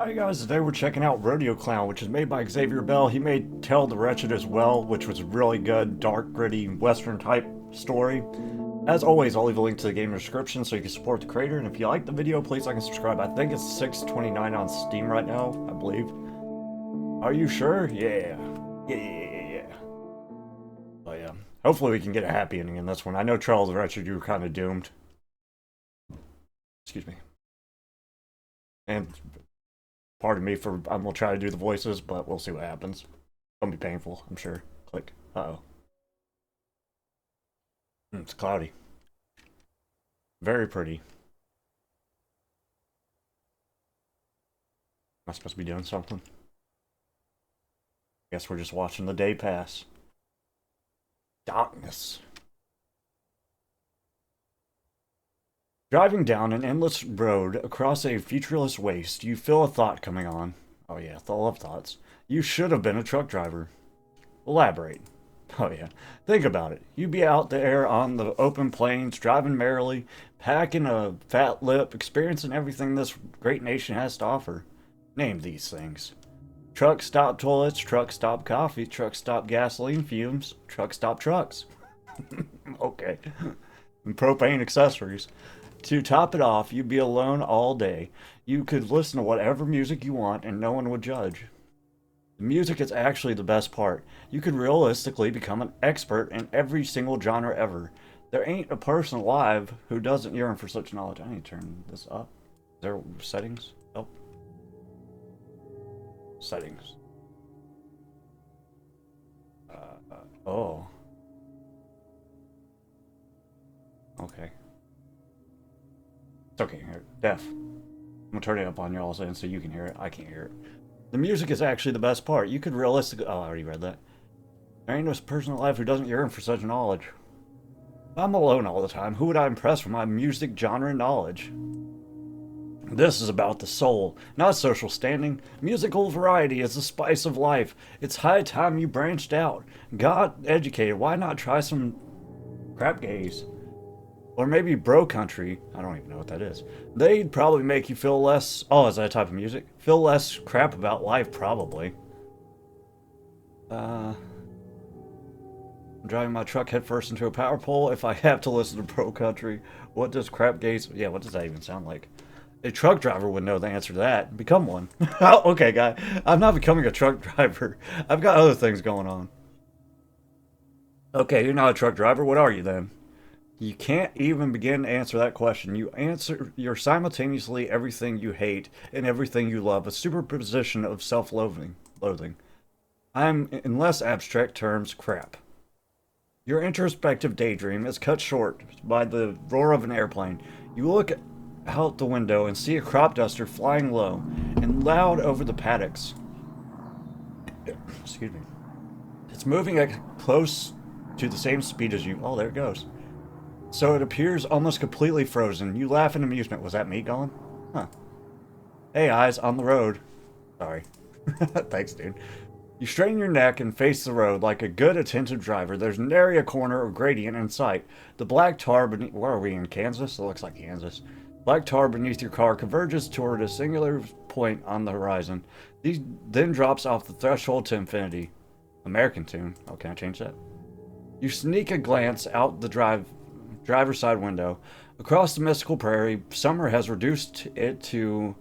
Hi guys, today we're checking out Rodeo Clown, which is made by Xavier Bell. He made Tell the Wretched as well, which was a really good, dark, gritty, western type story. As always, I'll leave a link to the game description so you can support the creator, and if you like the video, please like and subscribe. I think it's $6.29 on Steam right now, I believe. Are you sure? Yeah. Yeah. Oh yeah. Hopefully we can get a happy ending in this one. I know Tell the Wretched, you were kind of doomed. Excuse me. And pardon me for, I'm gonna try to do the voices, but we'll see what happens. It's gonna be painful, I'm sure. Click. Uh-oh. It's cloudy. Very pretty. Am I supposed to be doing something? Guess we're just watching the day pass. Darkness. Driving down an endless road across a featureless waste, you feel a thought coming on. Oh yeah, I love thoughts. You should have been a truck driver. Elaborate. Oh yeah, think about it. You'd be out there on the open plains, driving merrily, packing a fat lip, experiencing everything this great nation has to offer. Name these things. Truck stop toilets, truck stop coffee, truck stop gasoline fumes, truck stop trucks. Okay. And propane accessories. To top it off, you'd be alone all day. You could listen to whatever music you want and no one would judge. The music is actually the best part. You could realistically become an expert in every single genre ever. There ain't a person alive who doesn't yearn for such knowledge. I need to turn this up. Is there settings? Oh. Settings. Oh. Okay. It's okay, hear it. Deaf. I'm gonna turn it up on y'all's end so you can hear it. I can't hear it. The music is actually the best part. You could realistically... Oh, I already read that. There ain't no person alive who doesn't yearn for such knowledge. If I'm alone all the time, who would I impress with my music genre knowledge? This is about the soul, not social standing. Musical variety is the spice of life. It's high time you branched out. Got educated. Why not try some crap gaze? Or maybe bro country. I don't even know what that is. They'd probably make you feel less... Oh, is that a type of music? Feel less crap about life, probably. I'm driving my truck headfirst into a power pole. If I have to listen to bro country, what does crap gaze... Yeah, what does that even sound like? A truck driver would know the answer to that. Become one. Okay, guy. I'm not becoming a truck driver. I've got other things going on. Okay, you're not a truck driver. What are you then? You can't even begin to answer that question. You're simultaneously everything you hate and everything you love, a superposition of self-loathing. I'm, in less abstract terms, crap. Your introspective daydream is cut short by the roar of an airplane. You look out the window and see a crop duster flying low and loud over the paddocks. Excuse me. It's moving at close to the same speed as you. Oh, there it goes. So it appears almost completely frozen. You laugh in amusement. Was that me going? Huh. Hey, eyes, on the road. Sorry. Thanks, dude. You straighten your neck and face the road like a good, attentive driver. There's nary a corner or gradient in sight. The black tar beneath... Where are we, in Kansas? It looks like Kansas. Black tar beneath your car converges toward a singular point on the horizon. These then drops off the threshold to infinity. American tune. Oh, can I change that? You sneak a glance out the driver's side window. Across the mystical prairie, summer has reduced it to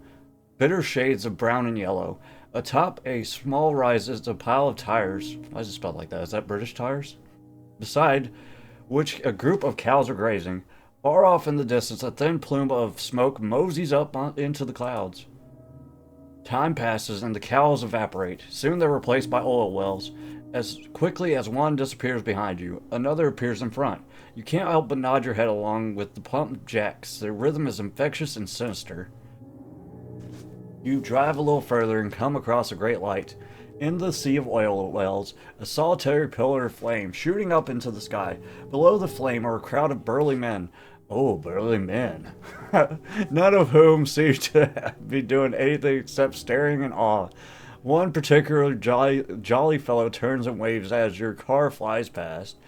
bitter shades of brown and yellow. Atop a small rise is a pile of tires. Why is it spelled like that? Is that British tires? Beside which a group of cows are grazing. Far off in the distance, a thin plume of smoke moseys up into the clouds. Time passes and the cows evaporate. Soon they're replaced by oil wells. As quickly as one disappears behind you, another appears in front. You can't help but nod your head along with the pump jacks. Their rhythm is infectious and sinister. You drive a little further and come across a great light. In the sea of oil wells, a solitary pillar of flame shooting up into the sky. Below the flame are a crowd of burly men. Oh, burly men. None of whom seem to be doing anything except staring in awe. One particular jolly fellow turns and waves as your car flies past.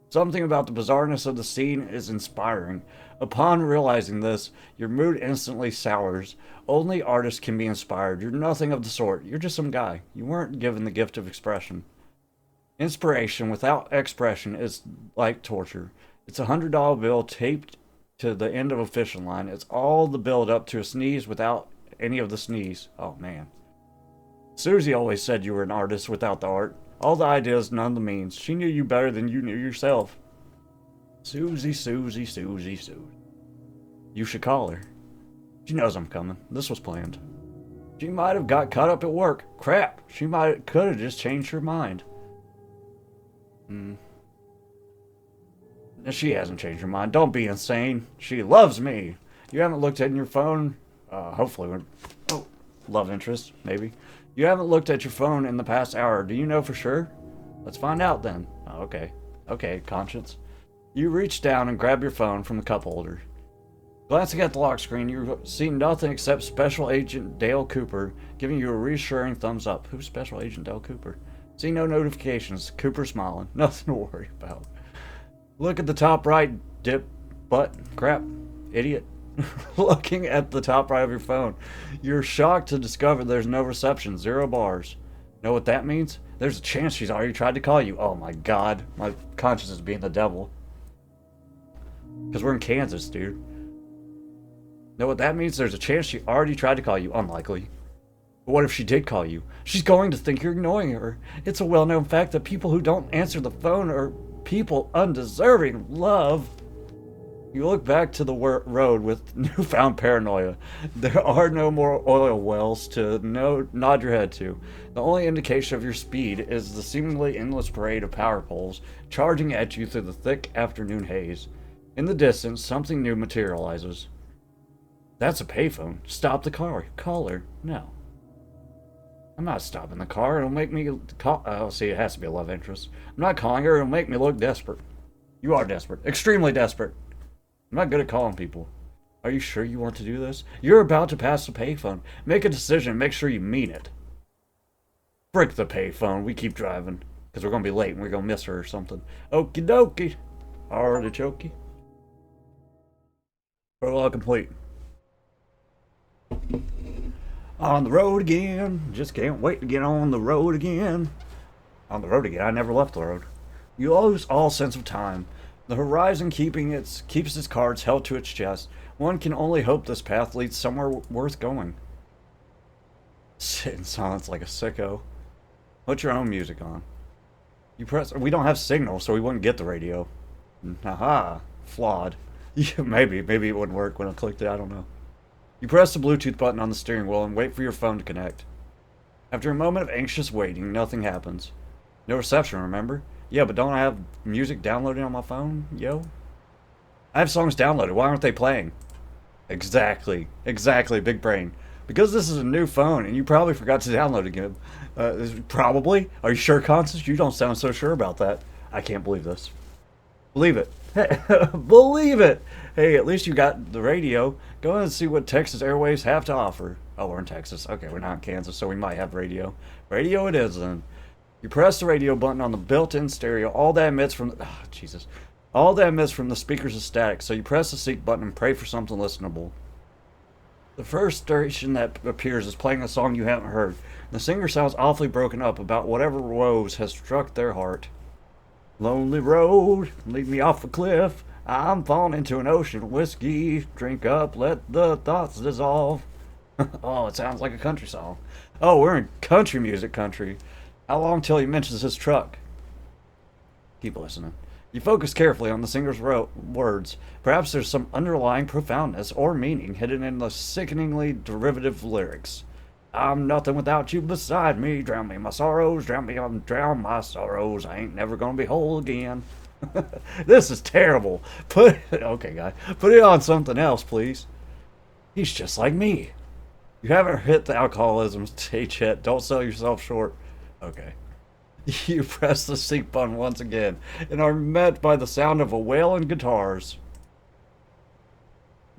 Something about the bizarreness of the scene is inspiring. Upon realizing this, your mood instantly sours. Only artists can be inspired. You're nothing of the sort. You're just some guy. You weren't given the gift of expression. Inspiration without expression is like torture. It's $100 bill taped to the end of a fishing line. It's all the build up to a sneeze without any of the sneeze. Oh man. Susie always said you were an artist without the art. All the ideas, none the means. She knew you better than you knew yourself. Susie, Susie, Susie, Susie. You should call her. She knows I'm coming. This was planned. She might have got caught up at work. Crap. She could have just changed her mind. She hasn't changed her mind. Don't be insane. She loves me. You haven't looked at your phone. Hopefully. Oh, love interest, maybe. You haven't looked at your phone in the past hour. Do you know for sure? Let's find out then. Oh, okay. Okay, conscience. You reach down and grab your phone from the cup holder. Glancing at the lock screen, you see nothing except Special Agent Dale Cooper giving you a reassuring thumbs up. Who's Special Agent Dale Cooper? See no notifications. Cooper smiling. Nothing to worry about. Look at the top right, crap, idiot. Looking at the top right of your phone, you're shocked to discover there's no reception, 0 bars. Know what that means? There's a chance she's already tried to call you. Oh my god, my conscience is being the devil. Because we're in Kansas, dude. Know what that means? There's a chance she already tried to call you. Unlikely. But what if she did call you? She's going to think you're ignoring her. It's a well-known fact that people who don't answer the phone are people undeserving of love. You look back to the road with newfound paranoia. There are no more oil wells to nod your head to. The only indication of your speed is the seemingly endless parade of power poles charging at you through the thick afternoon haze. In the distance, something new materializes. That's a payphone. Stop the car. Call her. No. I'm not stopping the car. It'll make me call. Oh, see, it has to be a love interest. I'm not calling her. It'll make me look desperate. You are desperate. Extremely desperate. I'm not good at calling people. Are you sure you want to do this? You're about to pass the payphone. Make a decision and make sure you mean it. Frick the payphone. We keep driving. Because we're going to be late and we're going to miss her or something. Okie dokie. Artichoke. Prologue complete. On the road again. Just can't wait to get on the road again. On the road again. I never left the road. You lose all sense of time. The horizon keeps its cards held to its chest. One can only hope this path leads somewhere worth going. Sit in silence like a sicko. Put your own music on. We don't have signal, so we wouldn't get the radio. Aha. Flawed. Maybe it wouldn't work when I clicked it. I don't know. You press the Bluetooth button on the steering wheel and wait for your phone to connect. After a moment of anxious waiting, nothing happens. No reception, remember? Yeah, but don't I have music downloaded on my phone, yo? I have songs downloaded. Why aren't they playing? Exactly, big brain. Because this is a new phone, and you probably forgot to download again. Probably? Are you sure, Constance? You don't sound so sure about that. I can't believe this. Believe it. Believe it! Hey, at least you got the radio. Go ahead and see what Texas Airways have to offer. Oh, we're in Texas. Okay, we're not in Kansas, so we might have radio. Radio it is, then. You press the radio button on the built-in stereo. All that emits from the speakers is static, so you press the seek button and pray for something listenable. The first station that appears is playing a song you haven't heard. The singer sounds awfully broken up about whatever woes has struck their heart. Lonely road, lead me off a cliff. I'm falling into an ocean of whiskey. Drink up, let the thoughts dissolve. Oh, it sounds like a country song. Oh, we're in country music country. How long till he mentions his truck? Keep listening. You focus carefully on the singer's words. Perhaps there's some underlying profoundness or meaning hidden in the sickeningly derivative lyrics. I'm nothing without you beside me. Drown me in my sorrows. Drown my sorrows. I ain't never gonna be whole again. This is terrible. Okay, guy. Put it on something else, please. He's just like me. You haven't hit the alcoholism stage yet. Don't sell yourself short. Okay. You press the seek button once again and are met by the sound of a wail and guitars.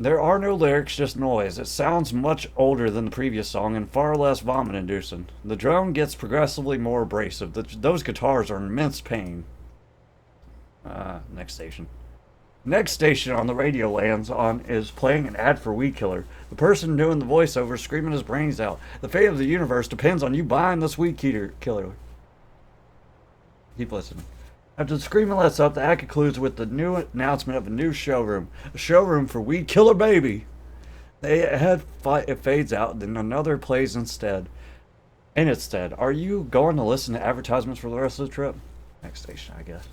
There are no lyrics, just noise. It sounds much older than the previous song and far less vomit-inducing. The drone gets progressively more abrasive. Those guitars are immense pain. Next station. Next station on the radio lands on is playing an ad for Weed Killer. The person doing the voiceover is screaming his brains out. The fate of the universe depends on you buying this Weed Killer. Keep listening. After the screaming lets up, the ad concludes with the new announcement of a new showroom. A showroom for Weed Killer Baby. It fades out, then another plays instead. Are you going to listen to advertisements for the rest of the trip? Next station, I guess.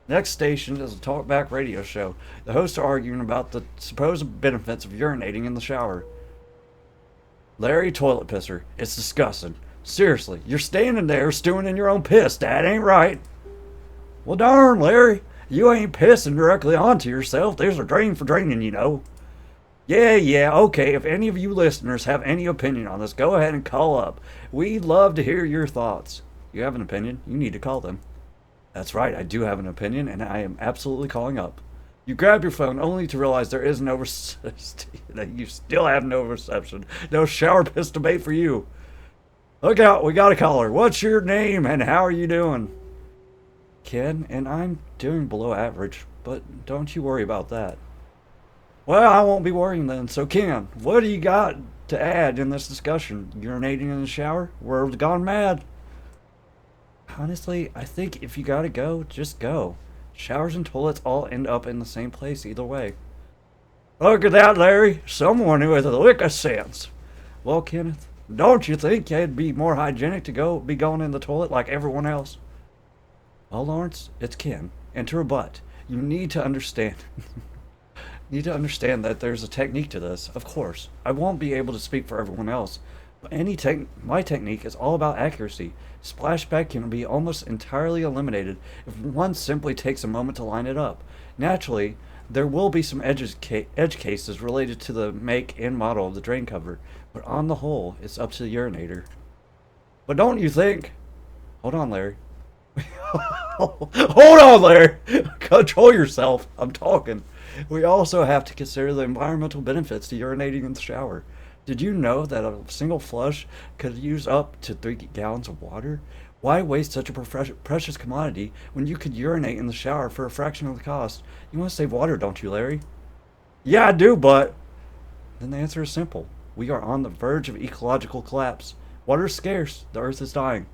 Next station is a talkback radio show. The hosts are arguing about the supposed benefits of urinating in the shower. Larry, toilet pisser. It's disgusting. Seriously, you're standing there stewing in your own piss. That ain't right. Well, darn, Larry. You ain't pissing directly onto yourself. There's a drain for draining, you know. Yeah, okay. If any of you listeners have any opinion on this, go ahead and call up. We'd love to hear your thoughts. You have an opinion? You need to call them. That's right, I do have an opinion, and I am absolutely calling up. You grab your phone only to realize there is no that you still have no reception. No shower piss debate for you. Look out, we got a caller. What's your name and how are you doing? Ken, and I'm doing below average, but don't you worry about that. Well, I won't be worrying then. So, Ken, what do you got to add in this discussion? Urinating in the shower? World's gone mad. Honestly, I think if you gotta go, just go. Showers and toilets all end up in the same place either way. Look at that, Larry. Someone with a lick of sense. Well, Kenneth, don't you think it'd be more hygienic to be going in the toilet like everyone else? Well, Lawrence, it's Ken. And to rebut, you need to understand. That there's a technique to this, of course. I won't be able to speak for everyone else. But my technique is all about accuracy. Splashback can be almost entirely eliminated if one simply takes a moment to line it up. Naturally, there will be some edge cases related to the make and model of the drain cover, but on the whole, it's up to the urinator. But don't you think... Hold on, Larry. Hold on, Larry! Control yourself. I'm talking. We also have to consider the environmental benefits to urinating in the shower. Did you know that a single flush could use up to 3 gallons of water? Why waste such a precious commodity when you could urinate in the shower for a fraction of the cost? You want to save water, don't you, Larry? Yeah, I do, but... Then the answer is simple. We are on the verge of ecological collapse. Water is scarce. The earth is dying.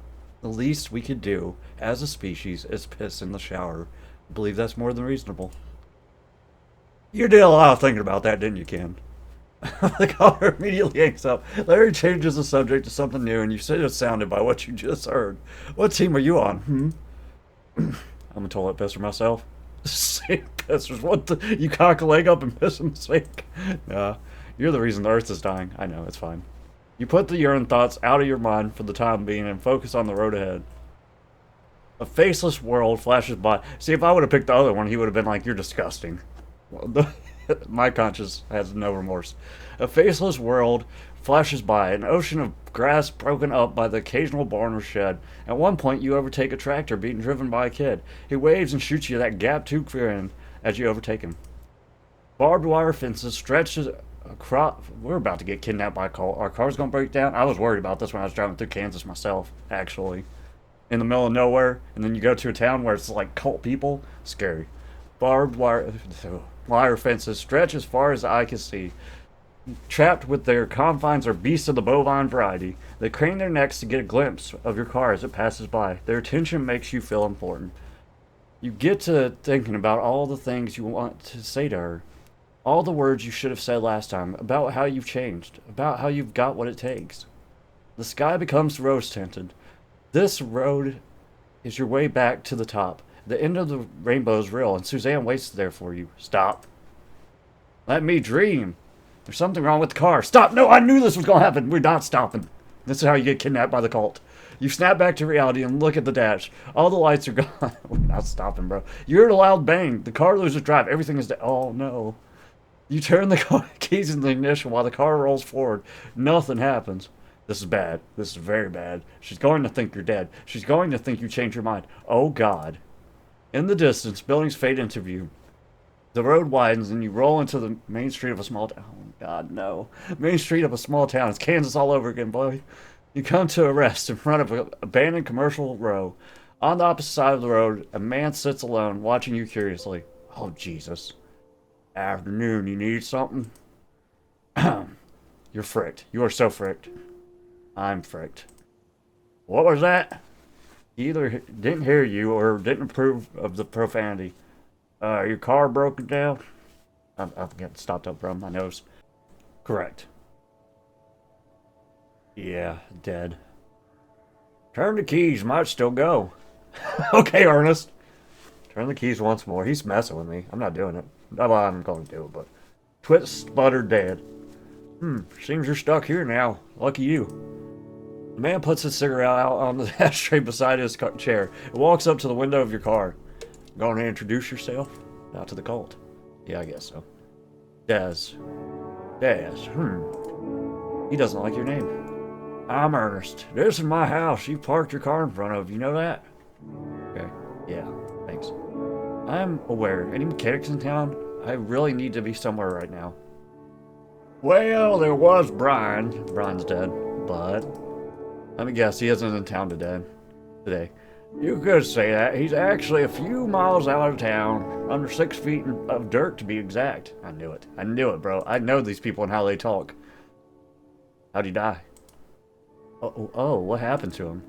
The least we could do, as a species, is piss in the shower. I believe that's more than reasonable. You did a lot of thinking about that, didn't you, Ken? The caller immediately hangs up. Larry changes the subject to something new, and you sit astounded by what you just heard. What team are you on? I'm a toilet pisser myself. Sink pissers. What the? You cock a leg up and piss in the sink? Nah, you're the reason the earth is dying. I know, it's fine. You put the urine thoughts out of your mind for the time being and focus on the road ahead. A faceless world flashes by. See, if I would have picked the other one, he would have been like, you're disgusting. Well, my conscience has no remorse. A faceless world flashes by, an ocean of grass broken up by the occasional barn or shed. At one point, you overtake a tractor being driven by a kid. He waves and shoots you that gap-toothed grin as you overtake him. Barbed wire fences stretches across. We're about to get kidnapped by a car. Our car's gonna break down. I was worried about this when I was driving through Kansas myself, actually. In the middle of nowhere, and then you go to a town where it's like cult people. Scary. Barbed wire fences stretch as far as the eye can see. Trapped with their confines are beasts of the bovine variety. They crane their necks to get a glimpse of your car as it passes by. Their attention makes you feel important. You get to thinking about all the things you want to say to her. All the words you should have said last time, about how you've changed, about how you've got what it takes. The sky becomes rose-tinted. This road is your way back to the top. The end of the rainbow is real, and Suzanne waits there for you. Stop. Let me dream. There's something wrong with the car. Stop! No, I knew this was going to happen. We're not stopping. This is how you get kidnapped by the cult. You snap back to reality and look at the dash. All the lights are gone. We're not stopping, bro. You heard a loud bang. The car loses drive. Everything is dead. Oh, no. You turn the car keys in the ignition while the car rolls forward. Nothing happens. This is bad. This is very bad. She's going to think you're dead. She's going to think you changed your mind. Oh, God. In the distance, buildings fade into view. The road widens and you roll into the main street of a small town. Oh, God, no. Main street of a small town. It's Kansas all over again, boy. You come to a rest in front of an abandoned commercial row. On the opposite side of the road, a man sits alone, watching you curiously. Oh, Jesus. Afternoon, you need something? You're fricked. You are so fricked. I'm fricked. What was that? He either didn't hear you or didn't approve of the profanity. Your car broken down? I'm getting stopped up from my nose. Correct. Yeah, dead. Turn the keys, might still go. Okay, Ernest. Turn the keys once more. He's messing with me. I'm not doing it. Well, I'm going to do it, but... Twist, sputter, dead. Seems you're stuck here now. Lucky you. The man puts his cigarette out on the ashtray beside his chair and walks up to the window of your car. Going to introduce yourself? Not to the cult. Yeah, I guess so. Daz. He doesn't like your name. I'm Ernest. This is my house. You parked your car in front of. You know that? Okay. Yeah, thanks. I'm aware. Any mechanics in town? I really need to be somewhere right now. Well, there was Brian. Brian's dead, but let me guess, he isn't in town today. You could say that. He's actually a few miles out of town, under 6 feet of dirt to be exact. I knew it. I knew it, bro. I know these people and how they talk. How'd he die? Oh, what happened to him?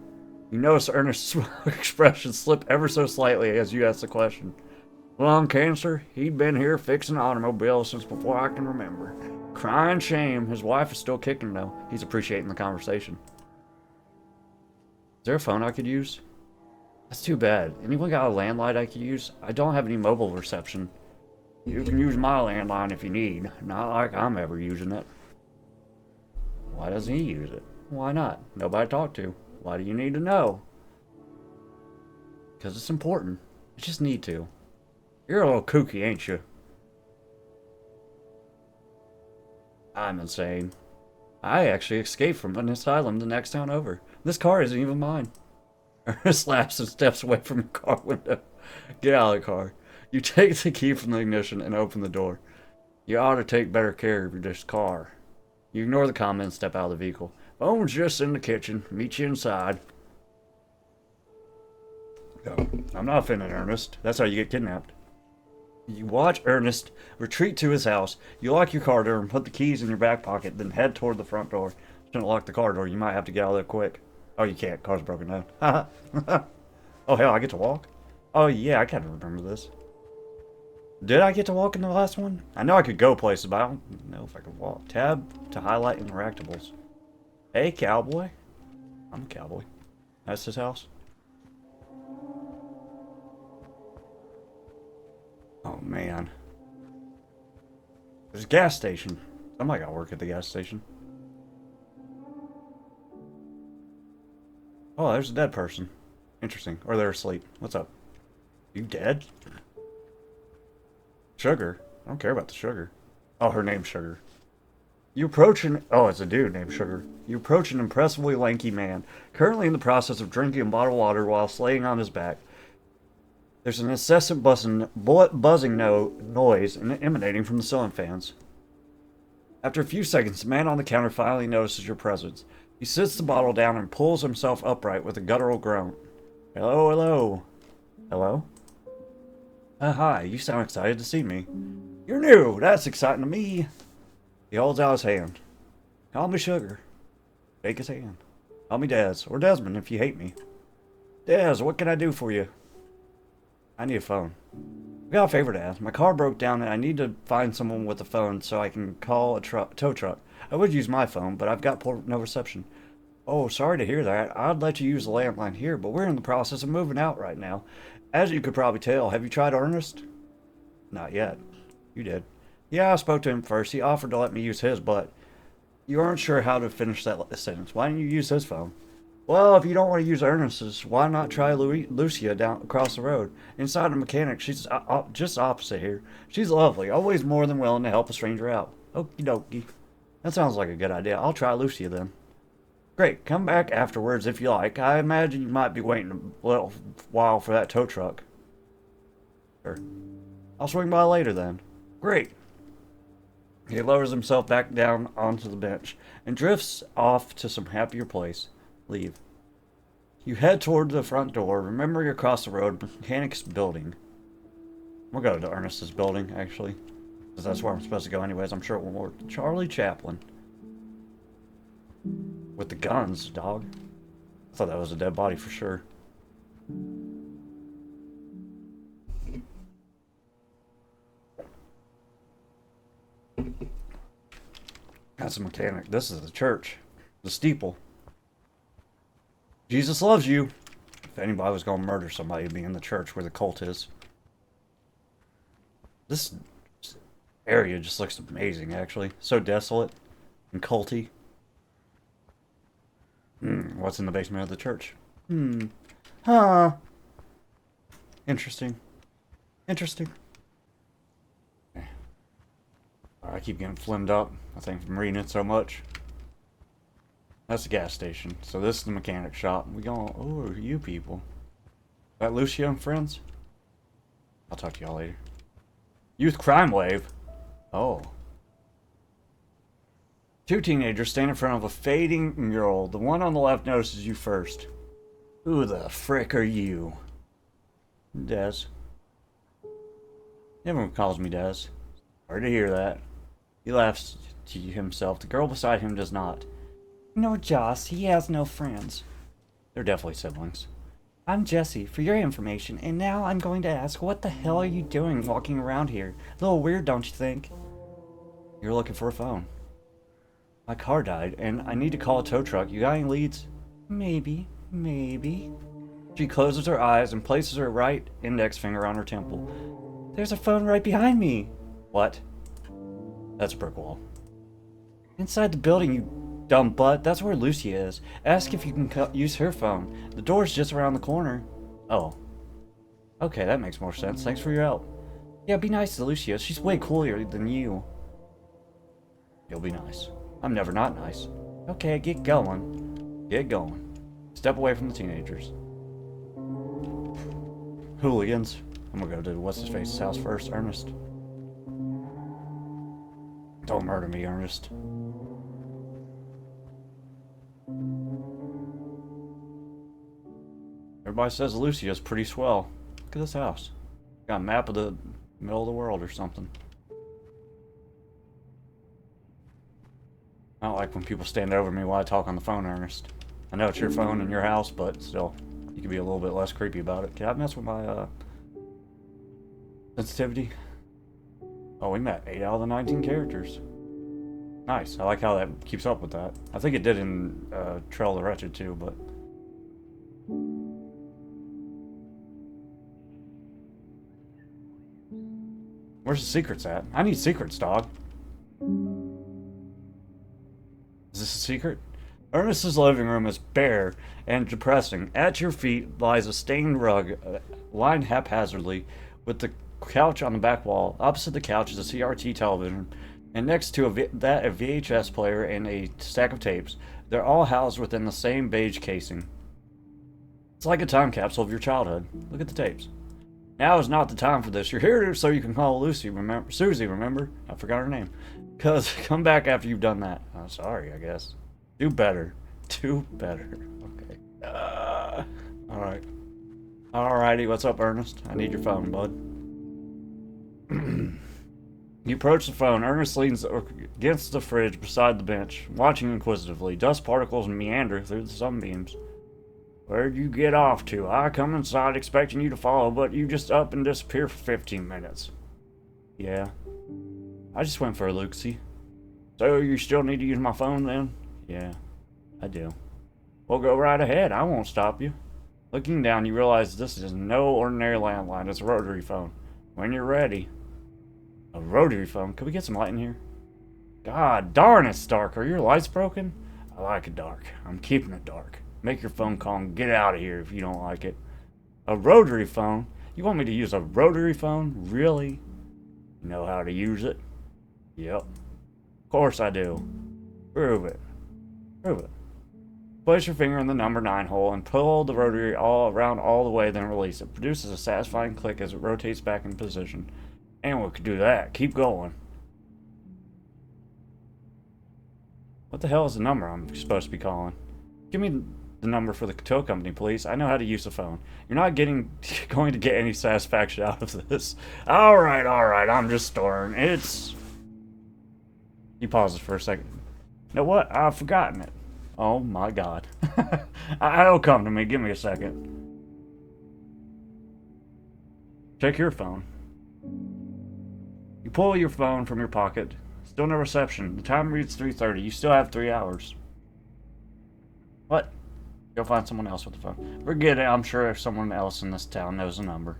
You notice Ernest's expression slip ever so slightly as you ask the question. Lung cancer? He'd been here fixing automobiles since before I can remember. Crying shame. His wife is still kicking though. He's appreciating the conversation. Is there a phone I could use? That's too bad. Anyone got a landline I could use? I don't have any mobile reception. You can use my landline if you need. Not like I'm ever using it. Why doesn't he use it? Why not? Nobody to talk to. Why do you need to know? Because it's important. I just need to. You're a little kooky, ain't you? I'm insane. I actually escaped from an asylum the next town over. This car isn't even mine. Ernest laughs and steps away from your car window. Get out of the car. You take the key from the ignition and open the door. You ought to take better care of this car. You ignore the comment and step out of the vehicle. Phone's just in the kitchen. Meet you inside. No, I'm not offended, Ernest. That's how you get kidnapped. You watch Ernest retreat to his house. You lock your car door and put the keys in your back pocket, then head toward the front door. Shouldn't lock the car door. You might have to get out of there quick. Oh, you can't. Car's broken down. Oh, hell, I get to walk? Oh, yeah, I kind of remember this. Did I get to walk in the last one? I know I could go places, but I don't know if I could walk. Tab to highlight interactables. Hey, cowboy. I'm a cowboy. That's his house. Oh, man. There's a gas station. Somebody got work at the gas station. Oh, there's a dead person. Interesting. Or they're asleep. What's up? You dead? Sugar? I don't care about the sugar. Oh, her name's Sugar. You approach an... Oh, it's a dude named Sugar. You approach an impressively lanky man, currently in the process of drinking a bottle of water while laying on his back. There's an incessant buzzing noise emanating from the ceiling fans. After a few seconds, the man on the counter finally notices your presence. He sits the bottle down and pulls himself upright with a guttural groan. Hello, hello. Hello? Hi, you sound excited to see me. You're new, that's exciting to me. He holds out his hand. Call me Sugar. Shake his hand. Call me Daz, or Desmond if you hate me. Daz, what can I do for you? I need a phone. I got a favor to ask. My car broke down and I need to find someone with a phone so I can call a tow truck. I would use my phone, but I've got no reception. Oh, sorry to hear that. I'd let you use the landline here, but we're in the process of moving out right now. As you could probably tell, have you tried Ernest? Not yet. You did. Yeah, I spoke to him first. He offered to let me use his, but you aren't sure how to finish that sentence. Why didn't you use his phone? Well, if you don't want to use Ernest's, why not try Lucia down across the road? Inside a mechanic, she's just opposite here. She's lovely, always more than willing to help a stranger out. Okie dokie. That sounds like a good idea. I'll try Lucia then. Great, come back afterwards if you like. I imagine you might be waiting a little while for that tow truck. Sure. I'll swing by later then. Great. He lowers himself back down onto the bench and drifts off to some happier place. Leave. You head toward the front door, remembering across the road, Mechanic's building. We'll go to Ernest's building, actually. Because that's where I'm supposed to go anyways. I'm sure it will work. Charlie Chaplin. With the guns, dog. I thought that was a dead body for sure. That's a mechanic. This is the church. The steeple. Jesus loves you. If anybody was going to murder somebody, it'd be in the church where the cult is. This area just looks amazing, actually. So desolate and culty. What's in the basement of the church? Huh. Interesting. Interesting. I keep getting flimmed up, I think, from reading it so much. That's the gas station. So this is the mechanic shop. We going, oh, you people. That Lucio and friends? I'll talk to y'all later. Youth crime wave. Oh. Two teenagers stand in front of a fading mural. The one on the left notices you first. Who the frick are you? Des. Everyone calls me Des. Hard to hear that. He laughs to himself. The girl beside him does not. No, Joss, he has no friends. They're definitely siblings. I'm Jesse, for your information, and now I'm going to ask, what the hell are you doing walking around here? A little weird, don't you think? You're looking for a phone. My car died, and I need to call a tow truck. You got any leads? Maybe. She closes her eyes and places her right index finger on her temple. There's a phone right behind me. What? That's a brick wall. Inside the building, you dumb butt. That's where Lucy is. Ask if you can use her phone. The door's just around the corner. Oh. Okay, that makes more sense. Thanks for your help. Yeah, be nice to Lucia. She's way cooler than you. You'll be nice. I'm never not nice. Okay, get going. Get going. Step away from the teenagers. Hooligans. I'm gonna go to what's-his-face's house first. Ernest. Don't murder me, Ernest. Everybody says Lucia's pretty swell. Look at this house. Got a map of the middle of the world or something. I don't like when people stand over me while I talk on the phone, Ernest. I know it's your phone and your house, but still, you can be a little bit less creepy about it. Can I mess with my, sensitivity? Oh, we met 8 out of the 19 characters. Nice. I like how that keeps up with that. I think it did in, Trail of the Wretched, too, but... Where's the secrets at? I need secrets, dog. Is this a secret? Ernest's living room is bare and depressing. At your feet lies a stained rug, lined haphazardly, with the couch on the back wall. Opposite the couch is a CRT television, and next to a VHS player and a stack of tapes. They're all housed within the same beige casing. It's like a time capsule of your childhood. Look at the tapes. Now is not the time for this. You're here so you can call Lucy, remember? Susie, remember? I forgot her name. Cause come back after you've done that. Oh, sorry, I guess. Do better. Do better. Okay. Alright. Alrighty, what's up, Ernest? I need your phone, bud. You approach the phone. Ernest leans against the fridge beside the bench, watching inquisitively. Dust particles meander through the sunbeams. Where'd you get off to? I come inside expecting you to follow, but you just up and disappear for 15 minutes. Yeah. I just went for a look-see. So you still need to use my phone then? Yeah, I do. Well, go right ahead. I won't stop you. Looking down, you realize this is no ordinary landline. It's a rotary phone. When you're ready. A rotary phone? Can we get some light in here? God darn, it's dark. Are your lights broken? I like it dark. I'm keeping it dark. Make your phone call and get out of here if you don't like it. A rotary phone? You want me to use a rotary phone? Really? You know how to use it? Yep. Of course I do. Prove it. Prove it. Place your finger in the number 9 hole and pull the rotary all around all the way, then release it. Produces a satisfying click as it rotates back in position. Anyone could do that. Keep going. What the hell is the number I'm supposed to be calling? Give me The number for the tow company, please. I know how to use the phone. You're not going to get any satisfaction out of this. Alright, I'm just storing. He pauses for a second. You know what? I've forgotten it. Oh my god. It'll come to me. Give me a second. Check your phone. You pull your phone from your pocket. Still no reception. The time reads 3:30. You still have 3 hours. What? Go find someone else with the phone. Forget it. I'm sure if someone else in this town knows the number.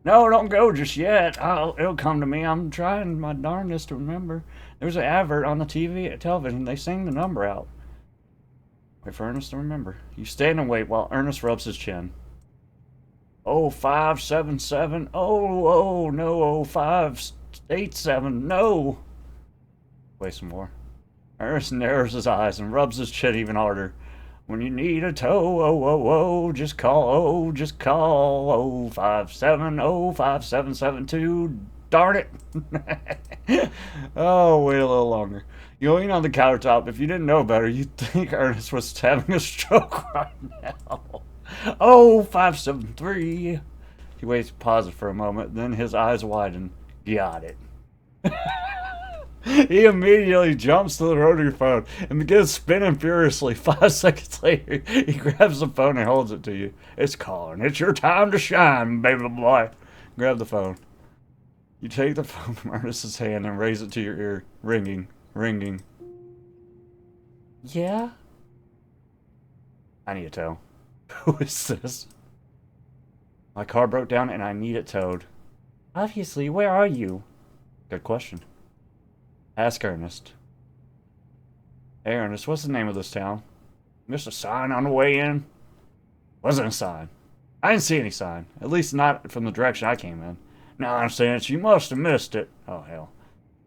No, don't go just yet. It'll come to me. I'm trying my darndest to remember. There's an advert on the television. They sing the number out. Wait for Ernest to remember. You stand and wait while Ernest rubs his chin. 0577. Oh, no. 0587. No. Wait some more. Ernest narrows his eyes and rubs his chin even harder. When you need a tow, just call 057 Darn it. Oh, wait a little longer. You lean on the countertop. If you didn't know better, you'd think Ernest was having a stroke right now. 0573. He waits, pauses for a moment, then his eyes widen. Got it. He immediately jumps to the rotary phone and begins spinning furiously. 5 seconds later, he grabs the phone and holds it to you. It's calling. It's your time to shine, baby boy. Grab the phone. You take the phone from Ernest's hand and raise it to your ear. Ringing. Yeah? I need a tow. Who is this? My car broke down and I need it towed. Obviously, where are you? Good question. Ask Ernest. Hey Ernest, what's the name of this town? Missed a sign on the way in? Wasn't a sign. I didn't see any sign. At least not from the direction I came in. Nonsense, you must have missed it. Oh hell.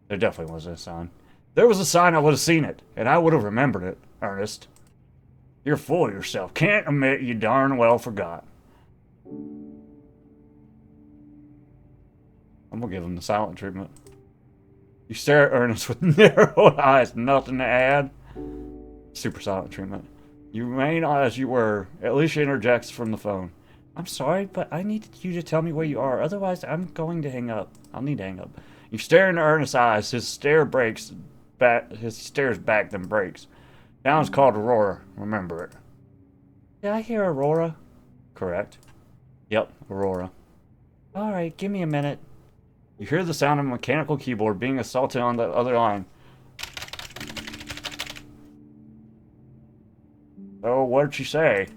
There definitely wasn't a sign. If there was a sign, I would have seen it, and I would have remembered it, Ernest. You're full of yourself. Can't admit you darn well forgot. I'm gonna give him the silent treatment. You stare at Ernest with narrowed eyes, nothing to add. Super silent treatment. You remain as you were. Alicia interjects from the phone. I'm sorry, but I need you to tell me where you are. Otherwise, I'm going to hang up. I'll need to hang up. You stare into Ernest's eyes. His stare breaks back. His stares back, then breaks. Town's called Aurora. Remember it. Did I hear Aurora? Correct. Yep, Aurora. All right, give me a minute. You hear the sound of a mechanical keyboard being assaulted on the other line. Oh, what'd she say?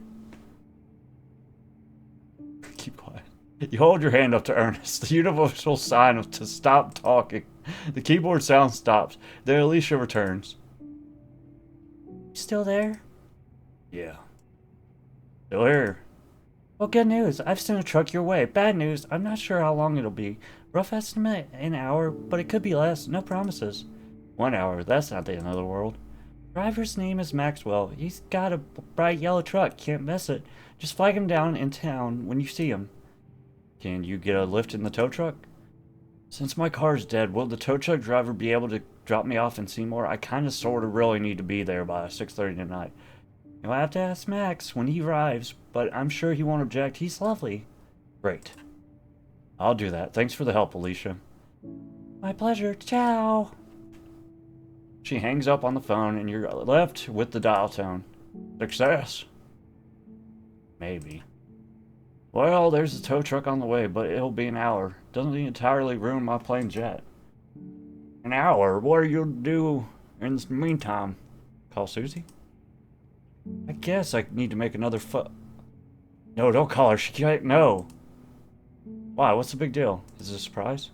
Keep quiet. You hold your hand up to Ernest, the universal sign of to stop talking. The keyboard sound stops. Then Alicia returns. You still there? Yeah. Still here. Well, good news. I've sent a truck your way. Bad news. I'm not sure how long it'll be. Rough estimate, an hour, but it could be less. No promises. 1 hour. That's not the end of the world. Driver's name is Maxwell. He's got a bright yellow truck. Can't miss it. Just flag him down in town when you see him. Can you get a lift in the tow truck? Since my car's dead, will the tow truck driver be able to drop me off in Seymour? I kinda sorta really need to be there by 6:30 tonight. You'll have to ask Max when he arrives, but I'm sure he won't object. He's lovely. Great. I'll do that. Thanks for the help, Alicia. My pleasure. Ciao. She hangs up on the phone and you're left with the dial tone. Success. Maybe. Well, there's a tow truck on the way, but it'll be an hour. Doesn't entirely ruin my plain jet. An hour? What are you to do in the meantime? Call Susie? I guess I need to make another No, don't call her. She can't know. Why? What's the big deal? Is it a surprise?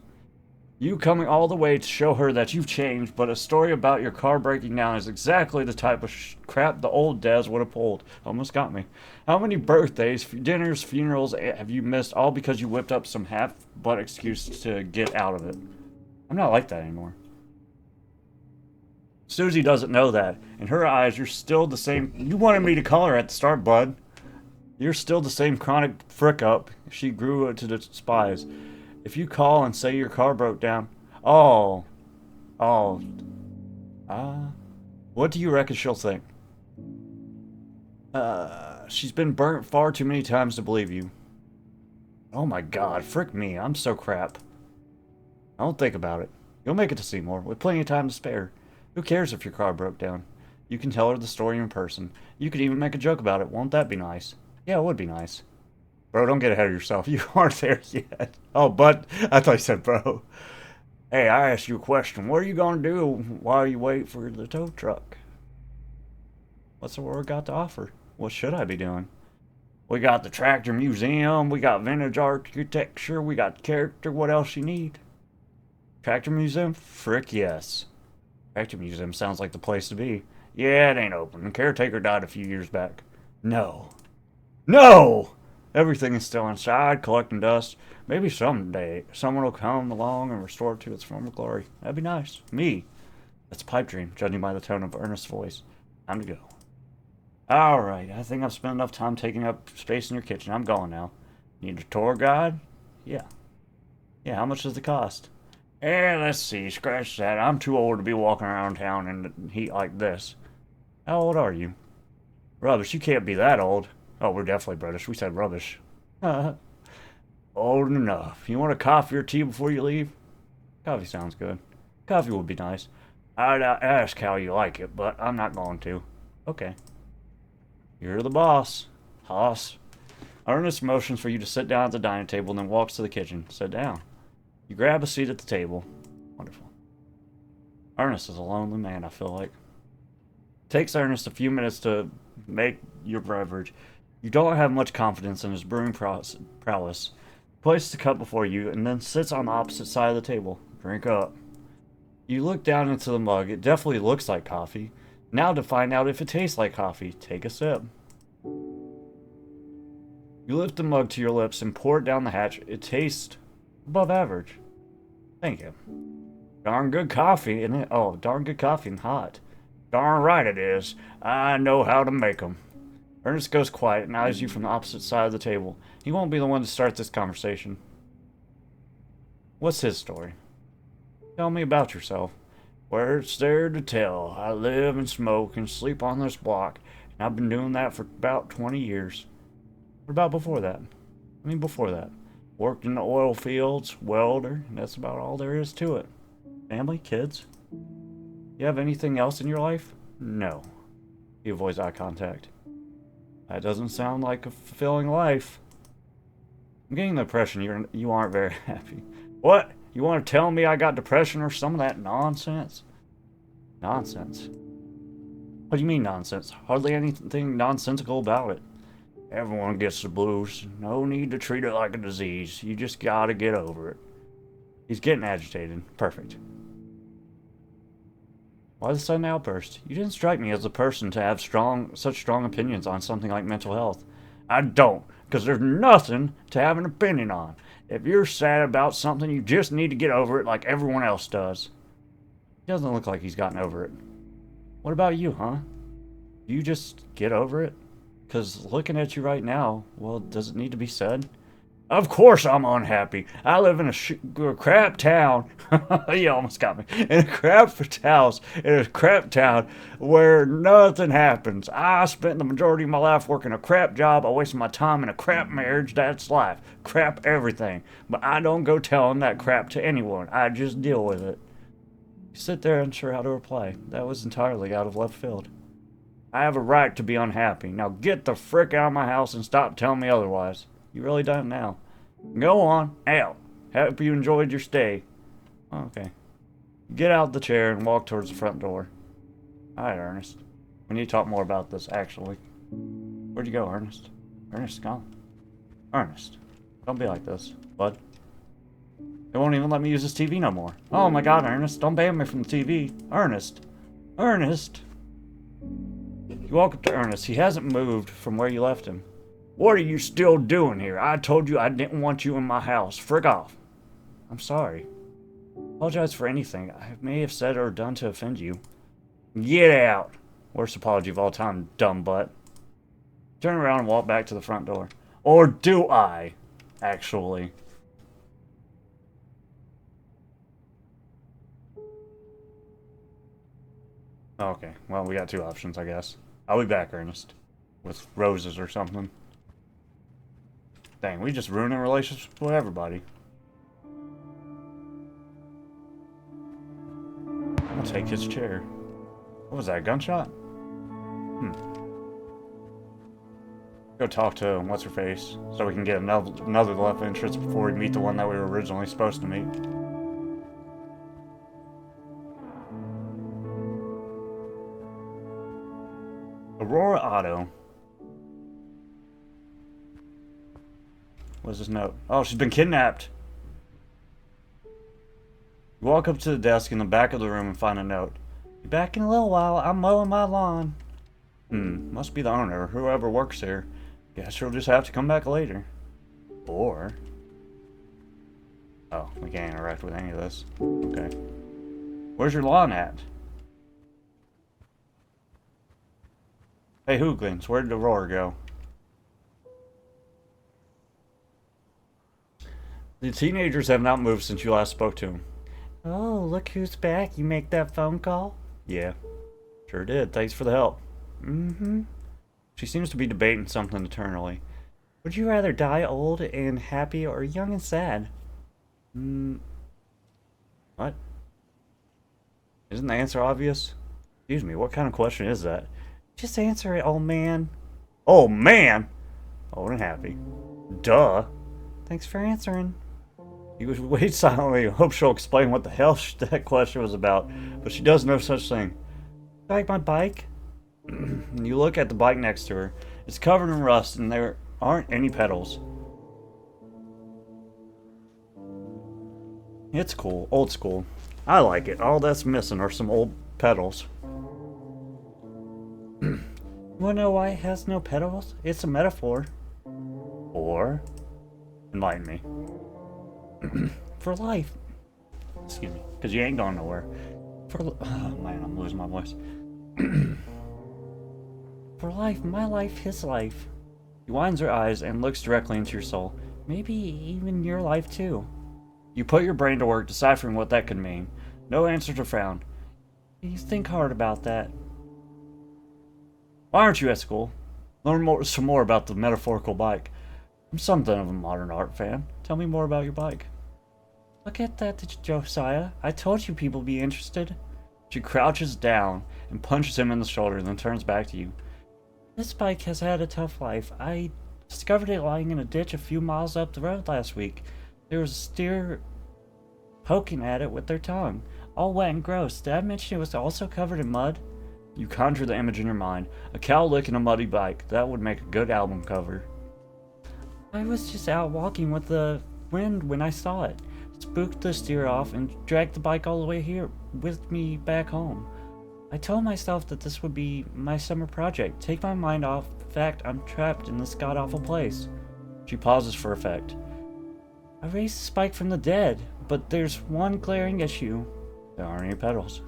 You coming all the way to show her that you've changed, but a story about your car breaking down is exactly the type of crap the old Des would have pulled. Almost got me. How many birthdays, dinners, funerals have you missed all because you whipped up some half-butt excuse to get out of it? I'm not like that anymore. Susie doesn't know that. In her eyes, you're still the same. You wanted me to call her at the start, bud. You're still the same chronic frick-up she grew to despise. If you call and say your car broke down, what do you reckon she'll think? She's been burnt far too many times to believe you. Oh my god, frick me, I'm so crap. Don't think about it. You'll make it to Seymour, with plenty of time to spare. Who cares if your car broke down? You can tell her the story in person. You could even make a joke about it. Won't that be nice? Yeah, it would be nice. Bro, don't get ahead of yourself. You aren't there yet. Oh, but I thought you said bro. Hey, I asked you a question. What are you going to do while you wait for the tow truck? What's Aurora got to offer? What should I be doing? We got the tractor museum. We got vintage architecture. We got character. What else you need? Tractor museum? Frick yes. Tractor museum sounds like the place to be. Yeah, it ain't open. The caretaker died a few years back. No. No! Everything is still inside, collecting dust. Maybe someday someone will come along and restore it to its former glory. That'd be nice. Me. That's a pipe dream, judging by the tone of Ernest's voice. Time to go. Alright, I think I've spent enough time taking up space in your kitchen. I'm going now. Need a tour guide? Yeah. Yeah, how much does it cost? Let's see. Scratch that. I'm too old to be walking around town in the heat like this. How old are you? Rubbish, you can't be that old. Oh, we're definitely British. We said rubbish. Old enough. You want a coffee or tea before you leave? Coffee sounds good. Coffee would be nice. I'd ask how you like it, but I'm not going to. Okay. You're the boss. Hoss. Ernest motions for you to sit down at the dining table and then walks to the kitchen. Sit down. You grab a seat at the table. Wonderful. Ernest is a lonely man, I feel like. It takes Ernest a few minutes to make your beverage. You don't have much confidence in his brewing prowess. He places the cup before you and then sits on the opposite side of the table. Drink up. You look down into the mug. It definitely looks like coffee. Now to find out if it tastes like coffee, take a sip. You lift the mug to your lips and pour it down the hatch. It tastes above average. Thank you. Darn good coffee, isn't it? Oh, darn good coffee and hot. Darn right it is. I know how to make 'em. Ernest goes quiet and eyes you from the opposite side of the table. He won't be the one to start this conversation. What's his story? Tell me about yourself. Where's there to tell? I live and smoke and sleep on this block, and I've been doing that for about 20 years. What about before that? Before that. Worked in the oil fields, welder, and that's about all there is to it. Family? Kids? You have anything else in your life? No. He avoids eye contact. That doesn't sound like a fulfilling life. I'm getting the impression you aren't very happy. What? You want to tell me I got depression or some of that nonsense? Nonsense? What do you mean nonsense? Hardly anything nonsensical about it. Everyone gets the blues. No need to treat it like a disease. You just gotta get over it. He's getting agitated. Perfect. Why the sudden outburst? You didn't strike me as the person to have such strong opinions on something like mental health. I don't, because there's nothing to have an opinion on. If you're sad about something, you just need to get over it like everyone else does. He doesn't look like he's gotten over it. What about you, huh? Do you just get over it? Because looking at you right now, well, does it need to be said? Of course I'm unhappy. I live in a crap town. You almost got me. In a crap town where nothing happens. I spent the majority of my life working a crap job. I wasted my time in a crap marriage. That's life. Crap everything. But I don't go telling that crap to anyone. I just deal with it. You sit there unsure how to reply. That was entirely out of left field. I have a right to be unhappy. Now get the frick out of my house and stop telling me otherwise. You really don't now. Go on, out. Hope you enjoyed your stay. Okay. Get out the chair and walk towards the front door. Alright, Ernest. We need to talk more about this, actually. Where'd you go, Ernest? Ernest, gone. Ernest. Don't be like this, bud. They won't even let me use this TV no more. Oh my god, Ernest. Don't ban me from the TV. Ernest. Ernest. You walk up to Ernest. He hasn't moved from where you left him. What are you still doing here? I told you I didn't want you in my house. Frick off. I'm sorry. Apologize for anything I may have said or done to offend you. Get out. Worst apology of all time, dumb butt. Turn around and walk back to the front door. Or do I, actually? Okay, well, we got two options, I guess. I'll be back, Ernest. with roses or something. Dang, we just ruining relationships with everybody. I'll take his chair. What was that, a gunshot? Go talk to what's-her-face, so we can get another love interest before we meet the one that we were originally supposed to meet. Aurora Auto. What's this note? Oh, she's been kidnapped! You walk up to the desk in the back of the room and find a note. Be back in a little while, I'm mowing my lawn. Must be the owner or whoever works here. Guess she'll just have to come back later. Or... oh, we can't interact with any of this. Okay. Where's your lawn at? Hey, Hooglings, where did Aurora go? The teenagers have not moved since you last spoke to them. Oh, look who's back. You make that phone call? Yeah. Sure did. Thanks for the help. She seems to be debating something internally. Would you rather die old and happy or young and sad? What? Isn't the answer obvious? Excuse me, what kind of question is that? Just answer it, old man. Oh, man! Old and happy. Duh. Thanks for answering. He would wait silently and hope she'll explain what the hell that question was about, but she does no such thing. Like my bike? You look at the bike next to her. It's covered in rust and there aren't any pedals. It's cool, old school. I like it. All that's missing are some old pedals. You wanna know why it has no pedals? It's a metaphor. Or? Enlighten me. For life. Excuse me. Because you ain't going nowhere. Oh man, I'm losing my voice. For life, my life, his life. He winds her eyes and looks directly into your soul. Maybe even your life too. You put your brain to work deciphering what that could mean. No answers are found. You think hard about that. Why aren't you at school? Learn some more about the metaphorical bike. I'm something of a modern art fan. Tell me more about your bike. Look at that, Josiah. I told you people would be interested. She crouches down and punches him in the shoulder, then turns back to you. This bike has had a tough life. I discovered it lying in a ditch a few miles up the road last week. There was a steer poking at it with their tongue, all wet and gross. Did I mention it was also covered in mud? You conjure the image in your mind. A cow licking a muddy bike. That would make a good album cover. I was just out walking with the wind when I saw it. Spooked the steer off and dragged the bike all the way here with me back home. I told myself that this would be my summer project. Take my mind off the fact I'm trapped in this god-awful place. She pauses for effect. I raised this bike from the dead, but there's one glaring issue. There aren't any pedals.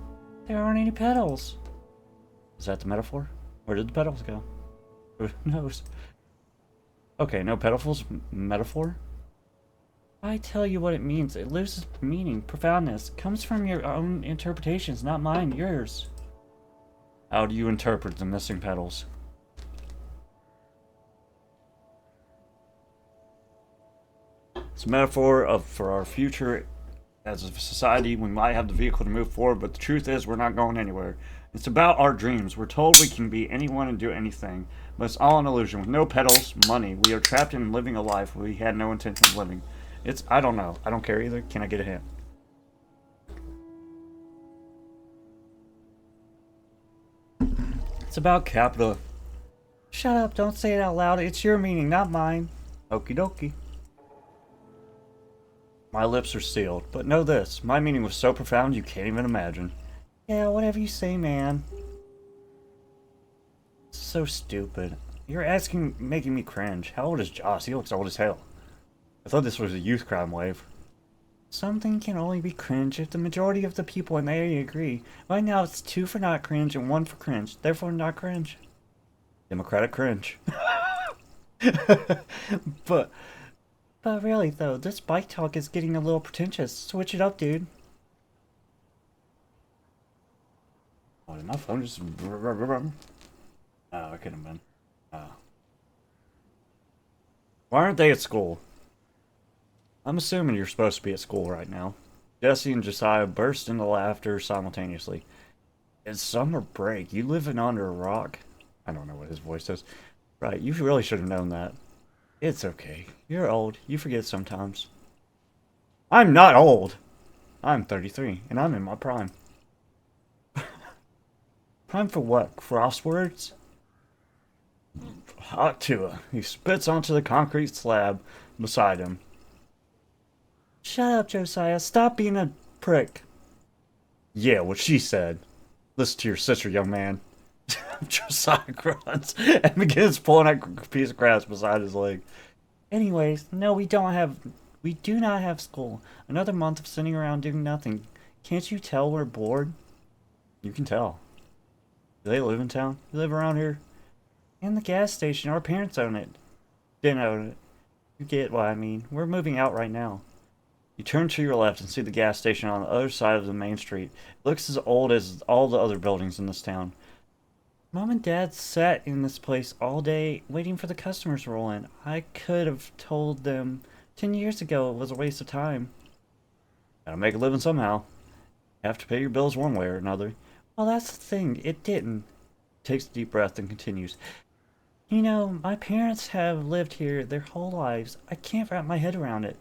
There aren't any pedals. Is that the metaphor? Where did the pedals go? Who knows? Okay, no pedals, metaphor? I tell you what it means. It loses meaning, profoundness. Comes from your own interpretations, not mine, yours. How do you interpret the missing pedals? It's a metaphor for our future as a society. We might have the vehicle to move forward, but the truth is we're not going anywhere. It's about our dreams. We're told we can be anyone and do anything, but it's all an illusion. With no pedals, money, we are trapped in living a life we had no intention of living. I don't know. I don't care either. Can I get a hint? It's about capital. Shut up, don't say it out loud. It's your meaning, not mine. Okie dokie. My lips are sealed, but know this. My meaning was so profound you can't even imagine. Yeah, whatever you say, man. So stupid. You're making me cringe. How old is Joss? He looks old as hell. I thought this was a youth crime wave. Something can only be cringe if the majority of the people in the area agree. Right now it's 2 for not cringe and 1 for cringe. Therefore not cringe. Democratic cringe. But really though, this bike talk is getting a little pretentious. Switch it up, dude. Oh, did my phone just... Oh, it could have been. Why aren't they at school? I'm assuming you're supposed to be at school right now. Jesse and Josiah burst into laughter simultaneously. It's summer break. You living under a rock? I don't know what his voice says. Right, you really should have known that. It's okay. You're old. You forget sometimes. I'm not old. I'm 33, and I'm in my prime. Prime for what? Crosswords? Hot Tua. He spits onto the concrete slab beside him. Shut up, Josiah. Stop being a prick. Yeah, what she said. Listen to your sister, young man. Josiah grunts and begins pulling a piece of grass beside his leg. Anyways, no, we do not have school. Another month of sitting around doing nothing. Can't you tell we're bored? You can tell. Do they live in town? You live around here? And the gas station. Our parents own it. Didn't own it. You get what I mean. We're moving out right now. You turn to your left and see the gas station on the other side of the main street. It looks as old as all the other buildings in this town. Mom and Dad sat in this place all day waiting for the customers to roll in. I could have told them 10 years ago it was a waste of time. Gotta make a living somehow. Have to pay your bills one way or another. Well, that's the thing. It didn't. Takes a deep breath and continues. You know, my parents have lived here their whole lives. I can't wrap my head around it.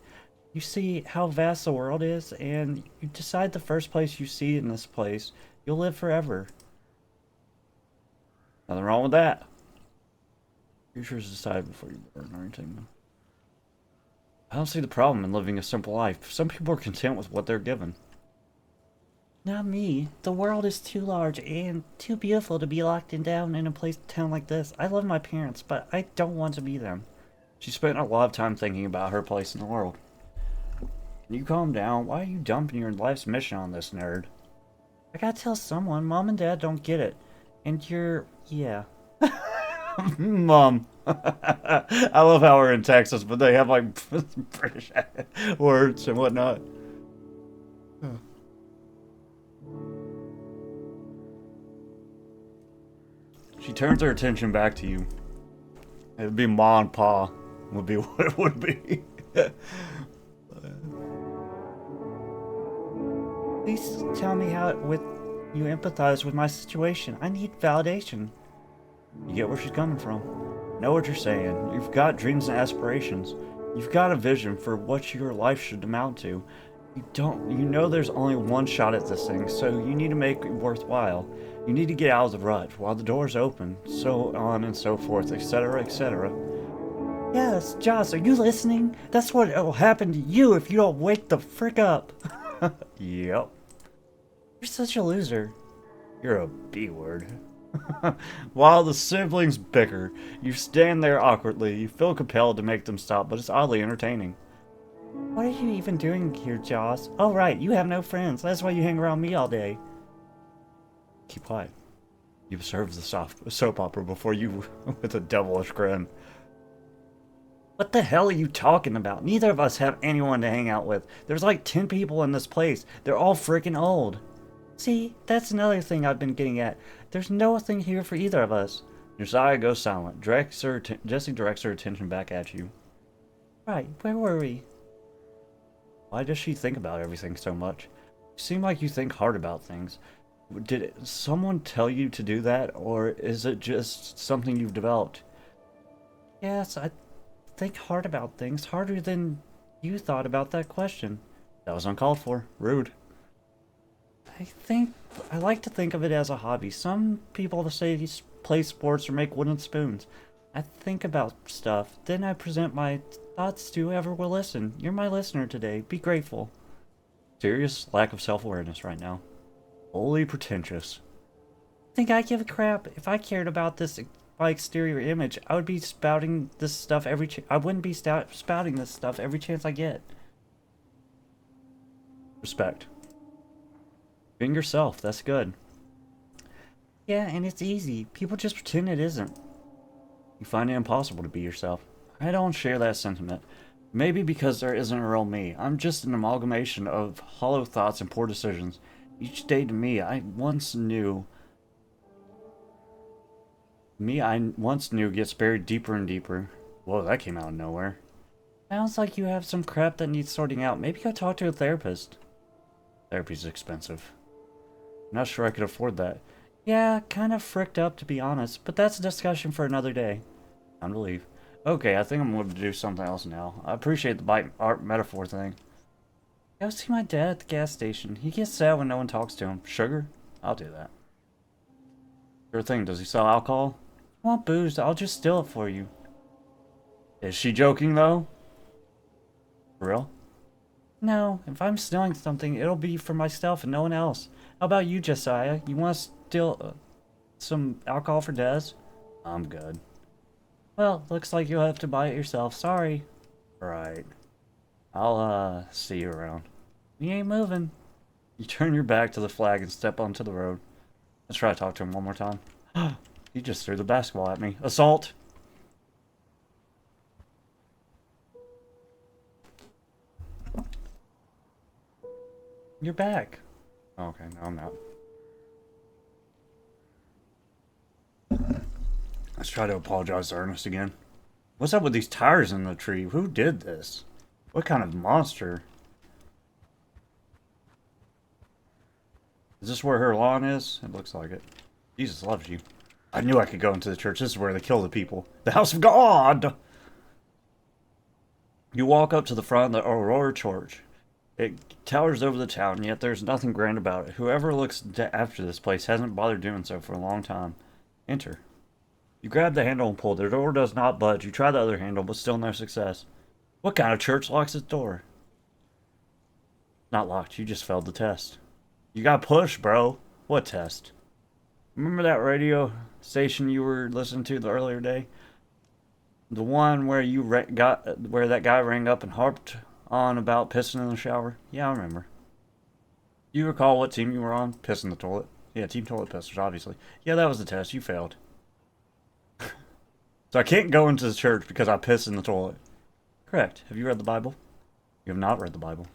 You see how vast the world is, and you decide the first place you see in this place, you'll live forever. Nothing wrong with that. Futures decide before you burn or anything. I don't see the problem in living a simple life. Some people are content with what they're given. Not me. The world is too large and too beautiful to be locked down in a town like this. I love my parents, but I don't want to be them. She spent a lot of time thinking about her place in the world. Can you calm down? Why are you dumping your life's mission on this nerd? I gotta tell someone. Mom and Dad don't get it. And yeah. Mom. I love how we're in Texas, but they have like British words and whatnot. She turns her attention back to you. It would be Ma and Pa would be what it would be. Please tell me how you empathize with my situation. I need validation. You get where she's coming from. Know what you're saying. You've got dreams and aspirations. You've got a vision for what your life should amount to. You know there's only one shot at this thing, so you need to make it worthwhile. You need to get out of the rut while the door's open, so on and so forth, etc., etc. Yes, Joss, are you listening? That's what will happen to you if you don't wake the frick up. Yep. You're such a loser. You're a B-word. While the siblings bicker, you stand there awkwardly. You feel compelled to make them stop, but it's oddly entertaining. What are you even doing here, Joss? Oh, right, you have no friends. That's why you hang around me all day. Keep quiet. You observe the soap opera before you with a devilish grin. What the hell are you talking about? Neither of us have anyone to hang out with. There's like 10 people in this place. They're all freaking old. See, that's another thing I've been getting at. There's nothing here for either of us. Josiah goes silent. Jesse directs her attention back at you. Right, where were we? Why does she think about everything so much? You seem like you think hard about things. Did someone tell you to do that, or is it just something you've developed? Yes, I think hard about things, harder than you thought about that question. That was uncalled for. Rude. I like to think of it as a hobby. Some people say play sports or make wooden spoons. I think about stuff, then I present my thoughts to whoever will listen. You're my listener today. Be grateful. Serious lack of self-awareness right now. Wholly pretentious. Think I give a crap? If I cared about my exterior image, I would be spouting this stuff I wouldn't be spouting this stuff every chance I get. Respect. Being yourself, that's good. Yeah, and it's easy. People just pretend it isn't. You find it impossible to be yourself. I don't share that sentiment. Maybe because there isn't a real me. I'm just an amalgamation of hollow thoughts and poor decisions. Each day to me, I once knew Me I once knew gets buried deeper and deeper. Whoa, that came out of nowhere. Sounds like you have some crap that needs sorting out. Maybe go talk to a therapist. Therapy's expensive. I'm not sure I could afford that. Yeah, kind of fricked up to be honest, but that's a discussion for another day. Time to leave. Okay, I think I'm going to do something else now. I appreciate the bike art metaphor thing. Go see my dad at the gas station. He gets sad when no one talks to him. Sugar? I'll do that. Sure thing. Does he sell alcohol? I want booze. I'll just steal it for you. Is she joking, though? For real? No. If I'm stealing something, it'll be for myself and no one else. How about you, Josiah? You want to steal some alcohol for Des? I'm good. Well, looks like you'll have to buy it yourself. Sorry. Right. I'll, see you around. You ain't moving. You turn your back to the flag and step onto the road. Let's try to talk to him one more time. He just threw the basketball at me. Assault! You're back. Oh, okay, no, I'm not. Let's try to apologize to Ernest again. What's up with these tires in the tree? Who did this? What kind of monster? Is this where her lawn is? It looks like it. Jesus loves you. I knew I could go into the church. This is where they kill the people. The house of God! You walk up to the front of the Aurora church. It towers over the town, yet there's nothing grand about it. Whoever looks after this place hasn't bothered doing so for a long time. Enter. You grab the handle and pull. The door does not budge. You try the other handle, but still no success. What kind of church locks its door? Not locked. You just failed the test. You got pushed, bro. What test? Remember that radio station you were listening to the earlier day? The one where you where that guy rang up and harped on about pissing in the shower? Yeah, I remember. You recall what team you were on? Piss in the toilet. Yeah, Team Toilet Pissers, obviously. Yeah, that was the test. You failed. So I can't go into the church because I piss in the toilet. Correct. Have you read the Bible? You have not read the Bible.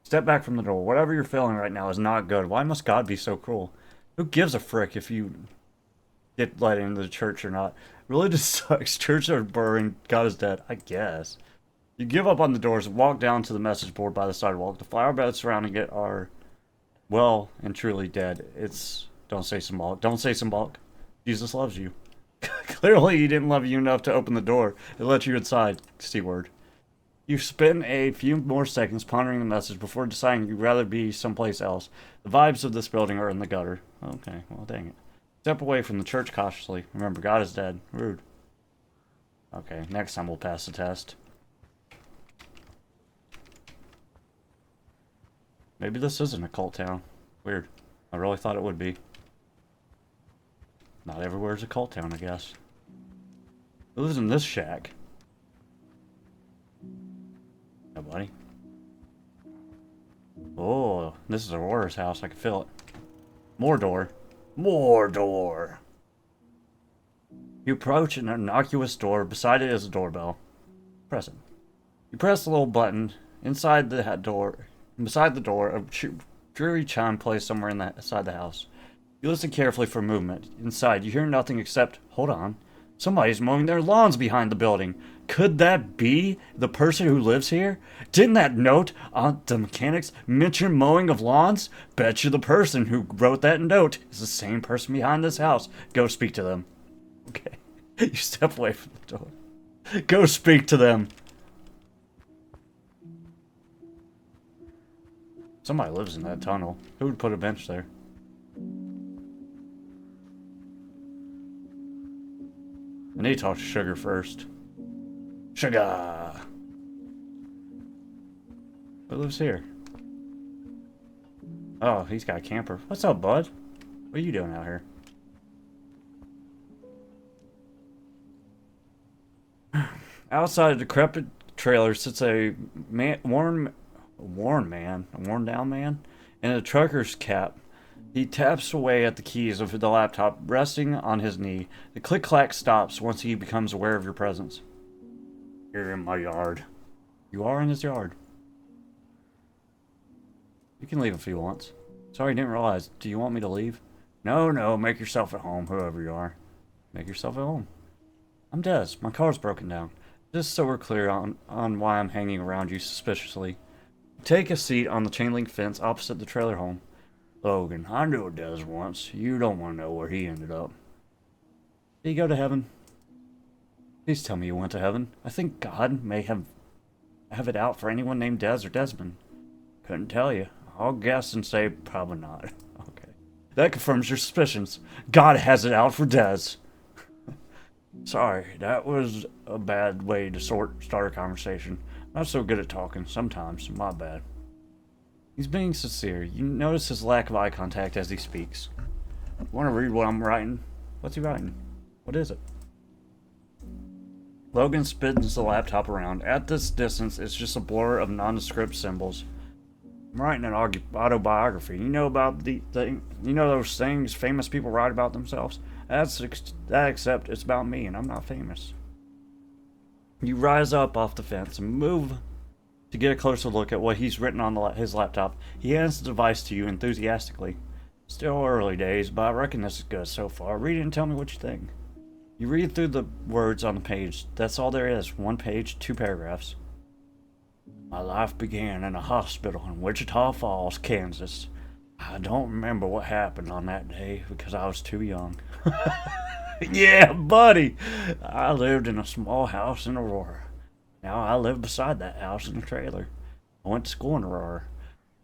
Step back from the door. Whatever you're feeling right now is not good. Why must God be so cruel? Who gives a frick if you get let into the church or not? Religion sucks. Churches are boring. God is dead. I guess. You give up on the doors and walk down to the message board by the sidewalk. The flower beds surrounding it are well and truly dead. It's... Don't say symbolic. Don't say symbolic. Jesus loves you. Clearly he didn't love you enough to open the door and let you inside. C-word. You spend a few more seconds pondering the message before deciding you'd rather be someplace else. The vibes of this building are in the gutter. Okay, well dang it. Step away from the church cautiously. Remember, God is dead. Rude. Okay, next time we'll pass the test. Maybe this isn't a cult town. Weird. I really thought it would be. Not everywhere's a cult town, I guess. Who lives in this shack? Nobody. Oh, this is Aurora's house. I can feel it. More door. More door. You approach an innocuous door. Beside it is a doorbell. Press it. You press the little button. Inside the door, beside the door, a dreary chime plays somewhere inside the house. You listen carefully for movement. Inside, you hear nothing except, hold on, somebody's mowing their lawns behind the building. Could that be the person who lives here? Didn't that note on the mechanics mention mowing of lawns? Bet you the person who wrote that note is the same person behind this house. Go speak to them. Okay. You step away from the door. Go speak to them. Somebody lives in that tunnel. Who would put a bench there? I need to talk to Sugar first. Sugar! Who lives here? Oh, he's got a camper. What's up, bud? What are you doing out here? Outside a decrepit trailer sits a worn down man, in a trucker's cap. He taps away at the keys of the laptop, resting on his knee. The click-clack stops once he becomes aware of your presence. You're in my yard. You are in his yard. You can leave if you want. Sorry, didn't realize. Do you want me to leave? No, make yourself at home, whoever you are. Make yourself at home. I'm Des. My car's broken down. Just so we're clear on why I'm hanging around you suspiciously. Take a seat on the chain link fence opposite the trailer home. Logan, I knew Des once. You don't want to know where he ended up. Did he go to heaven? Please tell me you went to heaven. I think God may have it out for anyone named Des or Desmond. Couldn't tell you. I'll guess and say probably not. Okay. That confirms your suspicions. God has it out for Des. Sorry, that was a bad way to start a conversation. Not so good at talking, sometimes. My bad. He's being sincere. You notice his lack of eye contact as he speaks. Want to read what I'm writing? What's he writing? What is it? Logan spins the laptop around. At this distance, it's just a blur of nondescript symbols. I'm writing an autobiography. You know about you know those things famous people write about themselves? Except it's about me, and I'm not famous. You rise up off the fence and move to get a closer look at what he's written on his laptop. He hands the device to you enthusiastically. Still early days, but I reckon this is good so far. Read it and tell me what you think. You read through the words on the page. That's all there is. 1 page, 2 paragraphs. My life began in a hospital in Wichita Falls, Kansas. I don't remember what happened on that day because I was too young. Yeah, buddy! I lived in a small house in Aurora. Now I live beside that house in a trailer. I went to school in Aurora.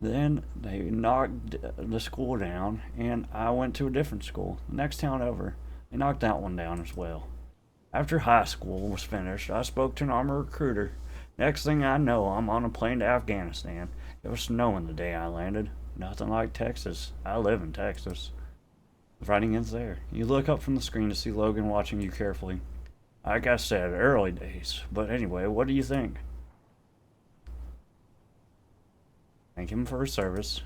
Then they knocked the school down, and I went to a different school, the next town over. They knocked that one down as well. After high school was finished, I spoke to an army recruiter. Next thing I know, I'm on a plane to Afghanistan. It was snowing the day I landed. Nothing like Texas. I live in Texas. The writing ends there. You look up from the screen to see Logan watching you carefully. Like I said, early days. But anyway, what do you think? Thank him for his service.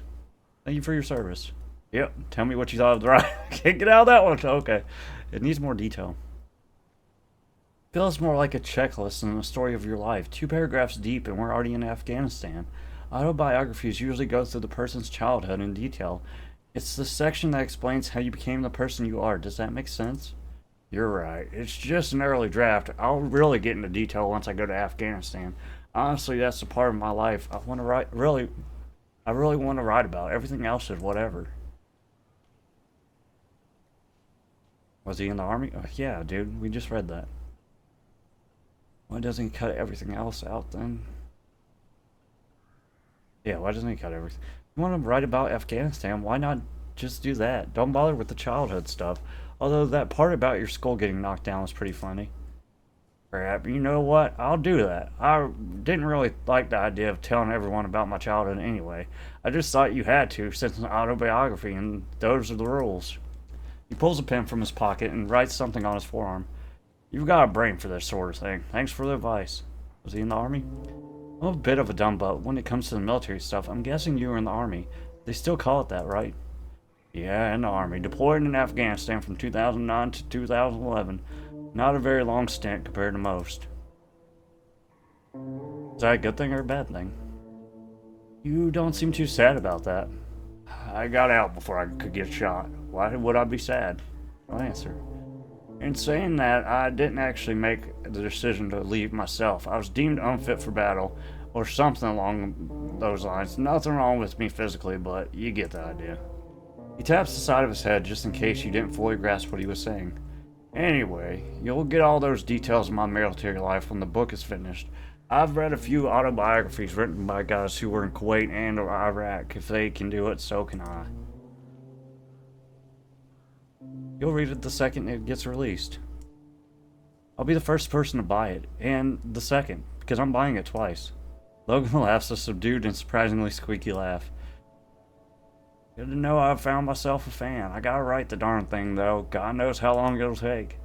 Thank you for your service. Yep, tell me what you thought of the writing. Can't get out of that one. Okay. It needs more detail. Feels more like a checklist than the story of your life. 2 paragraphs deep and we're already in Afghanistan. Autobiographies usually go through the person's childhood in detail. It's the section that explains how you became the person you are. Does that make sense? You're right. It's just an early draft. I'll really get into detail once I go to Afghanistan. Honestly, that's the part of my life I want to write. I really want to write about. Everything else is whatever. Was he in the army? Oh, yeah, dude. We just read that. Why doesn't he cut everything else out then? Yeah, why doesn't he cut everything? You want to write about Afghanistan, why not just do that? Don't bother with the childhood stuff. Although that part about your skull getting knocked down was pretty funny. Crap, you know what? I'll do that. I didn't really like the idea of telling everyone about my childhood anyway. I just thought you had to, since it's an autobiography, and those are the rules. He pulls a pen from his pocket and writes something on his forearm. You've got a brain for this sort of thing. Thanks for the advice. Was he in the army? I'm a bit of a dumb butt when it comes to the military stuff. I'm guessing you were in the army. They still call it that, right? Yeah, in the army. Deployed in Afghanistan from 2009 to 2011. Not a very long stint compared to most. Is that a good thing or a bad thing? You don't seem too sad about that. I got out before I could get shot. Why would I be sad? No answer. In saying that, I didn't actually make the decision to leave myself. I was deemed unfit for battle, or something along those lines. Nothing wrong with me physically, but you get the idea. He taps the side of his head just in case you didn't fully grasp what he was saying. Anyway, you'll get all those details of my military life when the book is finished. I've read a few autobiographies written by guys who were in Kuwait and or Iraq. If they can do it, so can I. You'll read it the second it gets released. I'll be the first person to buy it, and the second, because I'm buying it twice. Logan laughs a subdued and surprisingly squeaky laugh. Good to know I've found myself a fan. I gotta write the darn thing, though. God knows how long it'll take.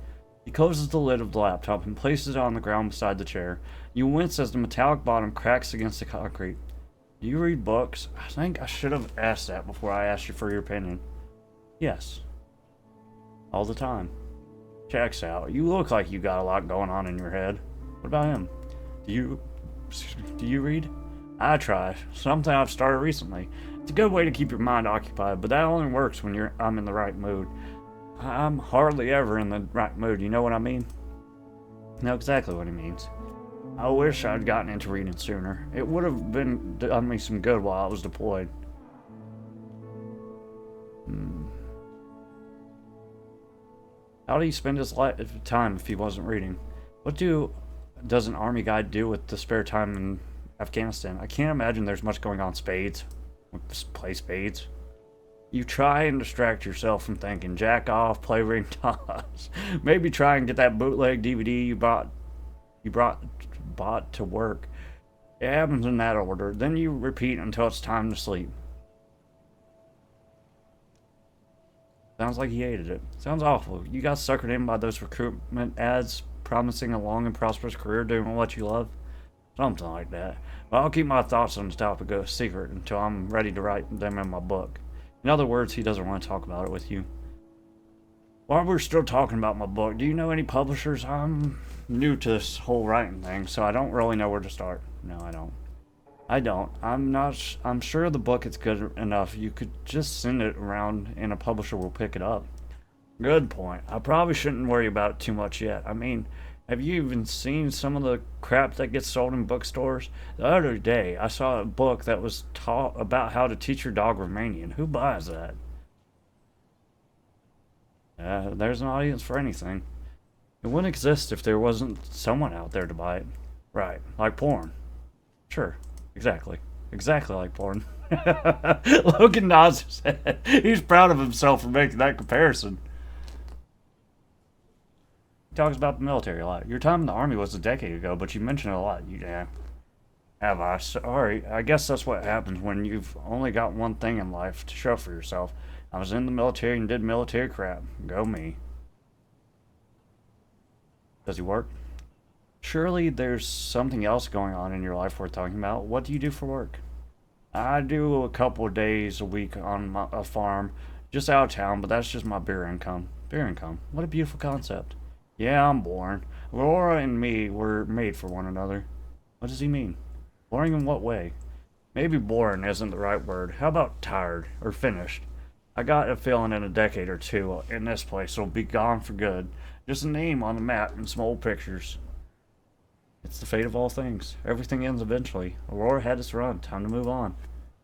He closes the lid of the laptop and places it on the ground beside the chair. You wince as the metallic bottom cracks against the concrete. Do you read books? I think I should have asked that before I asked you for your opinion. Yes. All the time. Checks out. You look like you got a lot going on in your head. What about him? Do you read? I try. Something I've started recently. It's a good way to keep your mind occupied, but that only works when I'm in the right mood. I'm hardly ever in the right mood, you know what I mean? Know exactly what he means. I wish I'd gotten into reading sooner. It would have done me some good while I was deployed. How do you spend his time if he wasn't reading? What does an army guy do with the spare time in Afghanistan? I can't imagine there's much going on. Spades. Play spades. You try and distract yourself from thinking. Jack off, play ring toss. Maybe try and get that bootleg DVD bought to work. It happens in that order. Then you repeat until it's time to sleep. Sounds like he hated it. Sounds awful. You got suckered in by those recruitment ads promising a long and prosperous career doing what you love? Something like that. But I'll keep my thoughts on the topic a secret until I'm ready to write them in my book. In other words, he doesn't want to talk about it with you. While we're still talking about my book, do you know any publishers? I'm new to this whole writing thing, so I don't really know where to start. No, I don't. I'm sure the book is good enough. You could just send it around and a publisher will pick it up. Good point. I probably shouldn't worry about it too much yet. I mean, have you even seen some of the crap that gets sold in bookstores? The other day, I saw a book that was taught about how to teach your dog Romanian. Who buys that? There's an audience for anything. It wouldn't exist if there wasn't someone out there to buy it. Right, like porn. Sure. Exactly. Exactly like porn. Logan nods his head. He's proud of himself for making that comparison. He talks about the military a lot. Your time in the army was a decade ago, but you mentioned it a lot. Yeah. Have I? Sorry. I guess that's what happens when you've only got one thing in life to show for yourself. I was in the military and did military crap. Go me. Does he work? Surely there's something else going on in your life worth talking about. What do you do for work? I do a couple of days a week on a farm, just out of town, but that's just my beer income. Beer income. What a beautiful concept. Yeah, I'm boring. Aurora and me were made for one another. What does he mean? Boring in what way? Maybe boring isn't the right word. How about tired or finished? I got a feeling in a decade or two in this place it'll be gone for good. Just a name on the map and some old pictures. It's the fate of all things. Everything ends eventually. Aurora had its run. Time to move on.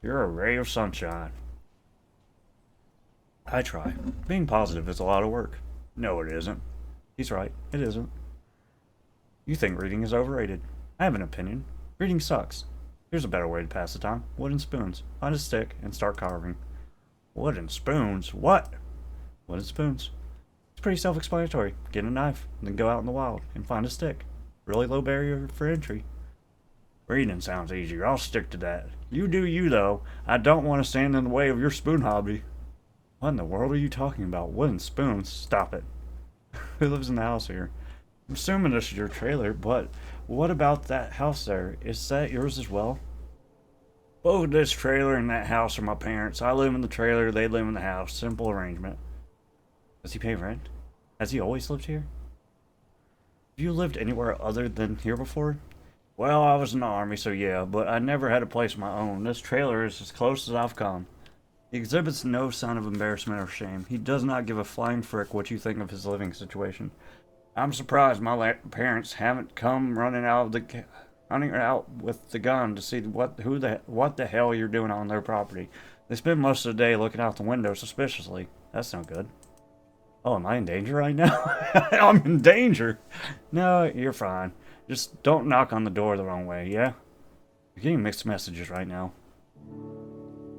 You're a ray of sunshine. I try. Being positive is a lot of work. No, it isn't. He's right. It isn't. You think reading is overrated. I have an opinion. Reading sucks. Here's a better way to pass the time. Wooden spoons. Find a stick and start carving. Wooden spoons? What? Wooden spoons. It's pretty self-explanatory. Get a knife, then go out in the wild and find a stick. Really low barrier for entry. Reading sounds easier. I'll stick to that. You do you, though. I don't want to stand in the way of your spoon hobby. What in the world are you talking about? Wooden spoons? Stop it. Who lives in the house here? I'm assuming this is your trailer, but what about that house there? Is that yours as well? Both this trailer and that house are my parents. I live in the trailer, they live in the house. Simple arrangement. Does he pay rent? Has he always lived here? Have you lived anywhere other than here before? Well, I was in the army, so yeah, but I never had a place of my own. This trailer is as close as I've come. He exhibits no sign of embarrassment or shame. He does not give a flying frick what you think of his living situation. I'm surprised my parents haven't come running out with the gun to see what the hell you're doing on their property. They spend most of the day looking out the window suspiciously. That's no good. Oh, am I in danger right now? I'm in danger. No, you're fine. Just don't knock on the door the wrong way, yeah? You're getting mixed messages right now.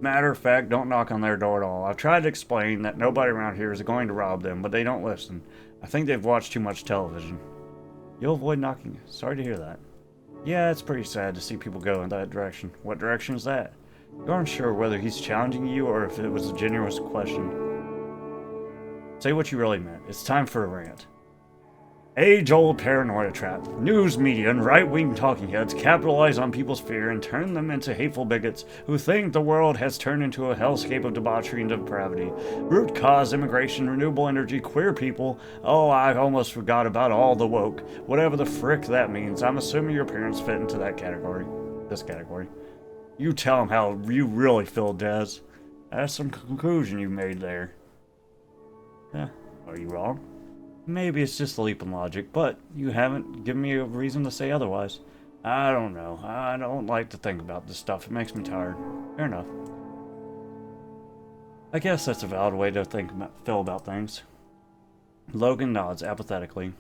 Matter of fact, don't knock on their door at all. I've tried to explain that nobody around here is going to rob them, but they don't listen. I think they've watched too much television. You'll avoid knocking. Sorry to hear that. Yeah, it's pretty sad to see people go in that direction. What direction is that? You aren't sure whether he's challenging you or if it was a genuine question. Say what you really meant. It's time for a rant. Age-old paranoia trap. News media and right-wing talking heads capitalize on people's fear and turn them into hateful bigots who think the world has turned into a hellscape of debauchery and depravity. Root cause, immigration, renewable energy, queer people. Oh, I almost forgot about all the woke. Whatever the frick that means. I'm assuming your parents fit into that category. This category. You tell them how you really feel, Des. That's some conclusion you made there. Yeah. Are you wrong? Maybe it's just a leap in logic, but you haven't given me a reason to say otherwise. I don't know. I don't like to think about this stuff. It makes me tired. Fair enough. I guess that's a valid way to feel about things. Logan nods apathetically.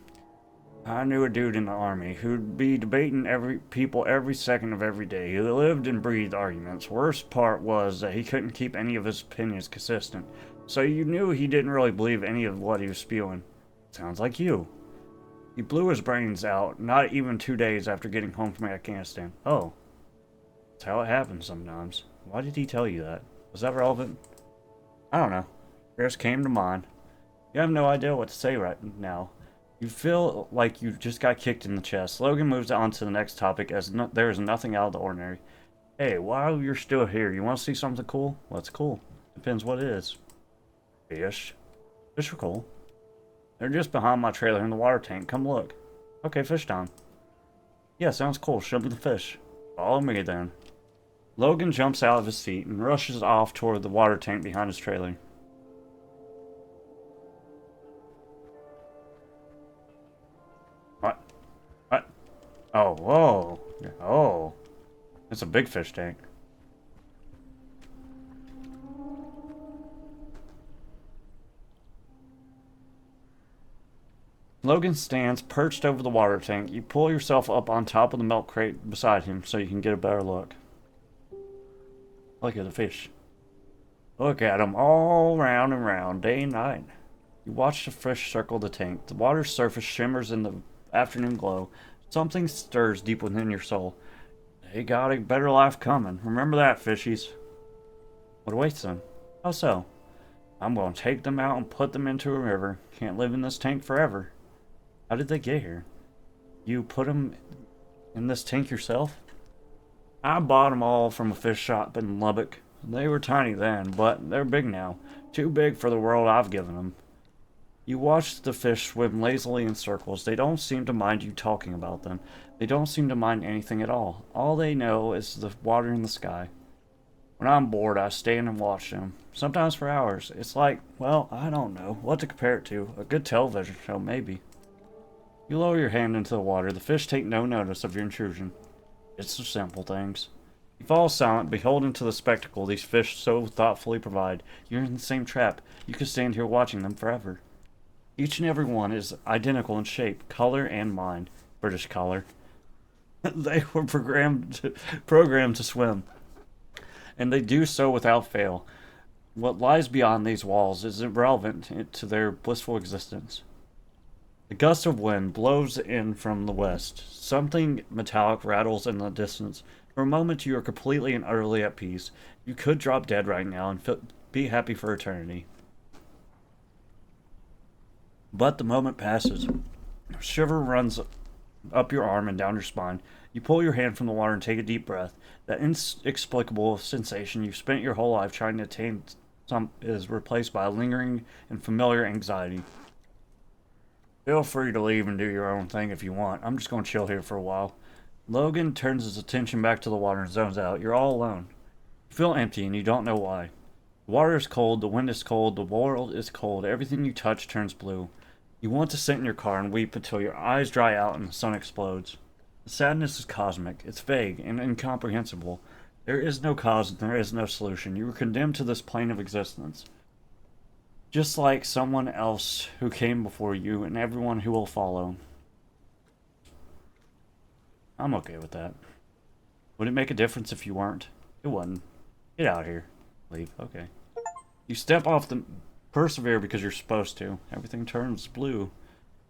I knew a dude in the army who'd be debating people every second of every day. He lived and breathed arguments. Worst part was that he couldn't keep any of his opinions consistent, so you knew he didn't really believe any of what he was spewing. Sounds like you. He blew his brains out not even 2 days after getting home from Afghanistan. Oh. That's how it happens sometimes. Why did he tell you that? Was that relevant? I don't know. Just came to mind. You have no idea what to say right now. You feel like you just got kicked in the chest. Logan moves on to the next topic as there is nothing out of the ordinary. Hey, while you're still here, you want to see something cool? What's cool? Depends what it is. Fish. Fish are cool. They're just behind my trailer in the water tank. Come look. Okay, fish time. Yeah, sounds cool. Show me the fish. Follow me then. Logan jumps out of his seat and rushes off toward the water tank behind his trailer. What? What? Oh, whoa. Oh. It's a big fish tank. Logan stands perched over the water tank. You pull yourself up on top of the milk crate beside him so you can get a better look. Look at the fish. Look at them all round and round, day and night. You watch the fish circle the tank. The water's surface shimmers in the afternoon glow. Something stirs deep within your soul. They got a better life coming. Remember that, fishies. What awaits them? How so? I'm going to take them out and put them into a river. Can't live in this tank forever. How did they get here? You put them in this tank yourself? I bought them all from a fish shop in Lubbock. They were tiny then, but they're big now. Too big for the world I've given them. You watch the fish swim lazily in circles. They don't seem to mind you talking about them. They don't seem to mind anything at all. All they know is the water in the sky. When I'm bored, I stand and watch them. Sometimes for hours. It's like, well, I don't know what to compare it to. A good television show, maybe. You lower your hand into the water. The fish take no notice of your intrusion. It's the simple things. You fall silent, beholden to the spectacle these fish so thoughtfully provide. You're in the same trap. You could stand here watching them forever. Each and every one is identical in shape, color, and mind. British color. They were programmed to swim. And they do so without fail. What lies beyond these walls is irrelevant to their blissful existence. A gust of wind blows in from the west. Something metallic rattles in the distance. For a moment you are completely and utterly at peace. You could drop dead right now and be happy for eternity. But the moment passes. A shiver runs up your arm and down your spine. You pull your hand from the water and take a deep breath. That inexplicable sensation you've spent your whole life trying to attain is replaced by a lingering and familiar anxiety. Feel free to leave and do your own thing if you want. I'm just going to chill here for a while. Logan turns his attention back to the water and zones out. You're all alone. You feel empty and you don't know why. The water is cold, the wind is cold, the world is cold. Everything you touch turns blue. You want to sit in your car and weep until your eyes dry out and the sun explodes. The sadness is cosmic. It's vague and incomprehensible. There is no cause and there is no solution. You are condemned to this plane of existence. Just like someone else who came before you and everyone who will follow. I'm okay with that. Would it make a difference if you weren't? It wouldn't. Get out of here. Leave. Okay. You step off the... Persevere because you're supposed to. Everything turns blue. You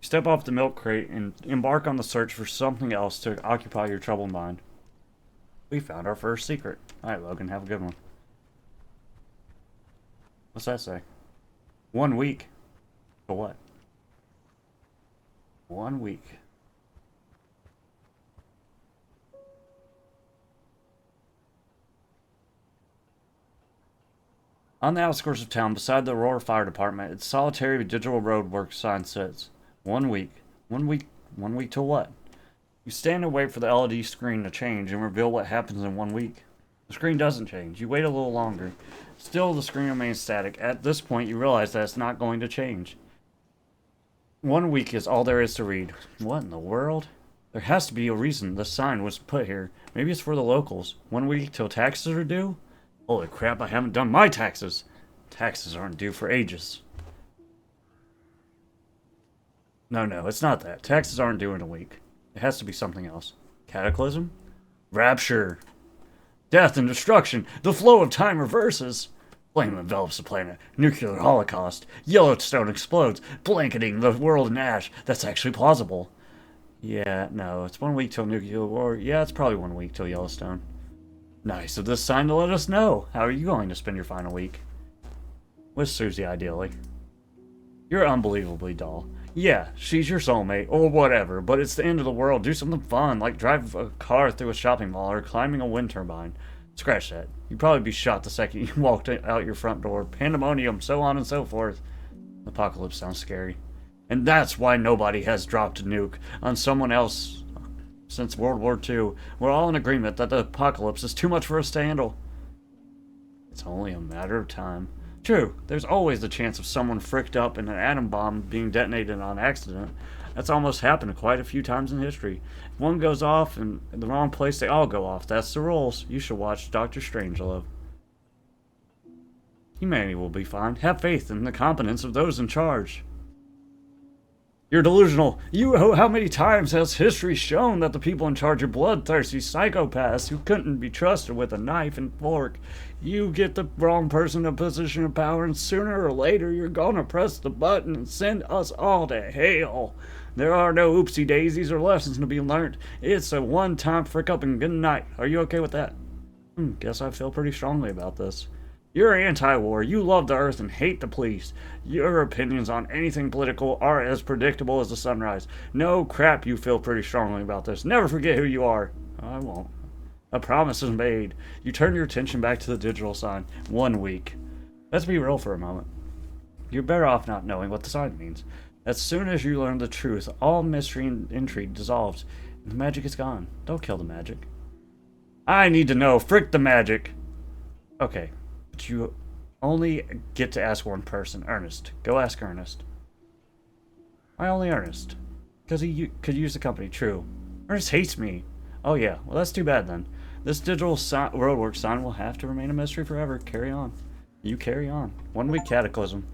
step off the milk crate and embark on the search for something else to occupy your troubled mind. We found our first secret. Alright, Logan, have a good one. What's that say? 1 week. For what? 1 week. On the outskirts of town, beside the Aurora Fire Department, its solitary digital roadwork sign sits. 1 week. 1 week. 1 week till what? You stand and wait for the LED screen to change and reveal what happens in 1 week. The screen doesn't change. You wait a little longer. Still, the screen remains static. At this point, you realize that it's not going to change. 1 week is all there is to read. What in the world? There has to be a reason this sign was put here. Maybe it's for the locals. 1 week till taxes are due? Holy crap, I haven't done my taxes. Taxes aren't due for ages. No, it's not that. Taxes aren't due in a week. It has to be something else. Cataclysm? Rapture. Death and destruction. The flow of time reverses. Flame envelops the planet. Nuclear holocaust. Yellowstone explodes, blanketing the world in ash. That's actually plausible. Yeah, no, it's 1 week till nuclear war. Yeah, it's probably 1 week till Yellowstone. Nice of this sign to let us know. How are you going to spend your final week? With Susie, ideally. You're unbelievably dull. Yeah, she's your soulmate, or whatever, but it's the end of the world. Do something fun, like drive a car through a shopping mall or climbing a wind turbine. Scratch that. You'd probably be shot the second you walked out your front door. Pandemonium, so on and so forth. Apocalypse sounds scary. And that's why nobody has dropped a nuke on someone else since World War II. We're all in agreement that the apocalypse is too much for us to handle. It's only a matter of time. True, there's always the chance of someone fricked up in an atom bomb being detonated on accident. That's almost happened quite a few times in history. If one goes off in the wrong place, they all go off. That's the rules. You should watch Dr. Strangelove. Humanity will be fine. Have faith in the competence of those in charge. You're delusional. How many times has history shown that the people in charge are bloodthirsty psychopaths who couldn't be trusted with a knife and fork? You get the wrong person in a position of power, and sooner or later you're gonna press the button and send us all to hell. There are no oopsie daisies or lessons to be learned. It's a one-time frick up and good night. Are you okay with that? Guess I feel pretty strongly about this. You're anti-war, you love the earth and hate the police. Your opinions on anything political are as predictable as the sunrise. No crap, you feel pretty strongly about this. Never forget who you are. I won't. A promise is made. You turn your attention back to the digital sign. 1 week. Let's be real for a moment. You're better off not knowing what the sign means. As soon as you learn the truth, all mystery and intrigue dissolves, and the magic is gone. Don't kill the magic. I need to know. Frick the magic. Okay. You only get to ask one person, Ernest. Go ask Ernest. Why only Ernest? Because he could use the company. True. Ernest hates me. Oh yeah, well that's too bad then. This digital roadwork sign will have to remain a mystery forever. Carry on. You carry on. 1 week cataclysm.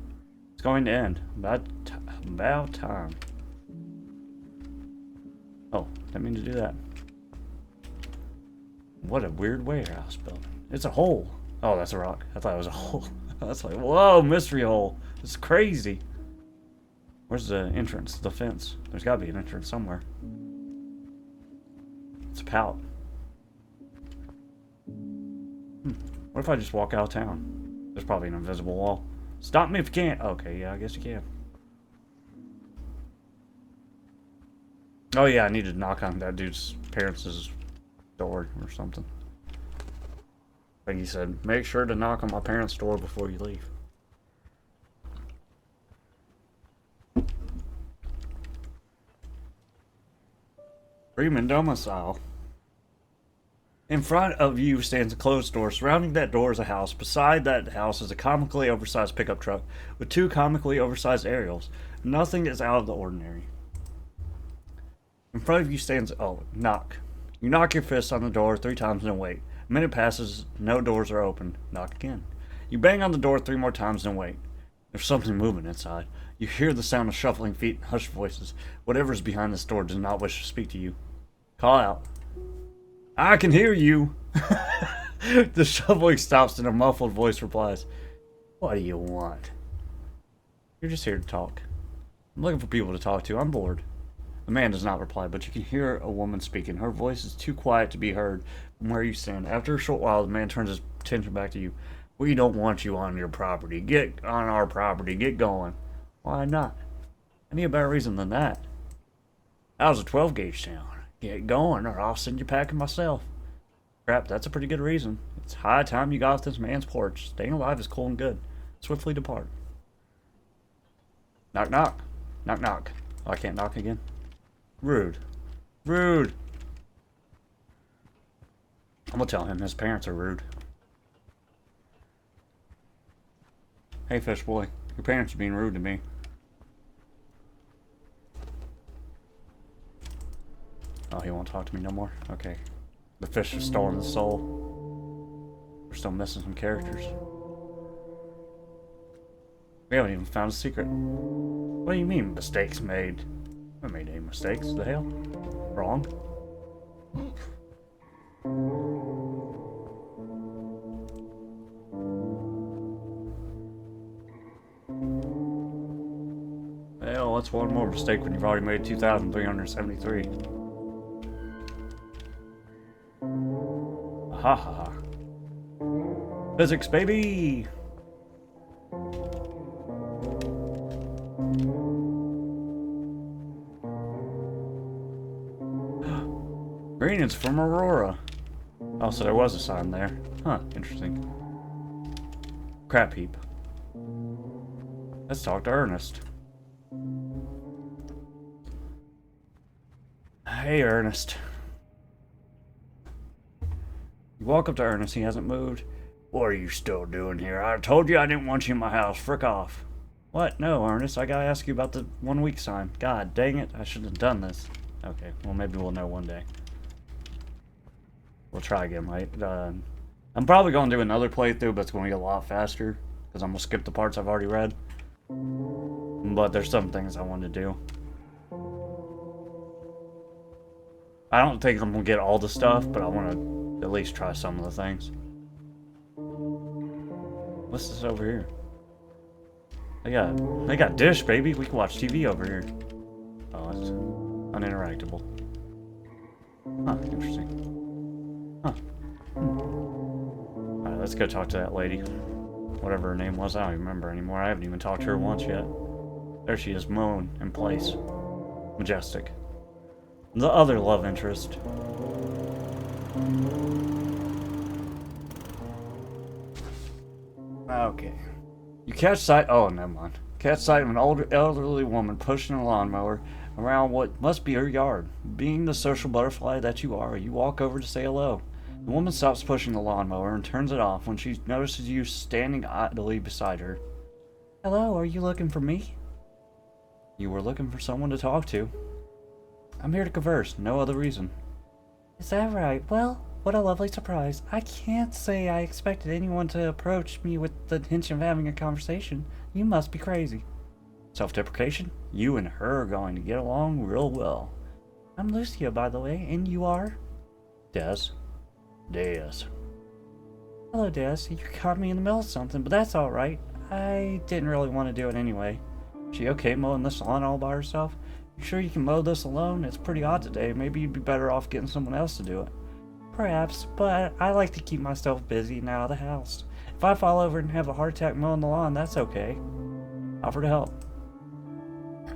It's going to end. About time. Oh, didn't mean to do that. What a weird warehouse building. It's a hole. Oh, that's a rock. I thought it was a hole. That's like, whoa, mystery hole. It's crazy. Where's the entrance? The fence. There's got to be an entrance somewhere. It's a pallet. What if I just walk out of town? There's probably an invisible wall. Stop me if you can't. Okay, yeah, I guess you can. Oh, yeah, I need to knock on that dude's parents' door or something. I think he said, make sure to knock on my parents' door before you leave. Freeman domicile. In front of you stands a closed door. Surrounding that door is a house. Beside that house is a comically oversized pickup truck with 2 comically oversized aerials. Nothing is out of the ordinary. In front of you stands... Oh, knock. You knock your fist on the door 3 times and wait. A minute passes, no doors are open. Knock again. You bang on the door 3 more times and wait. There's something moving inside. You hear the sound of shuffling feet and hushed voices. Whatever's behind this door does not wish to speak to you. Call out. I can hear you. The shuffling stops and a muffled voice replies. What do you want? You're just here to talk. I'm looking for people to talk to. I'm bored. The man does not reply, but you can hear a woman speaking. Her voice is too quiet to be heard from where you stand. After a short while, the man turns his attention back to you. We don't want you on your property. Get on our property. Get going. Why not? I need a better reason than that. How's a 12-gauge sound? Get going, or I'll send you packing myself. Crap, that's a pretty good reason. It's high time you got off this man's porch. Staying alive is cool and good. Swiftly depart. Knock, knock. Knock, knock. Oh, I can't knock again. Rude. Rude. I'm gonna tell him his parents are rude. Hey, fish boy. Your parents are being rude to me. he won't talk to me no more. Okay. The fish is stolen his soul. We're still missing some characters. We haven't even found a secret. What do you mean, mistakes made? I made any mistakes. The hell? Wrong? Well, what's one more mistake when you've already made 2,373? Ha ha ha. Physics, baby! Greetings from Aurora. Oh, so there was a sign there. Huh, interesting. Crap heap. Let's talk to Ernest. Hey, Ernest. You walk up to Ernest, he hasn't moved. What are you still doing here? I told you I didn't want you in my house. Frick off. What? No, Ernest, I gotta ask you about the 1 week sign. God dang it, I shouldn't have done this. Okay, well maybe we'll know one day. We'll try again, right? I'm probably gonna do another playthrough, but it's gonna get a lot faster, because I'm gonna skip the parts I've already read. But there's some things I want to do. I don't think I'm gonna get all the stuff, but I want to at least try some of the things. What's this over here? They got dish, baby. We can watch TV over here. Oh, it's uninteractable. Huh, interesting. Huh. Alright, let's go talk to that lady. Whatever her name was, I don't even remember anymore. I haven't even talked to her once yet. There she is, Moan, in place. Majestic. The other love interest. Okay. You catch sight... Oh, never mind. Catch sight of an elderly woman pushing a lawnmower around what must be her yard. Being the social butterfly that you are, you walk over to say hello. The woman stops pushing the lawnmower and turns it off when she notices you standing idly beside her. Hello, are you looking for me? You were looking for someone to talk to. I'm here to converse, no other reason. Is that right? Well, what a lovely surprise. I can't say I expected anyone to approach me with the intention of having a conversation. You must be crazy. Self-deprecation? You and her are going to get along real well. I'm Lucia, by the way, and you are? Des. Hello, Des. You caught me in the middle of something, but that's alright. I didn't really want to do it anyway. She okay mowing this lawn all by herself? You sure you can mow this alone? It's pretty odd today. Maybe you'd be better off getting someone else to do it. Perhaps, but I like to keep myself busy and out of the house. If I fall over and have a heart attack mowing the lawn, that's okay. Offer to help.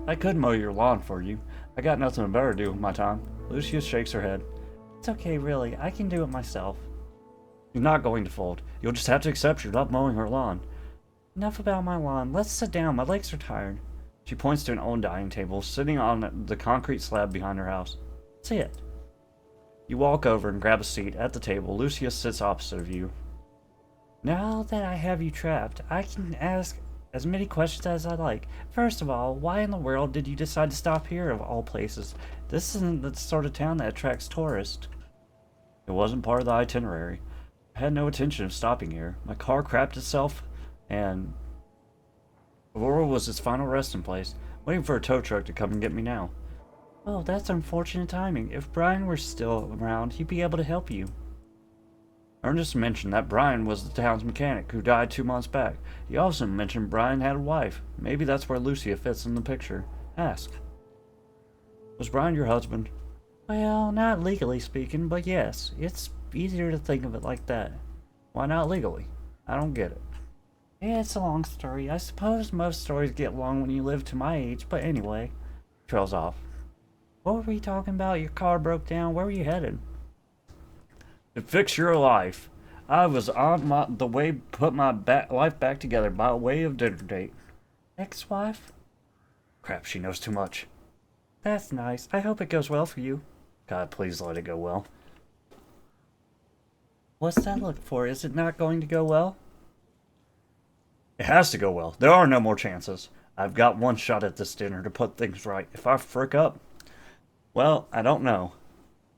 I could mow your lawn for you. I got nothing better to do with my time. Lucia shakes her head. It's okay, really. I can do it myself. You're not going to fold. You'll just have to accept you're not mowing her lawn. Enough about my lawn. Let's sit down. My legs are tired. She points to an old dining table sitting on the concrete slab behind her house. Sit. You walk over and grab a seat at the table. Lucia sits opposite of you. Now that I have you trapped, I can ask as many questions as I like. First of all, why in the world did you decide to stop here of all places? This isn't the sort of town that attracts tourists. It wasn't part of the itinerary. I had no intention of stopping here. My car crapped itself, and Aurora was its final resting place, waiting for a tow truck to come and get me now. Oh, that's unfortunate timing. If Brian were still around, he'd be able to help you. Ernest mentioned that Brian was the town's mechanic who died 2 months back. He also mentioned Brian had a wife. Maybe that's where Lucia fits in the picture. Ask. Was Brian your husband? Well, not legally speaking, but yes. It's easier to think of it like that. Why not legally? I don't get it. Yeah, it's a long story. I suppose most stories get long when you live to my age, but anyway. Trails off. What were we talking about? Your car broke down. Where were you headed? To fix your life. I was on the way to put my life back together by way of dinner date. Ex-wife? Crap, she knows too much. That's nice. I hope it goes well for you. God, please let it go well. What's that look for? Is it not going to go well? It has to go well. There are no more chances. I've got one shot at this dinner to put things right. If I frick up, well, I don't know.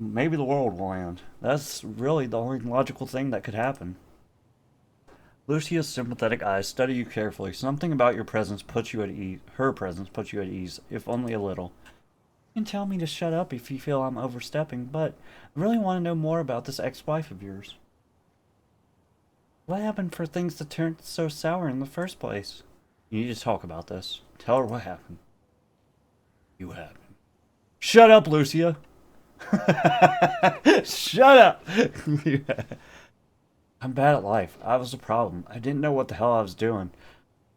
Maybe the world will end. That's really the only logical thing that could happen. Lucia's sympathetic eyes study you carefully. Something about your presence puts you at ease. Her presence puts you at ease, if only a little. You can tell me to shut up if you feel I'm overstepping, but I really want to know more about this ex-wife of yours. What happened for things to turn so sour in the first place? You need to talk about this. Tell her what happened. You happened. Shut up, Lucia! Shut up! I'm bad at life. I was the problem. I didn't know what the hell I was doing.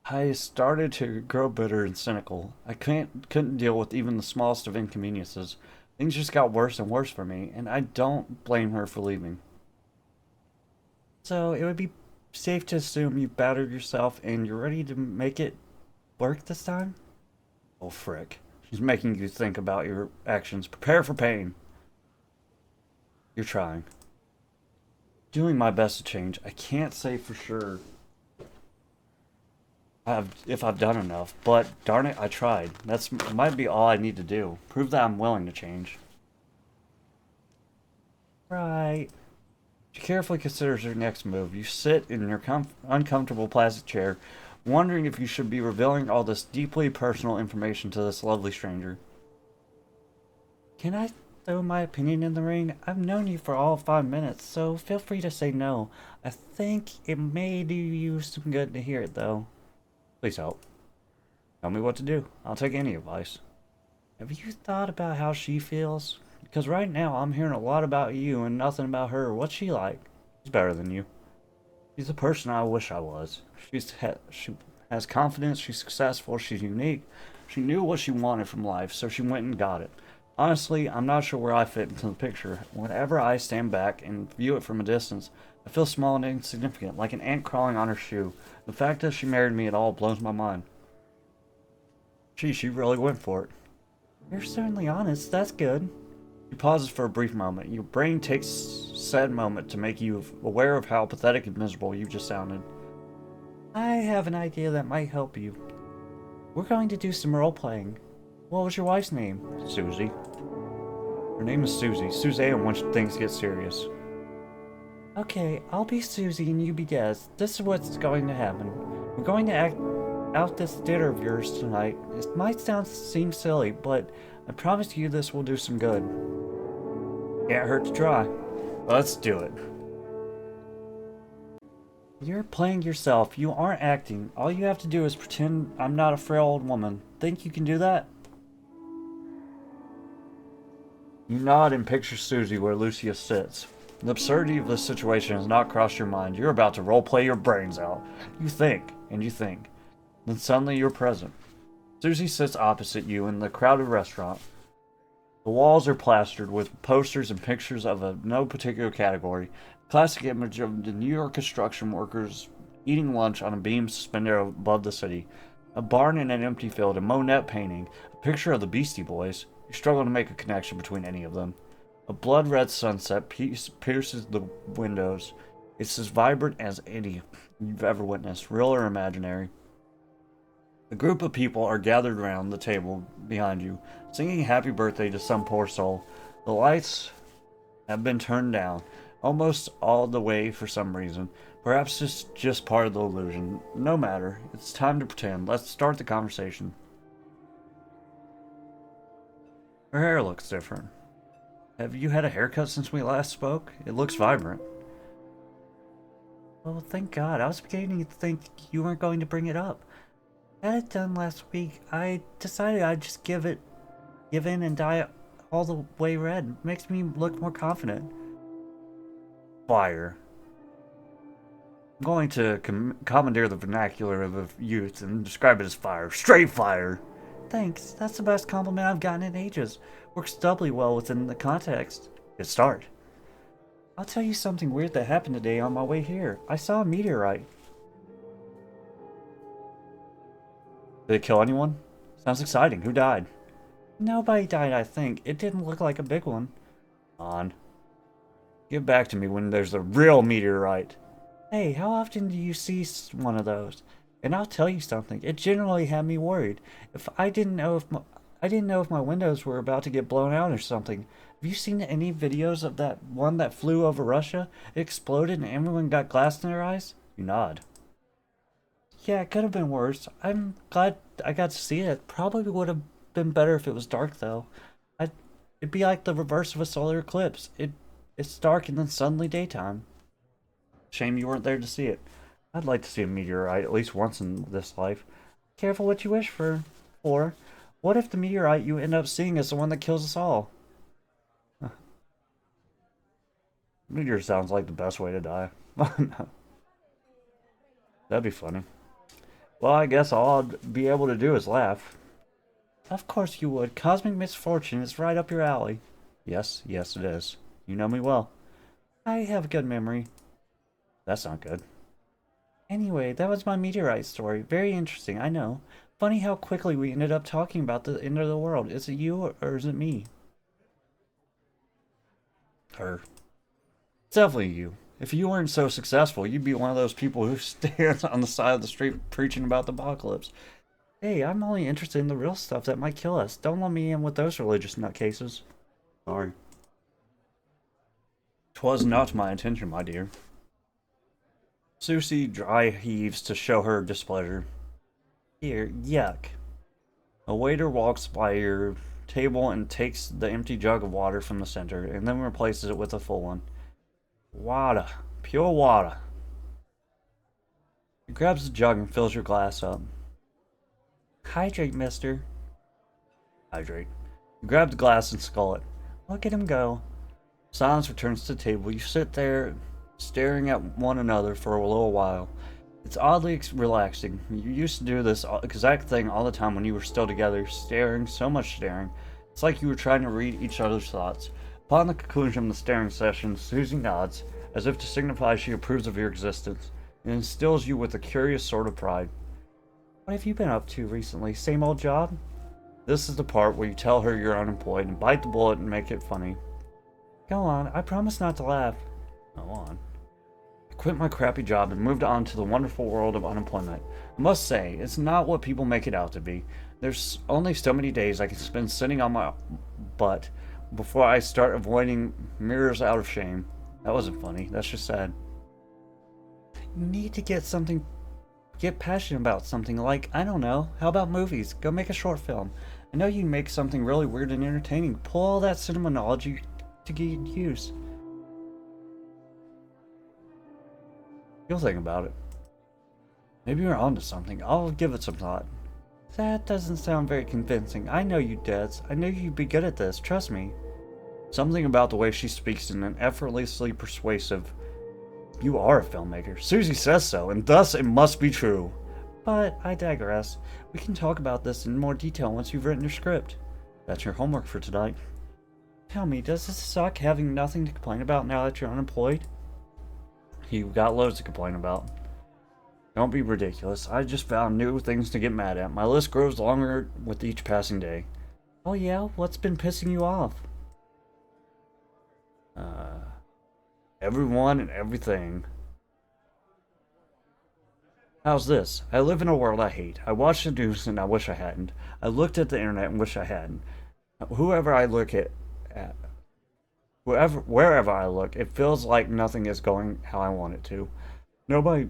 I started to grow bitter and cynical. I couldn't deal with even the smallest of inconveniences. Things just got worse and worse for me, and I don't blame her for leaving. So it would be safe to assume you've battered yourself and you're ready to make it work this time? Oh, frick. She's making you think about your actions. Prepare for pain. You're trying. Doing my best to change. I can't say for sure if I've done enough, but darn it, I tried. That might be all I need to do. Prove that I'm willing to change. Right. She carefully considers her next move. You sit in your uncomfortable plastic chair, wondering if you should be revealing all this deeply personal information to this lovely stranger. Can I throw my opinion in the ring? I've known you for all 5 minutes, so feel free to say no. I think it may do you some good to hear it, though. Please help. Tell me what to do. I'll take any advice. Have you thought about how she feels? Because right now I'm hearing a lot about you and nothing about her. What's she like? She's better than you. She's the person I wish I was. She has confidence, she's successful, she's unique. She knew what she wanted from life, so she went and got it. Honestly, I'm not sure where I fit into the picture. Whenever I stand back and view it from a distance, I feel small and insignificant, like an ant crawling on her shoe. The fact that she married me at all blows my mind. Gee, she really went for it. You're certainly honest, that's good. She pauses for a brief moment. Your brain takes said moment to make you aware of how pathetic and miserable you just sounded. I have an idea that might help you. We're going to do some role-playing. What was your wife's name? Susie. Her name is Susie. Suzanne when things get serious. Okay, I'll be Susie and you be Des. This is what's going to happen. We're going to act out this dinner of yours tonight. It might seem silly, but I promise you this will do some good. Can't hurt to try. Let's do it. You're playing yourself. You aren't acting. All you have to do is pretend I'm not a frail old woman. Think you can do that? You nod and picture Susie where Lucia sits. The absurdity of this situation has not crossed your mind. You're about to roleplay your brains out. You think, and you think. Then suddenly you're present. Susie sits opposite you in the crowded restaurant. The walls are plastered with posters and pictures of no particular category. Classic image of the New York construction workers eating lunch on a beam suspended above the city. A barn in an empty field, a Monet painting, a picture of the Beastie Boys. You struggle to make a connection between any of them. A blood-red sunset pierces the windows. It's as vibrant as any you've ever witnessed, real or imaginary. A group of people are gathered around the table behind you, singing happy birthday to some poor soul. The lights have been turned down, almost all the way for some reason. Perhaps it's just part of the illusion. No matter. It's time to pretend. Let's start the conversation. Her hair looks different. Have you had a haircut since we last spoke? It looks vibrant. Well, thank God. I was beginning to think you weren't going to bring it up. I had it done last week. I decided I'd just give in and dye it all the way red. It makes me look more confident. Fire. I'm going to commandeer the vernacular of the youth and describe it as fire. Straight fire! Thanks. That's the best compliment I've gotten in ages. Works doubly well within the context. Good start. I'll tell you something weird that happened today on my way here. I saw a meteorite. Did it kill anyone? Sounds exciting. Who died? Nobody died, I think. It didn't look like a big one. On. Get back to me when there's a real meteorite. Hey, how often do you see one of those? And I'll tell you something. It generally had me worried. I didn't know if my windows were about to get blown out or something. Have you seen any videos of that one that flew over Russia? It exploded and everyone got glass in their eyes? You nod. Yeah, it could have been worse. I'm glad I got to see it. Probably would have been better if it was dark, though. It'd be like the reverse of a solar eclipse. It's dark and then suddenly daytime. Shame you weren't there to see it. I'd like to see a meteorite at least once in this life. Careful what you wish for. Or, what if the meteorite you end up seeing is the one that kills us all? Meteor sounds like the best way to die. That'd be funny. Well, I guess all I'd be able to do is laugh. Of course you would. Cosmic misfortune is right up your alley. Yes, yes it is. You know me well. I have a good memory. That's not good. Anyway, that was my meteorite story. Very interesting, I know. Funny how quickly we ended up talking about the end of the world. Is it you or is it me? Her. It's definitely you. If you weren't so successful, you'd be one of those people who stands on the side of the street preaching about the apocalypse. Hey, I'm only interested in the real stuff that might kill us. Don't let me in with those religious nutcases. Sorry. 'Twas not my intention, my dear. Susie dry heaves to show her displeasure. Here, yuck. A waiter walks by your table and takes the empty jug of water from the center, and then replaces it with a full one. Water. Pure water. He grabs the jug and fills your glass up. Hydrate, mister. Hydrate. You grab the glass and scull it. Look at him go. Silence returns to the table. You sit there, staring at one another for a little while. It's oddly relaxing. You used to do this exact thing all the time when you were still together, staring, so much staring. It's like you were trying to read each other's thoughts. Upon the conclusion of the staring session, Susie nods, as if to signify she approves of your existence, and instills you with a curious sort of pride. What have you been up to recently? Same old job? This is the part where you tell her you're unemployed and bite the bullet and make it funny. Go on, I promise not to laugh. Go on. I quit my crappy job and moved on to the wonderful world of unemployment. I must say, it's not what people make it out to be. There's only so many days I can spend sitting on my butt before I start avoiding mirrors out of shame. That wasn't funny, that's just sad. You need to get passionate about something like, I don't know, how about movies? Go make a short film. I know you can make something really weird and entertaining. Pull all that cinema knowledge to good use. You'll think about it. Maybe you're onto something. I'll give it some thought. That doesn't sound very convincing. I know you, Dez. I know you'd be good at this. Trust me. Something about the way she speaks in an effortlessly persuasive. You are a filmmaker. Susie says so, and thus it must be true. But I digress. We can talk about this in more detail once you've written your script. That's your homework for tonight. Tell me, does this suck having nothing to complain about now that you're unemployed? You've got loads to complain about. Don't be ridiculous. I just found new things to get mad at. My list grows longer with each passing day. Oh yeah? What's been pissing you off? Everyone and everything. How's this? I live in a world I hate. I watch the news and I wish I hadn't. I looked at the internet and wish I hadn't. Wherever I look, it feels like nothing is going how I want it to. Nobody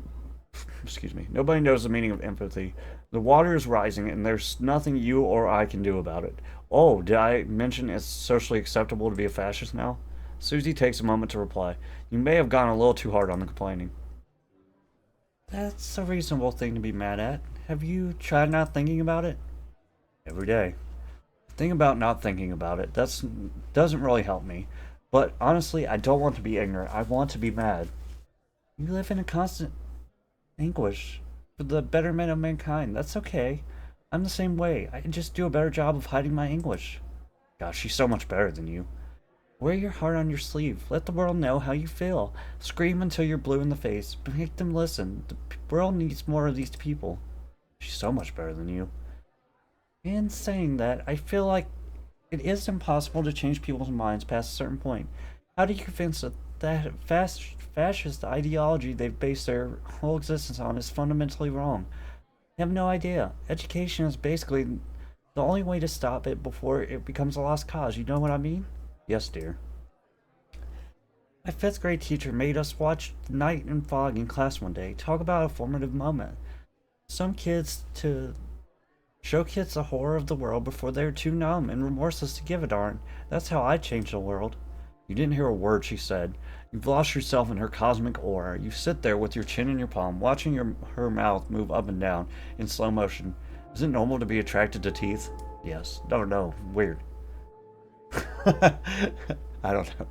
knows the meaning of empathy. The water is rising and there's nothing you or I can do about it. Oh, did I mention it's socially acceptable to be a fascist now? Susie takes a moment to reply. You may have gone a little too hard on the complaining. That's a reasonable thing to be mad at. Have you tried not thinking about it? Every day. Think about not thinking about it. That doesn't really help me. But honestly, I don't want to be ignorant. I want to be mad. You live in a constant anguish for the betterment of mankind. That's okay. I'm the same way. I can just do a better job of hiding my anguish. Gosh, she's so much better than you. Wear your heart on your sleeve. Let the world know how you feel. Scream until you're blue in the face. Make them listen. The world needs more of these people. She's so much better than you. In saying that, I feel like it is impossible to change people's minds past a certain point. How do you convince that fascist ideology they've based their whole existence on is fundamentally wrong? I have no idea. Education is basically the only way to stop it before it becomes a lost cause. You know what I mean? Yes, dear. My fifth grade teacher made us watch Night and Fog in class one day. Talk about a formative moment. Some kids to show kids the horror of the world before they're too numb and remorseless to give a darn. That's how I changed the world. You didn't hear a word she said. You've lost yourself in her cosmic aura. You sit there with your chin in your palm, watching her mouth move up and down in slow motion. Is it normal to be attracted to teeth? Yes. No, weird. I don't know.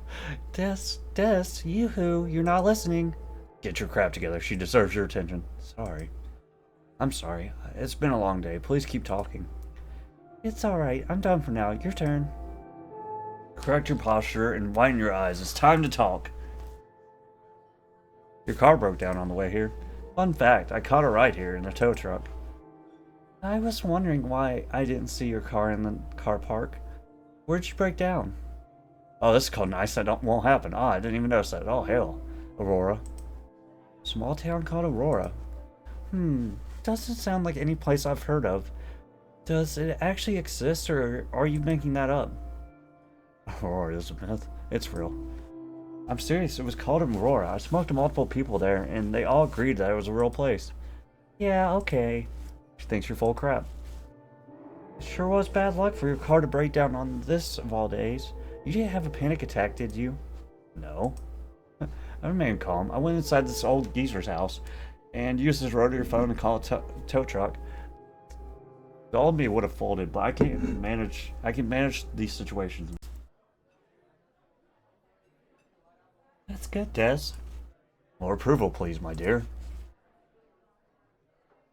Des, yoo-hoo, you're not listening. Get your crap together. She deserves your attention. Sorry. I'm sorry. It's been a long day. Please keep talking. It's alright. I'm done for now. Your turn. Correct your posture and widen your eyes. It's time to talk. Your car broke down on the way here. Fun fact, I caught a ride here in a tow truck. I was wondering why I didn't see your car in the car park. Where'd you break down? Oh, this is called nice. That won't happen. Oh, I didn't even notice that. Oh, hell. Aurora. Small town called Aurora. Doesn't sound like any place I've heard of. Does it actually exist, or are you making that up? Aurora is a myth. It's real. I'm serious. It was called Aurora. I spoke to multiple people there, and they all agreed that it was a real place. Yeah, okay. She thinks you're full of crap. It sure was bad luck for your car to break down on this of all days. You didn't have a panic attack, did you? No. I remained calm. I went inside this old geezer's house and used his rotary phone to call a tow truck. All of me would have folded, but I can manage these situations. That's good, Des. More approval, please, my dear.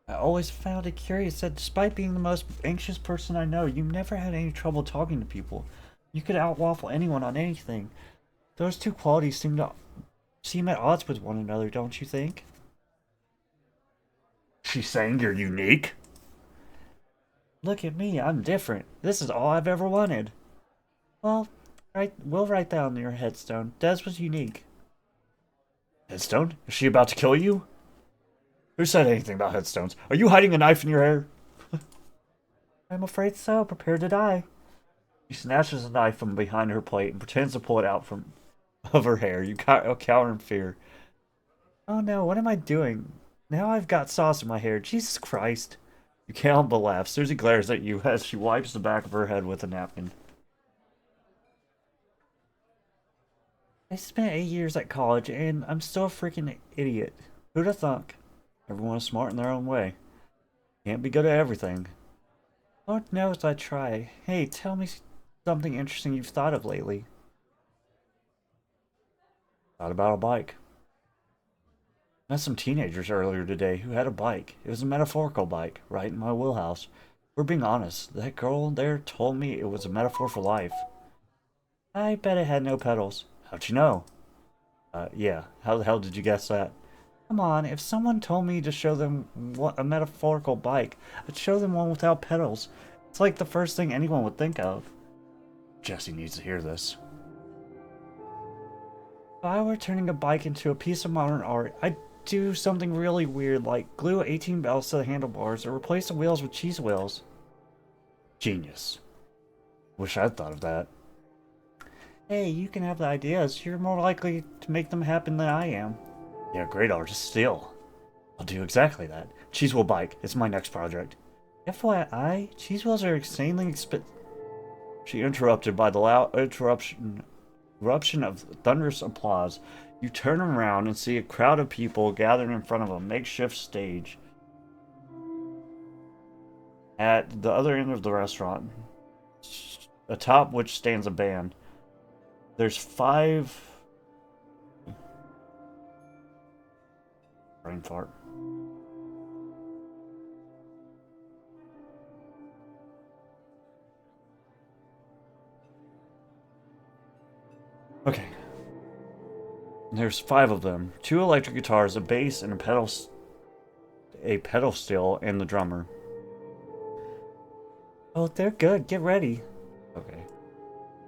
I always found it curious that despite being the most anxious person I know, you never had any trouble talking to people. You could outwaffle anyone on anything. Those two qualities seem at odds with one another, don't you think? She's saying you're unique? Look at me, I'm different. This is all I've ever wanted. Well, we'll write that on your headstone. Des was unique. Headstone? Is she about to kill you? Who said anything about headstones? Are you hiding a knife in your hair? I'm afraid so. Prepare to die. She snatches a knife from behind her plate and pretends to pull it out of her hair. You cower in fear. Oh no, what am I doing? Now I've got sauce in my hair. Jesus Christ. You can't help but laugh. Susie glares at you as she wipes the back of her head with a napkin. I spent 8 years at college, and I'm still a freaking idiot. Who'd have thunk? Everyone is smart in their own way. Can't be good at everything. Lord knows I try. Hey, tell me something interesting you've thought of lately. Thought about a bike. Met some teenagers earlier today who had a bike. It was a metaphorical bike, right in my wheelhouse. We're being honest. That girl there told me it was a metaphor for life. I bet it had no pedals. How'd you know? Yeah. How the hell did you guess that? Come on, if someone told me to show them a metaphorical bike, I'd show them one without pedals. It's like the first thing anyone would think of. Jesse needs to hear this. If I were turning a bike into a piece of modern art, I'd do something really weird like glue 18 bells to the handlebars or replace the wheels with cheese wheels. Genius. Wish I'd thought of that. Hey, you can have the ideas. You're more likely to make them happen than I am. Yeah, great artist still. I'll do exactly that. Cheese wheel bike. It's my next project. FYI, cheese wheels are insanely expensive. She interrupted by the loud eruption of thunderous applause. You turn around and see a crowd of people gathered in front of a makeshift stage. At the other end of the restaurant, atop which stands a band, there's 5... Brain fart. Okay. There's 5 of them. 2 electric guitars, a bass, and a pedal steel, and the drummer. Oh, they're good. Get ready. Okay.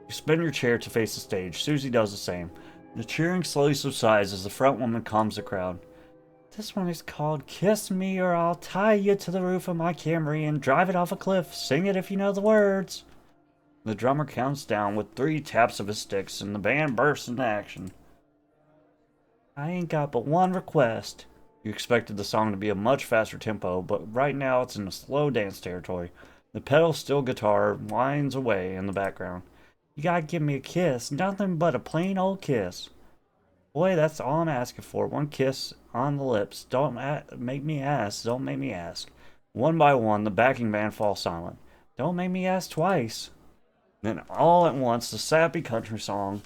You spin your chair to face the stage. Susie does the same. The cheering slowly subsides as the front woman calms the crowd. This one is called Kiss Me or I'll Tie You to the Roof of My Camry and Drive It Off a Cliff. Sing it if you know the words. The drummer counts down with 3 taps of his sticks, and the band bursts into action. I ain't got but one request. You expected the song to be a much faster tempo, but right now it's in a slow dance territory. The pedal steel guitar whines away in the background. You gotta give me a kiss, nothing but a plain old kiss. Boy, that's all I'm asking for. One kiss on the lips. Don't make me ask. Don't make me ask. One by one, the backing band falls silent. Don't make me ask twice. Then all at once, the sappy country song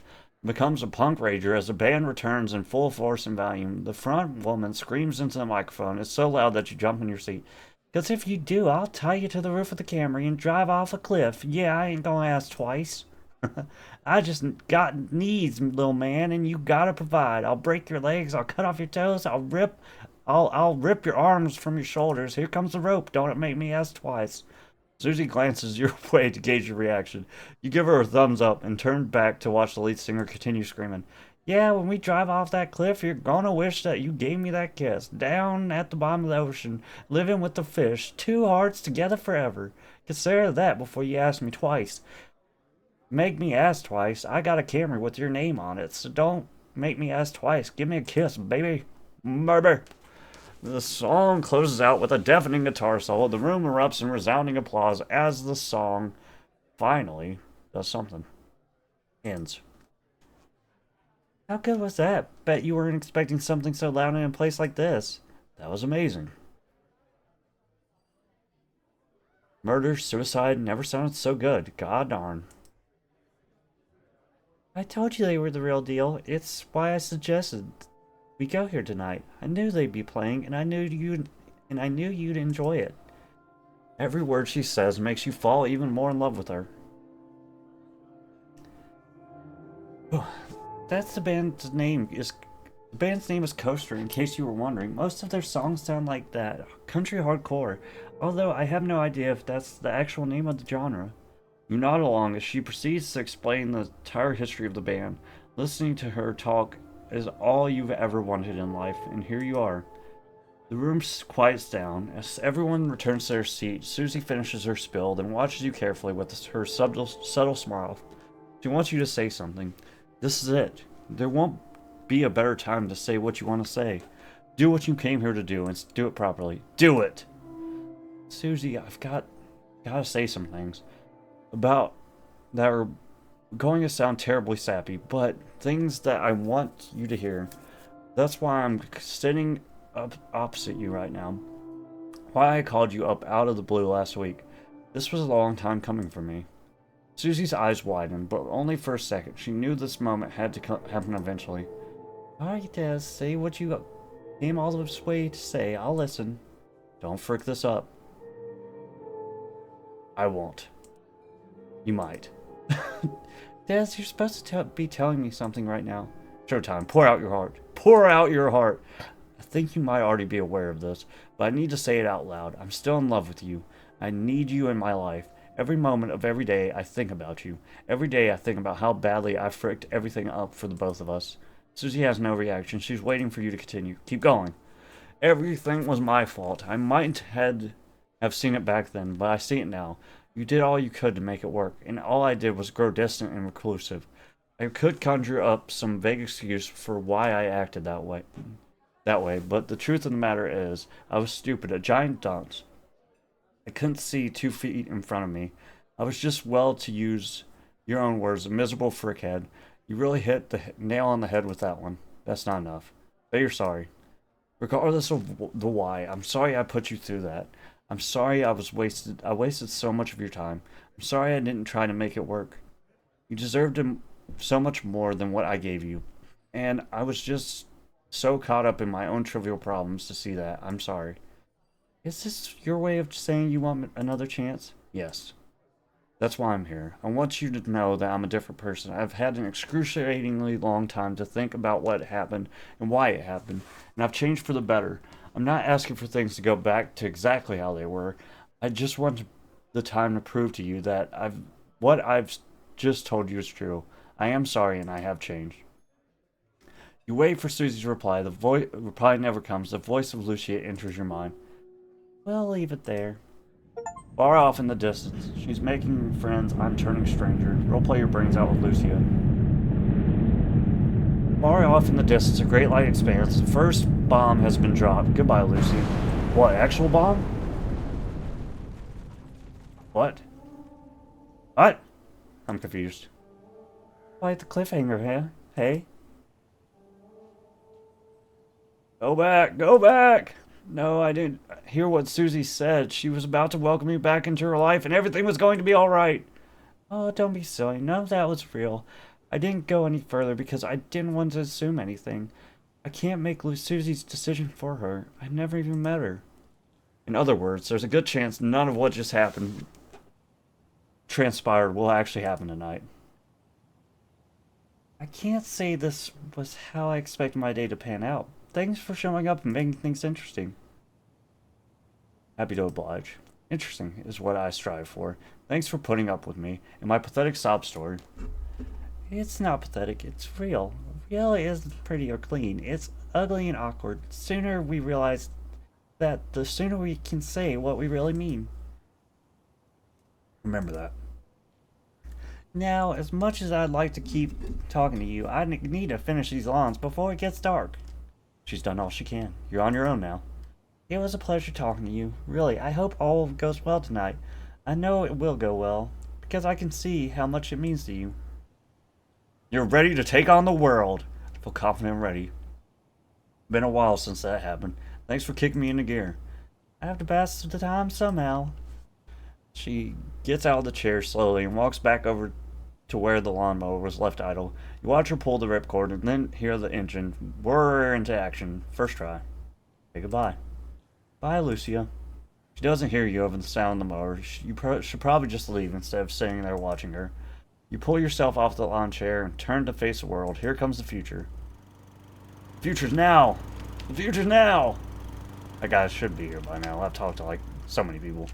becomes a punk rager as the band returns in full force and volume. The front woman screams into the microphone. It's so loud that you jump in your seat. Because if you do, I'll tie you to the roof of the Camry and drive off a cliff. Yeah, I ain't gonna ask twice. I just got needs, little man, and you gotta provide. I'll break your legs. I'll cut off your toes. I'll rip your arms from your shoulders. Here comes the rope. Don't it make me ask twice. Susie glances your way to gauge your reaction. You give her a thumbs up and turn back to watch the lead singer continue screaming. Yeah, when we drive off that cliff, you're gonna wish that you gave me that kiss. Down at the bottom of the ocean, living with the fish, 2 hearts together forever. Consider that before you ask me twice. Make me ask twice. I got a Camry with your name on it, so don't make me ask twice. Give me a kiss, baby. Baby. The song closes out with a deafening guitar solo. The room erupts in resounding applause as the song finally does something. Ends. How good was that? Bet you weren't expecting something so loud in a place like this. That was amazing. Murder, suicide never sounded so good. God darn. I told you they were the real deal. It's why I suggested we go here tonight. I knew they'd be playing, and I knew you'd enjoy it. Every word she says makes you fall even more in love with her. That's the band's name. The band's name is Coaster, in case you were wondering. Most of their songs sound like that, country hardcore, although I have no idea if that's the actual name of the genre. You nod along as she proceeds to explain the entire history of the band. Listening to her talk is all you've ever wanted in life, and here you are. The room quiets down. As everyone returns to their seat, Susie finishes her spill, then watches you carefully with her subtle smile. She wants you to say something. This is it. There won't be a better time to say what you want to say. Do what you came here to do, and do it properly. Do it! Susie, I've gotta say some things about that are going to sound terribly sappy, but things that I want you to hear. That's why I'm sitting up opposite you right now. Why I called you up out of the blue last week. This was a long time coming for me. Susie's eyes widened, but only for a second. She knew this moment had to happen eventually. Alright, Des, say what you came all this way to say. I'll listen. Don't frick this up. I won't. You might. Des, you're supposed to be telling me something right now. Showtime. Pour out your heart. Pour out your heart. I think you might already be aware of this, but I need to say it out loud. I'm still in love with you. I need you in my life. Every moment of every day, I think about you. Every day, I think about how badly I fricked everything up for the both of us. Susie has no reaction. She's waiting for you to continue. Keep going. Everything was my fault. I might have seen it back then, but I see it now. You did all you could to make it work, and all I did was grow distant and reclusive. I could conjure up some vague excuse for why I acted that way, but the truth of the matter is, I was stupid, a giant dunce. I couldn't see 2 feet in front of me. I was just, well, to use your own words, a miserable frickhead. You really hit the nail on the head with that one. That's not enough. But you're sorry. Regardless of the why, I'm sorry I put you through that. I'm sorry I wasted so much of your time. I'm sorry I didn't try to make it work. You deserved so much more than what I gave you. And I was just so caught up in my own trivial problems to see that. I'm sorry. Is this your way of saying you want another chance? Yes. That's why I'm here. I want you to know that I'm a different person. I've had an excruciatingly long time to think about what happened and why it happened, and I've changed for the better. I'm not asking for things to go back to exactly how they were. I just want the time to prove to you that what I've just told you is true. I am sorry and I have changed. You wait for Susie's reply. The reply never comes. The voice of Lucia enters your mind. We'll leave it there. Far off in the distance, she's making friends, I'm turning stranger. Roleplay your brains out with Lucia. Far off in the distance, a great light expands. The first bomb has been dropped. Goodbye, Lucy. What, actual bomb? What? What? I'm confused. Quite the cliffhanger, huh? Hey? Go back! Go back! No, I didn't hear what Susie said. She was about to welcome me back into her life and everything was going to be alright. Oh, don't be silly. None of that was real. I didn't go any further because I didn't want to assume anything. I can't make Susie's decision for her. I never even met her. In other words, there's a good chance none of what just happened transpired will actually happen tonight. I can't say this was how I expected my day to pan out. Thanks for showing up and making things interesting. Happy to oblige. Interesting is what I strive for. Thanks for putting up with me and my pathetic sob story. It's not pathetic, it's real. Real isn't pretty or clean. It's ugly and awkward. The sooner we realize that, the sooner we can say what we really mean. Remember that. Now, as much as I'd like to keep talking to you, I need to finish these lawns before it gets dark. She's done all she can. You're on your own now. It was a pleasure talking to you. Really, I hope all goes well tonight. I know it will go well, because I can see how much it means to you. You're ready to take on the world. I feel confident and ready. Been a while since that happened. Thanks for kicking me into gear. I have to pass the time somehow. She gets out of the chair slowly and walks back over to where the lawnmower was left idle. You watch her pull the ripcord and then hear the engine whir into action. First try. Say goodbye. Bye, Lucia. She doesn't hear you over the sound of the mower. You should probably just leave instead of sitting there watching her. You pull yourself off the lawn chair and turn to face the world. Here comes the future. The future's now! The future's now! That guy should be here by now. I've talked to like so many people.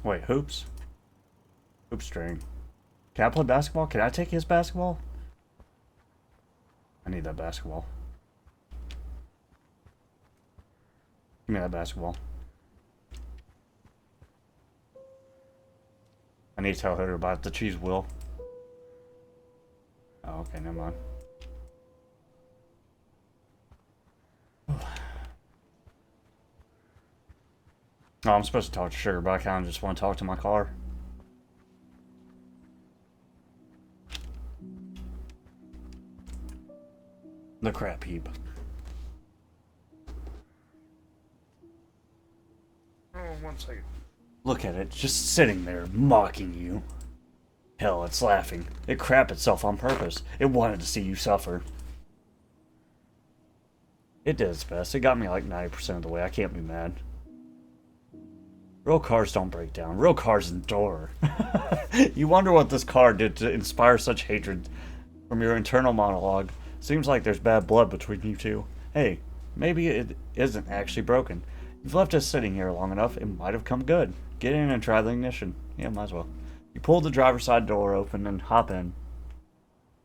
Wait, hoops? Hoop string. Can I play basketball? Can I take his basketball? I need that basketball. Give me that basketball. I need to tell her about the cheese wheel. Oh, okay, never mind. Oh, I'm supposed to talk to Sugar, but I kind of just want to talk to my car. The crap heap. Oh, 1 second. Look at it, just sitting there, mocking you. Hell, it's laughing. It crapped itself on purpose. It wanted to see you suffer. It did its best. It got me like 90% of the way. I can't be mad. Real cars don't break down. Real cars endure. You wonder what this car did to inspire such hatred from your internal monologue. Seems like there's bad blood between you two. Hey, maybe it isn't actually broken. You've left us sitting here long enough, it might have come good. Get in and try the ignition. Yeah, might as well. You pull the driver's side door open and hop in.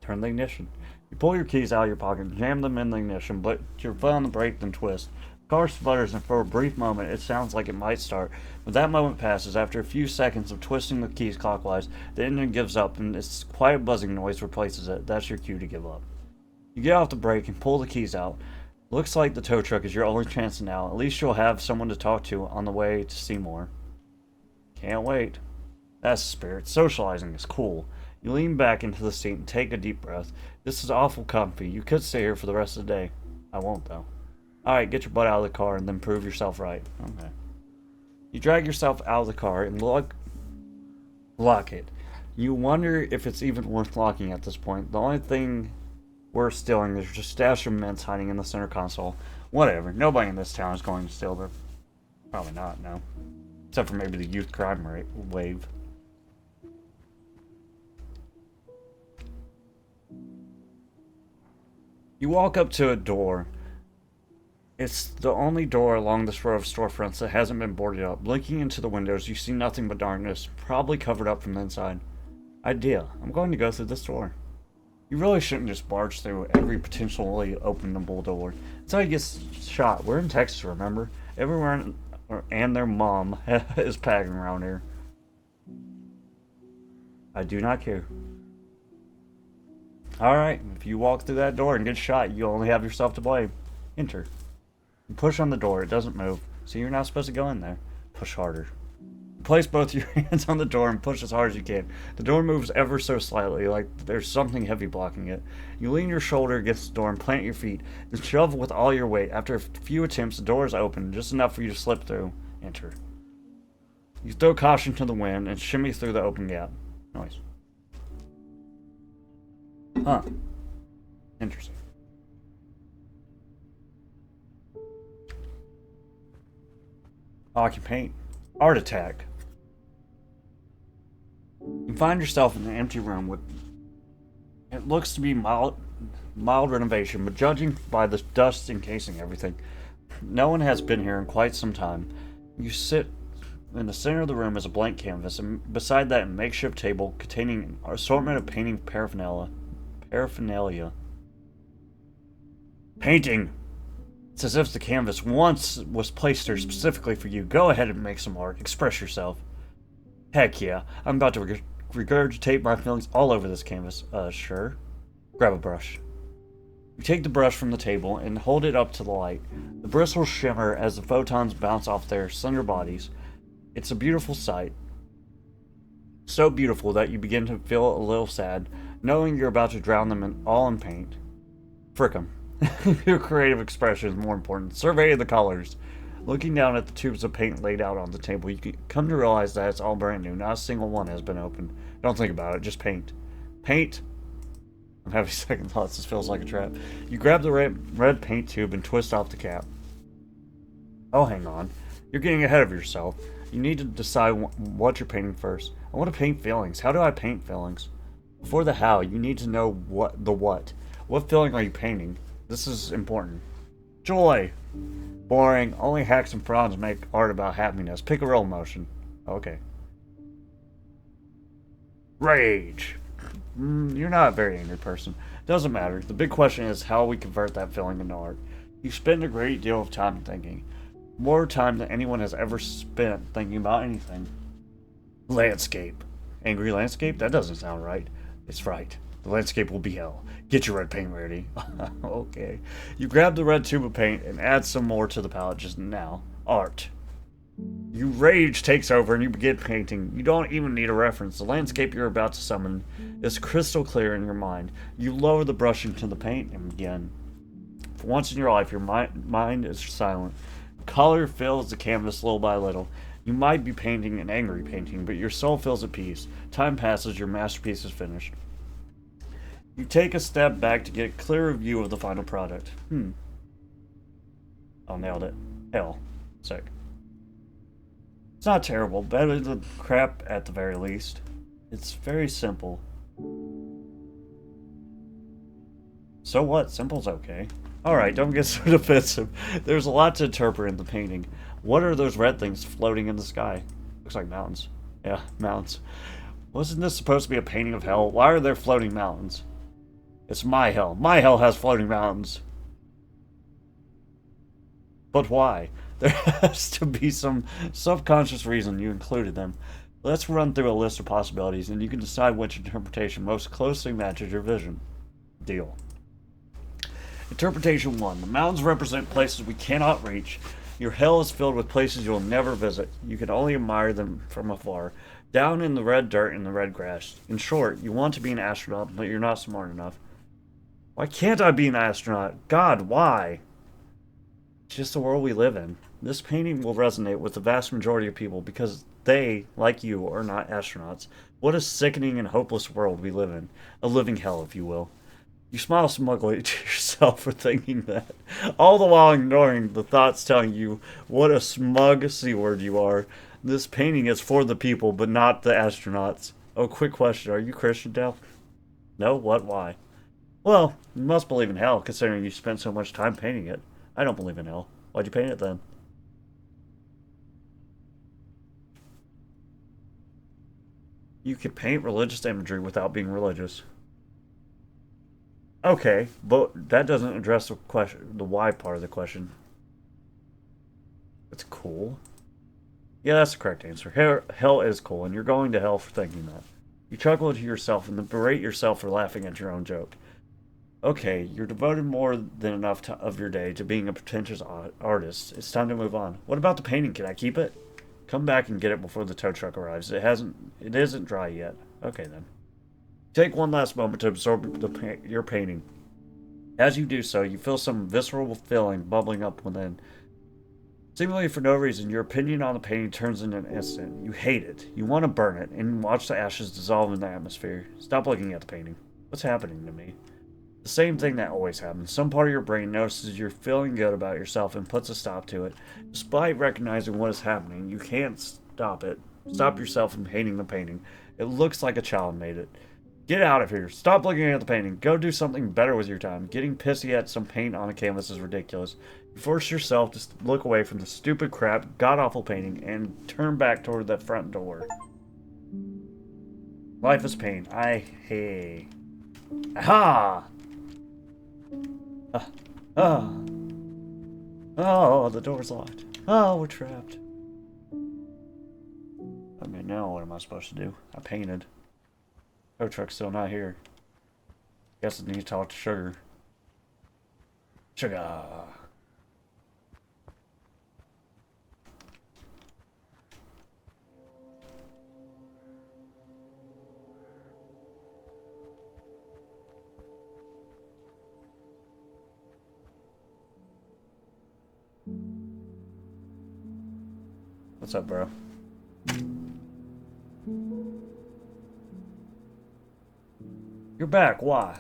Turn the ignition. You pull your keys out of your pocket, jam them in the ignition, but your foot on the brake then twist. The car sputters, and for a brief moment it sounds like it might start, but that moment passes. After a few seconds of twisting the keys clockwise, the engine gives up and its quiet buzzing noise replaces it. That's your cue to give up. You get off the brake and pull the keys out. Looks like the tow truck is your only chance now. At least you'll have someone to talk to on the way to Seymour. Can't wait. That's the spirit. Socializing is cool. You lean back into the seat and take a deep breath. This is awful comfy. You could stay here for the rest of the day. I won't, though. Alright, get your butt out of the car and then prove yourself right. Okay. You drag yourself out of the car and lock it. You wonder if it's even worth locking at this point. The only thing worth stealing is just a stash of mints hiding in the center console. Whatever. Nobody in this town is going to steal them. Probably not, no. Except for maybe the youth crime rate wave. You walk up to a door. It's the only door along this row of storefronts that hasn't been boarded up. Blinking into the windows, you see nothing but darkness, probably covered up from the inside. Idea. I'm going to go through this door. You really shouldn't just barge through every potentially openable door. That's how you get shot. We're in Texas, remember? Everyone and their mom is packing around here. I do not care. Alright, if you walk through that door and get shot, you only have yourself to blame. Enter. You push on the door, it doesn't move, so you're not supposed to go in there. Push harder. Place both your hands on the door and push as hard as you can. The door moves ever so slightly, like there's something heavy blocking it. You lean your shoulder against the door and plant your feet, then shove with all your weight. After a few attempts, the door is open, just enough for you to slip through. Enter. You throw caution to the wind and shimmy through the open gap. Nice. Huh. Interesting. Occupant. Art attack. You find yourself in an empty room with it looks to be mild renovation, but judging by the dust encasing everything, no one has been here in quite some time. You sit in the center of the room is a blank canvas, and beside that a makeshift table containing an assortment of painting paraphernalia. Painting! It's as if the canvas once was placed there specifically for you. Go ahead and make some art. Express yourself. Heck yeah. I'm about to regurgitate my feelings all over this canvas. Sure. Grab a brush. You take the brush from the table and hold it up to the light. The bristles shimmer as the photons bounce off their slender bodies. It's a beautiful sight. So beautiful that you begin to feel a little sad, knowing you're about to drown them all in paint. Frick 'em. Your creative expression is more important. Survey the colors. Looking down at the tubes of paint laid out on the table, you come to realize that it's all brand new. Not a single one has been opened. Don't think about it, just paint. Paint? I'm having second thoughts, this feels like a trap. You grab the red paint tube and twist off the cap. Oh, hang on. You're getting ahead of yourself. You need to decide what you're painting first. I want to paint feelings. How do I paint feelings? Before the how, you need to know what. What feeling are you painting? This is important. Joy. Boring. Only hacks and frauds make art about happiness. Pick a real emotion. Okay. Rage. You're not a very angry person. Doesn't matter. The big question is how we convert that feeling into art. You spend a great deal of time thinking. More time than anyone has ever spent thinking about anything. Landscape. Angry landscape? That doesn't sound right. It's right. The landscape will be hell. Get your red paint ready. Okay. You grab the red tube of paint and add some more to the palette just now. Art. You rage takes over and you begin painting. You don't even need a reference. The landscape you're about to summon is crystal clear in your mind. You lower the brush into the paint and begin. For once in your life, your mind is silent. Color fills the canvas little by little. You might be painting an angry painting, but your soul feels at peace. Time passes, your masterpiece is finished. You take a step back to get a clearer view of the final product. Oh, nailed it. Hell. Sick. It's not terrible. Better than crap at the very least. It's very simple. So what? Simple's okay. Alright, don't get so defensive. There's a lot to interpret in the painting. What are those red things floating in the sky? Looks like mountains. Yeah, mountains. Wasn't this supposed to be a painting of hell? Why are there floating mountains? It's my hell. My hell has floating mountains. But why? There has to be some subconscious reason you included them. Let's run through a list of possibilities and you can decide which interpretation most closely matches your vision. Deal. Interpretation 1. The mountains represent places we cannot reach. Your hell is filled with places you'll never visit. You can only admire them from afar. Down in the red dirt and the red grass. In short, you want to be an astronaut, but you're not smart enough. Why can't I be an astronaut? God, why? It's just the world we live in. This painting will resonate with the vast majority of people because they, like you, are not astronauts. What a sickening and hopeless world we live in. A living hell, if you will. You smile smugly to yourself for thinking that, all the while ignoring the thoughts telling you what a smug C-word you are. This painting is for the people, but not the astronauts. Oh, quick question. Are you Christian, Dale? No? What? Why? Well, you must believe in hell, considering you spent so much time painting it. I don't believe in hell. Why'd you paint it then? You can paint religious imagery without being religious. Okay, but that doesn't address the question, the why part of the question. It's cool. Yeah, that's the correct answer. Hell is cool, and you're going to hell for thinking that. You chuckle to yourself and then berate yourself for laughing at your own joke. Okay, you're devoted more than enough of your day to being a pretentious artist. It's time to move on. What about the painting? Can I keep it? Come back and get it before the tow truck arrives. It isn't dry yet. Okay then. Take one last moment to absorb your painting. As you do so, you feel some visceral feeling bubbling up within. Seemingly for no reason, your opinion on the painting turns in an instant. You hate it. You want to burn it, and watch the ashes dissolve in the atmosphere. Stop looking at the painting. What's happening to me? The same thing that always happens. Some part of your brain notices you're feeling good about yourself and puts a stop to it. Despite recognizing what is happening, you can't stop it. Stop yourself from hating the painting. It looks like a child made it. Get out of here. Stop looking at the painting. Go do something better with your time. Getting pissy at some paint on a canvas is ridiculous. You force yourself to look away from the stupid crap, god-awful painting, and turn back toward that front door. Life is pain. I hate. Aha! Ah. Oh, the door's locked. Oh, we're trapped. I mean, now what am I supposed to do? I painted. Tow truck's still not here. Guess I need to talk to Sugar. Sugar. What's up, bro? You're back. Why?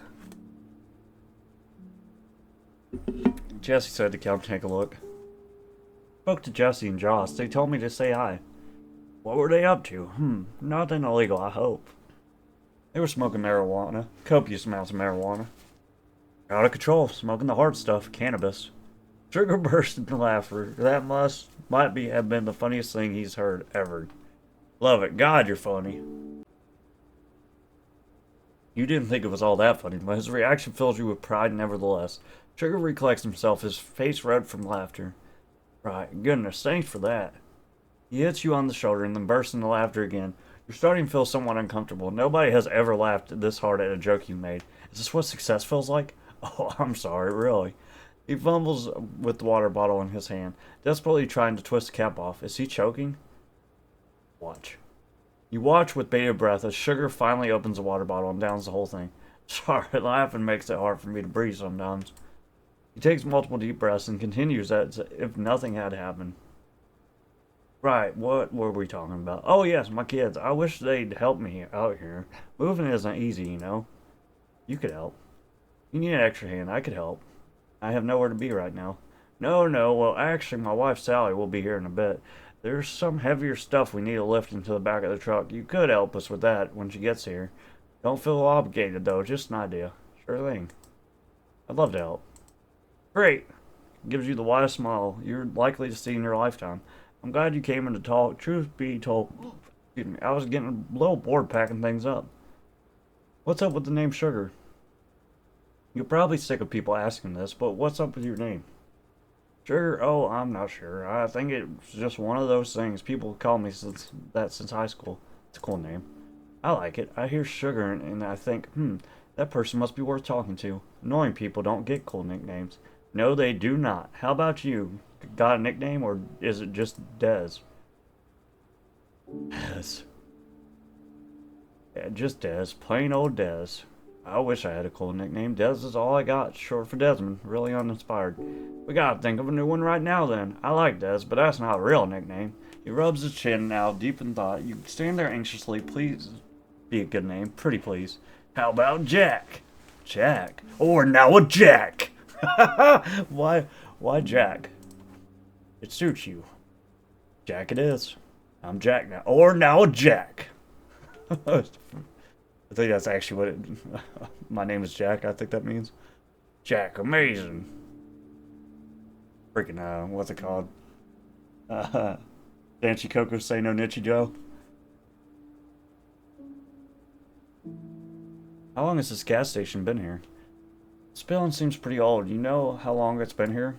Jesse said to come take a look. Spoke to Jesse and Josh. They told me to say hi. What were they up to? Nothing illegal, I hope. They were smoking marijuana. Copious amounts of marijuana. Out of control. Smoking the hard stuff. Cannabis. Sugar burst into laughter. That might have been the funniest thing he's heard ever. Love it. God, you're funny. You didn't think it was all that funny, but his reaction fills you with pride nevertheless. Sugar recollects himself, his face red from laughter. Right, goodness, thanks for that. He hits you on the shoulder and then bursts into laughter again. You're starting to feel somewhat uncomfortable. Nobody has ever laughed this hard at a joke you made. Is this what success feels like? Oh, I'm sorry, really. He fumbles with the water bottle in his hand, desperately trying to twist the cap off. Is he choking? Watch. You watch with bated breath as Sugar finally opens the water bottle and downs the whole thing. Sorry, laughing makes it hard for me to breathe sometimes. He takes multiple deep breaths and continues as if nothing had happened. Right, what were we talking about? Oh yes, my kids. I wish they'd help me out here. Moving isn't easy, you know. You could help. You need an extra hand. I could help. I have nowhere to be right now. No, well actually my wife Sally will be here in a bit. There's some heavier stuff we need to lift into the back of the truck. You could help us with that when she gets here. Don't feel obligated, though. Just an idea. Sure thing. I'd love to help. Great. Gives you the widest smile you're likely to see in your lifetime. I'm glad you came in to talk. Truth be told, excuse me, I was getting a little bored packing things up. What's up with the name Sugar? You're probably sick of people asking this, but what's up with your name? Sugar? Oh, I'm not sure. I think it's just one of those things. People call me since high school. It's a cool name. I like it. I hear Sugar and I think, that person must be worth talking to. Annoying people don't get cool nicknames. No, they do not. How about you? Got a nickname or is it just Dez? Dez. Yeah, just Dez. Plain old Dez. I wish I had a cool nickname. Dez is all I got, short for Desmond. Really uninspired. We gotta think of a new one right now then. I like Dez, but that's not a real nickname. He rubs his chin now, deep in thought. You stand there anxiously. Please be a good name. Pretty please. How about Jack? Jack? Or now a Jack! Why Jack? It suits you. Jack it is. I'm Jack now. Or now a Jack. I think that's actually what it... My name is Jack, I think that means. Jack, amazing. Freaking, what's it called? Dancy Coco say no Nichi Joe. How long has this gas station been here? This building seems pretty old. You know how long it's been here?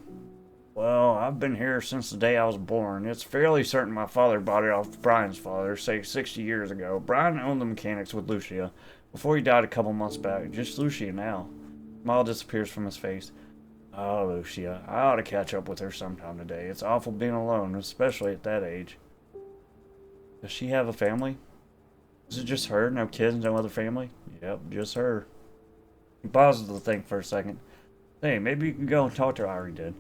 Well, I've been here since the day I was born. It's fairly certain my father bought it off Brian's father, say 60 years ago. Brian owned the mechanics with Lucia before he died a couple months back. Just Lucia now. Smile disappears from his face. Oh, Lucia. I ought to catch up with her sometime today. It's awful being alone, especially at that age. Does she have a family? Is it just her? No kids, no other family? Yep, just her. He pauses to think for a second. Hey, maybe you can go and talk to her, I already did.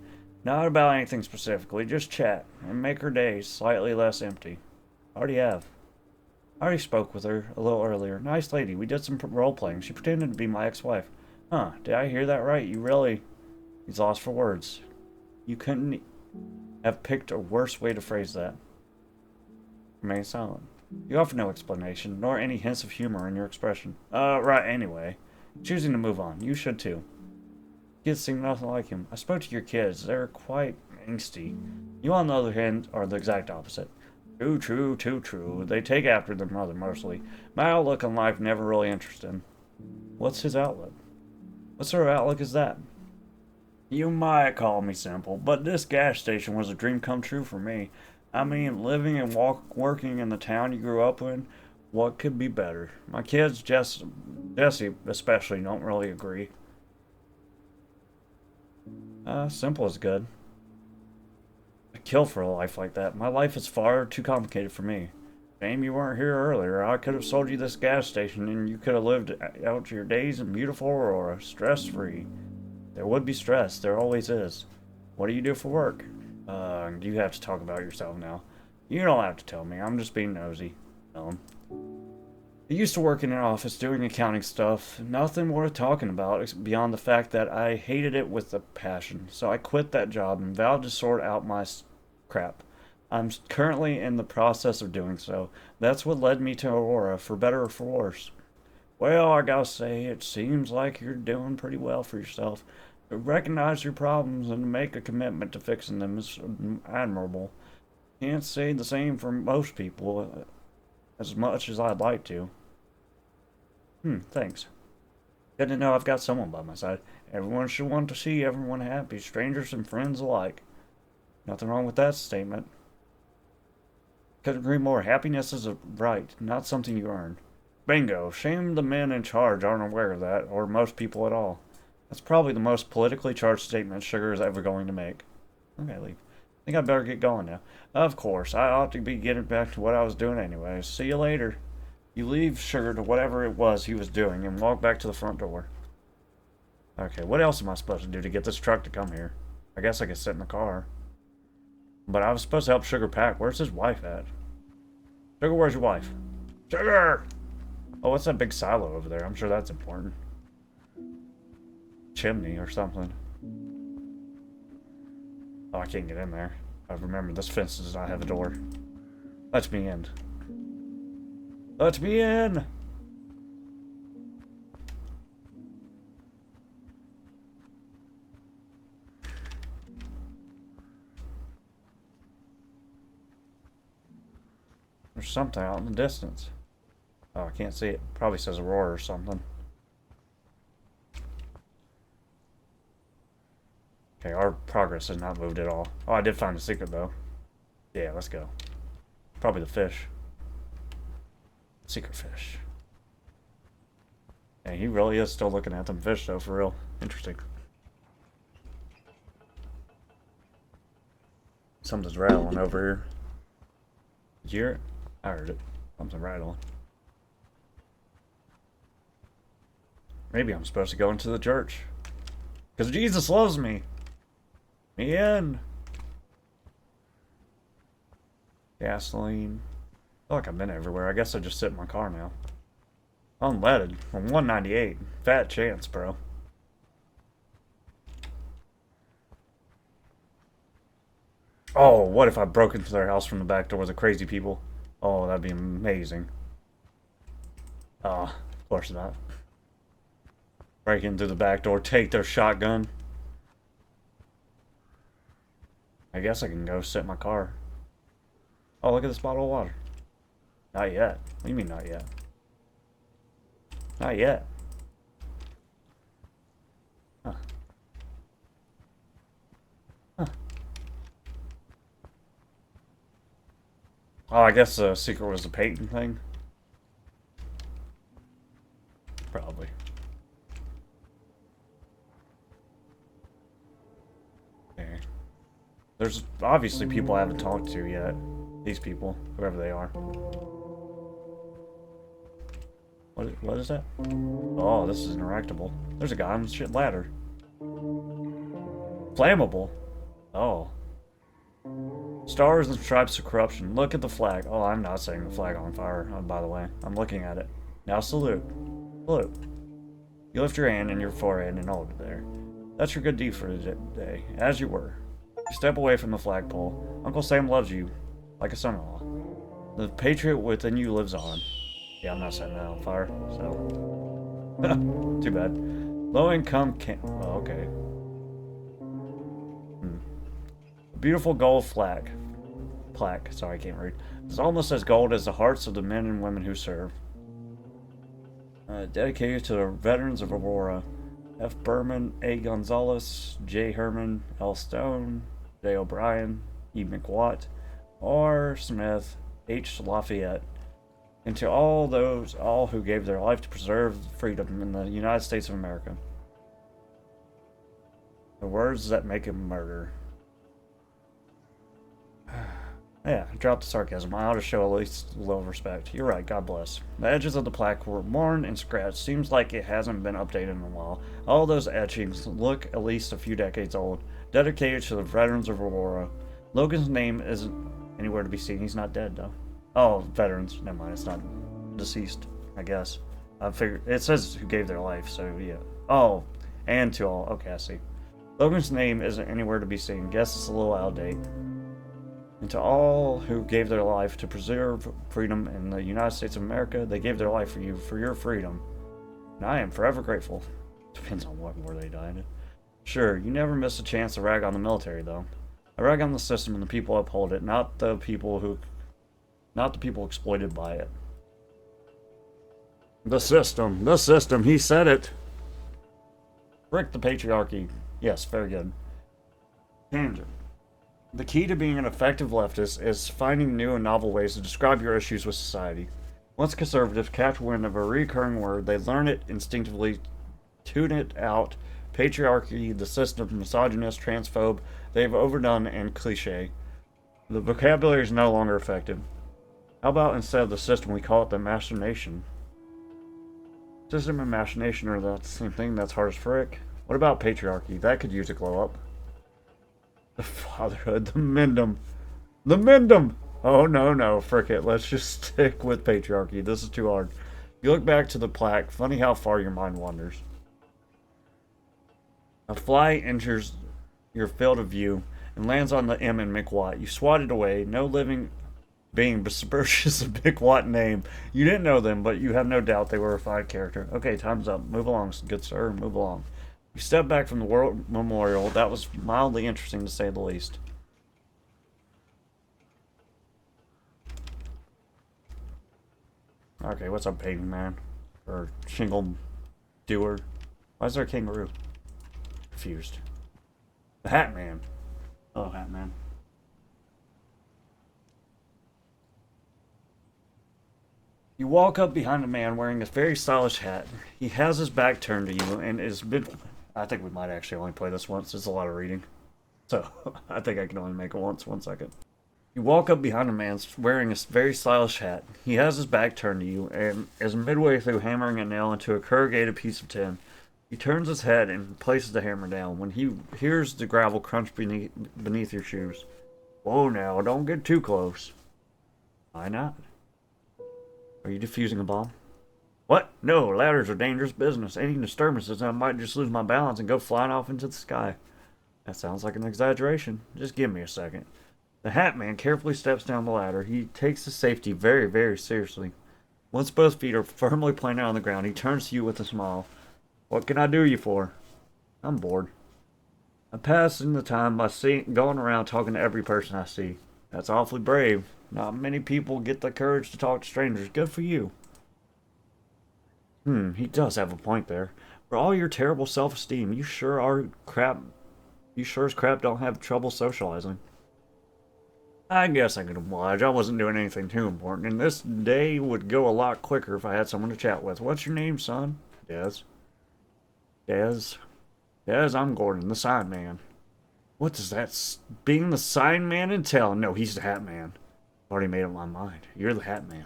Not about anything specifically, just chat, and make her days slightly less empty. I already have. I already spoke with her a little earlier. Nice lady, we did some role-playing. She pretended to be my ex-wife. Huh, did I hear that right? You really... He's lost for words. You couldn't have picked a worse way to phrase that. Remain silent. You offer no explanation, nor any hints of humor in your expression. Right, anyway. Choosing to move on. You should too. Kids seem nothing like him. I spoke to your kids. They're quite angsty. You, on the other hand, are the exact opposite. Too true, too true. They take after their mother, mostly. My outlook on life never really interested him. What's his outlook? What sort of outlook is that? You might call me simple, but this gas station was a dream come true for me. I mean, living and working in the town you grew up in, what could be better? My kids, Jesse especially, don't really agree. Simple is good. I'd kill for a life like that. My life is far too complicated for me. Shame you weren't here earlier. I could have sold you this gas station and you could have lived out your days in beautiful Aurora, stress-free. There would be stress. There always is. What do you do for work? You have to talk about yourself now. You don't have to tell me. I'm just being nosy. Tell him. I used to work in an office doing accounting stuff. Nothing worth talking about beyond the fact that I hated it with a passion. So I quit that job and vowed to sort out my crap. I'm currently in the process of doing so. That's what led me to Aurora, for better or for worse. Well, I gotta say, it seems like you're doing pretty well for yourself. To recognize your problems and make a commitment to fixing them is admirable. Can't say the same for most people, as much as I'd like to. Thanks. Good to know I've got someone by my side. Everyone should want to see everyone happy, strangers and friends alike. Nothing wrong with that statement. Couldn't agree more. Happiness is a right, not something you earn. Bingo. Shame the men in charge aren't aware of that, or most people at all. That's probably the most politically charged statement Sugar is ever going to make. Okay, leave. I think I'd better get going now. Of course, I ought to be getting back to what I was doing anyways. See you later. You leave Sugar to whatever it was he was doing and walk back to the front door. Okay, what else am I supposed to do to get this truck to come here? I guess I could sit in the car. But I was supposed to help Sugar pack. Where's his wife at? Sugar, where's your wife? Sugar! Oh, what's that big silo over there? I'm sure that's important. Chimney or something. Oh, I can't get in there. I remember this fence does not have a door. Let me in. Let me in! There's something out in the distance. Oh, I can't see it. Probably says Aurora or something. Okay, our progress has not moved at all. Oh, I did find a secret, though. Yeah, let's go. Probably the fish. Secret fish. Yeah, he really is still looking at them fish, though, for real. Interesting. Something's rattling over here. Did you hear it? I heard it. Something rattling. Maybe I'm supposed to go into the church. Because Jesus loves me. Me in. Gasoline. I feel like I've been everywhere. I guess I just sit in my car now. Unleaded. From 198. Fat chance, bro. Oh, what if I broke into their house from the back door with the crazy people? Oh, that'd be amazing. Of course not. Break into the back door, take their shotgun. I guess I can go sit in my car. Oh, look at this bottle of water. Not yet. What do you mean not yet? Not yet. Huh. Oh, I guess the secret was the painting thing? Probably. Okay. There's obviously people I haven't talked to yet. These people, whoever they are. What is that? Oh, this is interactable. There's a guy on the shit ladder. Flammable. Oh. Stars and stripes of corruption. Look at the flag. Oh, I'm not setting the flag on fire, by the way. I'm looking at it. Now salute. Salute. You lift your hand and your forehead and hold it there. That's your good deed for the day, as you were. You step away from the flagpole. Uncle Sam loves you, like a son-in-law. The patriot within you lives on. Yeah, I'm not setting that on fire, so... Too bad. Low income can't... Oh, okay. A beautiful gold flag. Plaque. Sorry, I can't read. It's almost as gold as the hearts of the men and women who serve. Dedicated to the veterans of Aurora. F. Berman, A. Gonzalez, J. Herman, L. Stone, J. O'Brien, E. McWatt, R. Smith, H. Lafayette, and to all who gave their life to preserve freedom in the United States of America. The words that make him murder. Yeah, drop the sarcasm. I ought to show at least a little respect. You're right, God bless. The edges of the plaque were worn and scratched. Seems like it hasn't been updated in a while. All those etchings look at least a few decades old. Dedicated to the veterans of Aurora. Logan's name isn't anywhere to be seen. He's not dead, though. Oh, veterans. Never mind, it's not deceased, I guess. I figured it says who gave their life, so yeah. Oh, and to all. Okay, I see. Logan's name isn't anywhere to be seen. Guess it's a little out of date. And to all who gave their life to preserve freedom in the United States of America, they gave their life for you, for your freedom. And I am forever grateful. Depends on what war they died in. Sure, you never miss a chance to rag on the military, though. I rag on the system and the people uphold it, not the people exploited by it. The system, he said it. Frick the patriarchy. Yes, very good. Tangent. The key to being an effective leftist is finding new and novel ways to describe your issues with society. Once conservatives catch wind of a recurring word, they learn it instinctively, tune it out. Patriarchy, the system, misogynist, transphobe, they've overdone and cliche. The vocabulary is no longer effective. How about instead of the system, we call it the machination? System and machination are the same thing, that's hard as frick. What about patriarchy? That could use a glow up. The fatherhood, the Mendem. The Mendem! Oh, no, frick it. Let's just stick with patriarchy. This is too hard. You look back to the plaque. Funny how far your mind wanders. A fly enters your field of view and lands on the M in McWatt. You swat it away. No living being besmirches a McWatt name. You didn't know them, but you have no doubt they were a fine character. Okay, time's up. Move along, good sir. Move along. You step back from the War Memorial. That was mildly interesting, to say the least. Okay, what's up, painting man? Or shingle doer? Why is there a kangaroo? Confused. The Hat Man. Oh, Hat Man. You walk up behind a man wearing a very stylish hat. He has his back turned to you and is I think we might actually only play this once. There's a lot of reading. So, I think I can only make it once. 1 second. You walk up behind a man wearing a very stylish hat. He has his back turned to you and is midway through hammering a nail into a corrugated piece of tin. He turns his head and places the hammer down when he hears the gravel crunch beneath your shoes. Whoa now, don't get too close. Why not? Are you defusing a bomb? What? No, ladders are dangerous business. Any disturbances, I might just lose my balance and go flying off into the sky. That sounds like an exaggeration. Just give me a second. The Hat Man carefully steps down the ladder. He takes his safety very, very seriously. Once both feet are firmly planted on the ground, he turns to you with a smile. What can I do you for? I'm bored. I'm passing the time by going around talking to every person I see. That's awfully brave. Not many people get the courage to talk to strangers. Good for you. He does have a point there. For all your terrible self-esteem, you sure as crap don't have trouble socializing. I guess I could oblige. I wasn't doing anything too important, and this day would go a lot quicker if I had someone to chat with. What's your name, son? Des. Des. Des, I'm Gordon, the sign man. What does that being the sign man entail? No, he's the hat man. I've already made up my mind. You're the hat man.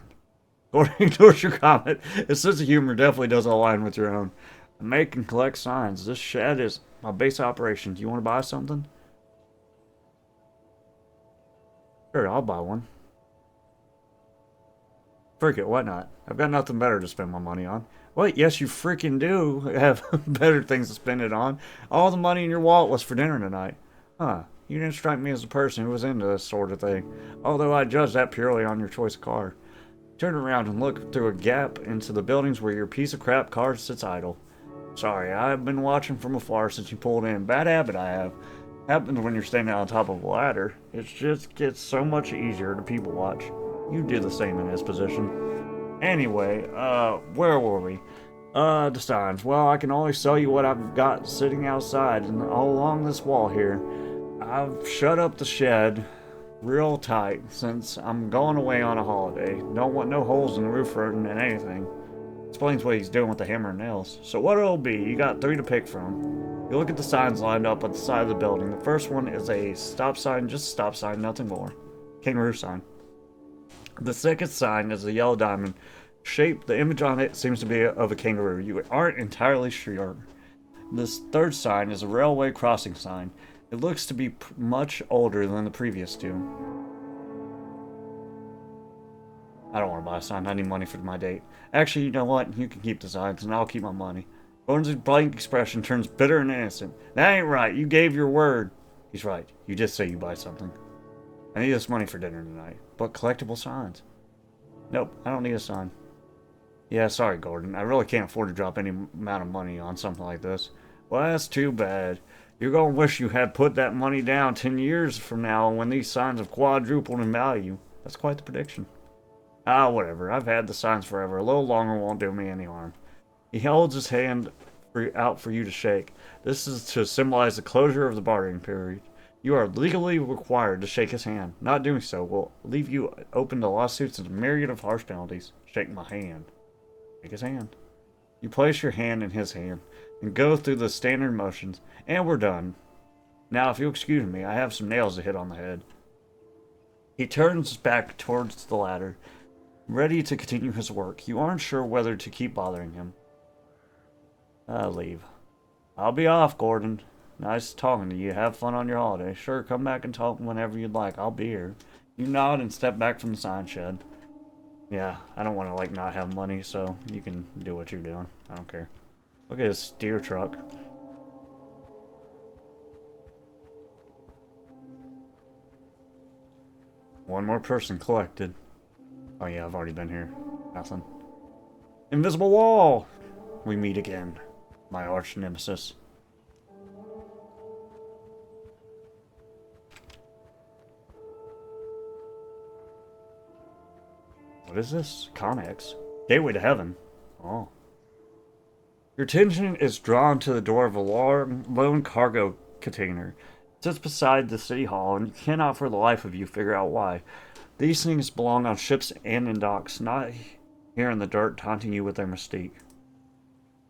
Gordon ignores your comment. His sense of humor definitely doesn't align with your own. I make and collect signs. This shed is my base operation. Do you want to buy something? Sure, I'll buy one. Frick it, why not? I've got nothing better to spend my money on. What? Yes, you freaking do have better things to spend it on. All the money in your wallet was for dinner tonight. Huh. You didn't strike me as a person who was into this sort of thing, although I judge that purely on your choice of car. Turn around and look through a gap into the buildings where your piece of crap car sits idle. Sorry, I've been watching from afar since you pulled in. Bad habit I have. Happens when you're standing on top of a ladder. It just gets so much easier to people watch. You do the same in his position. Anyway, where were we? The signs. Well, I can only sell you what I've got sitting outside and all along this wall here. I've shut up the shed real tight since I'm going away on a holiday. Don't want no holes in the roof or in anything. Explains what he's doing with the hammer and nails. So what it'll be, you got 3 to pick from. You look at the signs lined up at the side of the building. The first one is a stop sign, just a stop sign, nothing more. Kangaroo sign. The second sign is a yellow diamond shape. The image on it seems to be of a kangaroo. You aren't entirely sure. This third sign is a railway crossing sign. It looks to be much older than the previous 2. I don't want to buy a sign. I need money for my date. Actually, you know what? You can keep the signs, and I'll keep my money. Gordon's blank expression turns bitter and innocent. That ain't right. You gave your word. He's right. You did say you buy something. I need this money for dinner tonight. But collectible signs. Nope, I don't need a sign. Yeah, sorry, Gordon. I really can't afford to drop any amount of money on something like this. Well, that's too bad. You're going to wish you had put that money down 10 years from now when these signs have quadrupled in value. That's quite the prediction. Ah, whatever. I've had the signs forever. A little longer won't do me any harm. He holds his hand out for you to shake. This is to symbolize the closure of the bartering period. You are legally required to shake his hand. Not doing so will leave you open to lawsuits and a myriad of harsh penalties. Shake my hand. Shake his hand. You place your hand in his hand and go through the standard motions, and we're done. Now, if you'll excuse me, I have some nails to hit on the head. He turns back towards the ladder, ready to continue his work. You aren't sure whether to keep bothering him. Leave. I'll be off, Gordon. Nice talking to you. Have fun on your holiday. Sure, come back and talk whenever you'd like. I'll be here. You nod and step back from the sign shed. Yeah, I don't want to, not have money, so you can do what you're doing. I don't care. Look at his steer truck. One more person collected. Oh yeah, I've already been here. Nothing. Invisible wall! We meet again. My arch nemesis. What is this? Connex. Gateway to heaven. Oh. Your attention is drawn to the door of a lone cargo container. It sits beside the city hall, and you cannot for the life of you figure out why. These things belong on ships and in docks, not here in the dirt taunting you with their mystique.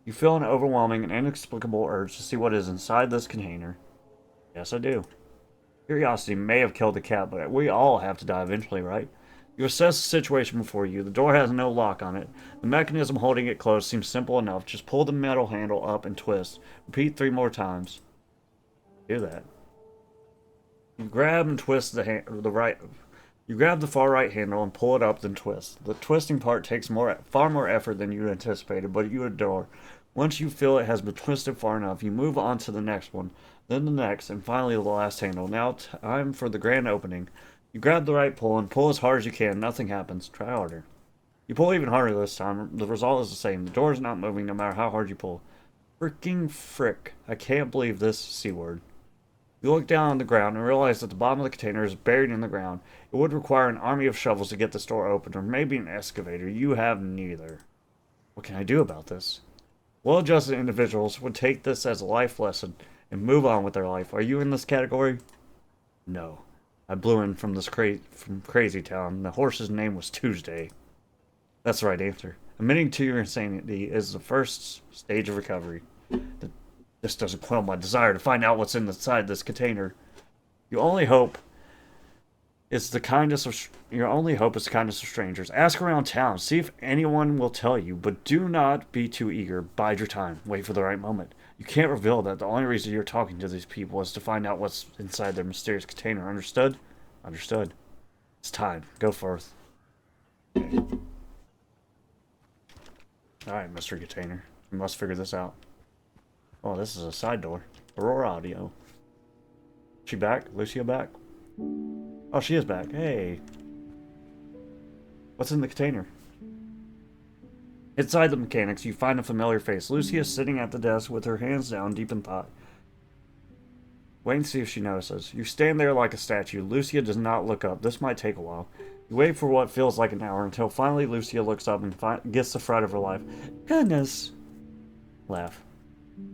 You feel an overwhelming and inexplicable urge to see what is inside this container. Yes, I do. Curiosity may have killed the cat, but we all have to die eventually, right? You assess the situation before you. The door has no lock on it. The mechanism holding it closed seems simple enough. Just pull the metal handle up and twist. Repeat 3 more times. Do that. You grab and twist You grab the far right handle and pull it up, then twist. The twisting part takes far more effort than you anticipated, but you adore. Once you feel it has been twisted far enough, you move on to the next one, then the next, and finally the last handle. Now time for the grand opening. You grab the right pull and pull as hard as you can. Nothing happens. Try harder. You pull even harder this time. The result is the same. The door is not moving no matter how hard you pull. Freaking frick. I can't believe this C word. You look down on the ground and realize that the bottom of the container is buried in the ground. It would require an army of shovels to get this door open, or maybe an excavator. You have neither. What can I do about this? Well-adjusted individuals would take this as a life lesson and move on with their life. Are you in this category? No. I blew in from from Crazy Town. The horse's name was Tuesday. That's the right answer. Admitting to your insanity is the first stage of recovery. This doesn't quell my desire to find out what's inside this container. Your only hope is the kindness of strangers. Ask around town, see if anyone will tell you, but do not be too eager. Bide your time. Wait for the right moment. You can't reveal that the only reason you're talking to these people is to find out what's inside their mysterious container. Understood? Understood. It's time. Go forth. Okay. Alright, mystery container. We must figure this out. Oh, this is a side door. Aurora audio. She back? Lucia back? Oh, she is back. Hey. What's in the container? Inside the mechanics, you find a familiar face. Lucia is sitting at the desk with her hands down, deep in thought. Wait and see if she notices. You stand there like a statue. Lucia does not look up. This might take a while. You wait for what feels like an hour until finally Lucia looks up and gets the fright of her life. Goodness. Laugh.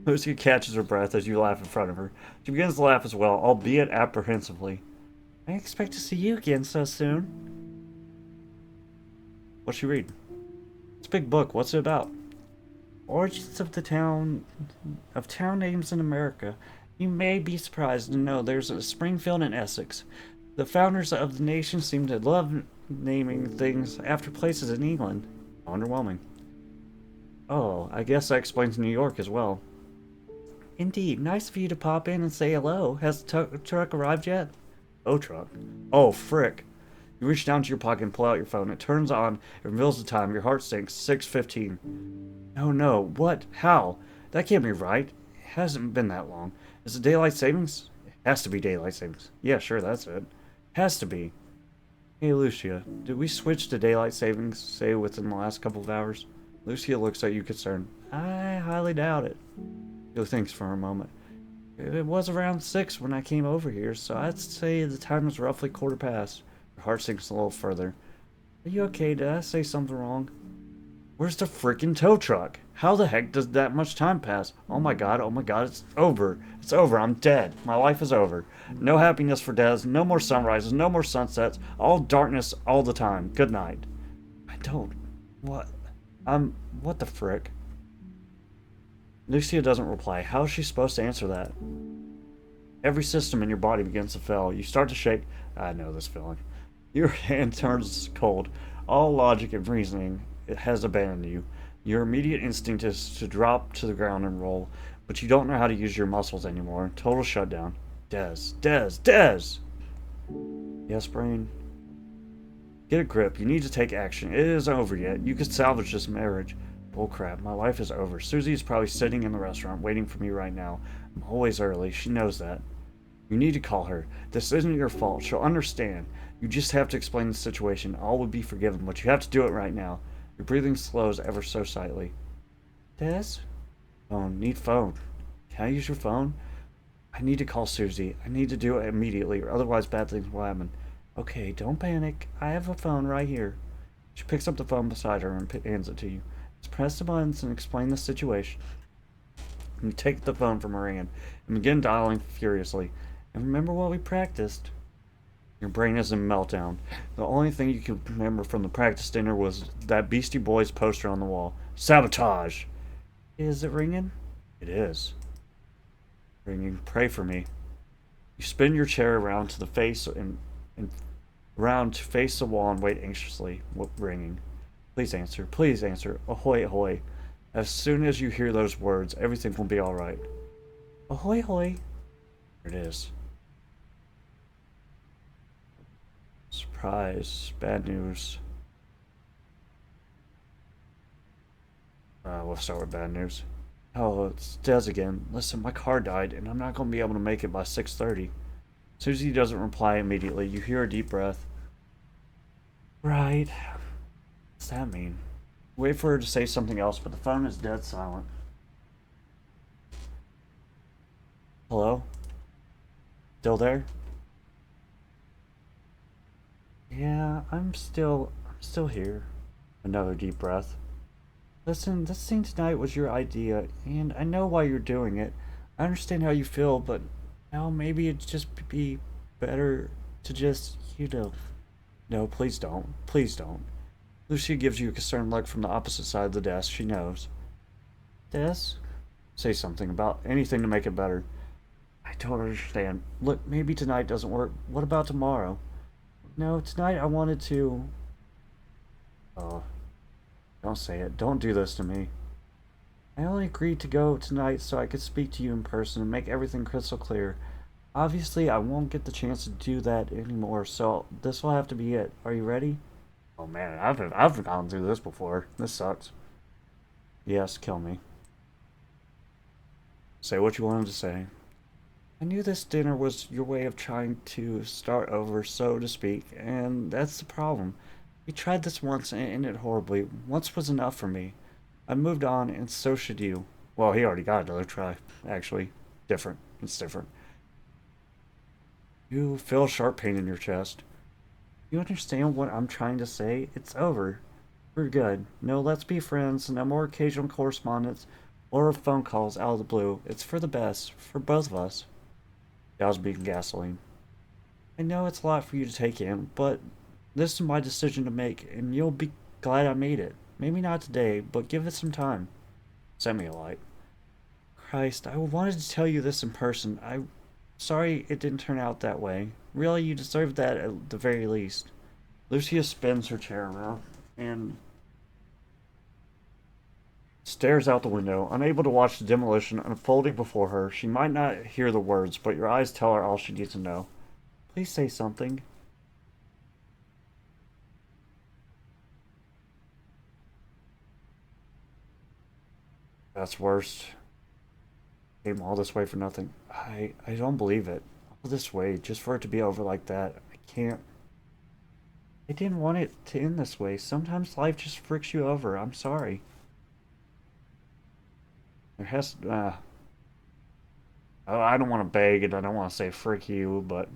Lucia catches her breath as you laugh in front of her. She begins to laugh as well, albeit apprehensively. I expect to see you again so soon. What's she reading? It's a big book. What's it about? Origins of town names in America. You may be surprised to know there's a Springfield in Essex. The founders of the nation seem to love naming things after places in England. Underwhelming. Oh, I guess that explains New York as well. Indeed, nice of you to pop in and say hello. Has the truck arrived yet? Oh, truck. Oh, frick. You reach down to your pocket and pull out your phone. It turns on. It reveals the time. Your heart sinks. 6:15. Oh no. What? How? That can't be right. It hasn't been that long. Is it daylight savings? It has to be daylight savings. Yeah, sure, that's it. Has to be. Hey, Lucia. Did we switch to daylight savings, say, within the last couple of hours? Lucia looks at you concerned. I highly doubt it. He thinks for a moment. It was around 6 when I came over here, so I'd say the time was roughly 1/4 past. Her heart sinks a little further. Are you okay? Did I say something wrong? Where's the freaking tow truck? How the heck does that much time pass? Oh my god, it's over. It's over, I'm dead. My life is over. No happiness for Des, no more sunrises, no more sunsets, all darkness all the time. Good night. I don't... What? What the frick? Lucia doesn't reply. How is she supposed to answer that? Every system in your body begins to fail. You start to shake. I know this feeling. Your hand turns cold. All logic and reasoning has abandoned you. Your immediate instinct is to drop to the ground and roll, but you don't know how to use your muscles anymore. Total shutdown. Des. Yes, brain? Get a grip. You need to take action. It isn't over yet. You could salvage this marriage. Bullcrap. My life is over. Susie is probably sitting in the restaurant waiting for me right now. I'm always early. She knows that. You need to call her. This isn't your fault. She'll understand. You just have to explain the situation. All will be forgiven, but you have to do it right now. Your breathing slows ever so slightly. Des? Phone. Need phone. Can I use your phone? I need to call Susie. I need to do it immediately, or otherwise bad things will happen. Okay, don't panic. I have a phone right here. She picks up the phone beside her and hands it to you. Just press the buttons and explain the situation. You take the phone from her hand and begin dialing furiously. And remember what we practiced. Your brain is in meltdown. The only thing you can remember from the practice dinner was that Beastie Boys poster on the wall. Sabotage! Is it ringing? It is. Ringing. Pray for me. You spin your chair around to the face and around to face the wall and wait anxiously. Ringing. Please answer. Please answer. Ahoy, ahoy. As soon as you hear those words, everything will be alright. Ahoy, ahoy. Here it is. Surprise. Bad news. We'll start with bad news. Oh, it's Des again. Listen, my car died, and I'm not going to be able to make it by 6:30. Susie doesn't reply immediately. You hear a deep breath. Right. What's that mean? Wait for her to say something else, but the phone is dead silent. Hello? Still there? Yeah, I'm still here. Another deep breath. Listen, this scene tonight was your idea, and I know why you're doing it. I understand how you feel, but now maybe it'd just be better to just, you know... No, please don't. Please don't. Lucia gives you a concerned look from the opposite side of the desk. She knows. Des? Say something about anything to make it better. I don't understand. Look, maybe tonight doesn't work. What about tomorrow? No, tonight I wanted to... Oh, don't say it. Don't do this to me. I only agreed to go tonight so I could speak to you in person and make everything crystal clear. Obviously, I won't get the chance to do that anymore, so this will have to be it. Are you ready? Oh man, I've gone through this before. This sucks. Yes, kill me. Say what you wanted to say. I knew this dinner was your way of trying to start over, so to speak, and that's the problem. We tried this once and it ended horribly. Once was enough for me. I moved on, and so should you. Well, he already got another try, actually. Different. It's different. You feel a sharp pain in your chest. You understand what I'm trying to say? It's over. We're good. No, let's be friends. No more occasional correspondence or phone calls out of the blue. It's for the best. For both of us. I was being gasoline. I know it's a lot for you to take in, but this is my decision to make, and you'll be glad I made it. Maybe not today, but give it some time. Send me a light. Christ, I wanted to tell you this in person. I'm sorry it didn't turn out that way. Really, you deserved that at the very least. Lucia spins her chair around and stares out the window, unable to watch the demolition unfolding before her. She might not hear the words, but your eyes tell her all she needs to know. Please say something. That's worse. Came all this way for nothing. I don't believe it. All this way, just for it to be over like that. I can't. I didn't want it to end this way. Sometimes life just fricks you over. I'm sorry. There has I don't want to beg and I don't want to say frick you, but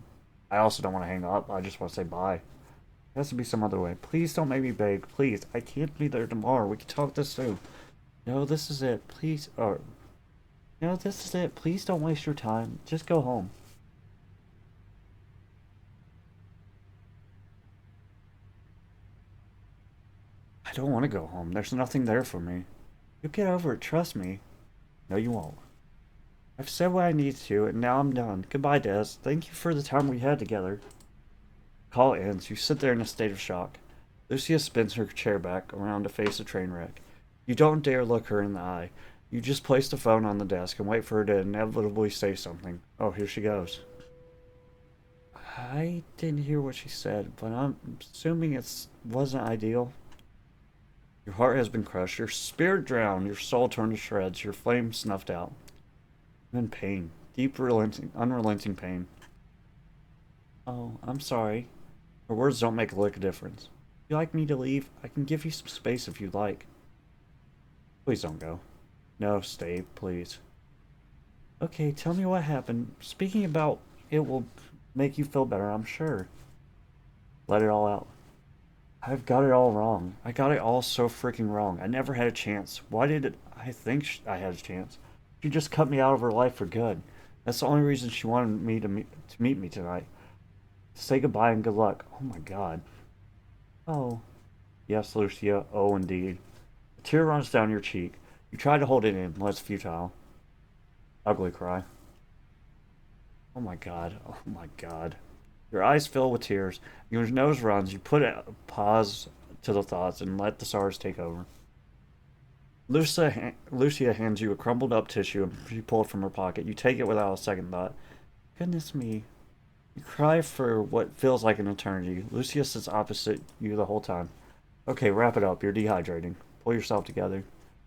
I also don't want to hang up. I just want to say bye. There has to be some other way. Please don't make me beg. Please. I can't be there tomorrow. We can talk this through. No, this is it. Please. Or no, this is it. Please don't waste your time. Just go home. I don't want to go home. There's nothing there for me. You'll get over it. Trust me. No, you won't. I've said what I need to, and now I'm done. Goodbye, Des. Thank you for the time we had together. Call ends. You sit there in a state of shock. Lucia spins her chair back around to face the train wreck. You don't dare look her in the eye. You just place the phone on the desk and wait for her to inevitably say something. Oh, here she goes. I didn't hear what she said, but I'm assuming it wasn't ideal. Your heart has been crushed, your spirit drowned, your soul torn to shreds, your flame snuffed out. I'm in pain. Deep, unrelenting pain. Oh, I'm sorry. Her words don't make a lick of difference. If you'd like me to leave, I can give you some space if you'd like. Please don't go. No, stay, please. Okay, tell me what happened. Speaking about it will make you feel better, I'm sure. Let it all out. I've got it all wrong. I got it all so freaking wrong. I never had a chance. Why did I think I had a chance? She just cut me out of her life for good. That's the only reason she wanted me to meet me tonight. To say goodbye and good luck. Oh my god. Oh. Yes, Lucia. Oh, indeed. A tear runs down your cheek. You try to hold it in, but it's futile. Ugly cry. Oh my god. Oh my god. Your eyes fill with tears. Your nose runs. You put a pause to the thoughts and let the sorrows take over. Lucia hands you a crumpled up tissue and you pull it from her pocket. You take it without a second thought. Goodness me. You cry for what feels like an eternity. Lucia sits opposite you the whole time. Okay, wrap it up. You're dehydrating. Pull yourself together.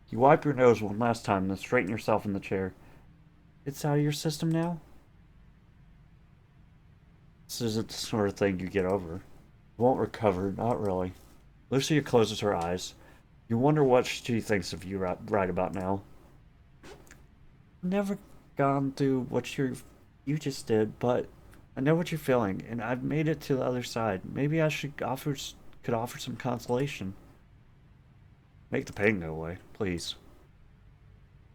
You wipe your nose one last time, then straighten yourself in the chair. It's out of your system now? This isn't the sort of thing you get over. You won't recover, not really. Lucia closes her eyes. You wonder what she thinks of you right about now. I've never gone through what you just did, but I know what you're feeling, and I've made it to the other side. Maybe I could offer some consolation. Make the pain go away, please.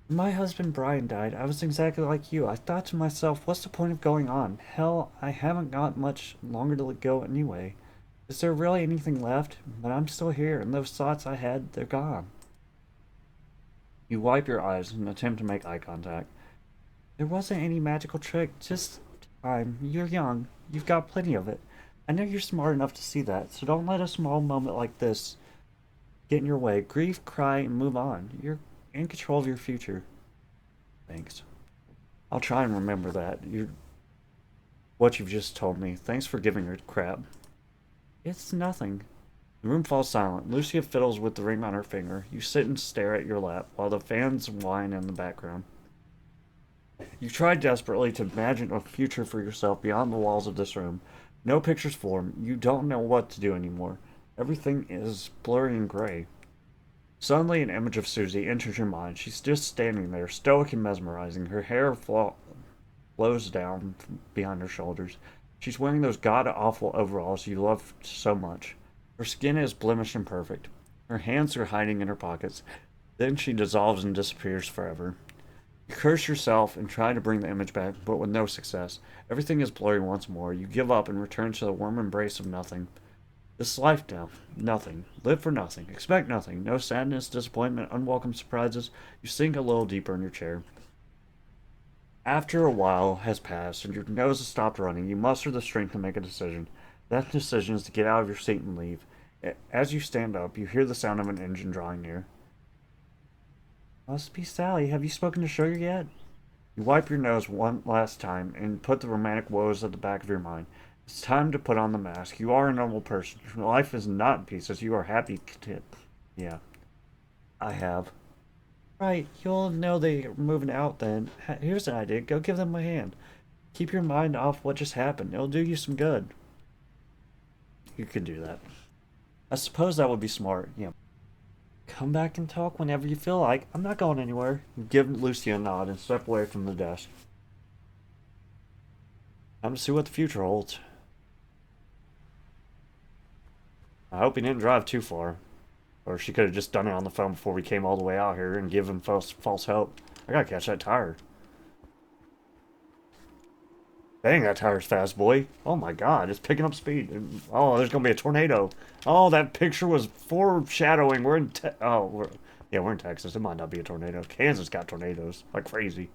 When my husband Brian died, I was exactly like you. I thought to myself, what's the point of going on? Hell, I haven't got much longer to go anyway. Is there really anything left? But I'm still here, and those thoughts I had, they're gone. You wipe your eyes and attempt to make eye contact. There wasn't any magical trick, just time. You're young. You've got plenty of it. I know you're smart enough to see that, so don't let a small moment like this get in your way. Grieve, cry, and move on. You're in control of your future. Thanks. I'll try and remember that. What you've just told me. Thanks for giving her crap. It's nothing. The room falls silent. Lucia fiddles with the ring on her finger. You sit and stare at your lap while the fans whine in the background. You try desperately to imagine a future for yourself beyond the walls of this room. No pictures form. You don't know what to do anymore. Everything is blurry and gray. Suddenly, an image of Susie enters your mind. She's just standing there, stoic and mesmerizing. Her hair flows down behind her shoulders. She's wearing those god awful overalls you love so much. Her skin is blemished and perfect. Her hands are hiding in her pockets. Then she dissolves and disappears forever. You curse yourself and try to bring the image back, but with no success. Everything is blurry once more. You give up and return to the warm embrace of nothing. This is life now. Nothing. Live for nothing. Expect nothing. No sadness, disappointment, unwelcome surprises. You sink a little deeper in your chair. After a while has passed and your nose has stopped running, you muster the strength to make a decision. That decision is to get out of your seat and leave. As you stand up, you hear the sound of an engine drawing near. Must be Sally. Have you spoken to Sugar yet? You wipe your nose one last time and put the romantic woes at the back of your mind. It's time to put on the mask. You are a normal person. Your life is not in pieces. You are happy, content. Yeah, I have. Right, you'll know they're moving out then. Here's an idea. Go give them a hand. Keep your mind off what just happened. It'll do you some good. You can do that. I suppose that would be smart. Yeah. Come back and talk whenever you feel like. I'm not going anywhere. Give Lucy a nod and step away from the desk. Time to see what the future holds. I hope he didn't drive too far. Or she could have just done it on the phone before we came all the way out here and give him false hope. I gotta catch that tire. Dang, that tire's fast, boy. Oh my god, it's picking up speed. Oh, there's gonna be a tornado. Oh, that picture was foreshadowing. We're in Texas. It might not be a tornado. Kansas got tornadoes like crazy.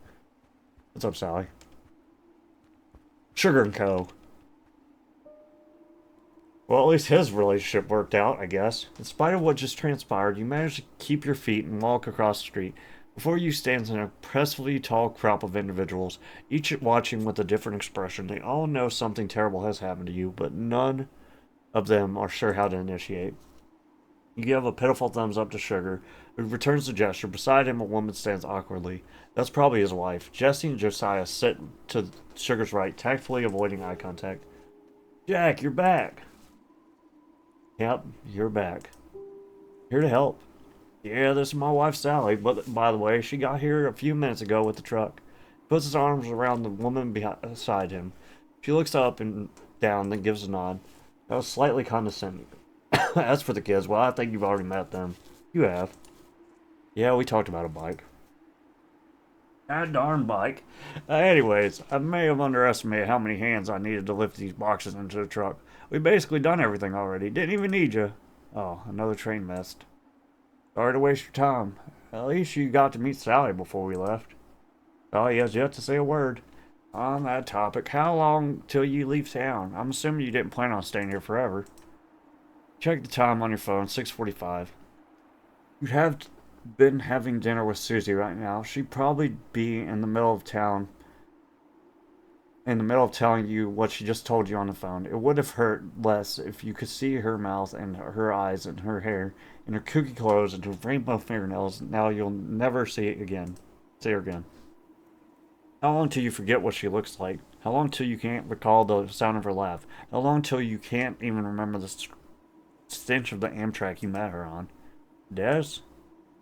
What's up, Sally? Sugar and Co. Well, at least his relationship worked out, I guess. In spite of what just transpired, you managed to keep your feet and walk across the street. Before you stands an impressively tall crop of individuals, each watching with a different expression. They all know something terrible has happened to you, but none of them are sure how to initiate. You give a pitiful thumbs up to Sugar, who returns the gesture. Beside him, a woman stands awkwardly. That's probably his wife. Jesse and Josiah sit to Sugar's right, tactfully avoiding eye contact. Jack, you're back. Yep, you're back. Here to help. Yeah, this is my wife Sally, but by the way, she got here a few minutes ago with the truck. He puts his arms around the woman beside him. She looks up and down, then gives a nod. That was slightly condescending. As for the kids, well, I think you've already met them. You have. Yeah, we talked about a bike. A darn bike. Anyways, I may have underestimated how many hands I needed to lift these boxes into the truck. We basically done everything already. Didn't even need you. Oh, another train missed. Sorry to waste your time. At least you got to meet Sally before we left. Oh, he has yet to say a word. On that topic, how long till you leave town? I'm assuming you didn't plan on staying here forever. Check the time on your phone, 6:45. You'd have been having dinner with Susie right now. She'd probably be in the middle of telling you what she just told you on the phone. It would have hurt less if you could see her mouth and her eyes and her hair and her kooky clothes and her rainbow fingernails. Now you'll never see it again. See her again. How long till you forget what she looks like? How long till you can't recall the sound of her laugh? How long till you can't even remember the stench of the Amtrak you met her on? Des?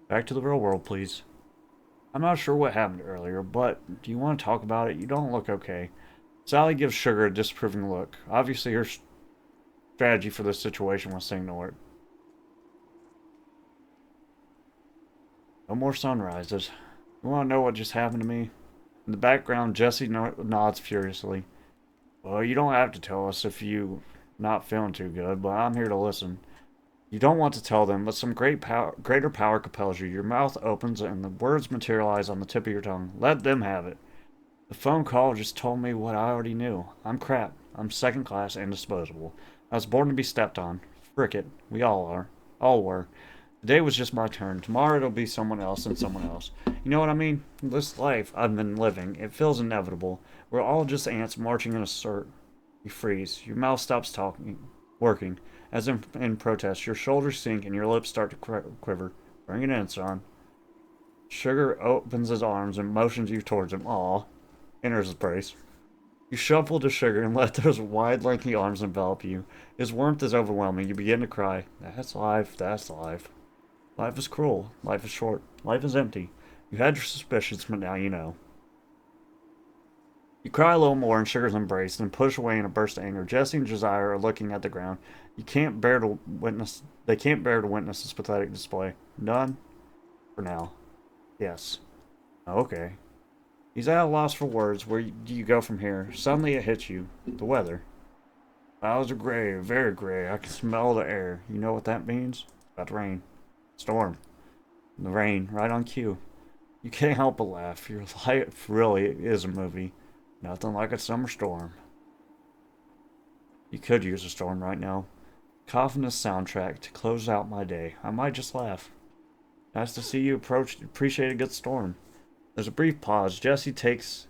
Back to the real world, please. I'm not sure what happened earlier, but do you want to talk about it? You don't look okay. Sally gives Sugar a disapproving look. Obviously, her strategy for this situation was to ignore it. No more sunrises. You want to know what just happened to me? In the background, Jesse nods furiously. Well, you don't have to tell us if you're not feeling too good, but I'm here to listen. You don't want to tell them, but some greater power compels you. Your mouth opens and the words materialize on the tip of your tongue. Let them have it. The phone call just told me what I already knew. I'm crap. I'm second class and disposable. I was born to be stepped on. Frick it. We all are. All were. Today was just my turn. Tomorrow it'll be someone else and someone else. You know what I mean? This life I've been living, it feels inevitable. We're all just ants marching in a circle. You freeze. Your mouth stops working. As in protest, your shoulders sink and your lips start to quiver. Bring it in, son. Sugar opens his arms and motions you towards him. Aw. Enters his brace. You shuffle to Sugar and let those wide, lanky arms envelop you. His warmth is overwhelming. You begin to cry. That's life. That's life. Life is cruel. Life is short. Life is empty. You had your suspicions, but now you know. You cry a little more in Sugar's embrace, then push away in a burst of anger. Jesse and Josiah are looking at the ground. They can't bear to witness this pathetic display. Done? For now. Yes. Okay. He's at a loss for words. Where do you go from here? Suddenly it hits you. The weather. Clouds are gray, very gray. I can smell the air. You know what that means? It's about to rain. Storm. The rain, right on cue. You can't help but laugh. Your life really is a movie. Nothing like a summer storm. You could use a storm right now. Coughing a soundtrack to close out my day. I might just laugh. Nice to see you appreciate a good storm. There's a brief pause. Jesse takes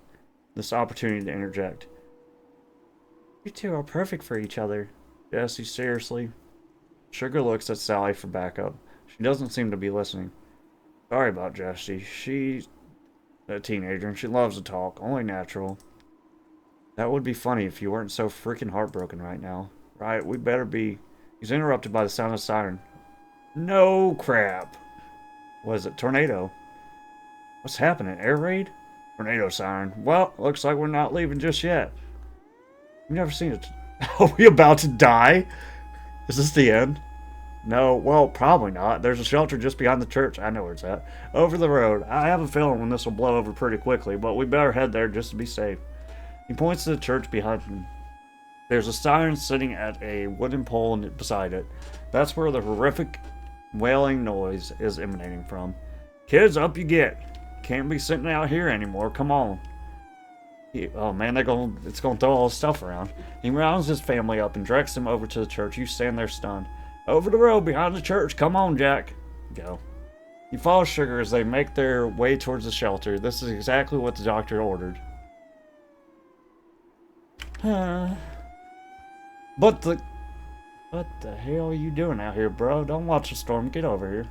this opportunity to interject. You two are perfect for each other. Jesse, seriously? Sugar looks at Sally for backup. She doesn't seem to be listening. Sorry about Jessie. She's a teenager and she loves to talk. Only natural. That would be funny if you weren't so freaking heartbroken right now. Right, we better be... He's interrupted by the sound of a siren. No crap. What is it? Tornado. What's happening? Air raid? Tornado siren. Well, looks like we're not leaving just yet. You've never seen it. Are we about to die? Is this the end? No, well, probably not. There's a shelter just behind the church. I know where it's at. Over the road. I have a feeling when this will blow over pretty quickly, but we better head there just to be safe. He points to the church behind him. There's a siren sitting at a wooden pole beside it. That's where the horrific wailing noise is emanating from. Kids, up you get. Can't be sitting out here anymore. Come on. Oh man, it's gonna throw all his stuff around. He rounds his family up and directs them over to the church. You stand there stunned. Over the road behind the church. Come on, Jack. Go. You follow Sugar as they make their way towards the shelter. This is exactly what the doctor ordered. What the hell are you doing out here, bro? Don't watch the storm. Get over here.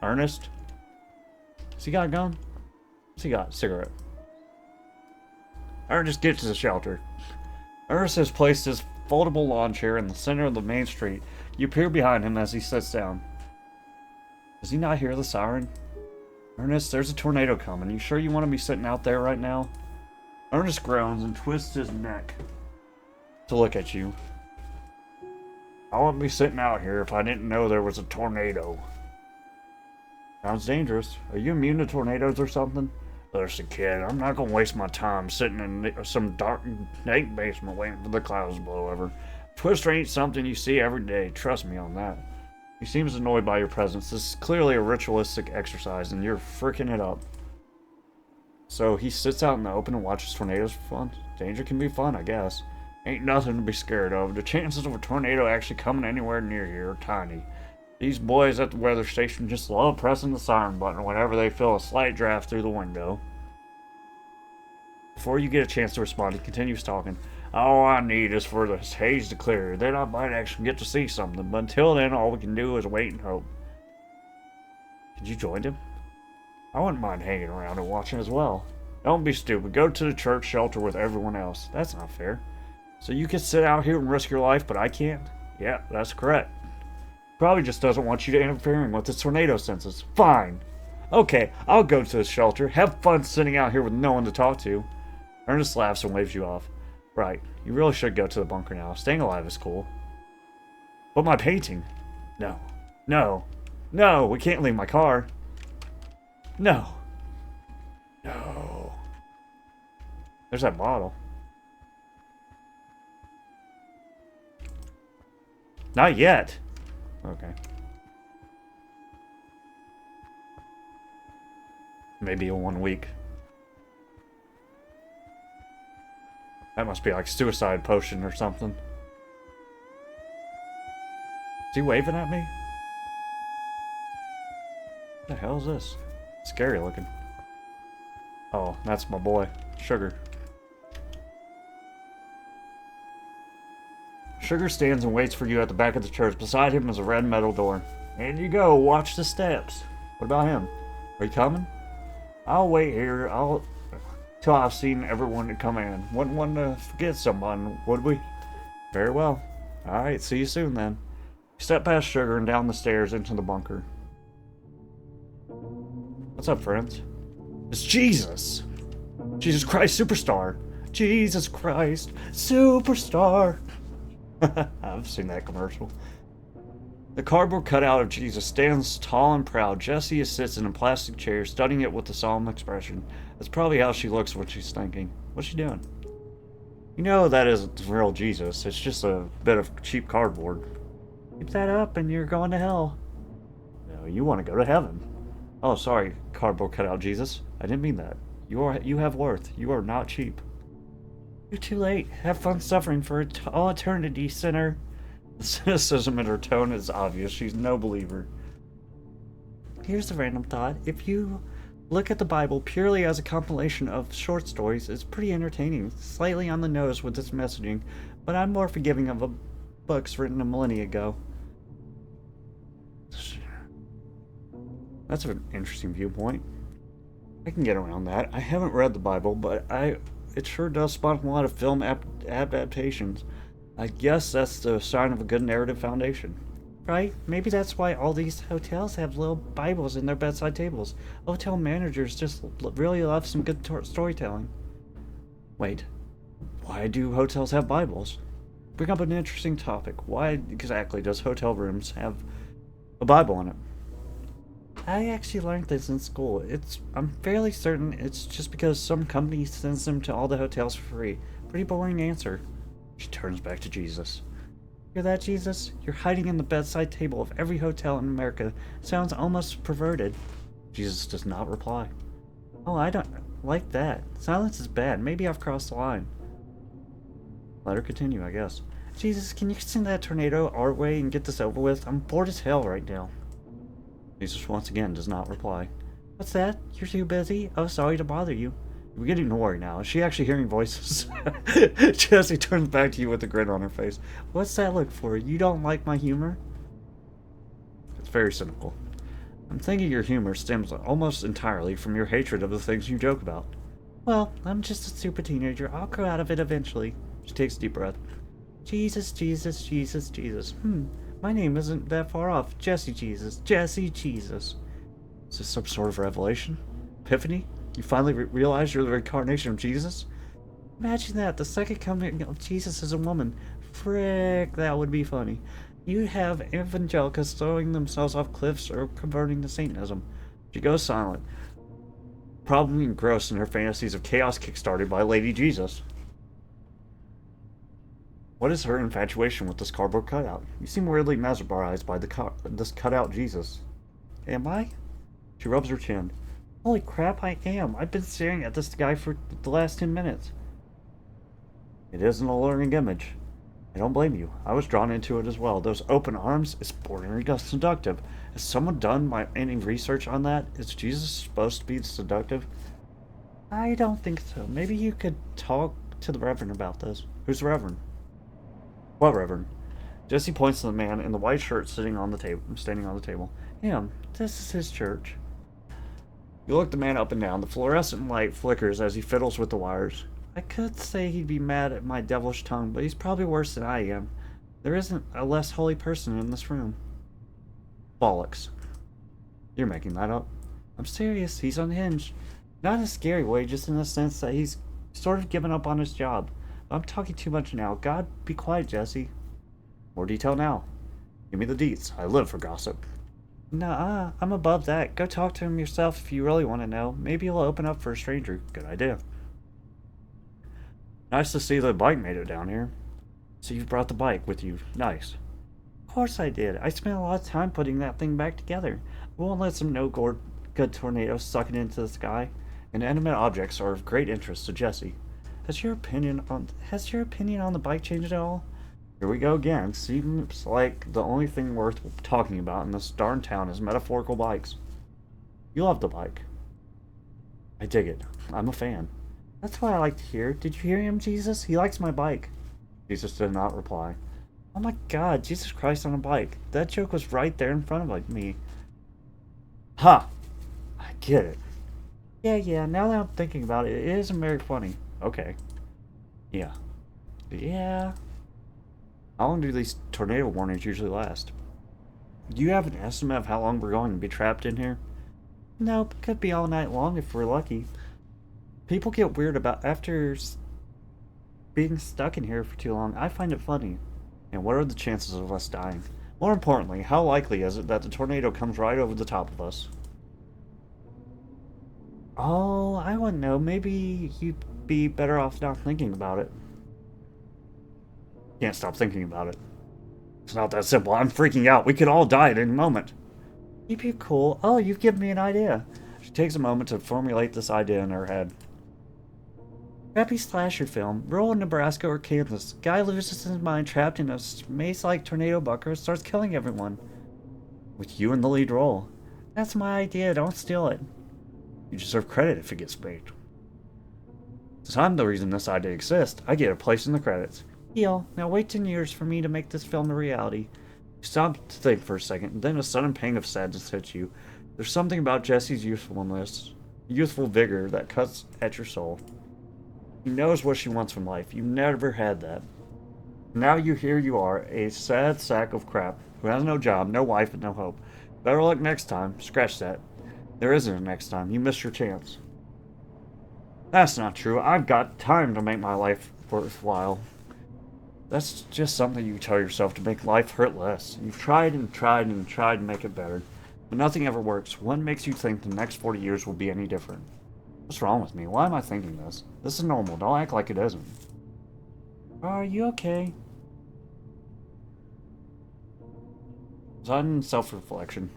Ernest? Has he got a gun? What's he got? Cigarette. Ernest, get to the shelter. Ernest has placed his foldable lawn chair in the center of the main street. You peer behind him as he sits down. Does he not hear the siren? Ernest, there's a tornado coming. You sure you want to be sitting out there right now? Ernest groans and twists his neck to look at you. I wouldn't be sitting out here if I didn't know there was a tornado. Sounds dangerous. Are you immune to tornadoes or something? Listen, kid, I'm not gonna waste my time sitting in some dark, dank basement waiting for the clouds to blow over. Twister ain't something you see every day. Trust me on that. He seems annoyed by your presence. This is clearly a ritualistic exercise, and you're freaking it up. So he sits out in the open and watches tornadoes for fun. Danger can be fun, I guess. Ain't nothing to be scared of. The chances of a tornado actually coming anywhere near here are tiny. These boys at the weather station just love pressing the siren button whenever they feel a slight draft through the window. Before you get a chance to respond, he continues talking. All I need is for this haze to clear. Then I might actually get to see something. But until then, all we can do is wait and hope. Could you join him? I wouldn't mind hanging around and watching as well. Don't be stupid. Go to the church shelter with everyone else. That's not fair. So you can sit out here and risk your life, but I can't? Yeah, that's correct. Probably just doesn't want you to interfering with the tornado senses. Fine. Okay, I'll go to the shelter. Have fun sitting out here with no one to talk to. Ernest laughs and waves you off. Right, you really should go to the bunker now. Staying alive is cool. But my painting? No. No. No, we can't leave my car. No. There's that bottle. Not yet. Okay. Maybe in 1 week. That must be like suicide potion or something. Is he waving at me? What the hell is this? Scary looking. Oh, that's my boy, Sugar. Sugar stands and waits for you at the back of the church. Beside him is a red metal door. And you go, watch the steps. What about him? Are you coming? I'll wait here. Till I've seen everyone to come in. Wouldn't want to forget someone, would we? Very well. Alright, see you soon then. You step past Sugar and down the stairs into the bunker. What's up, friends? It's Jesus! Jesus Christ Superstar! Jesus Christ Superstar! I've seen that commercial. The cardboard cutout of Jesus stands tall and proud. Jessie sits in a plastic chair, studying it with a solemn expression. That's probably how she looks when she's thinking. What's she doing? You know that isn't the real Jesus. It's just a bit of cheap cardboard. Keep that up and you're going to hell. No, you want to go to heaven. Oh, sorry, cardboard cutout Jesus. I didn't mean that. You have worth. You are not cheap. You're too late. Have fun suffering for all eternity, sinner. The cynicism in her tone is obvious. She's no believer. Here's a random thought. If you look at the Bible purely as a compilation of short stories, it's pretty entertaining. Slightly on the nose with its messaging, but I'm more forgiving of books written a millennia ago. That's an interesting viewpoint. I can get around that. I haven't read the Bible, but it sure does spawn a lot of film adaptations. I guess that's the sign of a good narrative foundation. Right? Maybe that's why all these hotels have little Bibles in their bedside tables. Hotel managers just really love some good storytelling. Wait, why do hotels have Bibles? Bring up an interesting topic. Why exactly does hotel rooms have a Bible in it? I actually learned this in school. I'm fairly certain it's just because some company sends them to all the hotels for free. Pretty boring answer. She turns back to Jesus. Hear that, Jesus? You're hiding in the bedside table of every hotel in America. Sounds almost perverted. Jesus does not reply. Oh, I don't like that. Silence is bad. Maybe I've crossed the line. Let her continue, I guess. Jesus, can you send that tornado our way and get this over with? I'm bored as hell right now. Jesus once again does not reply. What's that? You're too busy? Oh, sorry to bother you. We're getting to worry now. Is she actually hearing voices? Jessie turns back to you with a grin on her face. What's that look for? You don't like my humor? It's very cynical. I'm thinking your humor stems almost entirely from your hatred of the things you joke about. Well, I'm just a stupid teenager. I'll grow out of it eventually. She takes a deep breath. Jesus, Jesus, Jesus, Jesus. My name isn't that far off. Jesse Jesus. Jesse Jesus. Is this some sort of revelation? Epiphany? You finally realize you're the reincarnation of Jesus? Imagine that. The second coming of Jesus is a woman. Frick, that would be funny. You have evangelicals throwing themselves off cliffs or converting to Satanism. She goes silent, probably engrossed in her fantasies of chaos kickstarted by Lady Jesus. What is her infatuation with this cardboard cutout? You seem weirdly mesmerized by this cutout Jesus. Am I? She rubs her chin. Holy crap, I am. I've been staring at this guy for the last 10 minutes. It is an alluring image. I don't blame you. I was drawn into it as well. Those open arms is borderline seductive. Has someone done any research on that? Is Jesus supposed to be seductive? I don't think so. Maybe you could talk to the Reverend about this. Who's the Reverend? What Reverend? Jessie points to the man in the white shirt standing on the table. Him. This is his church. You look the man up and down. The fluorescent light flickers as he fiddles with the wires. I could say he'd be mad at my devilish tongue, but he's probably worse than I am. There isn't a less holy person in this room. Bollocks. You're making that up. I'm serious. He's unhinged. Not in a scary way, just in the sense that he's sort of given up on his job. I'm talking too much now. God, be quiet, Jesse. More detail now. Give me the deets. I live for gossip. Nuh-uh. I'm above that. Go talk to him yourself if you really want to know. Maybe he'll open up for a stranger. Good idea. Nice to see the bike made it down here. So you've brought the bike with you. Nice. Of course I did. I spent a lot of time putting that thing back together. We won't let some no-good tornado suck it into the sky. Inanimate objects are of great interest to Jesse. Has your opinion on the bike changed at all? Here we go again. Seems like the only thing worth talking about in this darn town is metaphorical bikes. You love the bike. I dig it. I'm a fan. That's what I like to hear. Did you hear him, Jesus? He likes my bike. Jesus did not reply. Oh my god, Jesus Christ on a bike. That joke was right there in front of me. Ha! I get it. Yeah, now that I'm thinking about it, it isn't very funny. Okay. Yeah. Yeah. How long do these tornado warnings usually last? Do you have an estimate of how long we're going to be trapped in here? Nope, could be all night long if we're lucky. People get weird about after being stuck in here for too long. I find it funny. And what are the chances of us dying? More importantly, how likely is it that the tornado comes right over the top of us? Oh, I wouldn't know. Maybe you'd be better off not thinking about it. Can't stop thinking about it. It's not that simple. I'm freaking out. We could all die at any moment. Keep you cool. Oh, you've given me an idea. She takes a moment to formulate this idea in her head. Crappy slasher film. Rural Nebraska or Kansas. Guy loses his mind trapped in a maze-like tornado bunker and starts killing everyone. With you in the lead role. That's my idea. Don't steal it. You deserve credit if it gets made. Since I'm the reason this idea exists, I get a place in the credits. Deal. Now wait 10 years for me to make this film a reality. You stop to think for a second, and then a sudden pang of sadness hits you. There's something about Jesse's youthfulness, youthful vigor that cuts at your soul. He knows what she wants from life. You never had that. Now here you are, a sad sack of crap, who has no job, no wife, and no hope. Better luck next time. Scratch that. There isn't a next time. You missed your chance. That's not true. I've got time to make my life worthwhile. That's just something you tell yourself to make life hurt less. You've tried and tried and tried to make it better, but nothing ever works. What makes you think the next 40 years will be any different? What's wrong with me? Why am I thinking this? This is normal. Don't act like it isn't. Are you okay? Sudden self-reflection.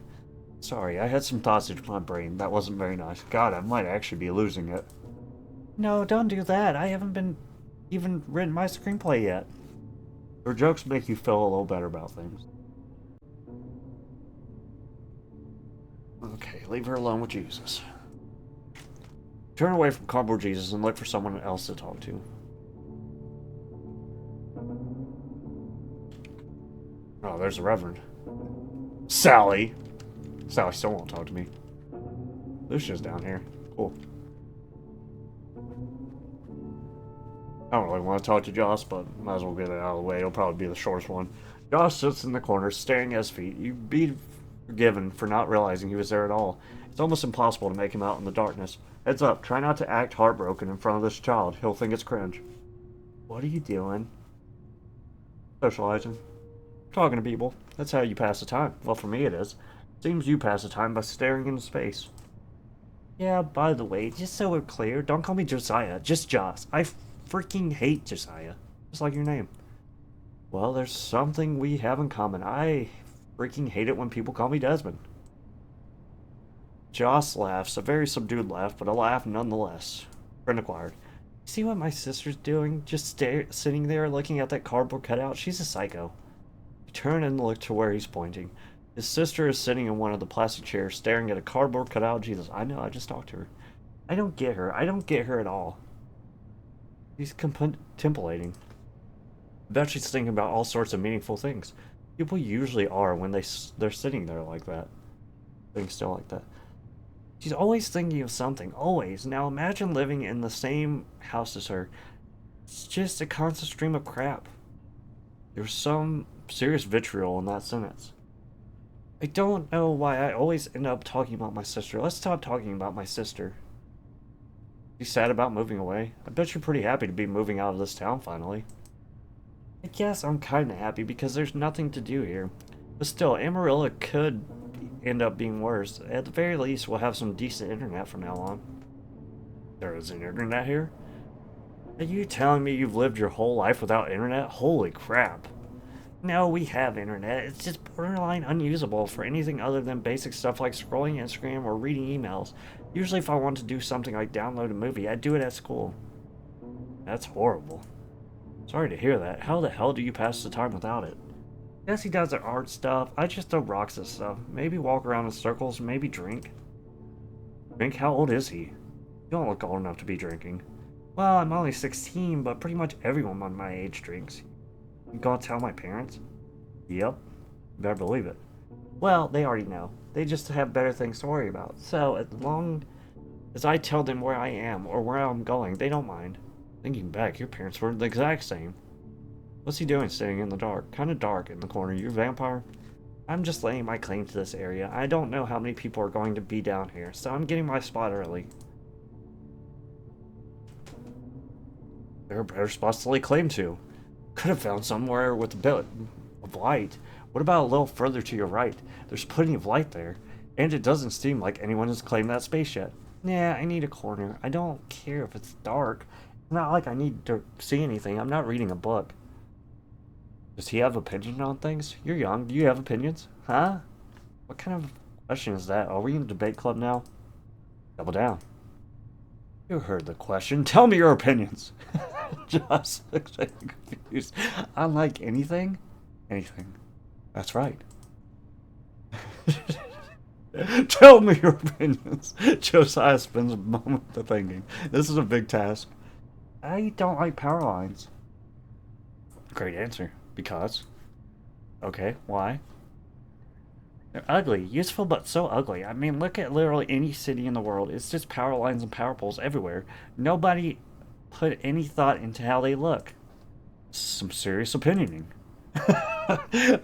Sorry, I had some thoughts into my brain. That wasn't very nice. God, I might actually be losing it. No, don't do that. I haven't even written my screenplay yet. Your jokes make you feel a little better about things. Okay, leave her alone with Jesus. Turn away from cardboard Jesus and look for someone else to talk to. Oh, there's the Reverend. Sally! Sally still won't talk to me. Lucia's down here. Cool. I don't really want to talk to Joss, but might as well get it out of the way. It'll probably be the shortest one. Joss sits in the corner, staring at his feet. You'd be forgiven for not realizing he was there at all. It's almost impossible to make him out in the darkness. Heads up, try not to act heartbroken in front of this child. He'll think it's cringe. What are you doing? Socializing. Talking to people. That's how you pass the time. Well, for me it is. Seems you pass the time by staring into space. Yeah, by the way, just so we're clear, don't call me Josiah, just Joss. I freaking hate Josiah. Just like your name. Well, there's something we have in common. I freaking hate it when people call me Desmond. Joss laughs, a very subdued laugh, but a laugh nonetheless. Friend acquired. See what my sister's doing? Just sitting there looking at that cardboard cutout? She's a psycho. You turn and look to where he's pointing. His sister is sitting in one of the plastic chairs, staring at a cardboard cutout. Jesus, I know, I just talked to her. I don't get her. I don't get her at all. He's contemplating. I bet she's thinking about all sorts of meaningful things. People usually are when they're sitting there like that. Being still like that. She's always thinking of something, always. Now imagine living in the same house as her. It's just a constant stream of crap. There's some serious vitriol in that sentence. I don't know why I always end up talking about my sister. Let's stop talking about my sister. You sad about moving away? I bet you're pretty happy to be moving out of this town finally. I guess I'm kinda happy because there's nothing to do here. But still, Amarillo could end up being worse. At the very least, we'll have some decent internet from now on. There is an internet here? Are you telling me you've lived your whole life without internet? Holy crap. No, we have internet. It's just borderline unusable for anything other than basic stuff like scrolling Instagram or reading emails. Usually if I want to do something like download a movie, I'd do it at school. That's horrible. Sorry to hear that. How the hell do you pass the time without it? Jesse does the art stuff. I just throw rocks at stuff. Maybe walk around in circles, maybe drink. Drink? How old is he? You don't look old enough to be drinking. Well, I'm only 16, but pretty much everyone on my age drinks. You gonna tell my parents? Yep. Better believe it. Well, they already know. They just have better things to worry about. So, as long as I tell them where I am or where I'm going, they don't mind. Thinking back, your parents were the exact same. What's he doing sitting in the dark? Kinda dark in the corner. You a vampire? I'm just laying my claim to this area. I don't know how many people are going to be down here, so I'm getting my spot early. There are better spots to lay claim to. Could have found somewhere with a bit of light. What about a little further to your right? There's plenty of light there, and it doesn't seem like anyone has claimed that space yet. Nah, I need a corner. I don't care if it's dark. It's not like I need to see anything. I'm not reading a book. Does he have opinions on things? You're young. Do you have opinions? Huh? What kind of question is that? Are we in a debate club now? Double down. You heard the question. Tell me your opinions. Just confused. Unlike anything? Anything. That's right. Tell me your opinions. Josiah spends a moment to thinking. This is a big task. I don't like power lines. Great answer. Because? Okay, why? They're ugly. Useful, but so ugly. I mean, look at literally any city in the world. It's just power lines and power poles everywhere. Nobody put any thought into how they look. Some serious opinioning.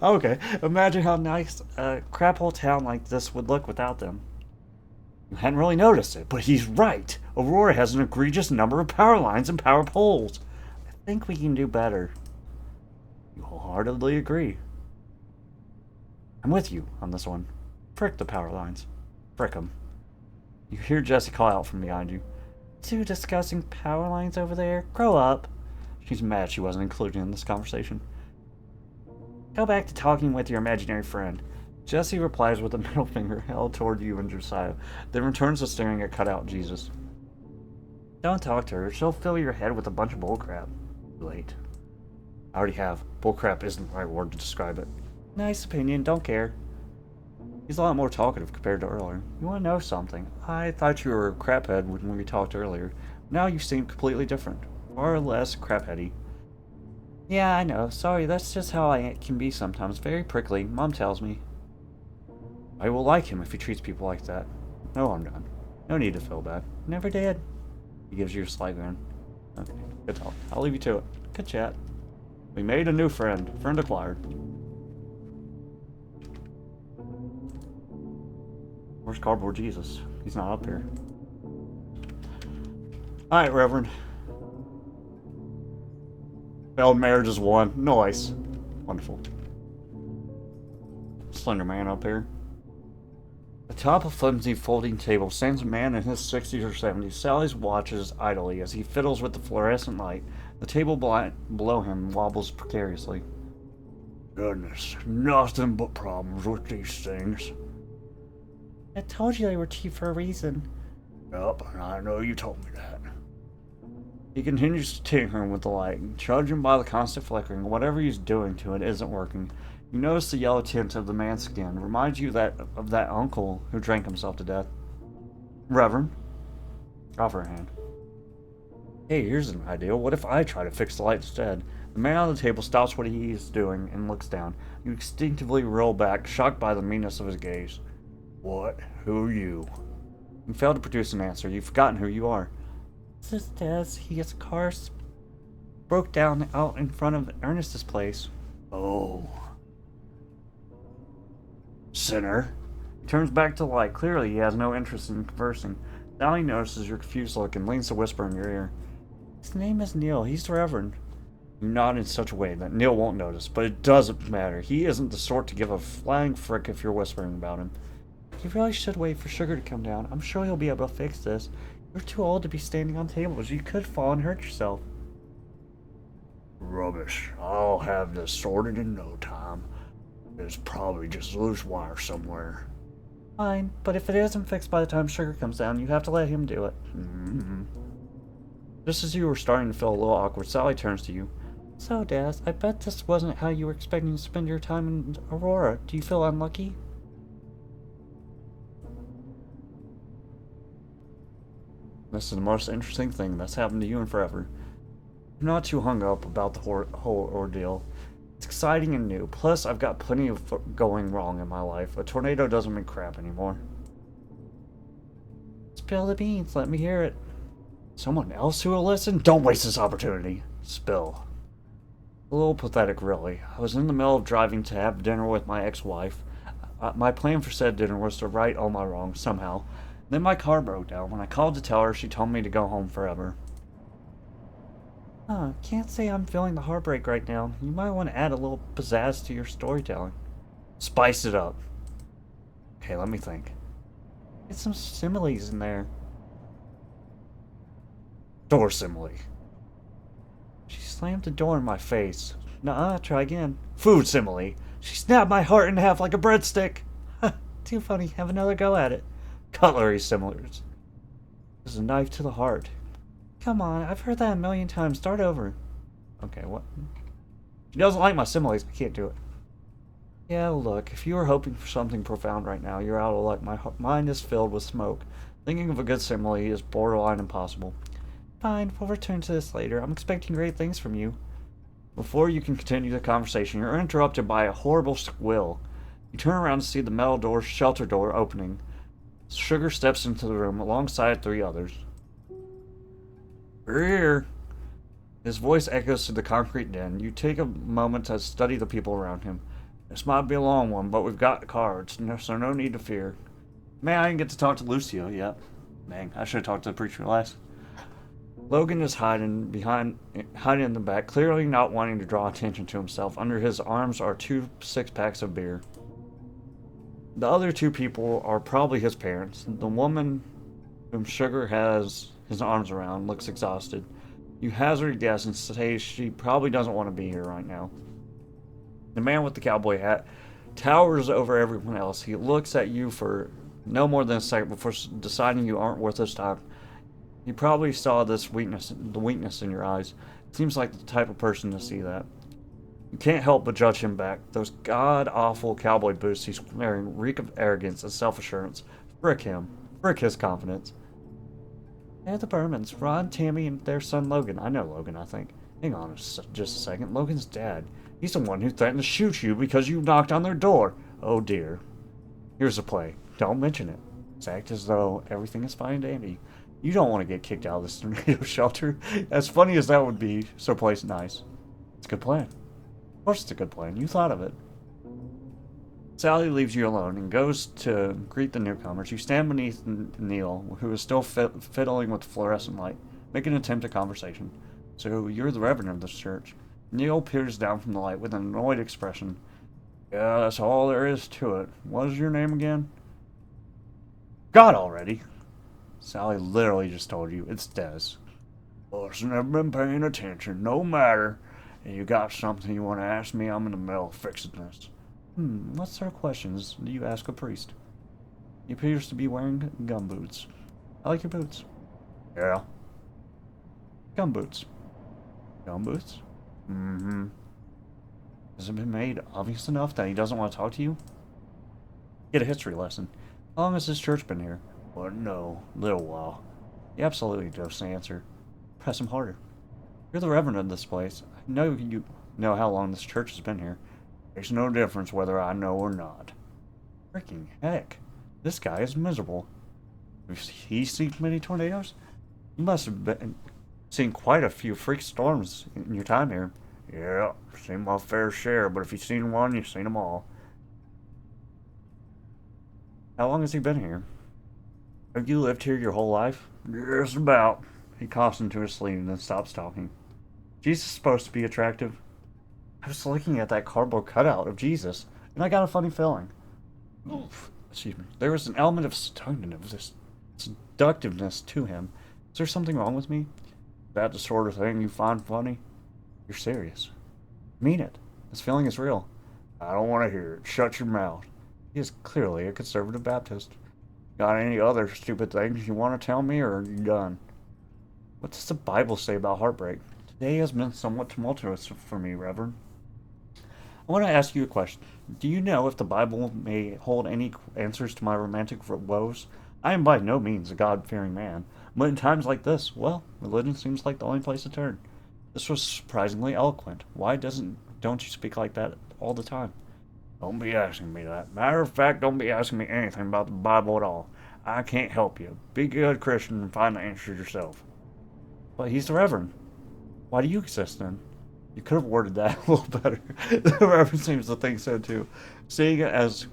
Okay, imagine how nice a crap hole town like this would look without them. You hadn't really noticed it, but he's right. Aurora has an egregious number of power lines and power poles. I think we can do better. You wholeheartedly agree. I'm with you on this one. Frick the power lines. Frick them. You hear Jessie call out from behind you. Two discussing power lines over there? Grow up. She's mad she wasn't included in this conversation. Go back to talking with your imaginary friend. Jessie replies with a middle finger held toward you and Josiah, then returns to staring at cutout Jesus. Don't talk to her. She'll fill your head with a bunch of bullcrap. Too late. I already have. Bullcrap isn't the right word to describe it. Nice opinion, don't care. He's a lot more talkative compared to earlier. You want to know something? I thought you were a craphead when we talked earlier. Now you seem completely different. Far less crapheady. Yeah, I know. Sorry, that's just how I can be sometimes. Very prickly, Mom tells me. I will like him if he treats people like that. No, I'm done. No need to feel bad. Never did. He gives you a slight grin. Okay, good talk. I'll leave you to it. Good chat. We made a new friend. Friend acquired. Where's Cardboard Jesus? He's not up here. Alright, Reverend. Failed marriage is one. Nice. Wonderful. Slender man up here. Atop a flimsy folding table stands a man in his 60s or 70s. Sally's watches idly as he fiddles with the fluorescent light. The table below him wobbles precariously. Goodness, nothing but problems with these things. I told you they were cheap for a reason. Yup, and I know you told me that. He continues tinkering with the light, judging by the constant flickering. Whatever he's doing to it isn't working. You notice the yellow tint of the man's skin. Reminds you of that uncle who drank himself to death. Reverend? Offer a hand. Hey, here's an idea. What if I try to fix the light instead? The man on the table stops what he is doing and looks down. You instinctively roll back, shocked by the meanness of his gaze. What? Who are you? You fail to produce an answer. You've forgotten who you are. This is Des. His car broke down out in front of Ernest's place. Oh. Sinner. He turns back to the light. Clearly, he has no interest in conversing. Now he notices your confused look and leans to whisper in your ear. His name is Neil. He's the Reverend. You nod in such a way that Neil won't notice, but it doesn't matter. He isn't the sort to give a flying frick if you're whispering about him. You really should wait for Sugar to come down. I'm sure he'll be able to fix this. You're too old to be standing on tables. You could fall and hurt yourself. Rubbish. I'll have this sorted in no time. It's probably just loose wire somewhere. Fine, but if it isn't fixed by the time Sugar comes down, you have to let him do it. Mm-hmm. Just as you were starting to feel a little awkward, Sally turns to you. So, Daz, I bet this wasn't how you were expecting to spend your time in Aurora. Do you feel unlucky? This is the most interesting thing that's happened to you in forever. I'm not too hung up about the whole ordeal. It's exciting and new. Plus, I've got plenty of going wrong in my life. A tornado doesn't mean crap anymore. Spill the beans. Let me hear it. Someone else who will listen? Don't waste this opportunity. Spill. A little pathetic, really. I was in the middle of driving to have dinner with my ex-wife. My plan for said dinner was to right all my wrongs, somehow. Then my car broke down. When I called to tell her, she told me to go home forever. Can't say I'm feeling the heartbreak right now. You might want to add a little pizzazz to your storytelling. Spice it up. Okay, let me think. Get some similes in there. Door simile. She slammed the door in my face. Nuh-uh, try again. Food simile. She snapped my heart in half like a breadstick. Too funny. Have another go at it. Cutlery similars. There's a knife to the heart. Come on, I've heard that a million times. Start over. Okay, what? She doesn't like my similes. I can't do it. Yeah, look, if you were hoping for something profound right now, you're out of luck. My mind is filled with smoke. Thinking of a good simile is borderline impossible. Fine, we'll return to this later. I'm expecting great things from you. Before you can continue the conversation, you're interrupted by a horrible squeal. You turn around to see the metal door, shelter door opening. Sugar steps into the room alongside 3 others. We're here. His voice echoes through the concrete den. You take a moment to study the people around him. This might be a long one, but we've got cards, so no need to fear. Man, I didn't get to talk to Lucio yet. Dang, I should have talked to the preacher last. Logan is hiding in the back, clearly not wanting to draw attention to himself. Under his arms are 2 6-packs of beer. The other 2 people are probably his parents. The woman whom Sugar has his arms around looks exhausted. You hazard a guess and say she probably doesn't want to be here right now. The man with the cowboy hat towers over everyone else. He looks at you for no more than a second before deciding you aren't worth his time. He probably saw the weakness in your eyes. Seems like the type of person to see that. You can't help but judge him back. Those god-awful cowboy boots he's wearing reek of arrogance and self-assurance. Frick him. Frick his confidence. They're the Bermans. Ron, Tammy, and their son Logan. I know Logan, I think. Hang on just a second. Logan's dad. He's the one who threatened to shoot you because you knocked on their door. Oh dear. Here's the play. Don't mention it. Just act as though everything is fine and dandy. You don't want to get kicked out of this tornado shelter. As funny as that would be, so play it nice. It's a good plan. Of course it's a good plan. You thought of it. Sally leaves you alone and goes to greet the newcomers. You stand beneath Neil, who is still fiddling with the fluorescent light, make an attempt at conversation. So, you're the reverend of this church. Neil peers down from the light with an annoyed expression. Yeah, that's all there is to it. What is your name again? God already. Sally literally just told you. It's Des. Well, I've never been paying attention. No matter. If you got something you want to ask me, I'm in the middle of fixing this. What sort of questions do you ask a priest? He appears to be wearing gumboots. I like your boots. Yeah. Gumboots. Gumboots? Mm-hmm. Has it been made obvious enough that he doesn't want to talk to you? Get a history lesson. How long has this church been here? Well, no, little while. You absolutely just answer. Press him harder. You're the reverend of this place. I know you know how long this church has been here. Makes no difference whether I know or not. Freaking heck. This guy is miserable. Have he seen many tornadoes? You must have seen quite a few freak storms in your time here. Yeah, seen my fair share, but if you've seen one, you've seen them all. How long has he been here? Have you lived here your whole life? Just about. He coughs into his sleeve and then stops talking. Jesus is supposed to be attractive. I was looking at that cardboard cutout of Jesus, and I got a funny feeling. Oof, excuse me. There was an element of seductiveness to him. Is there something wrong with me? Is that the sort of thing you find funny? You're serious. Mean it. This feeling is real. I don't want to hear it. Shut your mouth. He is clearly a conservative Baptist. Got any other stupid things you want to tell me, or are you done? What does the Bible say about heartbreak? Today has been somewhat tumultuous for me, Reverend. I want to ask you a question. Do you know if the Bible may hold any answers to my romantic woes? I am by no means a God-fearing man, but in times like this, well, religion seems like the only place to turn. This was surprisingly eloquent. Why don't you speak like that all the time? Don't be asking me that. Matter of fact, don't be asking me anything about the Bible at all. I can't help you. Be a good Christian and find the answers yourself. But he's the Reverend. Why do you exist then? You could have worded that a little better. The Reverend seems to think so too. Seeing it as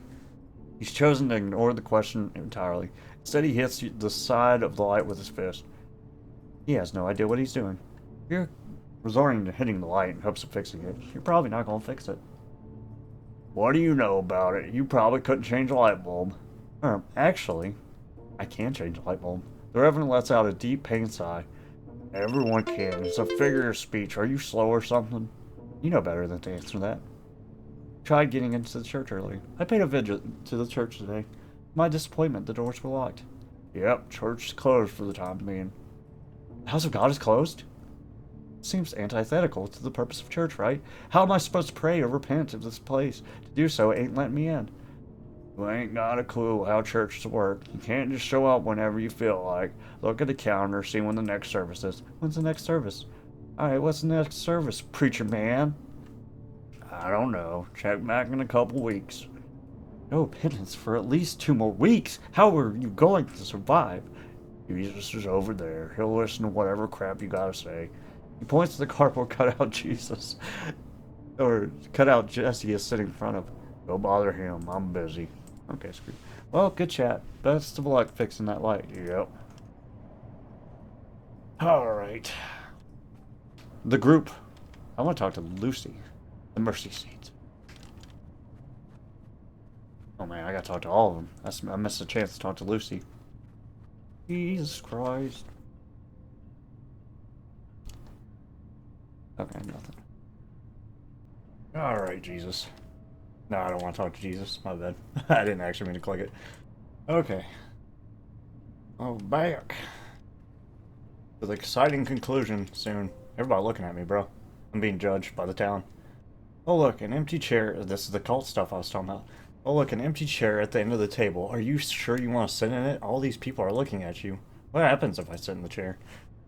he's chosen to ignore the question entirely. Instead, he hits the side of the light with his fist. He has no idea what he's doing. If you're resorting to hitting the light in hopes of fixing it, you're probably not going to fix it. What do you know about it? You probably couldn't change a light bulb. Actually, I can change a light bulb. The Reverend lets out a deep pain sigh. Everyone can. It's a figure of speech. Are you slow or something? You know better than to answer that. Tried getting into the church earlier. I paid a visit to the church today. To my disappointment, the doors were locked. Yep, church is closed for the time being. The house of God is closed? Seems antithetical to the purpose of church, right? How am I supposed to pray or repent if this place to do so ain't letting me in? You ain't got a clue how churches work. You can't just show up whenever you feel like. Look at the calendar, see when the next service is. When's the next service? Alright, what's the next service, preacher man? I don't know. Check back in a couple weeks. No penance for at least 2 more weeks? How are you going to survive? Jesus is over there. He'll listen to whatever crap you gotta say. He points to the cardboard cutout Jesus. Or cutout Jesse is sitting in front of. Go bother him. I'm busy. Okay, screw. Well, good chat. Best of luck fixing that light. Yep. Alright. The group. I want to talk to Lucy. The Mercy Seat. Oh man, I gotta talk to all of them. I missed a chance to talk to Lucy. Jesus Christ. Okay, nothing. Alright, Jesus. No, I don't want to talk to Jesus. My bad. I didn't actually mean to click it. Okay. Oh, back. With an exciting conclusion soon. Everybody looking at me, bro. I'm being judged by the town. Oh, look, an empty chair. This is the cult stuff I was talking about. Oh, look, an empty chair at the end of the table. Are you sure you want to sit in it? All these people are looking at you. What happens if I sit in the chair?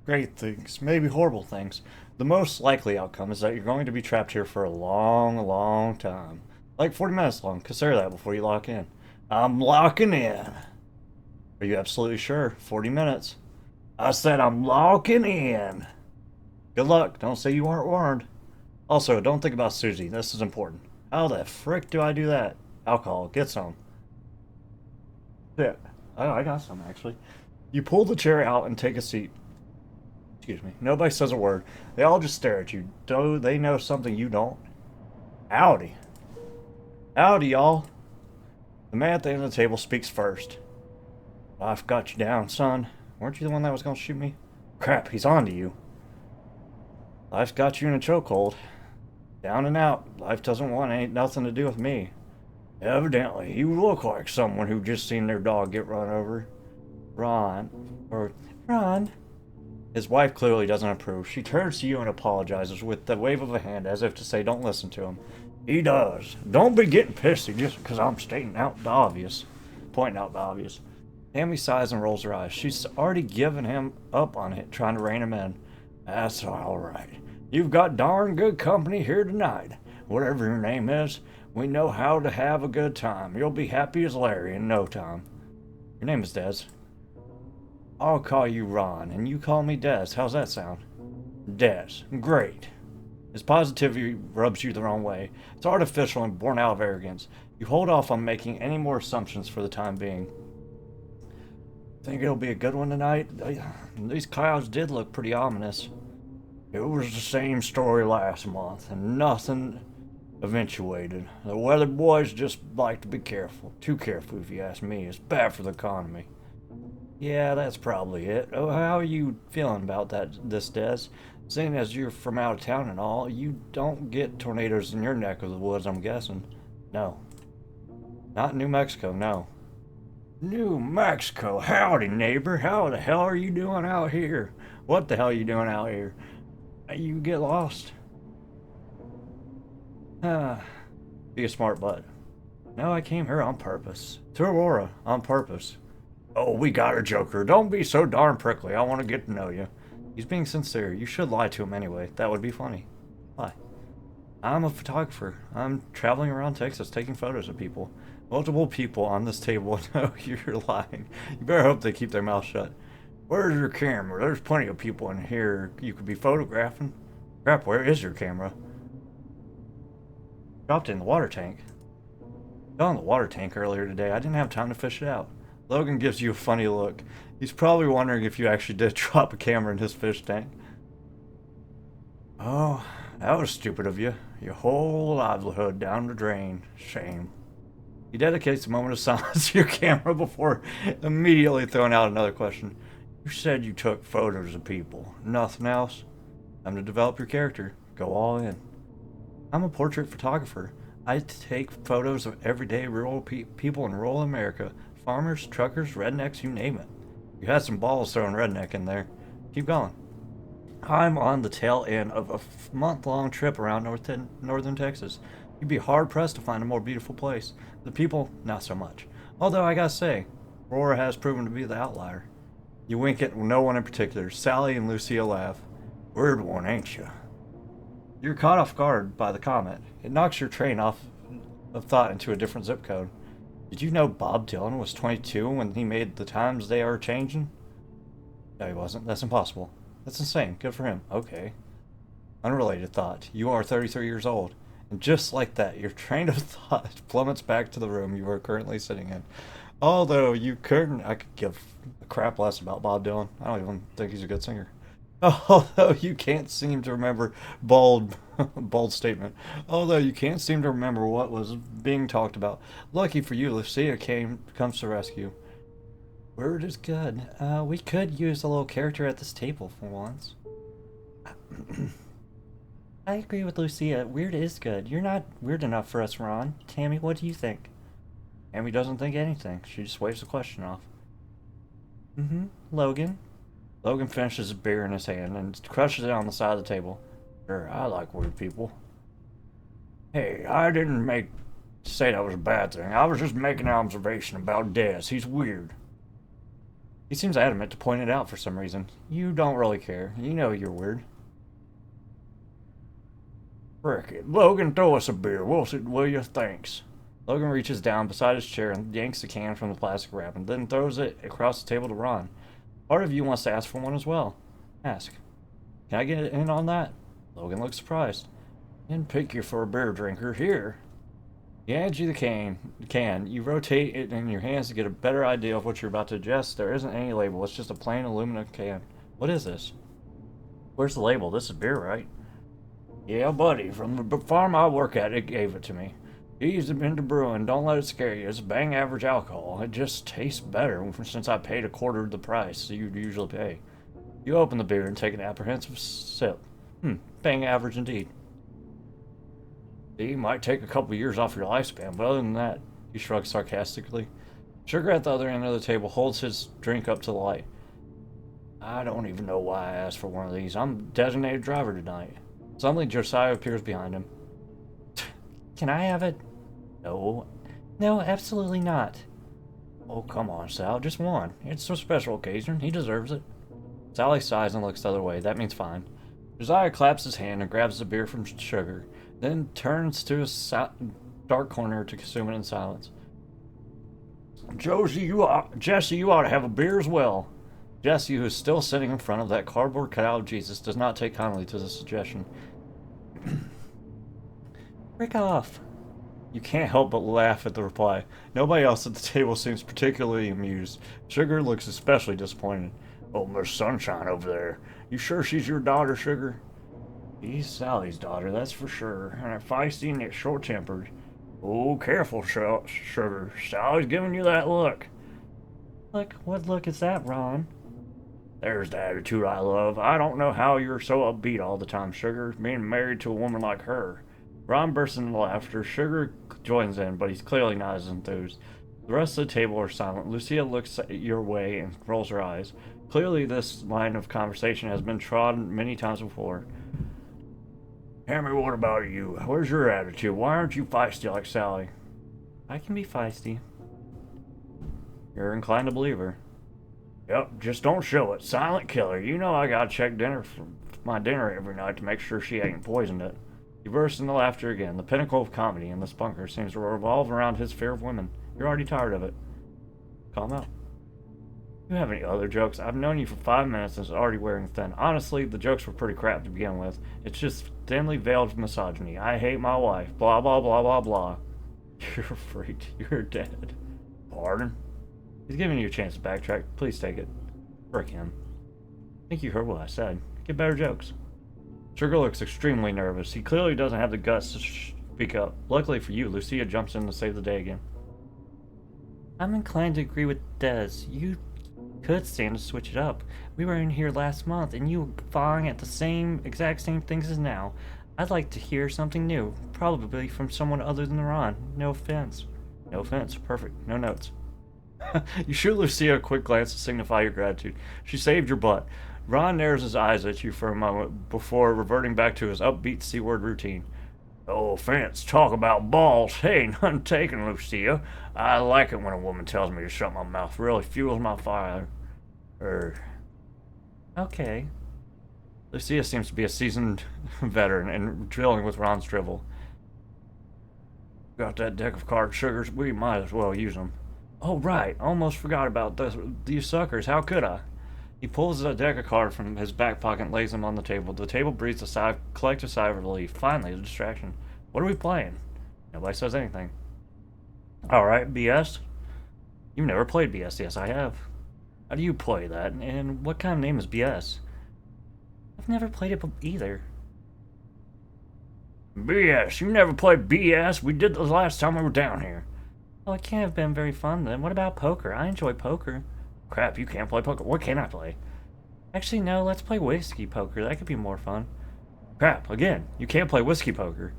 Great things, maybe horrible things. The most likely outcome is that you're going to be trapped here for a long, long time. Like 40 minutes long. Consider that before you lock in. I'm locking in. Are you absolutely sure? 40 minutes. I said I'm locking in. Good luck. Don't say you weren't warned. Also, don't think about Susie. This is important. How the frick do I do that? Alcohol. Get some. Yeah. Oh, I got some, actually. You pull the chair out and take a seat. Excuse me. Nobody says a word. They all just stare at you. Do they know something you don't? Howdy. Howdy, y'all. The man at the end of the table speaks first. Life got you down, son. Weren't you the one that was going to shoot me? Crap, he's on to you. Life's got you in a chokehold. Down and out. Life doesn't want ain't nothing to do with me. Evidently, you look like someone who just seen their dog get run over. Ron. His wife clearly doesn't approve. She turns to you and apologizes with the wave of a hand as if to say don't listen to him. He does. Don't be getting pissy just because I'm pointing out the obvious. Tammy sighs and rolls her eyes. She's already given him up on it, trying to rein him in. That's all right. You've got darn good company here tonight. Whatever your name is, we know how to have a good time. You'll be happy as Larry in no time. Your name is Des. I'll call you Ron, and you call me Des. How's that sound? Des. Great. His positivity rubs you the wrong way. It's artificial and born out of arrogance. You hold off on making any more assumptions for the time being. Think it'll be a good one tonight? These clouds did look pretty ominous. It was the same story last month, and nothing eventuated. The weather boys just like to be careful. Too careful, if you ask me. It's bad for the economy. Yeah, that's probably it. Oh, how are you feeling about this, Des? Seeing as you're from out of town and all, you don't get tornadoes in your neck of the woods, I'm guessing. No. Not in New Mexico, no. New Mexico, howdy neighbor, how the hell are you doing out here? What the hell are you doing out here? You get lost. Be a smart butt. No, I came here on purpose. To Aurora, on purpose. Oh, we got her, Joker. Don't be so darn prickly. I want to get to know you. He's being sincere. You should lie to him anyway. That would be funny. Why? I'm a photographer. I'm traveling around Texas taking photos of people. Multiple people on this table know you're lying. You better hope they keep their mouth shut. Where's your camera? There's plenty of people in here you could be photographing. Crap, where is your camera? Dropped it in the water tank. Fell in the water tank earlier today. I didn't have time to fish it out. Logan gives you a funny look. He's probably wondering if you actually did drop a camera in his fish tank. Oh, that was stupid of you. Your whole livelihood down the drain. Shame. He dedicates a moment of silence to your camera before immediately throwing out another question. You said you took photos of people. Nothing else? Time to develop your character. Go all in. I'm a portrait photographer. I take photos of everyday rural people in rural America. Farmers, truckers, rednecks, you name it. You had some balls throwing redneck in there. Keep going. I'm on the tail end of a month-long trip around northern Texas. You'd be hard-pressed to find a more beautiful place. The people, not so much. Although I gotta say, Aurora has proven to be the outlier. You wink at no one in particular. Sally and Lucia laugh. Weird one, ain't you? You're caught off guard by the comment. It knocks your train off of thought into a different zip code. Did you know Bob Dylan was 22 when he made The Times They Are Changing? No, he wasn't. That's impossible. That's insane. Good for him. Okay. Unrelated thought. You are 33 years old. And just like that, your train of thought plummets back to the room you are currently sitting in. Although you couldn't, I could give a crap less about Bob Dylan. I don't even think he's a good singer. Although you can't seem to remember bold statement. Although you can't seem to remember what was being talked about. Lucky for you, Lucia comes to rescue. Word is good. We could use a little character at this table for once. I agree with Lucia. Weird is good. You're not weird enough for us, Ron. Tammy, what do you think? Tammy doesn't think anything. She just waves the question off. Logan? Logan finishes his beer in his hand and crushes it on the side of the table. Sure, I like weird people. Hey, I didn't say that was a bad thing. I was just making an observation about Des. He's weird. He seems adamant to point it out for some reason. You don't really care. You know you're weird. Frick it. Logan, throw us a beer. Will you? Thanks. Logan reaches down beside his chair and yanks the can from the plastic wrap and then throws it across the table to Ron. Part of you wants to ask for one as well. Ask. Can I get in on that? Logan looks surprised. Didn't pick you for a beer drinker. Here. He hands you the can. You rotate it in your hands to get a better idea of what you're about to ingest. There isn't any label. It's just a plain aluminum can. What is this? Where's the label? This is beer, right? Yeah, buddy. From the farm I work at, it gave it to me. Ease into brewing. Don't let it scare you. It's bang average alcohol. It just tastes better since I paid a quarter of the price you'd usually pay. You open the beer and take an apprehensive sip. Bang average indeed. See, might take a couple years off your lifespan, but other than that, he shrugs sarcastically. Sugar at the other end of the table holds his drink up to the light. I don't even know why I asked for one of these. I'm designated driver tonight. Suddenly, Josiah appears behind him. Can I have it? No. No, absolutely not. Oh, come on, Sal. Just one. It's a special occasion. He deserves it. Sally sighs and looks the other way. That means fine. Josiah claps his hand and grabs the beer from Sugar, then turns to a dark corner to consume it in silence. Jesse, you ought to have a beer as well. Jesse, who is still sitting in front of that cardboard cutout of Jesus, does not take kindly to the suggestion. Frick off. You can't help but laugh at the reply. Nobody else at the table seems particularly amused. Sugar looks especially disappointed. Oh, Miss Sunshine over there. You sure she's your daughter, Sugar? She's Sally's daughter, that's for sure. And feisty and short-tempered. Oh, careful, Sugar. Sally's giving you that look. Look, what look is that, Ron? There's the attitude I love. I don't know how you're so upbeat all the time, Sugar, being married to a woman like her. Ron bursts into laughter. Sugar joins in, but he's clearly not as enthused. The rest of the table are silent. Lucia looks your way and rolls her eyes. Clearly, this line of conversation has been trodden many times before. Hammy, what about you? Where's your attitude? Why aren't you feisty like Sally? I can be feisty. You're inclined to believe her. Yep, just don't show it. Silent killer. You know I gotta check my dinner every night to make sure she ain't poisoned it. He bursts into laughter again. The pinnacle of comedy in this bunker seems to revolve around his fear of women. You're already tired of it. Calm out. You have any other jokes? I've known you for 5 minutes and it's already wearing thin. Honestly, the jokes were pretty crap to begin with. It's just thinly veiled misogyny. I hate my wife. Blah, blah, blah, blah, blah. You're a freak. You're dead. Pardon? He's giving you a chance to backtrack. Please take it. Frick him. I think you heard what I said. Get better jokes. Sugar looks extremely nervous. He clearly doesn't have the guts to speak up. Luckily for you, Lucia jumps in to save the day again. I'm inclined to agree with Des. You could stand to switch it up. We were in here last month, and you were falling at the exact same things as now. I'd like to hear something new, probably from someone other than Ron. No offense. No offense. Perfect. No notes. You shoot Lucia a quick glance to signify your gratitude. She saved your butt. Ron narrows his eyes at you for a moment before reverting back to his upbeat C-word routine. No offense. Talk about balls. Hey, none taken, Lucia. I like it when a woman tells me to shut my mouth. Really fuels my fire. Okay. Lucia seems to be a seasoned veteran and dealing with Ron's drivel. Got that deck of cards, Sugars? We might as well use them. Oh, right. Almost forgot about these suckers. How could I? He pulls a deck of cards from his back pocket and lays them on the table. The table breathes a collective sigh of relief. Finally, a distraction. What are we playing? Nobody says anything. Alright, BS. You've never played BS. Yes, I have. How do you play that? And what kind of name is BS? I've never played it either. BS? You never played BS? We did the last time we were down here. Well, it can't have been very fun then. What about poker? I enjoy poker. Crap, you can't play poker. What can I play? Actually, no, let's play whiskey poker. That could be more fun. Crap, again, you can't play whiskey poker.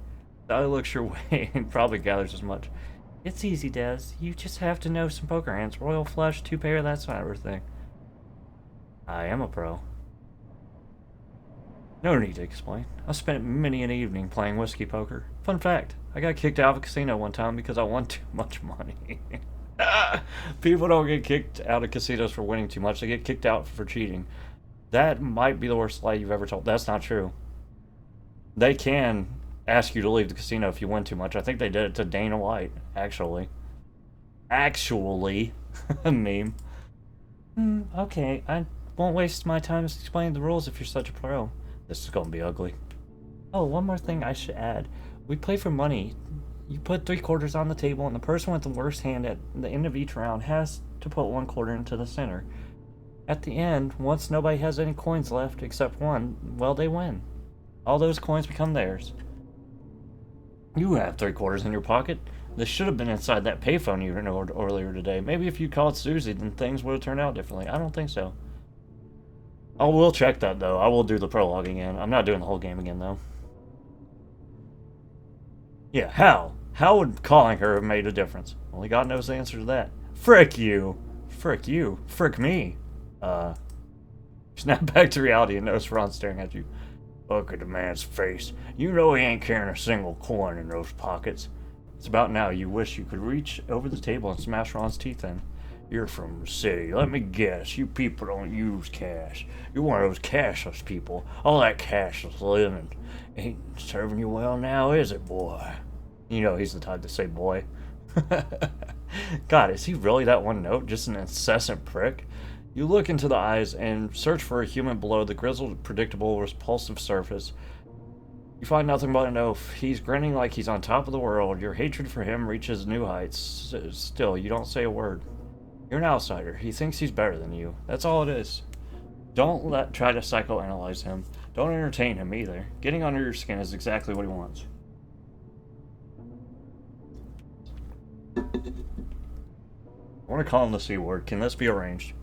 Sally looks your way and probably gathers as much. It's easy, Des. You just have to know some poker hands. Royal flush, two-pair, that sort of thing. I am a pro. No need to explain. I spent many an evening playing whiskey poker. Fun fact, I got kicked out of a casino one time because I won too much money. People don't get kicked out of casinos for winning too much. They get kicked out for cheating. That might be the worst lie you've ever told. That's not true. They can ask you to leave the casino if you win too much. I think they did it to Dana White, actually. Actually. A meme. Okay, I won't waste my time explaining the rules if you're such a pro. This is gonna be ugly. Oh, one more thing I should add. We play for money. You put 3 quarters on the table, and the person with the worst hand at the end of each round has to put 1 quarter into the center. At the end, once nobody has any coins left except one, well, they win. All those coins become theirs. You have 3 quarters in your pocket. This should have been inside that payphone you ignored earlier today. Maybe if you called Susie, then things would have turned out differently. I don't think so. I will check that, though. I will do the prologue again. I'm not doing the whole game again, though. Yeah, how? How would calling her have made a difference? Only God knows the answer to that. Frick you. Frick you. Frick me. Snap back to reality and notice Ron staring at you. Look at the man's face. You know he ain't carrying a single coin in those pockets. It's about now you wish you could reach over the table and smash Ron's teeth in. You're from the city. Let me guess. You people don't use cash. You're one of those cashless people. All that cashless living ain't serving you well now, is it, boy? You know he's the type to say boy. God, is he really that one note? Just an incessant prick? You look into the eyes and search for a human below the grizzled, predictable, repulsive surface. You find nothing but an oaf. He's grinning like he's on top of the world. Your hatred for him reaches new heights. Still, you don't say a word. You're an outsider. He thinks he's better than you. That's all it is. Don't try to psychoanalyze him. Don't entertain him either. Getting under your skin is exactly what he wants. I want to call him the C word. Can this be arranged?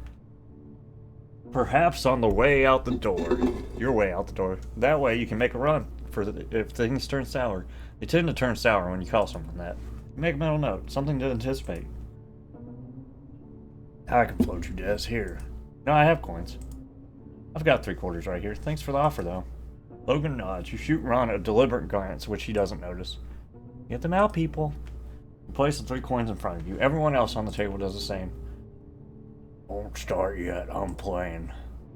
Perhaps on the way out the door. Your way out the door. That way you can make a run for if things turn sour. They tend to turn sour when you call someone that. Make a mental note. Something to anticipate. I can float you, Des. Here. No, I have coins. I've got 3/4 right here. Thanks for the offer, though. Logan nods. You shoot Ron a deliberate glance, which he doesn't notice. Get them out, people. You place the 3 coins in front of you. Everyone else on the table does the same. Won't start yet. I'm playing.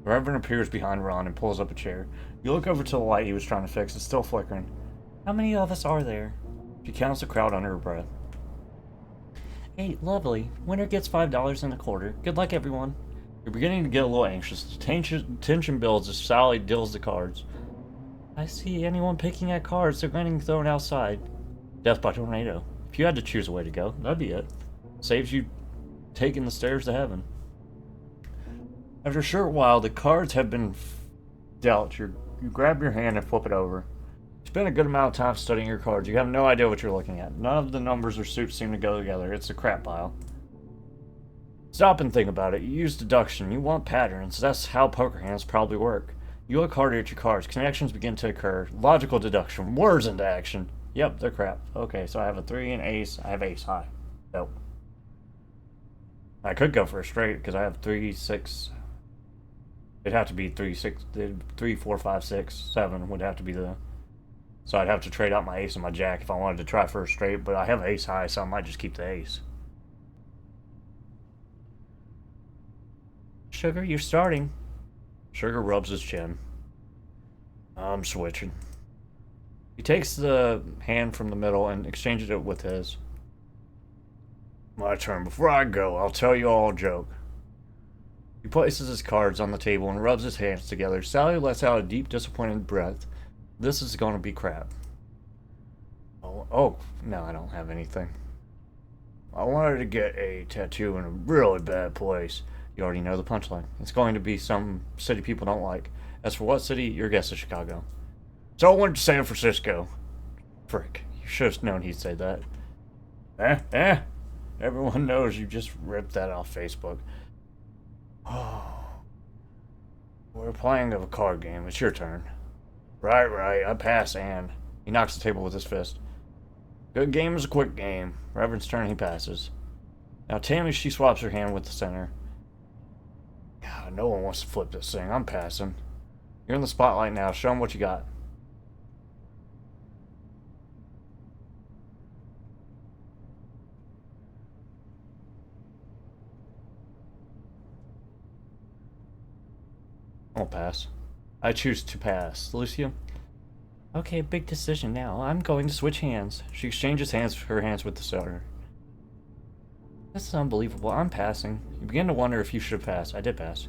The Reverend appears behind Ron and pulls up a chair. You look over to the light he was trying to fix. It's still flickering. How many of us are there? She counts the crowd under her breath. 8, lovely. Winner gets $5.25. Good luck, everyone. You're beginning to get a little anxious. The tension builds as Sally deals the cards. I see anyone picking at cards. They're getting thrown outside. Death by tornado. If you had to choose a way to go, that'd be it. Saves you taking the stairs to heaven. After a short while, the cards have been dealt. You grab your hand and flip it over. You spend a good amount of time studying your cards. You have no idea what you're looking at. None of the numbers or suits seem to go together. It's a crap pile. Stop and think about it. You use deduction. You want patterns. That's how poker hands probably work. You look harder at your cards. Connections begin to occur. Logical deduction. Words into action. Yep, they're crap. Okay, so I have a 3 and ace. I have ace high. Nope. I could go for a straight because I have 3, 6. It'd have to be 3, 6, 3, 4, 5, 6, 7 would have to be the. So I'd have to trade out my ace and my jack if I wanted to try for a straight, but I have ace high, so I might just keep the ace. Sugar, you're starting. Sugar rubs his chin. I'm switching. He takes the hand from the middle and exchanges it with his. My turn. Before I go, I'll tell you all a joke. He places his cards on the table and rubs his hands together. Sally lets out a deep, disappointed breath. This is going to be crap. Oh, no, I don't have anything. I wanted to get a tattoo in a really bad place. You already know the punchline. It's going to be some city people don't like. As for what city, your guess is Chicago. So I went to San Francisco. Frick, you should have known he'd say that. Everyone knows you just ripped that off Facebook. Oh. We're playing a card game. It's your turn. Right. I pass, Anne. He knocks the table with his fist. Good game is a quick game. Reverend's turn, he passes. Now Tammy, she swaps her hand with the center. God, no one wants to flip this thing. I'm passing. You're in the spotlight now. Show them what you got. I'll pass. I choose to pass. Lucia? Okay, big decision now. I'm going to switch hands. She exchanges her hands with the center. This is unbelievable. I'm passing. You begin to wonder if you should pass. I did pass.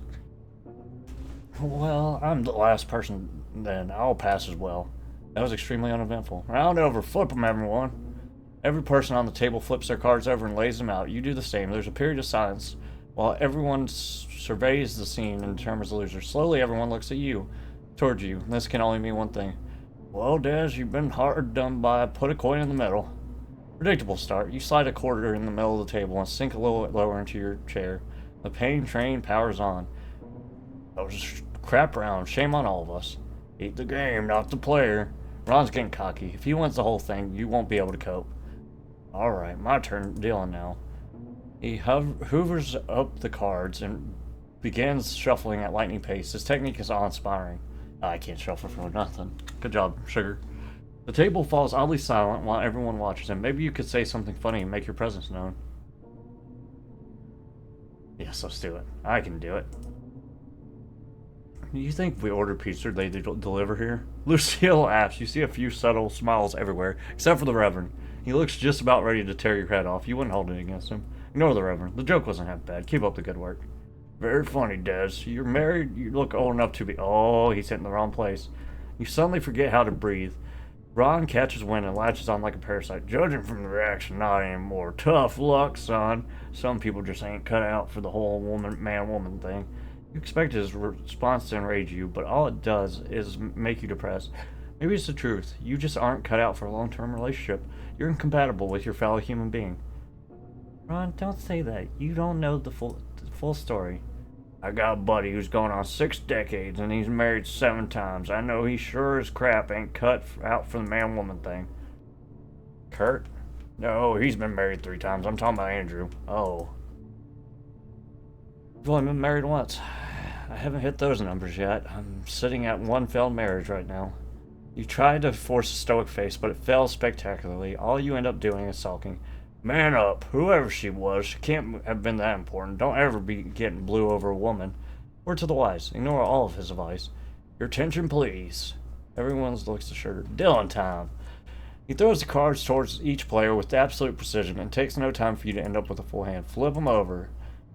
Well, I'm the last person then. I'll pass as well. That was extremely uneventful. Round over. Flip them, everyone. Every person on the table flips their cards over and lays them out. You do the same. There's a period of silence while everyone surveys the scene and determines the loser. Slowly, everyone looks at you, towards you. This can only mean one thing. Well, Des, you've been hard done by. Put a coin in the middle. Predictable start. You slide a quarter in the middle of the table and sink a little lower into your chair. The pain train powers on. That was a crap round. Shame on all of us. Eat the game, not the player. Ron's getting cocky. If he wins the whole thing, you won't be able to cope. Alright, my turn dealing now. He hoovers up the cards and begins shuffling at lightning pace. His technique is awe-inspiring. I can't shuffle for nothing. Good job, Sugar. The table falls oddly silent while everyone watches him. Maybe you could say something funny and make your presence known. Yes, let's do it. I can do it. Do you think if we order pizza, they deliver here? Lucille asks. You see a few subtle smiles everywhere, except for the Reverend. He looks just about ready to tear your head off. You wouldn't hold it against him. Ignore the Reverend. The joke wasn't half bad. Keep up the good work. Very funny, Des. You're married. You look old enough to be... Oh, he's hitting the wrong place. You suddenly forget how to breathe. Ron catches wind and latches on like a parasite. Judging from the reaction, not anymore. Tough luck, son. Some people just ain't cut out for the whole man-woman thing. You expect his response to enrage you, but all it does is make you depressed. Maybe it's the truth. You just aren't cut out for a long-term relationship. You're incompatible with your fellow human being. Ron, don't say that. You don't know the full story. I got a buddy who's going on 6 decades and he's married 7 times. I know he sure as crap ain't cut out for the man-woman thing. Kurt? No, he's been married 3 times. I'm talking about Andrew. Oh. I've only been married once. I haven't hit those numbers yet. I'm sitting at 1 failed marriage right now. You tried to force a stoic face, but it failed spectacularly. All you end up doing is sulking. Man up. Whoever she was, she can't have been that important. Don't ever be getting blue over a woman. Word to the wise. Ignore all of his advice. Your attention, please. Everyone looks to Sugar. Dylan time. He throws the cards towards each player with absolute precision and takes no time for you to end up with a full hand. Flip them over.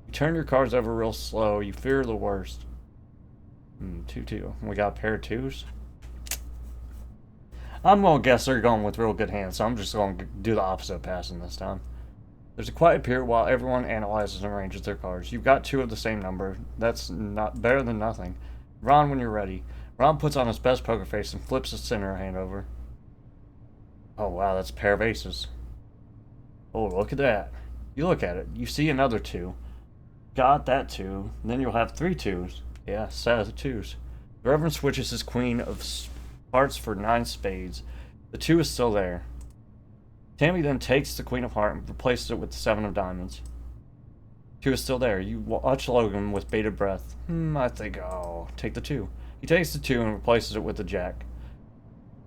You turn your cards over real slow. You fear the worst. 2-2. We got a pair of 2s. I'm going to guess they're going with real good hands, so I'm just going to do the opposite of passing this time. There's a quiet period while everyone analyzes and arranges their cards. You've got 2 of the same number. That's not better than nothing. Ron, when you're ready. Ron puts on his best poker face and flips his center hand over. Oh, wow, that's a pair of aces. Oh, look at that. You look at it. You see another 2. Got that 2. And then you'll have 3 2s. Yeah, set of 2s. The Reverend switches his queen of hearts for 9 spades. The 2 is still there. Tammy then takes the queen of hearts and replaces it with the 7 of diamonds. 2 is still there. You watch Logan with bated breath. I think I'll take the 2. He takes the 2 and replaces it with the jack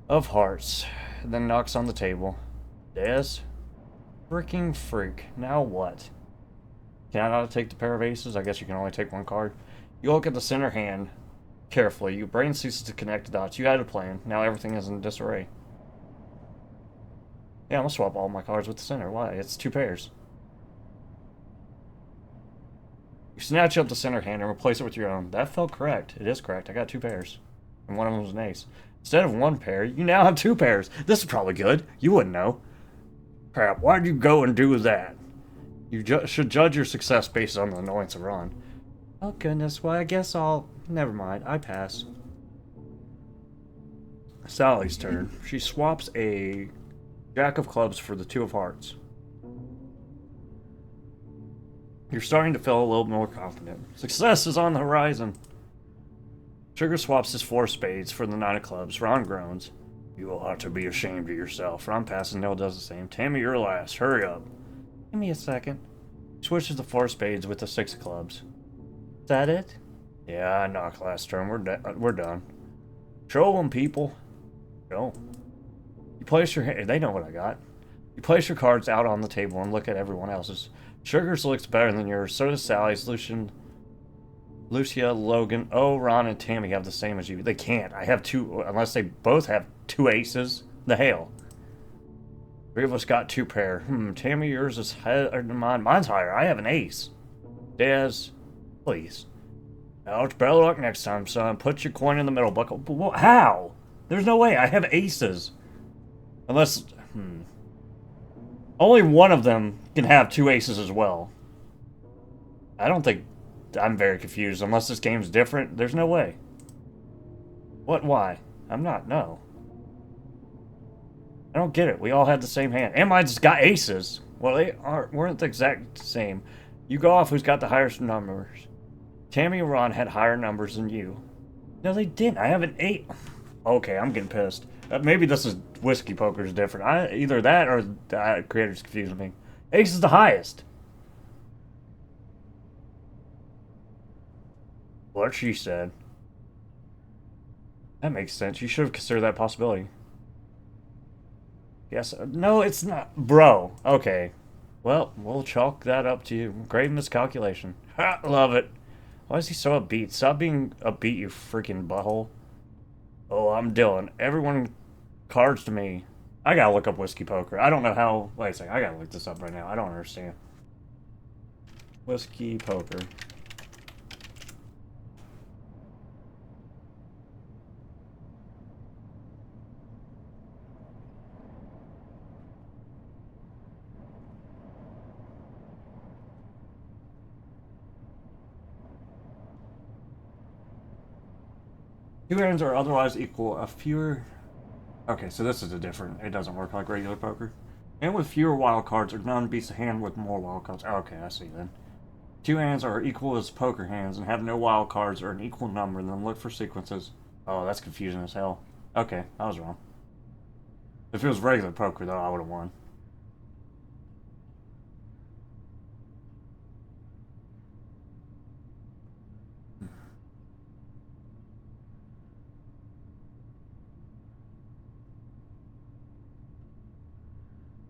of hearts, then knocks on the table. Des? Freaking freak. Now what? Can I not take the pair of aces? I guess you can only take 1 card. You look at the center hand carefully. Your brain ceases to connect the dots. You had a plan. Now everything is in disarray. Yeah, I'm gonna swap all my cards with the center. Why? It's 2 pairs. You snatch up the center hand and replace it with your own. That felt correct. It is correct. I got 2 pairs. And one of them was an ace. Instead of 1 pair, you now have 2 pairs. This is probably good. You wouldn't know. Crap, why'd you go and do that? You should judge your success based on the annoyance of Ron. Oh goodness, well I guess I'll... Never mind, I pass. Sally's turn. She swaps a jack of clubs for the 2 of hearts. You're starting to feel a little more confident. Success is on the horizon. Sugar swaps his 4 spades for the 9 of clubs. Ron groans. You ought to be ashamed of yourself. Ron passes. Nell does the same. Tammy, you're last. Hurry up. Give me a second. He switches the 4 spades with the 6 of clubs. Is that it? Yeah, I knocked last turn. We're done. Show them, people. Show 'em. You place your hand. They know what I got. You place your cards out on the table and look at everyone else's. Sugar's looks better than yours. So does Sally's. Lucia, Logan. Oh, Ron and Tammy have the same as you. They can't. I have 2, unless they both have 2 aces. The hell. 3 of us got 2 pair. Tammy, yours is higher than mine. Mine's higher. I have an ace. Des, please. Now it's better luck next time, son. Put your coin in the middle. Buckle. How? There's no way. I have aces. Unless, only one of them can have 2 aces as well. I don't think... I'm very confused. Unless this game's different, there's no way. What? Why? I'm not. No. I don't get it. We all had the same hand. And mine's got aces. Well, they weren't the exact same. You go off who's got the highest numbers. Tammy and Ron had higher numbers than you. No, they didn't. I have an 8. Okay, I'm getting pissed. Maybe this is Whiskey Poker's different. Either that or the creator's confusing me. Ace is the highest. What she said. That makes sense. You should have considered that possibility. Yes. No, it's not. Bro. Okay. Well, we'll chalk that up to you. Grave miscalculation. Ha! Love it. Why is he so upbeat? Stop being upbeat, you freaking butthole. Oh, I'm Dylan. Everyone cards to me. I gotta look up Whiskey Poker. I don't know how... Wait a second. I gotta look this up right now. I don't understand. Whiskey Poker. Two hands are otherwise equal. A fewer... Okay, so this is a different... It doesn't work like regular poker. And with fewer wild cards, or none beats a hand with more wild cards. Okay, I see then. Two hands are equal as poker hands and have no wild cards or an equal number, then look for sequences. Oh, that's confusing as hell. Okay, I was wrong. If it was regular poker, though, I would have won.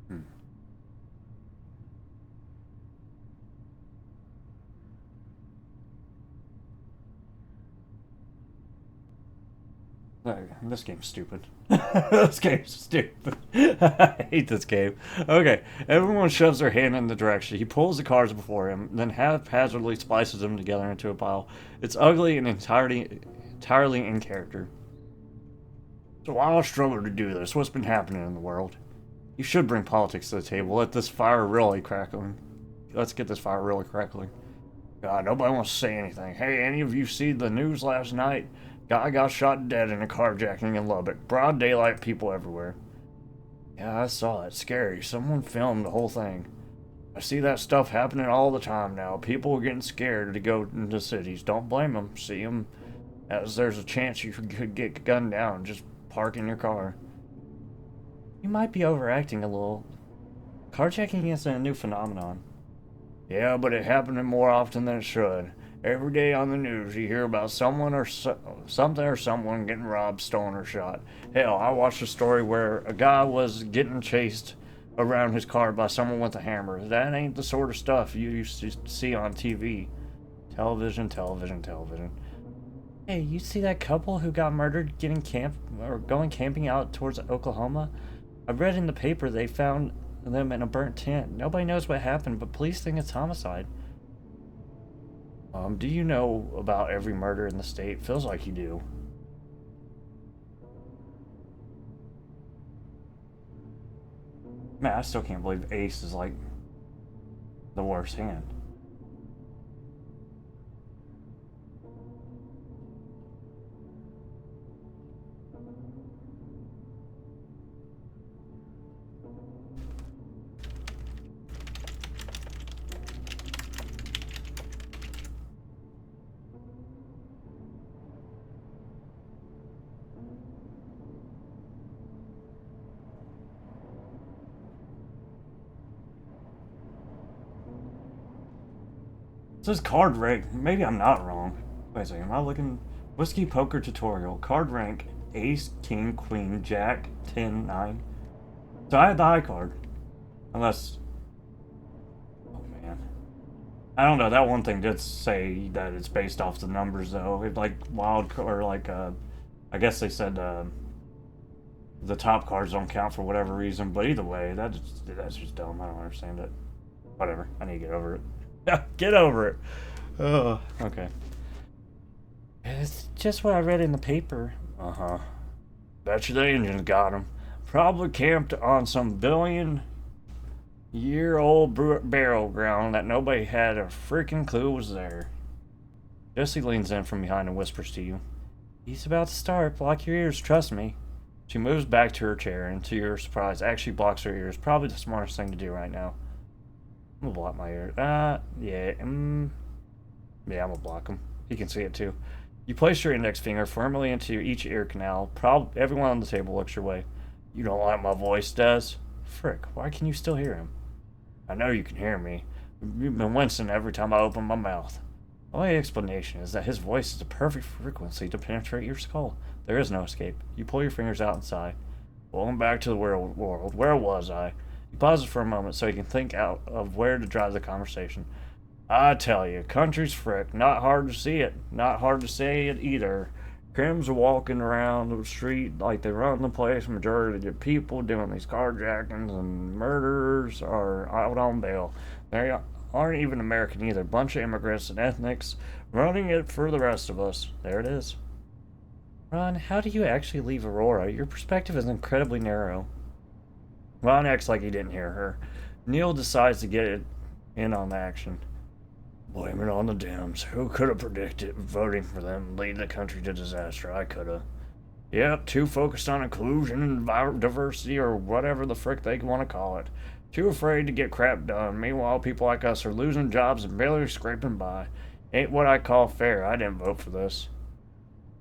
Hmm. This game's stupid. This game's stupid. I hate this game. Okay, everyone shoves their hand in the direction. He pulls the cards before him, then haphazardly splices them together into a pile. It's ugly and entirely in character. So why I struggle to do this? What's been happening in the world? You should bring politics to the table. Let's get this fire really crackling. God, nobody wants to say anything. Hey, any of you see the news last night? Guy got shot dead in a carjacking in Lubbock. Broad daylight, people everywhere. Yeah, I saw it. Scary. Someone filmed the whole thing. I see that stuff happening all the time now. People are getting scared to go into cities. Don't blame them. See them as there's a chance you could get gunned down. Just park in your car. You might be overacting a little. Carjacking isn't a new phenomenon. Yeah, but it happening more often than it should. Every day on the news, you hear about someone or something or someone getting robbed, stolen, or shot. Hell, I watched a story where a guy was getting chased around his car by someone with a hammer. That ain't the sort of stuff you used to see on TV. Television. Hey, you see that couple who got murdered going camping out towards Oklahoma? I read in the paper they found them in a burnt tent. Nobody knows what happened, but police think it's homicide. Do you know about every murder in the state? Feels like you do. Man, I still can't believe ace is like the worst hand. It says card rank. Maybe I'm not wrong. Wait a second, am I looking? Whiskey poker tutorial. Card rank. Ace, king, queen, jack, 10, 9. So I had the high card. Unless... Oh man. I don't know, that one thing did say that it's based off the numbers though. It like wild or like I guess they said the top cards don't count for whatever reason, but either way, that's just dumb. I don't understand it. Whatever. I need to get over it. Get over it. Oh, okay. It's just what I read in the paper. Uh-huh. Bet you the Indians got him. Probably camped on some billion-year-old burial ground that nobody had a freaking clue was there. Jessie leans in from behind and whispers to you. He's about to start. Block your ears, trust me. She moves back to her chair and, to your surprise, actually blocks her ears. Probably the smartest thing to do right now. I'm gonna block my ears. Yeah, yeah, I'm gonna block him. He can see it too. You place your index finger firmly into each ear canal. Everyone on the table looks your way. You don't like my voice, Des? Frick, why can you still hear him? I know you can hear me. You've been wincing every time I open my mouth. The only explanation is that his voice is the perfect frequency to penetrate your skull. There is no escape. You pull your fingers out and sigh. Welcome back to the real world. Where was I? He pauses for a moment so he can think out of where to drive the conversation. I tell you, country's frick. Not hard to see it. Not hard to say it either. Crims are walking around the street like they run the place. Majority of the people doing these carjackings and murders are out on bail. They aren't even American either. Bunch of immigrants and ethnics running it for the rest of us. There it is. Ron, how do you actually leave Aurora? Your perspective is incredibly narrow. Ron acts like he didn't hear her. Neil decides to get in on the action. Blame it on the Dems. Who could have predicted voting for them lead the country to disaster? I could have. Yep, too focused on inclusion and diversity or whatever the frick they want to call it. Too afraid to get crap done. Meanwhile, people like us are losing jobs and barely scraping by. Ain't what I call fair. I didn't vote for this.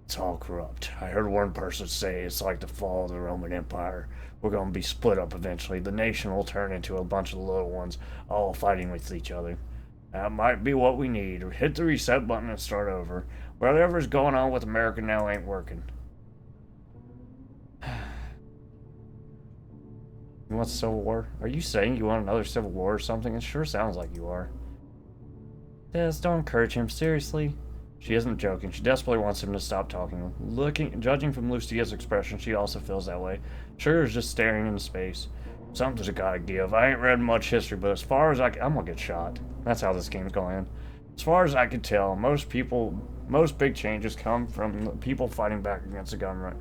It's all corrupt. I heard one person say it's like the fall of the Roman Empire. We're going to be split up eventually. The nation will turn into a bunch of little ones, all fighting with each other. That might be what we need. Hit the reset button and start over. Whatever's going on with America now ain't working. You want civil war? Are you saying you want another civil war or something? It sure sounds like you are. Des, don't encourage him. Seriously. She isn't joking. She desperately wants him to stop talking. Judging from Lucia's expression, she also feels that way. Sugar's just staring into space. Something's gotta give. I ain't read much history, but as far as I'm gonna get shot. That's how this game's going. As far as I can tell, most big changes come from people fighting back against the government.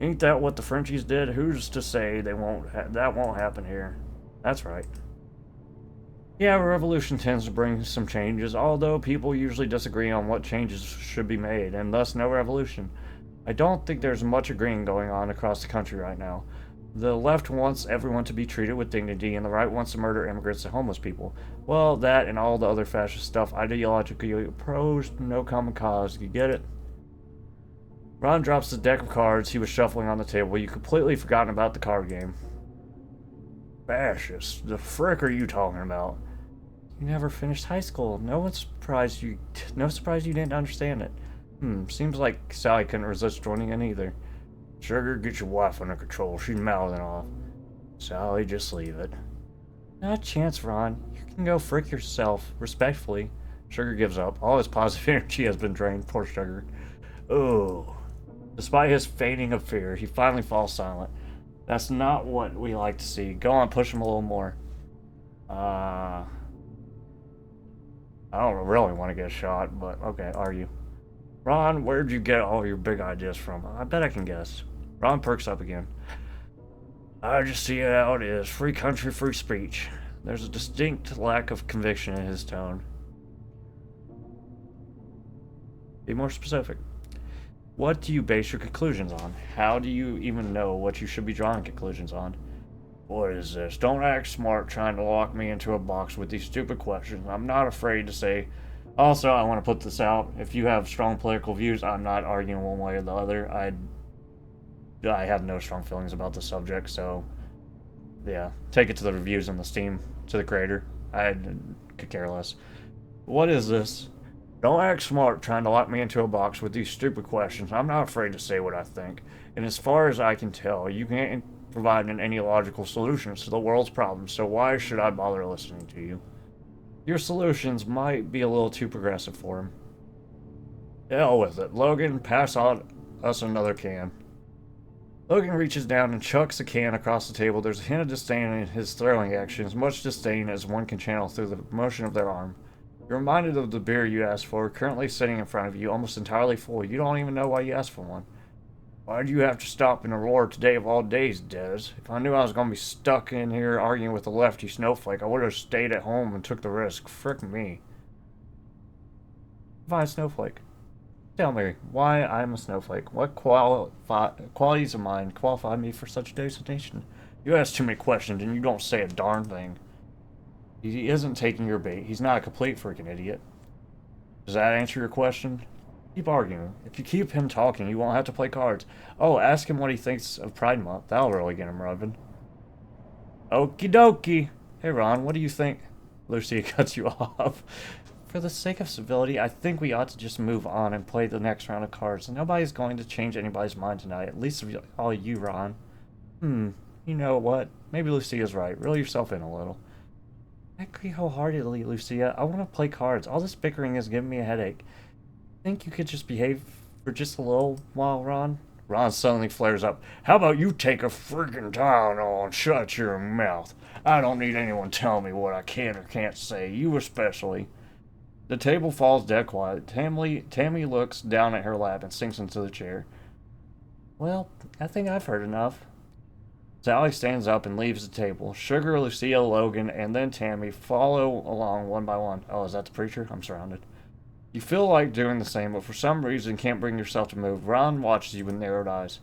Ain't that what the Frenchies did? Who's to say that won't happen here? That's right. Yeah, a revolution tends to bring some changes, although people usually disagree on what changes should be made, and thus no revolution. I don't think there's much agreeing going on across the country right now. The left wants everyone to be treated with dignity, and the right wants to murder immigrants and homeless people. Well, that and all the other fascist stuff ideologically opposed, no common cause, you get it? Ron drops the deck of cards he was shuffling on the table. You completely forgotten about the card game. Fascist? The frick are you talking about? You never finished high school. No surprise you didn't understand it. Seems like Sally couldn't resist joining in either. Sugar, get your wife under control. She's mouthing off. Sally, just leave it. Not a chance, Ron. You can go frick yourself, respectfully. Sugar gives up. All his positive energy has been drained. Poor Sugar. Oh. Despite his feigning of fear, he finally falls silent. That's not what we like to see. Go on, push him a little more. I don't really want to get shot, but okay, are you? Ron, where'd you get all your big ideas from? I bet I can guess. Ron perks up again. I just see it how it is. Free country, free speech. There's a distinct lack of conviction in his tone. Be more specific. What do you base your conclusions on? How do you even know what you should be drawing conclusions on? What is this? Don't act smart trying to lock me into a box with these stupid questions. I'm not afraid to say. Also, I want to put this out. If you have strong political views, I'm not arguing one way or the other. I have no strong feelings about the subject, so yeah. Take it to the reviews on the Steam, to the creator. I could care less. What is this? Don't act smart trying to lock me into a box with these stupid questions. I'm not afraid to say what I think. And as far as I can tell, you can't provide any logical solutions to the world's problems, so why should I bother listening to you? Your solutions might be a little too progressive for him. Hell with it. Logan, pass on us another can. Logan reaches down and chucks a can across the table. There's a hint of disdain in his throwing action, as much disdain as one can channel through the motion of their arm. You're reminded of the beer you asked for, currently sitting in front of you, almost entirely full. You don't even know why you asked for one. Why'd you have to stop in Aurora today of all days, Des? If I knew I was going to be stuck in here arguing with a lefty snowflake, I would have stayed at home and took the risk. Frick me. Fine, snowflake. Tell me why I'm a snowflake. What qualities of mine qualify me for such designation? You ask too many questions and you don't say a darn thing. He isn't taking your bait. He's not a complete freaking idiot. Does that answer your question? Keep arguing. If you keep him talking, you won't have to play cards. Oh, ask him what he thinks of Pride Month. That'll really get him rubbing. Okie dokie. Hey, Ron, what do you think? Lucia cuts you off. For the sake of civility, I think we ought to just move on and play the next round of cards. Nobody's going to change anybody's mind tonight, at least all you, Ron. You know what? Maybe Lucia's right. Reel yourself in a little. I agree wholeheartedly, Lucia. I want to play cards. All this bickering is giving me a headache. Think you could just behave for just a little while, Ron? Ron suddenly flares up. How about you take a freaking Tylenol and shut your mouth? I don't need anyone telling me what I can or can't say, you especially. The table falls dead quiet. Tammy looks down at her lap and sinks into the chair. Well, I think I've heard enough. Sally stands up and leaves the table. Sugar, Lucia, Logan, and then Tammy follow along one by one. Oh, is that the preacher? I'm surrounded. You feel like doing the same, but for some reason can't bring yourself to move. Ron watches you with narrowed eyes.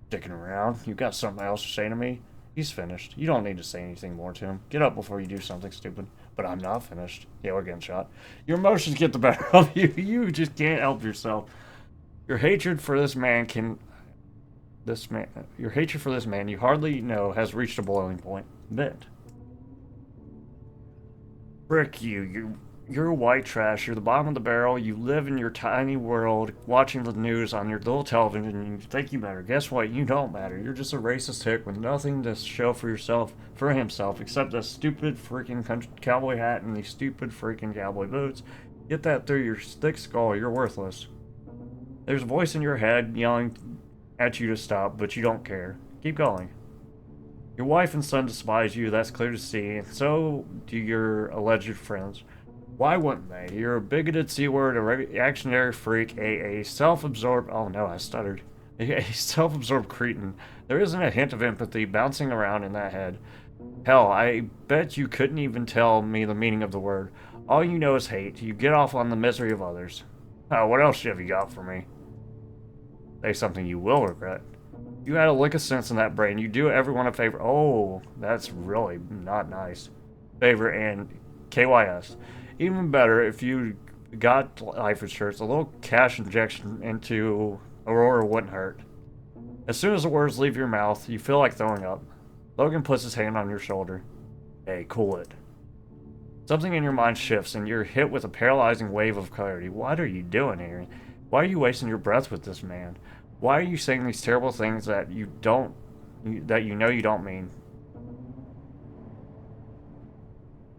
Sticking around? You got something else to say to me? He's finished. You don't need to say anything more to him. Get up before you do something stupid. But I'm not finished. Yeah, we're getting shot. Your emotions get the better of you. You just can't help yourself. Your hatred for this man your hatred for this man you hardly know has reached a boiling point. Vent. Frick you. You're white trash. You're the bottom of the barrel. You live in your tiny world watching the news on your little television and you think you matter. Guess what? You don't matter. You're just a racist hick with nothing to show for himself, except a stupid freaking cowboy hat and these stupid freaking cowboy boots. Get that through your thick skull. You're worthless. There's a voice in your head yelling at you to stop, but you don't care. Keep going. Your wife and son despise you, that's clear to see, and so do your alleged friends. Why wouldn't they? You're a bigoted C-word, a reactionary freak, a self-absorbed... Oh no, I stuttered. A self-absorbed cretin. There isn't a hint of empathy bouncing around in that head. Hell, I bet you couldn't even tell me the meaning of the word. All you know is hate. You get off on the misery of others. Oh, what else have you got for me? Say something you will regret. You had a lick of sense in that brain. You do everyone a favor. Oh, that's really not nice. Favor and KYS. Even better if you got life insurance, a little cash injection into Aurora wouldn't hurt. As soon as the words leave your mouth, you feel like throwing up. Logan puts his hand on your shoulder. Hey, cool it. Something in your mind shifts and you're hit with a paralyzing wave of clarity. What are you doing here? Why are you wasting your breath with this man? Why are you saying these terrible things that you know you don't mean?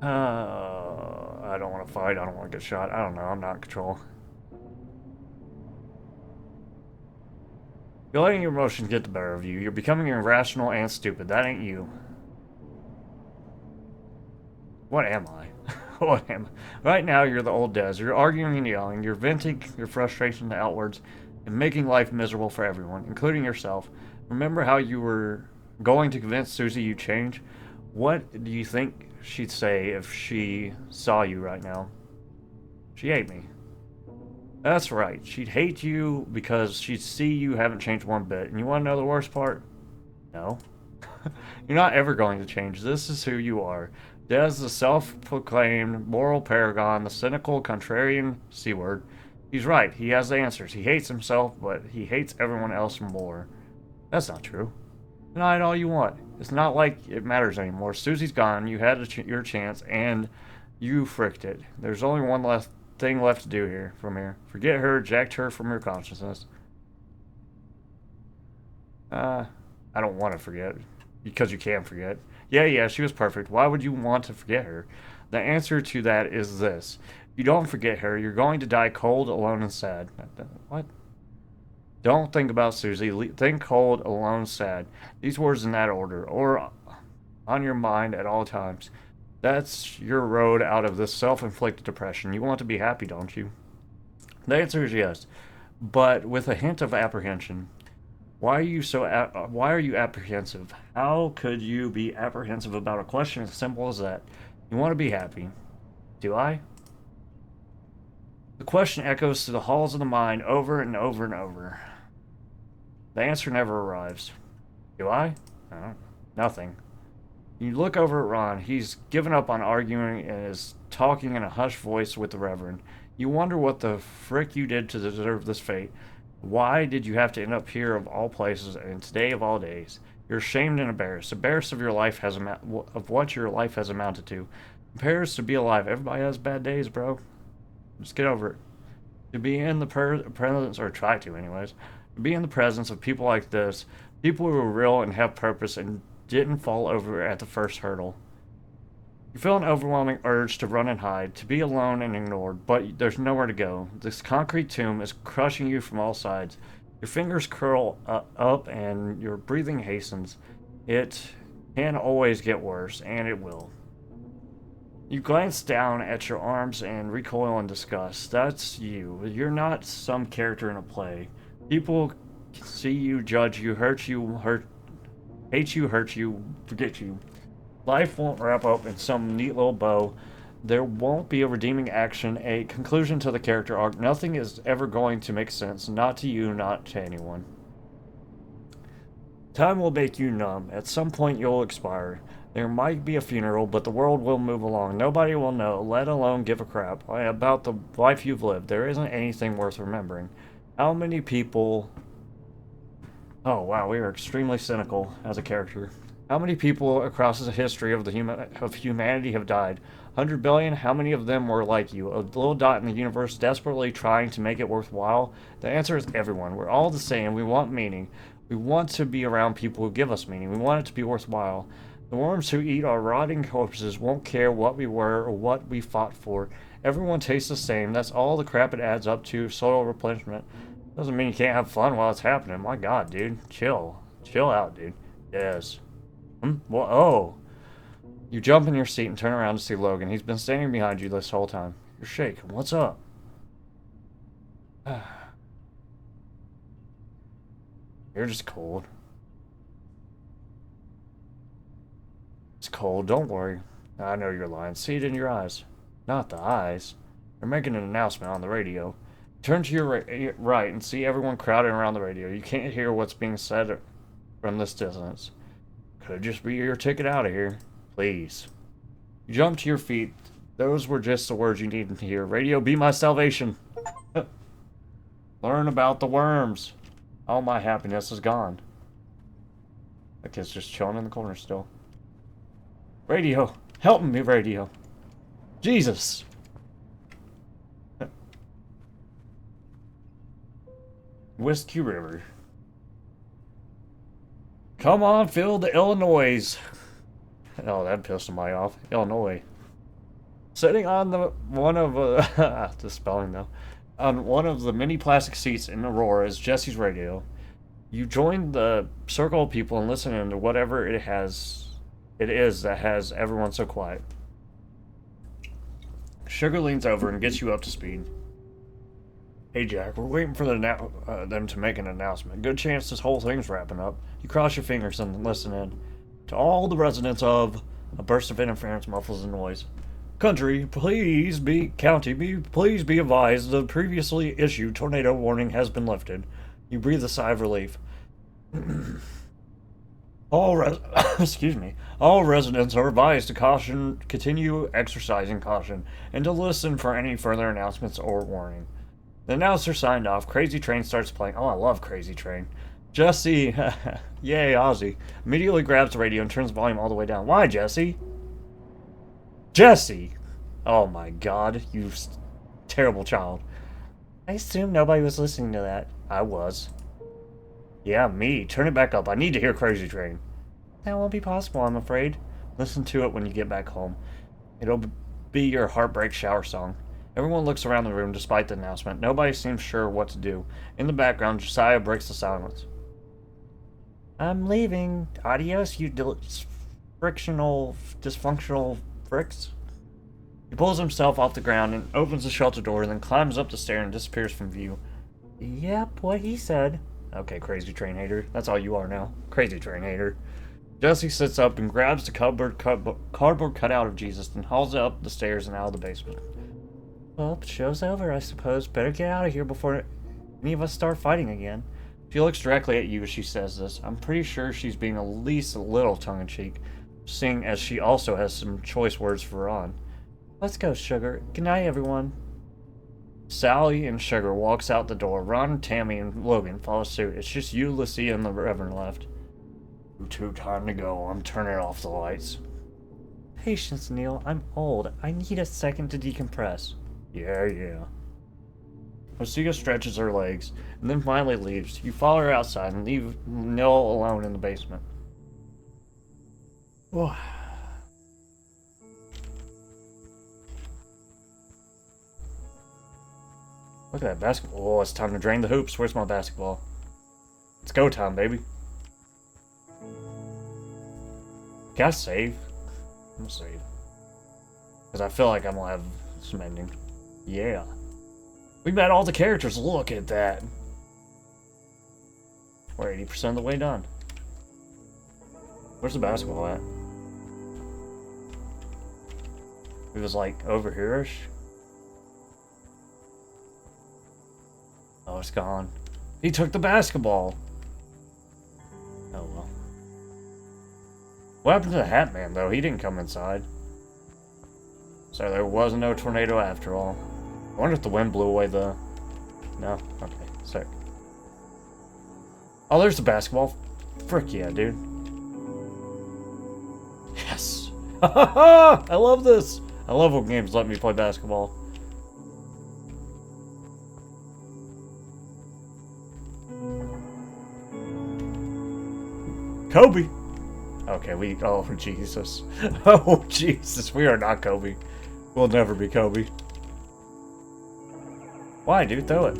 I don't want to fight. I don't want to get shot. I don't know. I'm not in control. You're letting your emotions get the better of you. You're becoming irrational and stupid. That ain't you. What am I? What am I? Right now, you're the old Des. You're arguing and yelling. You're venting your frustration outwards and making life miserable for everyone, including yourself. Remember how you were going to convince Susie you change? What do you think she'd say if she saw you right now? She hate me. That's right. She'd hate you because she'd see you haven't changed one bit. And you want to know the worst part? No. You're not ever going to change. This is who you are. Des, the self-proclaimed moral paragon, the cynical contrarian C-word. He's right. He has the answers. He hates himself, but he hates everyone else more. That's not true. Deny it all you want. It's not like it matters anymore. Susie's gone. You had your chance, and you fricked it. There's only one thing left to do from here. Forget her. Eject her from your consciousness. I don't want to forget. Because you can forget. Yeah, she was perfect. Why would you want to forget her? The answer to that is this. If you don't forget her, you're going to die cold, alone, and sad. What? Don't think about Susie. Think cold, alone, sad. These words in that order, or on your mind at all times. That's your road out of this self-inflicted depression. You want to be happy, don't you? The answer is yes, but with a hint of apprehension. Why are you apprehensive? How could you be apprehensive about a question as simple as that? You want to be happy. Do I? The question echoes through the halls of the mind over and over and over. The answer never arrives. Do I? Nothing. You look over at Ron. He's given up on arguing and is talking in a hushed voice with the Reverend. You wonder what the frick you did to deserve this fate. Why did you have to end up here of all places and today of all days? You're ashamed and embarrassed of your life of what your life has amounted to. Embarrassed to be alive. Everybody has bad days, bro. Just get over it. To be in the presence, or try to anyways, to be in the presence of people like this, people who are real and have purpose and didn't fall over at the first hurdle. You feel an overwhelming urge to run and hide, to be alone and ignored, but there's nowhere to go. This concrete tomb is crushing you from all sides. Your fingers curl up and your breathing hastens. It can always get worse, and it will. You glance down at your arms and recoil in disgust. That's you. You're not some character in a play. People see you, judge you, hate you, hurt you, forget you. Life won't wrap up in some neat little bow. There won't be a redeeming action, a conclusion to the character arc. Nothing is ever going to make sense. Not to you, not to anyone. Time will make you numb. At some point you'll expire. There might be a funeral, but the world will move along. Nobody will know, let alone give a crap about the life you've lived. There isn't anything worth remembering. How many people... Oh, wow, we are extremely cynical as a character. How many people across the history of humanity have died? 100 billion? How many of them were like you? A little dot in the universe desperately trying to make it worthwhile? The answer is everyone. We're all the same. We want meaning. We want to be around people who give us meaning. We want it to be worthwhile. The worms who eat our rotting corpses won't care what we were or what we fought for. Everyone tastes the same. That's all the crap it adds up to. Soil replenishment. Doesn't mean you can't have fun while it's happening. My god, dude. Chill. Chill out, dude. Yes. Well, oh. You jump in your seat and turn around to see Logan. He's been standing behind you this whole time. You're shaking. What's up? You're just cold. It's cold, don't worry. I know you're lying. See it in your eyes. Not the eyes. They're making an announcement on the radio. Turn to your right and see everyone crowding around the radio. You can't hear what's being said from this distance. Could just be your ticket out of here. Please. You jump to your feet. Those were just the words you needed to hear. Radio, be my salvation. Learn about the worms. All my happiness is gone. That kid's just chilling in the corner still. Radio, help me, radio. Jesus. Whiskey River. Come on, Phil, the Illinois. Oh, that pissed somebody off. Illinois. Sitting on the the spelling though. On one of the many plastic seats in Aurora is Jesse's radio. You join the circle of people and listen to whatever it is that has everyone so quiet. Sugar leans over and gets you up to speed. Hey Jack, we're waiting for them to make an announcement. Good chance this whole thing's wrapping up. You cross your fingers and listen in. To all the residents of... A burst of interference muffles the noise. County, please be advised the previously issued tornado warning has been lifted. You breathe a sigh of relief. All residents are advised to continue exercising caution, and to listen for any further announcements or warning. The announcer signed off. Crazy Train starts playing. Oh, I love Crazy Train. Jesse, yay, Ozzy, immediately grabs the radio and turns the volume all the way down. Why, Jesse? Jesse! Oh my god, you terrible child. I assume nobody was listening to that. I was. Yeah, me. Turn it back up. I need to hear Crazy Train. That won't be possible, I'm afraid. Listen to it when you get back home. It'll be your heartbreak shower song. Everyone looks around the room despite the announcement. Nobody seems sure what to do. In the background, Josiah breaks the silence. I'm leaving. Adios, you dysfunctional fricks. He pulls himself off the ground and opens the shelter door, then climbs up the stair and disappears from view. Yep, what he said. Okay, Crazy Train hater. That's all you are now. Crazy Train hater. Jesse sits up and grabs the cardboard cutout of Jesus and hauls it up the stairs and out of the basement. Well, show's over, I suppose. Better get out of here before any of us start fighting again. She looks directly at you as she says this. I'm pretty sure she's being at least a little tongue-in-cheek, seeing as she also has some choice words for Ron. Let's go, Sugar. Good night, everyone. Sally and Sugar walks out the door. Ron, Tammy, and Logan follow suit. It's just you, Lucia, and the Reverend left. Too time to go. I'm turning off the lights. Patience, Neil. I'm old. I need a second to decompress. Yeah. Lucia stretches her legs, and then finally leaves. You follow her outside and leave Neil alone in the basement. Oh. Look at that basketball. Oh, it's time to drain the hoops. Where's my basketball? It's go time, baby. Can I save? I'm gonna save. Because I feel like I'm gonna have some ending. Yeah. We met all the characters. Look at that. We're 80% of the way done. Where's the basketball at? It was like over here-ish. Oh, it's gone. He took the basketball. Oh well. What happened to the Hat Man, though? He didn't come inside. So there was no tornado after all. I wonder if the wind blew away the... No? Okay, sick. Oh, there's the basketball. Frick yeah, dude. Yes! I love this! I love when games let me play basketball. Kobe! Okay, oh, Jesus. Oh, Jesus, we are not Kobe. We'll never be Kobe. Why, dude? Throw it.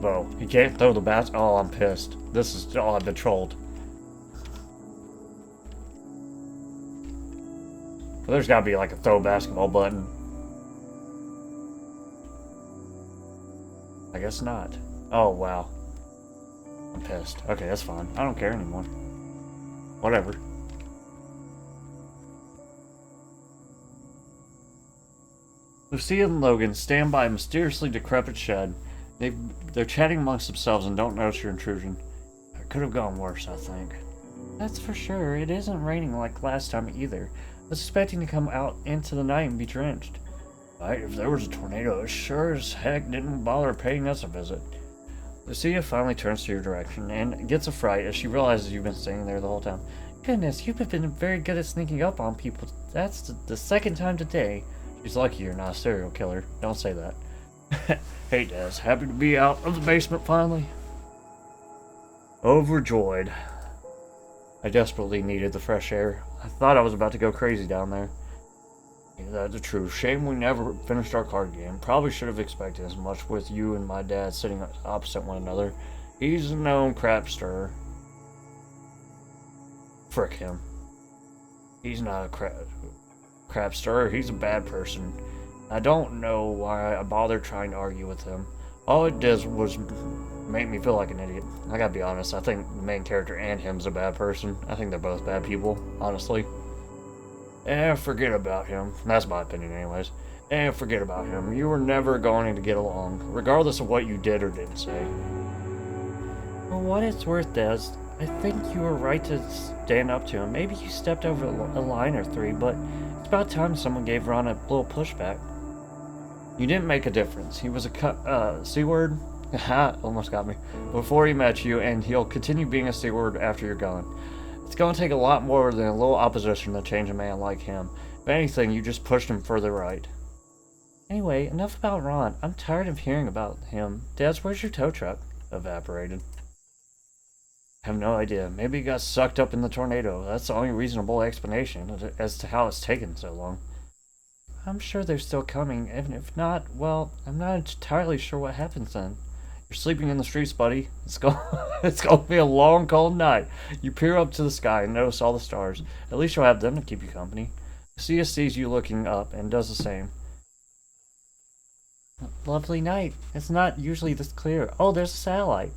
Whoa, he can't throw the bat. Oh, I'm pissed. This is... Oh, I've been trolled. Well, there's gotta be like a throw basketball button. I guess not. Oh, wow. I'm pissed. Okay, that's fine. I don't care anymore. Whatever. Lucia and Logan stand by a mysteriously decrepit shed. They're chatting amongst themselves and don't notice your intrusion. It could have gone worse, I think. That's for sure. It isn't raining like last time either. I was expecting to come out into the night and be drenched. Right, if there was a tornado, it sure as heck didn't bother paying us a visit. Lucia finally turns to your direction and gets a fright as she realizes you've been staying there the whole time. Goodness, you've been very good at sneaking up on people. That's the second time today. She's lucky you're not a serial killer. Don't say that. Hey, Des. Happy to be out of the basement finally? Overjoyed. I desperately needed the fresh air. I thought I was about to go crazy down there. Yeah, that's the truth. Shame we never finished our card game. Probably should have expected as much with you and my dad sitting opposite one another. He's a known crap stirrer. Frick him. He's not a crap stirrer. He's a bad person. I don't know why I bothered trying to argue with him. All it did was make me feel like an idiot. I gotta be honest, I think the main character and him's a bad person. I think they're both bad people, honestly. Forget about him. That's my opinion anyways. Forget about him. You were never going to get along, regardless of what you did or didn't say. For what it's worth, Des, I think you were right to stand up to him. Maybe you stepped over a line or three, but it's about time someone gave Ron a little pushback. You didn't make a difference. He was a C-word? Haha, almost got me. Before he met you, and he'll continue being a C-word after you're gone. It's going to take a lot more than a little opposition to change a man like him. If anything, you just pushed him further right. Anyway, enough about Ron. I'm tired of hearing about him. Des, where's your tow truck? Evaporated. I have no idea. Maybe he got sucked up in the tornado. That's the only reasonable explanation as to how it's taken so long. I'm sure they're still coming, and if not, well, I'm not entirely sure what happens then. You're sleeping in the streets, buddy. It's going to be a long, cold night. You peer up to the sky and notice all the stars. At least you'll have them to keep you company. Lucia sees you looking up and does the same. Lovely night. It's not usually this clear. Oh, there's a satellite.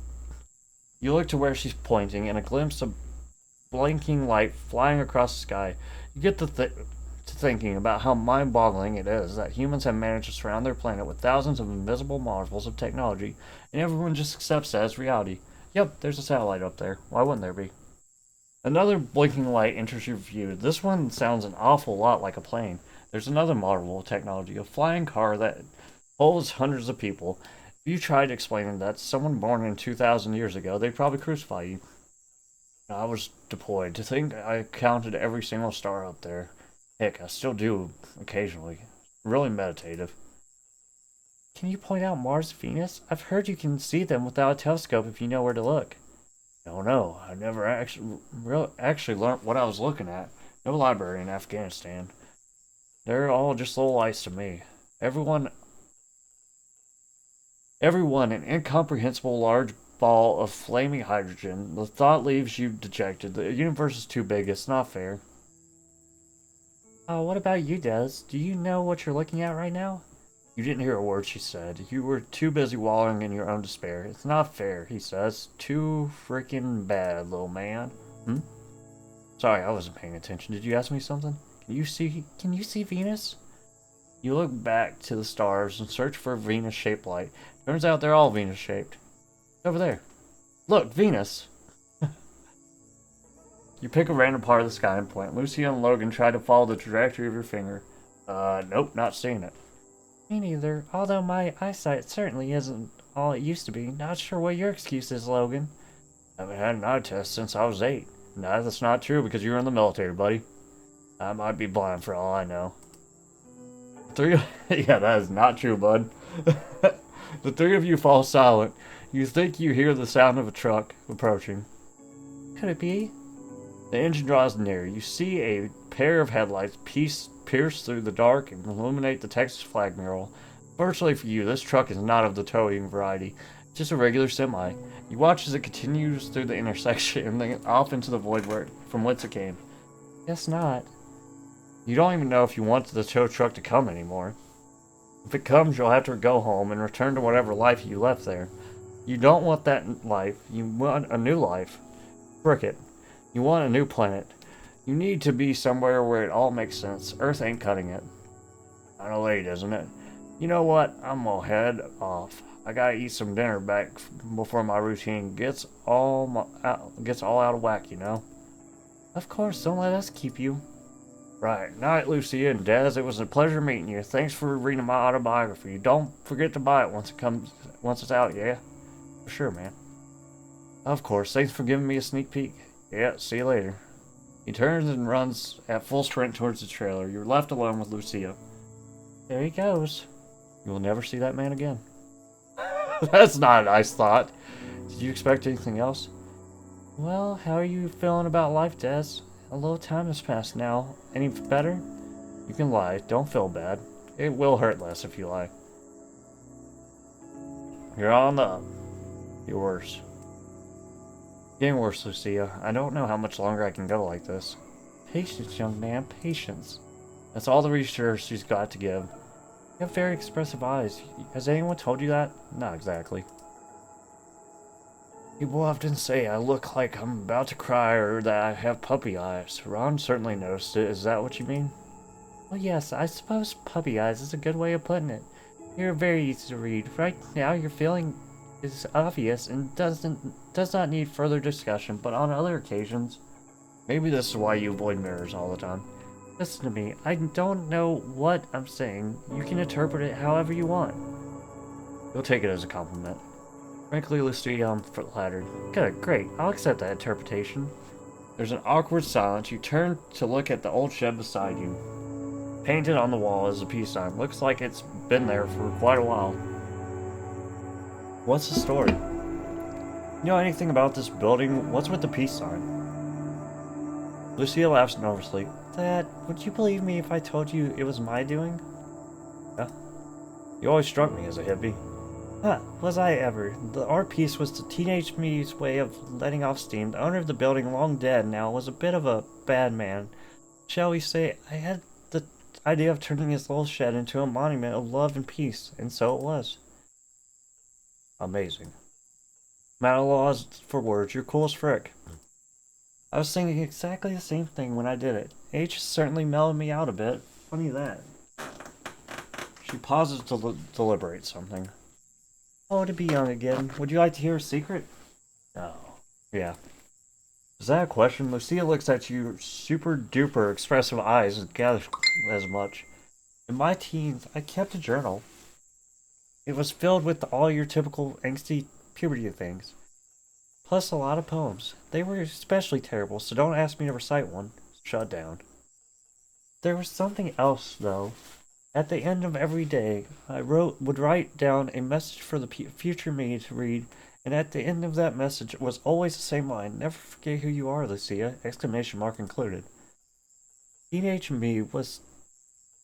You look to where she's pointing, and a glimpse of blinking light flying across the sky. You get to thinking about how mind-boggling it is that humans have managed to surround their planet with thousands of invisible marvels of technology, and everyone just accepts that as reality. Yep, there's a satellite up there. Why wouldn't there be? Another blinking light enters your view. This one sounds an awful lot like a plane. There's another marvel of technology, a flying car that holds hundreds of people. If you tried explaining that to someone born in 2,000 years ago, they'd probably crucify you. I was deployed. To think I counted every single star up there. Heck, I still do occasionally. Really meditative. Can you point out Mars, Venus? I've heard you can see them without a telescope if you know where to look. No. I never actually learned what I was looking at. No library in Afghanistan. They're all just little lights to me. Everyone, an incomprehensible large ball of flaming hydrogen. The thought leaves you dejected. The universe is too big. It's not fair. What about you, Des? Do you know what you're looking at right now? You didn't hear a word she said. You were too busy wallowing in your own despair. It's not fair, he says. Too freaking bad, little man. Sorry, I wasn't paying attention. Did you ask me something? Can you see Venus? You look back to the stars and search for a Venus-shaped light. Turns out they're all Venus-shaped. Over there. Look, Venus! You pick a random part of the sky and point. Lucy and Logan try to follow the trajectory of your finger. Nope, not seeing it. Me neither, although my eyesight certainly isn't all it used to be. Not sure what your excuse is, Logan. I haven't had an eye test since I was 8. No, that's not true because you were in the military, buddy. I might be blind for all I know. Yeah, that is not true, bud. The three of you fall silent. You think you hear the sound of a truck approaching. Could it be? The engine draws near. You see a pair of headlights pierce through the dark and illuminate the Texas flag mural. Fortunately for you, this truck is not of the towing variety, just a regular semi. You watch as it continues through the intersection and then off into the void from whence it came. Guess not. You don't even know if you want the tow truck to come anymore. If it comes, you'll have to go home and return to whatever life you left there. You don't want that life. You want a new life. Frick it. You want a new planet. You need to be somewhere where it all makes sense. Earth ain't cutting it. Kinda late, isn't it? You know what? I'm gonna head off. I gotta eat some dinner back before my routine gets all out of whack, you know? Of course, don't let us keep you. Right. Night, Lucia and Des. It was a pleasure meeting you. Thanks for reading my autobiography. Don't forget to buy it once it's out, yeah? For sure, man. Of course. Thanks for giving me a sneak peek. Yeah, see you later. He turns and runs at full sprint towards the trailer. You're left alone with Lucia. There he goes. You will never see that man again. That's not a nice thought. Did you expect anything else? Well, how are you feeling about life, Des? A little time has passed now. Any better? You can lie. Don't feel bad. It will hurt less if you lie. You're on the up. You're worse. Getting worse, Lucia. I don't know how much longer I can go like this. Patience, young man. Patience. That's all the reassurance she's got to give. You have very expressive eyes. Has anyone told you that? Not exactly. People often say I look like I'm about to cry or that I have puppy eyes. Ron certainly noticed it. Is that what you mean? Well, yes, I suppose puppy eyes is a good way of putting it. You're very easy to read. Right now, your feeling is obvious and does not need further discussion, but on other occasions... Maybe this is why you avoid mirrors all the time. Listen to me. I don't know what I'm saying. You can interpret it however you want. You'll take it as a compliment. Frankly, Lucia, I'm flattered. Good, great. I'll accept that interpretation. There's an awkward silence. You turn to look at the old shed beside you. Painted on the wall is a peace sign. Looks like it's been there for quite a while. What's the story? You know anything about this building? What's with the peace sign? Lucia laughs nervously. Dad, would you believe me if I told you it was my doing? Yeah. You always struck me as a hippie. Huh, was I ever. The art piece was the teenage me's way of letting off steam. The owner of the building, long dead now, was a bit of a bad man. Shall we say, I had the idea of turning his little shed into a monument of love and peace, and so it was. Amazing. I'm at a loss for words. You're cool as frick. I was thinking exactly the same thing when I did it. Age has certainly mellowed me out a bit. Funny that. She pauses to deliberate something. Oh, to be young again. Would you like to hear a secret? No. Yeah. Is that a question? Lucia looks at you super duper expressive eyes and gathers as much. In my teens, I kept a journal. It was filled with all your typical angsty puberty things. Plus a lot of poems. They were especially terrible, so don't ask me to recite one. Shut down. There was something else, though. At the end of every day, I would write down a message for the future me to read, and at the end of that message was always the same line. Never forget who you are, Lucia! Exclamation mark included. Teenage me was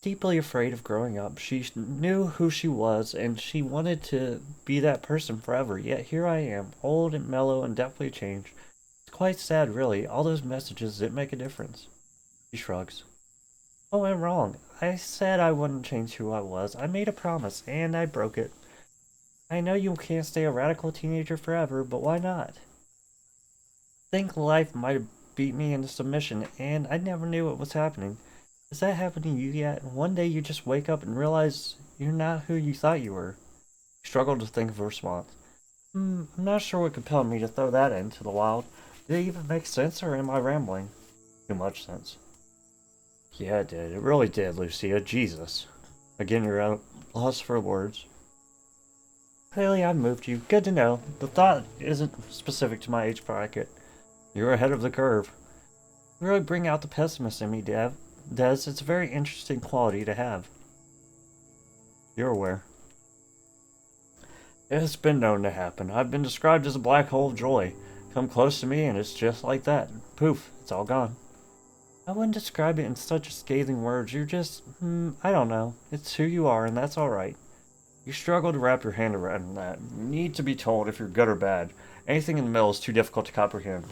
deeply afraid of growing up. She knew who she was, and she wanted to be that person forever. Yet here I am, old and mellow and definitely changed. It's quite sad, really. All those messages didn't make a difference. She shrugs. Oh, I'm wrong. I said I wouldn't change who I was. I made a promise, and I broke it. I know you can't stay a radical teenager forever, but why not? I think life might have beat me into submission, and I never knew what was happening. Has that happened to you yet? One day you just wake up and realize you're not who you thought you were. You struggle to think of a response. I'm not sure what compelled me to throw that into the wild. Did it even make sense, or am I rambling? Too much sense. Yeah, it did. It really did, Lucia. Jesus. Again, you're out lost for words. Clearly, I've moved you. Good to know. The thought isn't specific to my age bracket. You're ahead of the curve. You really bring out the pessimist in me, Des. It's a very interesting quality to have. You're aware. It's been known to happen. I've been described as a black hole of joy. Come close to me and it's just like that. Poof, it's all gone. I wouldn't describe it in such scathing words. You're just, I don't know. It's who you are and that's alright. You struggle to wrap your hand around that. You need to be told if you're good or bad. Anything in the middle is too difficult to comprehend.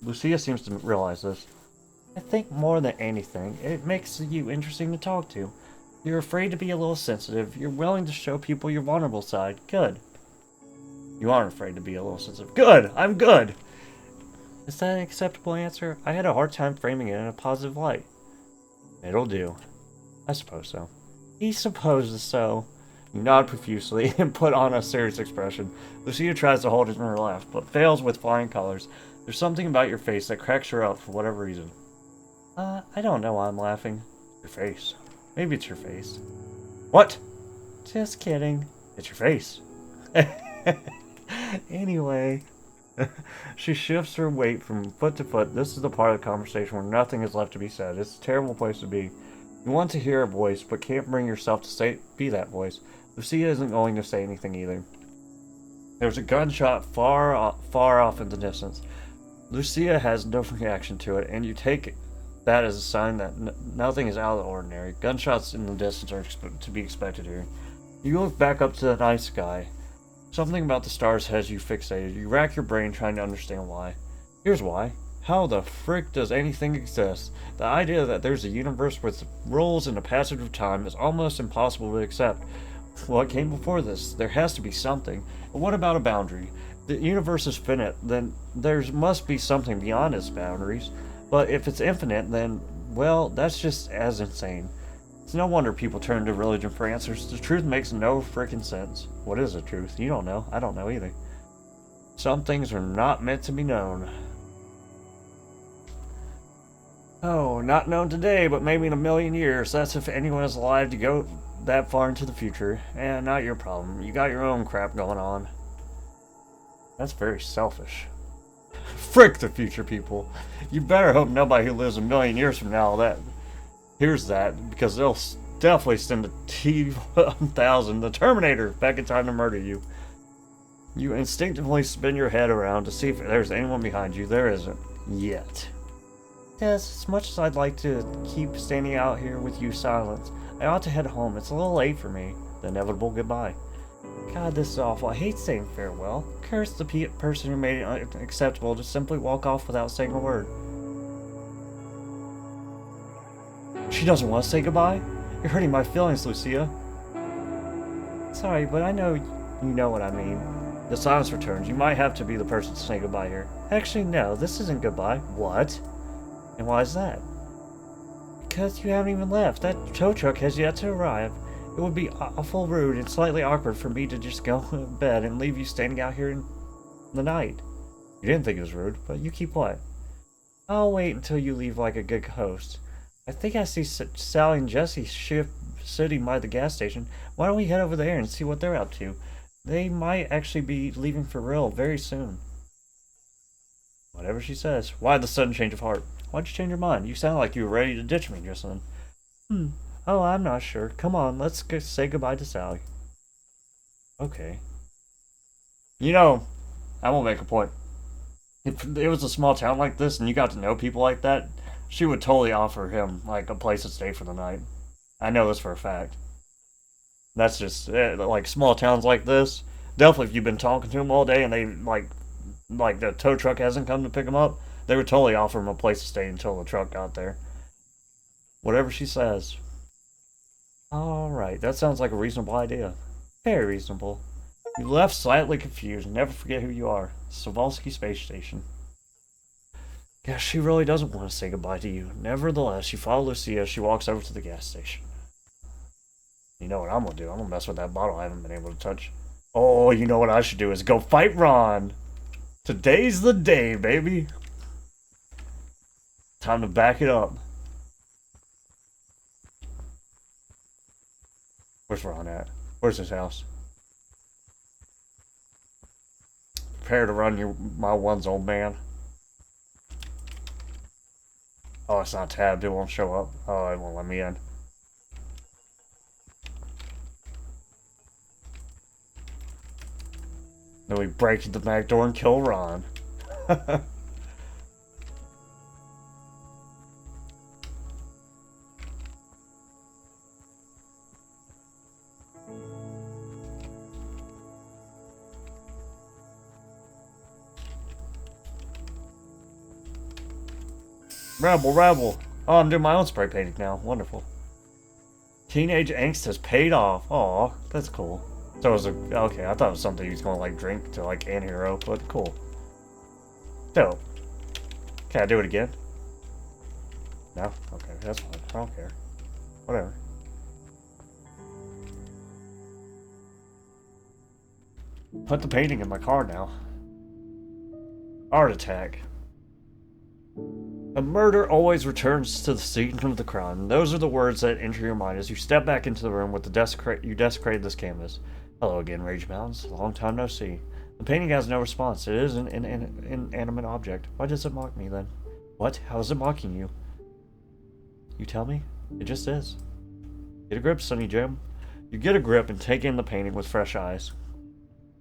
Lucia seems to realize this. I think more than anything, it makes you interesting to talk to. You're afraid to be a little sensitive. You're willing to show people your vulnerable side. Good. You aren't afraid to be a little sensitive. Good! I'm good! Is that an acceptable answer? I had a hard time framing it in a positive light. It'll do. I suppose so. He supposes so. You nod profusely and put on a serious expression. Lucia tries to hold it in her laugh, but fails with flying colors. There's something about your face that cracks her up for whatever reason. I don't know why I'm laughing. Your face. Maybe it's your face. What? Just kidding. It's your face. Anyway. She shifts her weight from foot to foot. This is the part of the conversation where nothing is left to be said. It's a terrible place to be. You want to hear a voice, but can't bring yourself to be that voice. Lucia isn't going to say anything either. There's a gunshot far off in the distance. Lucia has no reaction to it, and you take that as a sign that nothing is out of the ordinary. Gunshots in the distance are to be expected here. You look back up to the night sky. Something about the stars has you fixated. You rack your brain trying to understand why. Here's why. How the frick does anything exist? The idea that there's a universe with rules and a passage of time is almost impossible to accept. What came before this? There has to be something. But what about a boundary? The universe is finite, then there must be something beyond its boundaries. But if it's infinite, then, well, that's just as insane. It's no wonder people turn to religion for answers. The truth makes no frickin' sense. What is the truth? You don't know. I don't know either. Some things are not meant to be known. Oh, not known today, but maybe in a million years. That's if anyone is alive to go that far into the future. And not your problem. You got your own crap going on. That's very selfish. Frick the future people. You better hope nobody who lives a million years from now hears that, because they'll definitely send the T-1000, the Terminator, back in time to murder you. You instinctively spin your head around to see if there's anyone behind you. There isn't. Yet. Yes, as much as I'd like to keep standing out here with you silent, I ought to head home. It's a little late for me. The inevitable goodbye. God, this is awful. I hate saying farewell. Curse the person who made it unacceptable to simply walk off without saying a word. She doesn't want to say goodbye? You're hurting my feelings, Lucia. Sorry, but I know you know what I mean. The silence returns. You might have to be the person to say goodbye here. Actually, no, this isn't goodbye. What? And why is that? Because you haven't even left. That tow truck has yet to arrive. It would be awful rude and slightly awkward for me to just go to bed and leave you standing out here in the night. You didn't think it was rude, but you keep what? I'll wait until you leave like a good host. I think I see Sally and Jesse sitting by the gas station. Why don't we head over there and see what they're up to? They might actually be leaving for real very soon. Whatever she says. Why the sudden change of heart? Why'd you change your mind? You sound like you were ready to ditch me just then. Oh, I'm not sure. Come on, let's say goodbye to Sally. Okay. You know, I will make a point. If it was a small town like this and you got to know people like that, she would totally offer him, like, a place to stay for the night. I know this for a fact. That's just, like, small towns like this, definitely if you've been talking to them all day and they, like the tow truck hasn't come to pick them up, they would totally offer him a place to stay until the truck got there. Whatever she says. Alright, that sounds like a reasonable idea. Very reasonable. You left slightly confused. Never forget who you are. Sovalsky Space Station. Yeah, she really doesn't want to say goodbye to you. Nevertheless, you follow Lucia as she walks over to the gas station. You know what I'm gonna do? I'm gonna mess with that bottle I haven't been able to touch. Oh, you know what I should do is go fight Ron. Today's the day, baby. Time to back it up. Where's Ron at? Where's his house? Prepare to run my ones, old man. Oh, it's not tabbed. It won't show up. Oh, it won't let me in. Then we break the back door and kill Ron. Rebel, rebel. Oh, I'm doing my own spray painting now. Wonderful. Teenage angst has paid off. Aw, that's cool. So it was okay, I thought it was something he was going to like drink to like anti-hero, but cool. Dope. Can I do it again? No? Okay, that's fine. I don't care. Whatever. Put the painting in my car now. Art attack. A murder always returns to the scene of the crime. Those are the words that enter your mind as you step back into the room with the you desecrated this canvas. Hello again, Rage Mountains. Long time no see. The painting has no response. It is an inanimate object. Why does it mock me then? What? How is it mocking you? You tell me? It just is. Get a grip, Sonny Jim. You get a grip and take in the painting with fresh eyes.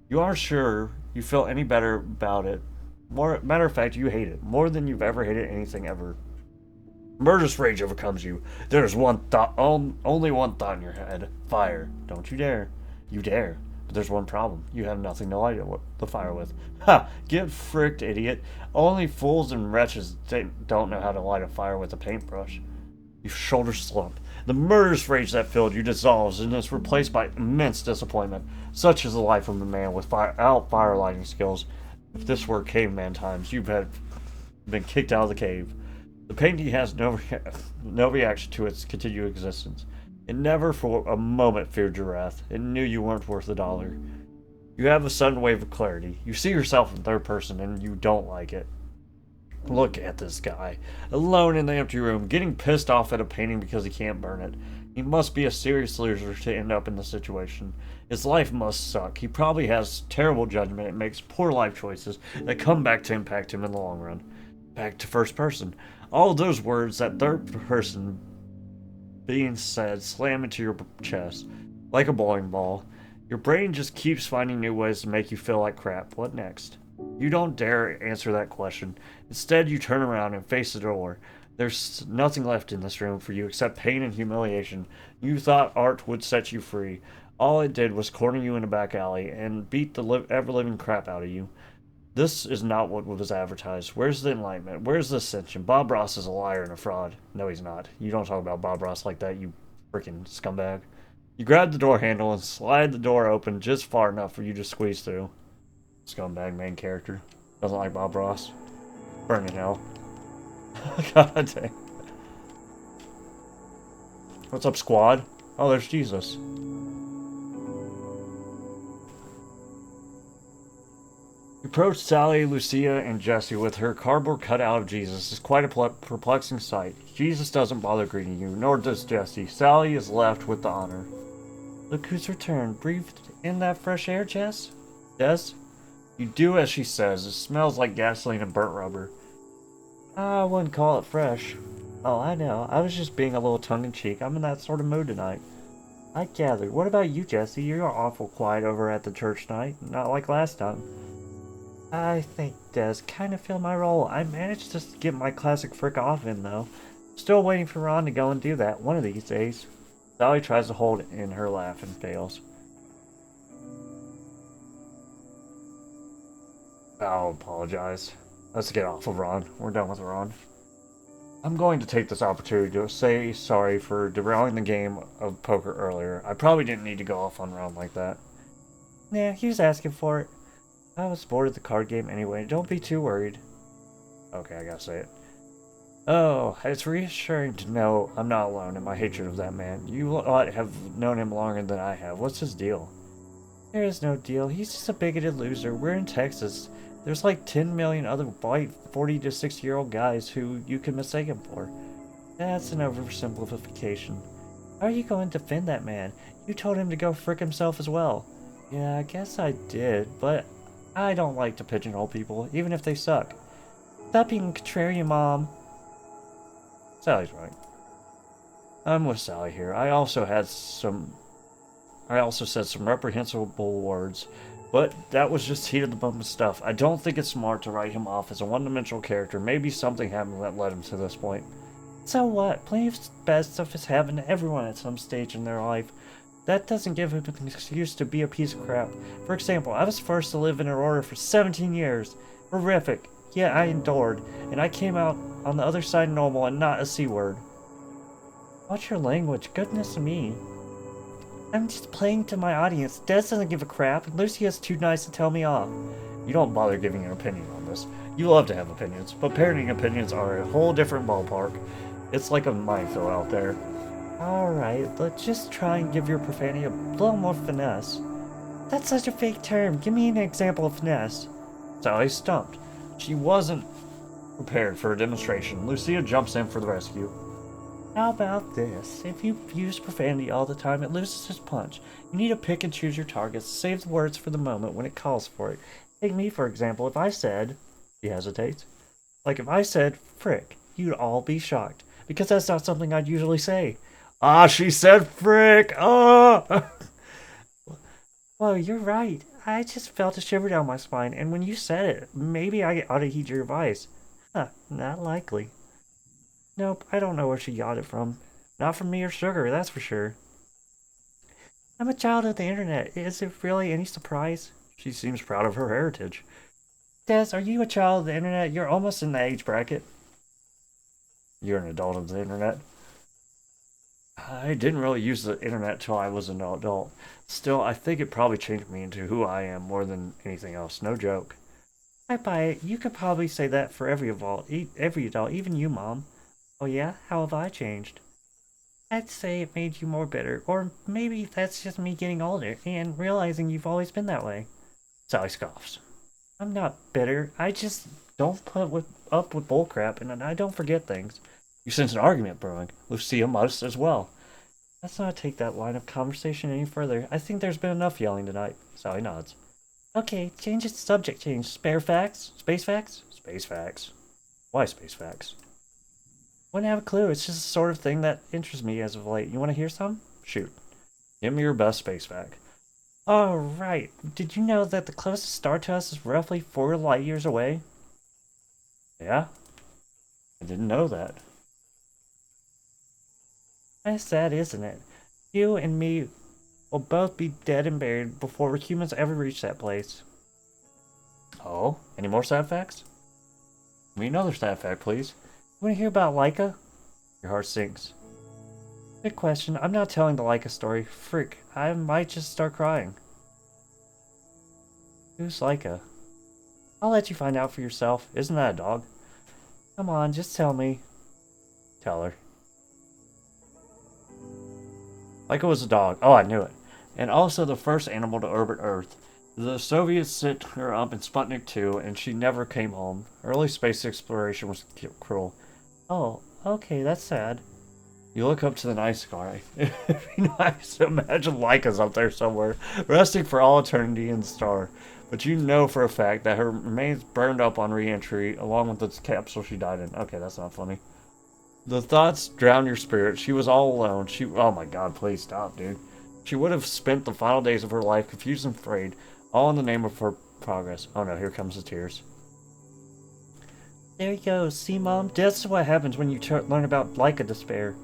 You aren't sure you feel any better about it. Matter of fact, you hate it more than you've ever hated anything ever. Murderous rage overcomes you. There's one thought, only one thought in your head: fire. Don't you dare. You dare. But there's one problem. You have nothing to light the fire with. Ha! Get fricked, idiot. Only fools and wretches don't know how to light a fire with a paintbrush. Your shoulders slump. The murderous rage that filled you dissolves and is replaced by immense disappointment. Such is the life of a man without fire lighting skills. If this were caveman times, you've been kicked out of the cave. The painting has no reaction to its continued existence. It never for a moment feared your wrath. It knew you weren't worth $1. You have a sudden wave of clarity. You see yourself in third person and you don't like it. Look at this guy, alone in the empty room, getting pissed off at a painting because he can't burn it. He must be a serious loser to end up in this situation. His life must suck. He probably has terrible judgment and makes poor life choices that come back to impact him in the long run. Back to first person. All of those words, that third person being said, slam into your chest like a bowling ball. Your brain just keeps finding new ways to make you feel like crap. What next? You don't dare answer that question. Instead, you turn around and face the door. There's nothing left in this room for you except pain and humiliation. You thought art would set you free. All it did was corner you in a back alley and beat the ever-living crap out of you. This is not what was advertised. Where's the enlightenment? Where's the ascension? Bob Ross is a liar and a fraud. No, he's not. You don't talk about Bob Ross like that, you freaking scumbag. You grab the door handle and slide the door open just far enough for you to squeeze through. Scumbag main character. Doesn't like Bob Ross. Burn in hell. God dang. What's up, squad? Oh, there's Jesus. You approach Sally, Lucia, and Jesse with her cardboard cutout of Jesus. It's quite a perplexing sight. Jesus doesn't bother greeting you, nor does Jesse. Sally is left with the honor. Look who's returned. Breathed in that fresh air, Jess? Jess? You do as she says. It smells like gasoline and burnt rubber. I wouldn't call it fresh. Oh, I know. I was just being a little tongue-in-cheek. I'm in that sort of mood tonight. I gathered. What about you, Jesse? You're awful quiet over at the church tonight. Not like last time. I think Des kind of filled my role. I managed to get my classic frick off in, though. Still waiting for Ron to go and do that one of these days. Sally tries to hold in her laugh and fails. I'll apologize. Let's get off of Ron. We're done with Ron. I'm going to take this opportunity to say sorry for derailing the game of poker earlier. I probably didn't need to go off on Ron like that. Yeah, he was asking for it. I was bored of the card game anyway. Don't be too worried. Okay, I gotta say it. Oh, it's reassuring to know I'm not alone in my hatred of that man. You lot have known him longer than I have. What's his deal? There is no deal. He's just a bigoted loser. We're in Texas. There's like 10 million other white 40 to 60-year-old guys who you can mistake him for. That's an oversimplification. How are you going to defend that man? You told him to go frick himself as well. Yeah, I guess I did, but I don't like to pigeonhole people, even if they suck. Stop being contrarian, Mom. Sally's right. I'm with Sally here. I also said some reprehensible words, but that was just heat of the moment stuff. I don't think it's smart to write him off as a one-dimensional character. Maybe something happened that led him to this point. So what? Plenty of bad stuff has happened to everyone at some stage in their life. That doesn't give him an excuse to be a piece of crap. For example, I was forced to live in Aurora for 17 years. Horrific. Yeah, I endured, and I came out on the other side normal and not a C-word. Watch your language, goodness me. I'm just playing to my audience. Des doesn't give a crap, and Lucia's too nice to tell me off. You don't bother giving an opinion on this. You love to have opinions, but parenting opinions are a whole different ballpark. It's like a minefield out there. Alright, let's just try and give your profanity a little more finesse. That's such a fake term. Give me an example of finesse. Sally stumped. She wasn't prepared for a demonstration. Lucia jumps in for the rescue. How about this? If you use profanity all the time, it loses its punch. You need to pick and choose your targets. Save the words for the moment when it calls for it. Take me, for example. If I said... He hesitates. Like if I said, frick, you'd all be shocked. Because that's not something I'd usually say. Ah, she said frick! Ah! Well, you're right. I just felt a shiver down my spine, and when you said it, maybe I ought to heed your advice. Huh, not likely. Nope, I don't know where she got it from. Not from me or Sugar, that's for sure. I'm a child of the internet. Is it really any surprise? She seems proud of her heritage. Des, are you a child of the internet? You're almost in the age bracket. You're an adult of the internet. I didn't really use the internet till I was an adult. Still, I think it probably changed me into who I am more than anything else. No joke. I buy it. You could probably say that for every adult, even you, Mom. Oh yeah? How have I changed? I'd say it made you more bitter, or maybe that's just me getting older and realizing you've always been that way. Sally scoffs. I'm not bitter. I just don't up with bullcrap, and I don't forget things. You sense an argument brewing. Lucia must as well. Let's not take that line of conversation any further. I think there's been enough yelling tonight. Sally nods. Okay, change its subject change. Spare facts? Space facts? Space facts. Why space facts? Wouldn't have a clue. It's just the sort of thing that interests me as of late. You want to hear some? Shoot. Give me your best space fact. Alright. Did you know that the closest star to us is roughly 4 light years away? Yeah? I didn't know that. That's sad, isn't it? You and me will both be dead and buried before humans ever reach that place. Oh? Any more sad facts? Give me another sad fact, please. You want to hear about Laika? Your heart sinks. Good question. I'm not telling the Laika story. Frick, I might just start crying. Who's Laika? I'll let you find out for yourself. Isn't that a dog? Come on, just tell me. Tell her. Laika was a dog. Oh, I knew it. And also the first animal to orbit Earth. The Soviets sent her up in Sputnik 2, and she never came home. Early space exploration was cruel. Oh, okay, that's sad. You look up to the night sky. It'd be nice to imagine Laika's up there somewhere, resting for all eternity in the star. But you know for a fact that her remains burned up on re-entry, along with the capsule she died in. Okay, that's not funny. The thoughts drown your spirit. She was all alone. Oh my god, please stop, dude. She would have spent the final days of her life confused and afraid, all in the name of her progress. Oh no, here comes the tears. There you go. See, Mom? This is what happens when you learn about Laika despair.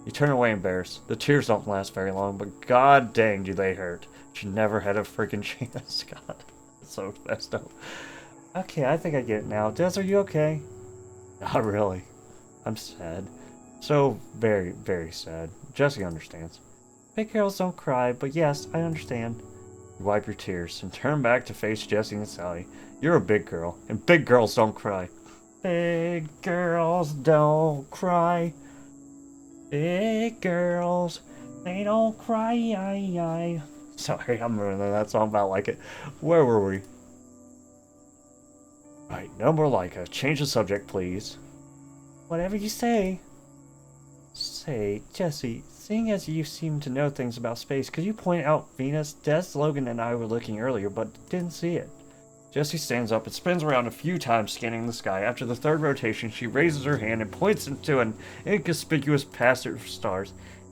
You turn away embarrassed. The tears don't last very long, but god dang do they hurt. She never had a freaking chance. God, it's so messed up. Okay, I think I get it now. Des, are you okay? Not really. I'm sad. So very, very sad. Jesse understands. Big girls don't cry, but yes, I understand. You wipe your tears and turn back to face Jesse and Sally. You're a big girl, and big girls don't cry. Big girls don't cry. Big girls, they don't cry. Sorry, I'm ruining that song, but I like it. Where were we? Right, no more Leica. Change the subject, please. Whatever you say. Say, Jesse, seeing as you seem to know things about space, could you point out Venus? Des, Logan, and I were looking earlier, but didn't see it. Jessie stands up and spins around a few times, scanning the sky. After the third rotation, she raises her hand and points into an inconspicuous patch of stars.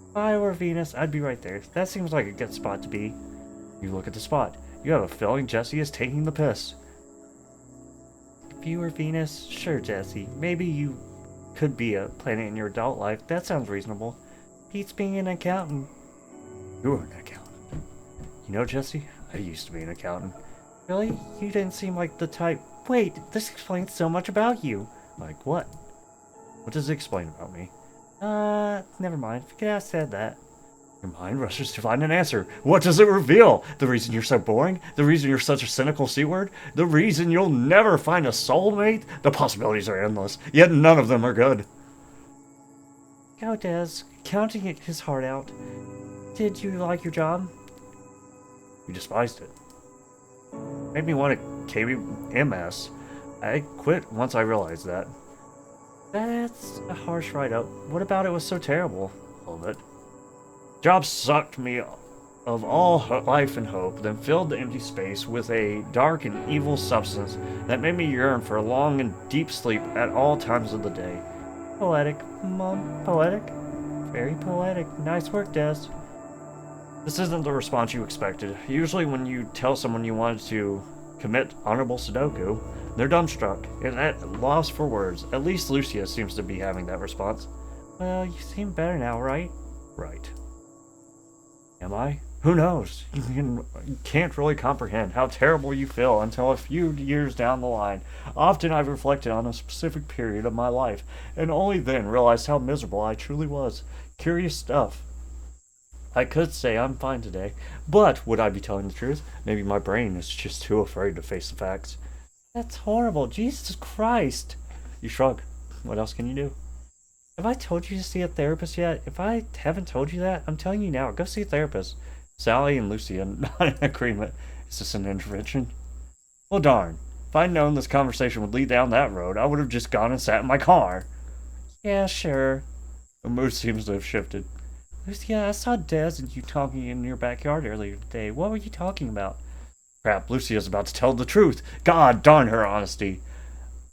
If I were Venus, I'd be right there. That seems like a good spot to be. You look at the spot. You have a feeling Jessie is taking the piss. If you were Venus, sure, Jessie. Maybe you could be a planet in your adult life. That sounds reasonable. Beats being an accountant. You're an accountant. You know, Jessie, I used to be an accountant. Really? You didn't seem like the type... Wait, this explains so much about you. Like what? What does it explain about me? Never mind. Forget I said that. Your mind rushes to find an answer. What does it reveal? The reason you're so boring? The reason you're such a cynical C-word? The reason you'll never find a soulmate? The possibilities are endless, yet none of them are good. Go, Des. Counting his heart out. Did you like your job? You despised it. Made me want to KBMS. I quit once I realized that. That's a harsh write-up. What about it was so terrible? A little bit. Job sucked me of all life and hope, then filled the empty space with a dark and evil substance that made me yearn for a long and deep sleep at all times of the day. Poetic, Mom. Poetic? Very poetic. Nice work, Des. This isn't the response you expected. Usually when you tell someone you wanted to commit honorable Sudoku, they're dumbstruck and at a loss for words. At least Lucia seems to be having that response. Well, you seem better now, right? Right. Am I? Who knows? You can't really comprehend how terrible you feel until a few years down the line. Often I've reflected on a specific period of my life, and only then realized how miserable I truly was. Curious stuff. I could say I'm fine today, but would I be telling the truth? Maybe my brain is just too afraid to face the facts. That's horrible. Jesus Christ. You shrug. What else can you do? Have I told you to see a therapist yet? If I haven't told you that, I'm telling you now. Go see a therapist. Sally and Lucy are not in agreement. Is this an intervention? Well, darn. If I'd known this conversation would lead down that road, I would have just gone and sat in my car. Yeah, sure. The mood seems to have shifted. Lucia, I saw Des and you talking in your backyard earlier today. What were you talking about? Crap, Lucia's about to tell the truth. God darn her honesty.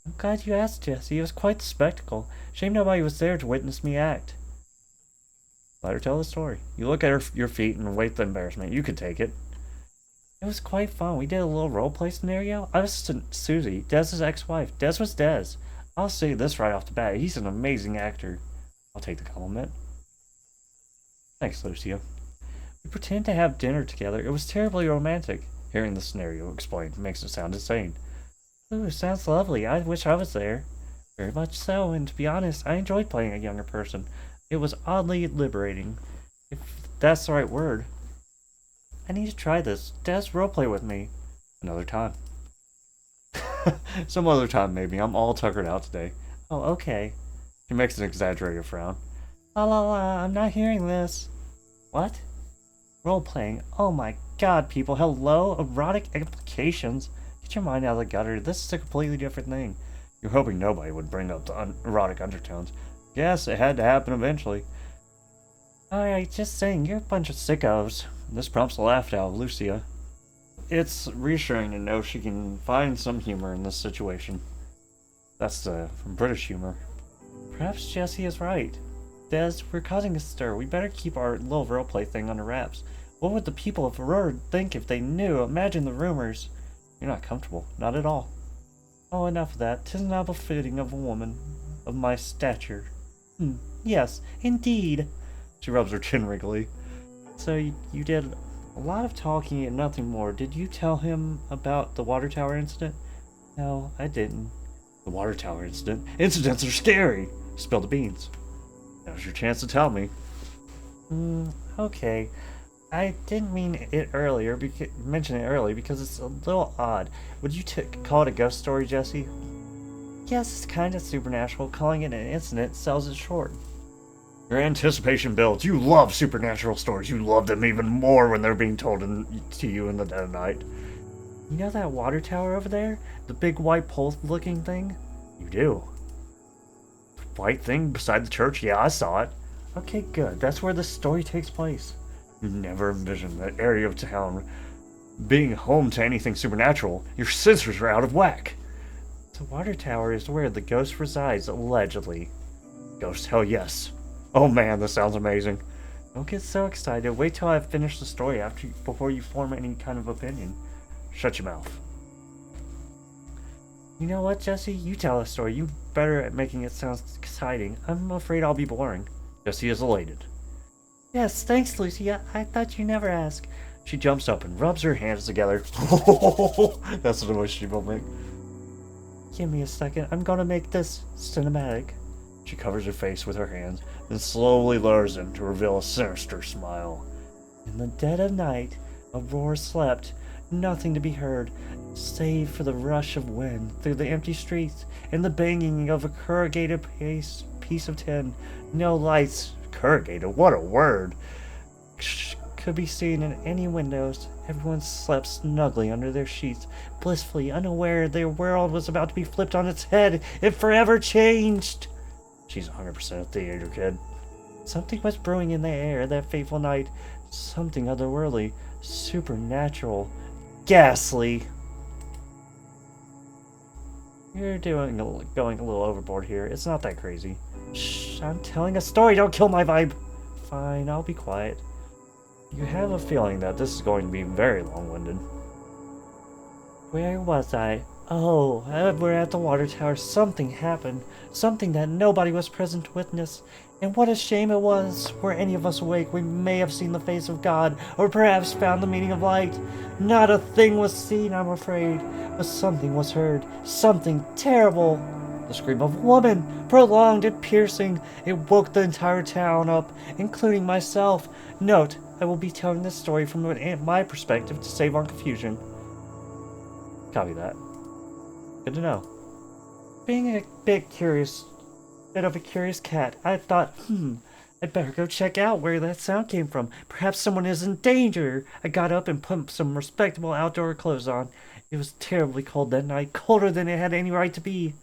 I'm glad you asked, Jessie. It was quite the spectacle. Shame nobody was there to witness me act. Let her tell the story. You look at your feet and await the embarrassment. You could take it. It was quite fun. We did a little roleplay scenario. I was Susie, Dez's ex-wife. Des was Des. I'll say this right off the bat. He's an amazing actor. I'll take the compliment. Thanks, Lucia. We pretended to have dinner together. It was terribly romantic. Hearing the scenario explained makes it sound insane. Ooh, sounds lovely. I wish I was there. Very much so, and to be honest, I enjoyed playing a younger person. It was oddly liberating, if that's the right word. I need to try this. Des, roleplay with me. Another time. Some other time, maybe. I'm all tuckered out today. Oh, okay. She makes an exaggerated frown. La la la, I'm not hearing this. What? Role-playing. Oh my god, people. Hello? Erotic implications? Get your mind out of the gutter. This is a completely different thing. You're hoping nobody would bring up the erotic undertones. Yes, it had to happen eventually. Alright, just saying, you're a bunch of sickos. This prompts a laugh out of Lucia. It's reassuring to know she can find some humor in this situation. That's British humor. Perhaps Jessie is right. Des, we're causing a stir. We better keep our little roleplay thing under wraps. What would the people of Aurora think if they knew? Imagine the rumors. You're not comfortable. Not at all. Oh, enough of that. 'Tis not befitting of a woman of my stature. Yes, indeed. She rubs her chin wriggly. So you did a lot of talking and nothing more. Did you tell him about the water tower incident? No, I didn't. The water tower incident? Incidents are scary! Spill the beans. Now's your chance to tell me. Okay. I didn't mean it earlier, mention it early, because it's a little odd. Would you call it a ghost story, Jessie? Yes, it's kind of supernatural. Calling it an incident sells it short. Your anticipation builds. You love supernatural stories. You love them even more when they're being told to you in the dead of night. You know that water tower over there? The big white pole-looking thing? You do. The white thing beside the church? Yeah, I saw it. Okay, good. That's where the story takes place. You never envisioned that area of town being home to anything supernatural. Your sensors are out of whack. The water tower is where the ghost resides, allegedly. Ghost, hell yes. Oh man, this sounds amazing. Don't get so excited. Wait till I finish the story before you form any kind of opinion. Shut your mouth. You know what, Jesse? You tell a story. You're better at making it sound exciting. I'm afraid I'll be boring. Jesse is elated. Yes, thanks, Lucia. I thought you never ask. She jumps up and rubs her hands together. That's the noise she will make. Give me a second. I'm gonna make this cinematic. She covers her face with her hands, then slowly lowers them to reveal a sinister smile. In the dead of night, Aurora slept, nothing to be heard, save for the rush of wind through the empty streets and the banging of a corrugated piece of tin. No lights. Corrugated? What a word! Could be seen in any windows. Everyone slept snugly under their sheets, blissfully unaware their world was about to be flipped on its head and forever changed. She's 100% a theater kid. Something was brewing in the air that fateful night. Something otherworldly, supernatural, ghastly. You're going a little overboard here. It's not that crazy. Shh, I'm telling a story. Don't kill my vibe. Fine, I'll be quiet. You have a feeling that this is going to be very long-winded. Where was I? Oh, we're at the water tower. Something happened. Something that nobody was present to witness. And what a shame it was. Were any of us awake, we may have seen the face of God, or perhaps found the meaning of light. Not a thing was seen, I'm afraid, but something was heard. Something terrible. The scream of a woman, prolonged and piercing. It woke the entire town up, including myself. Note, I will be telling this story from my perspective to save on confusion. Copy that. Good to know. Being a bit of a curious cat, I thought, I'd better go check out where that sound came from. Perhaps someone is in danger. I got up and put some respectable outdoor clothes on. It was terribly cold that night, colder than it had any right to be.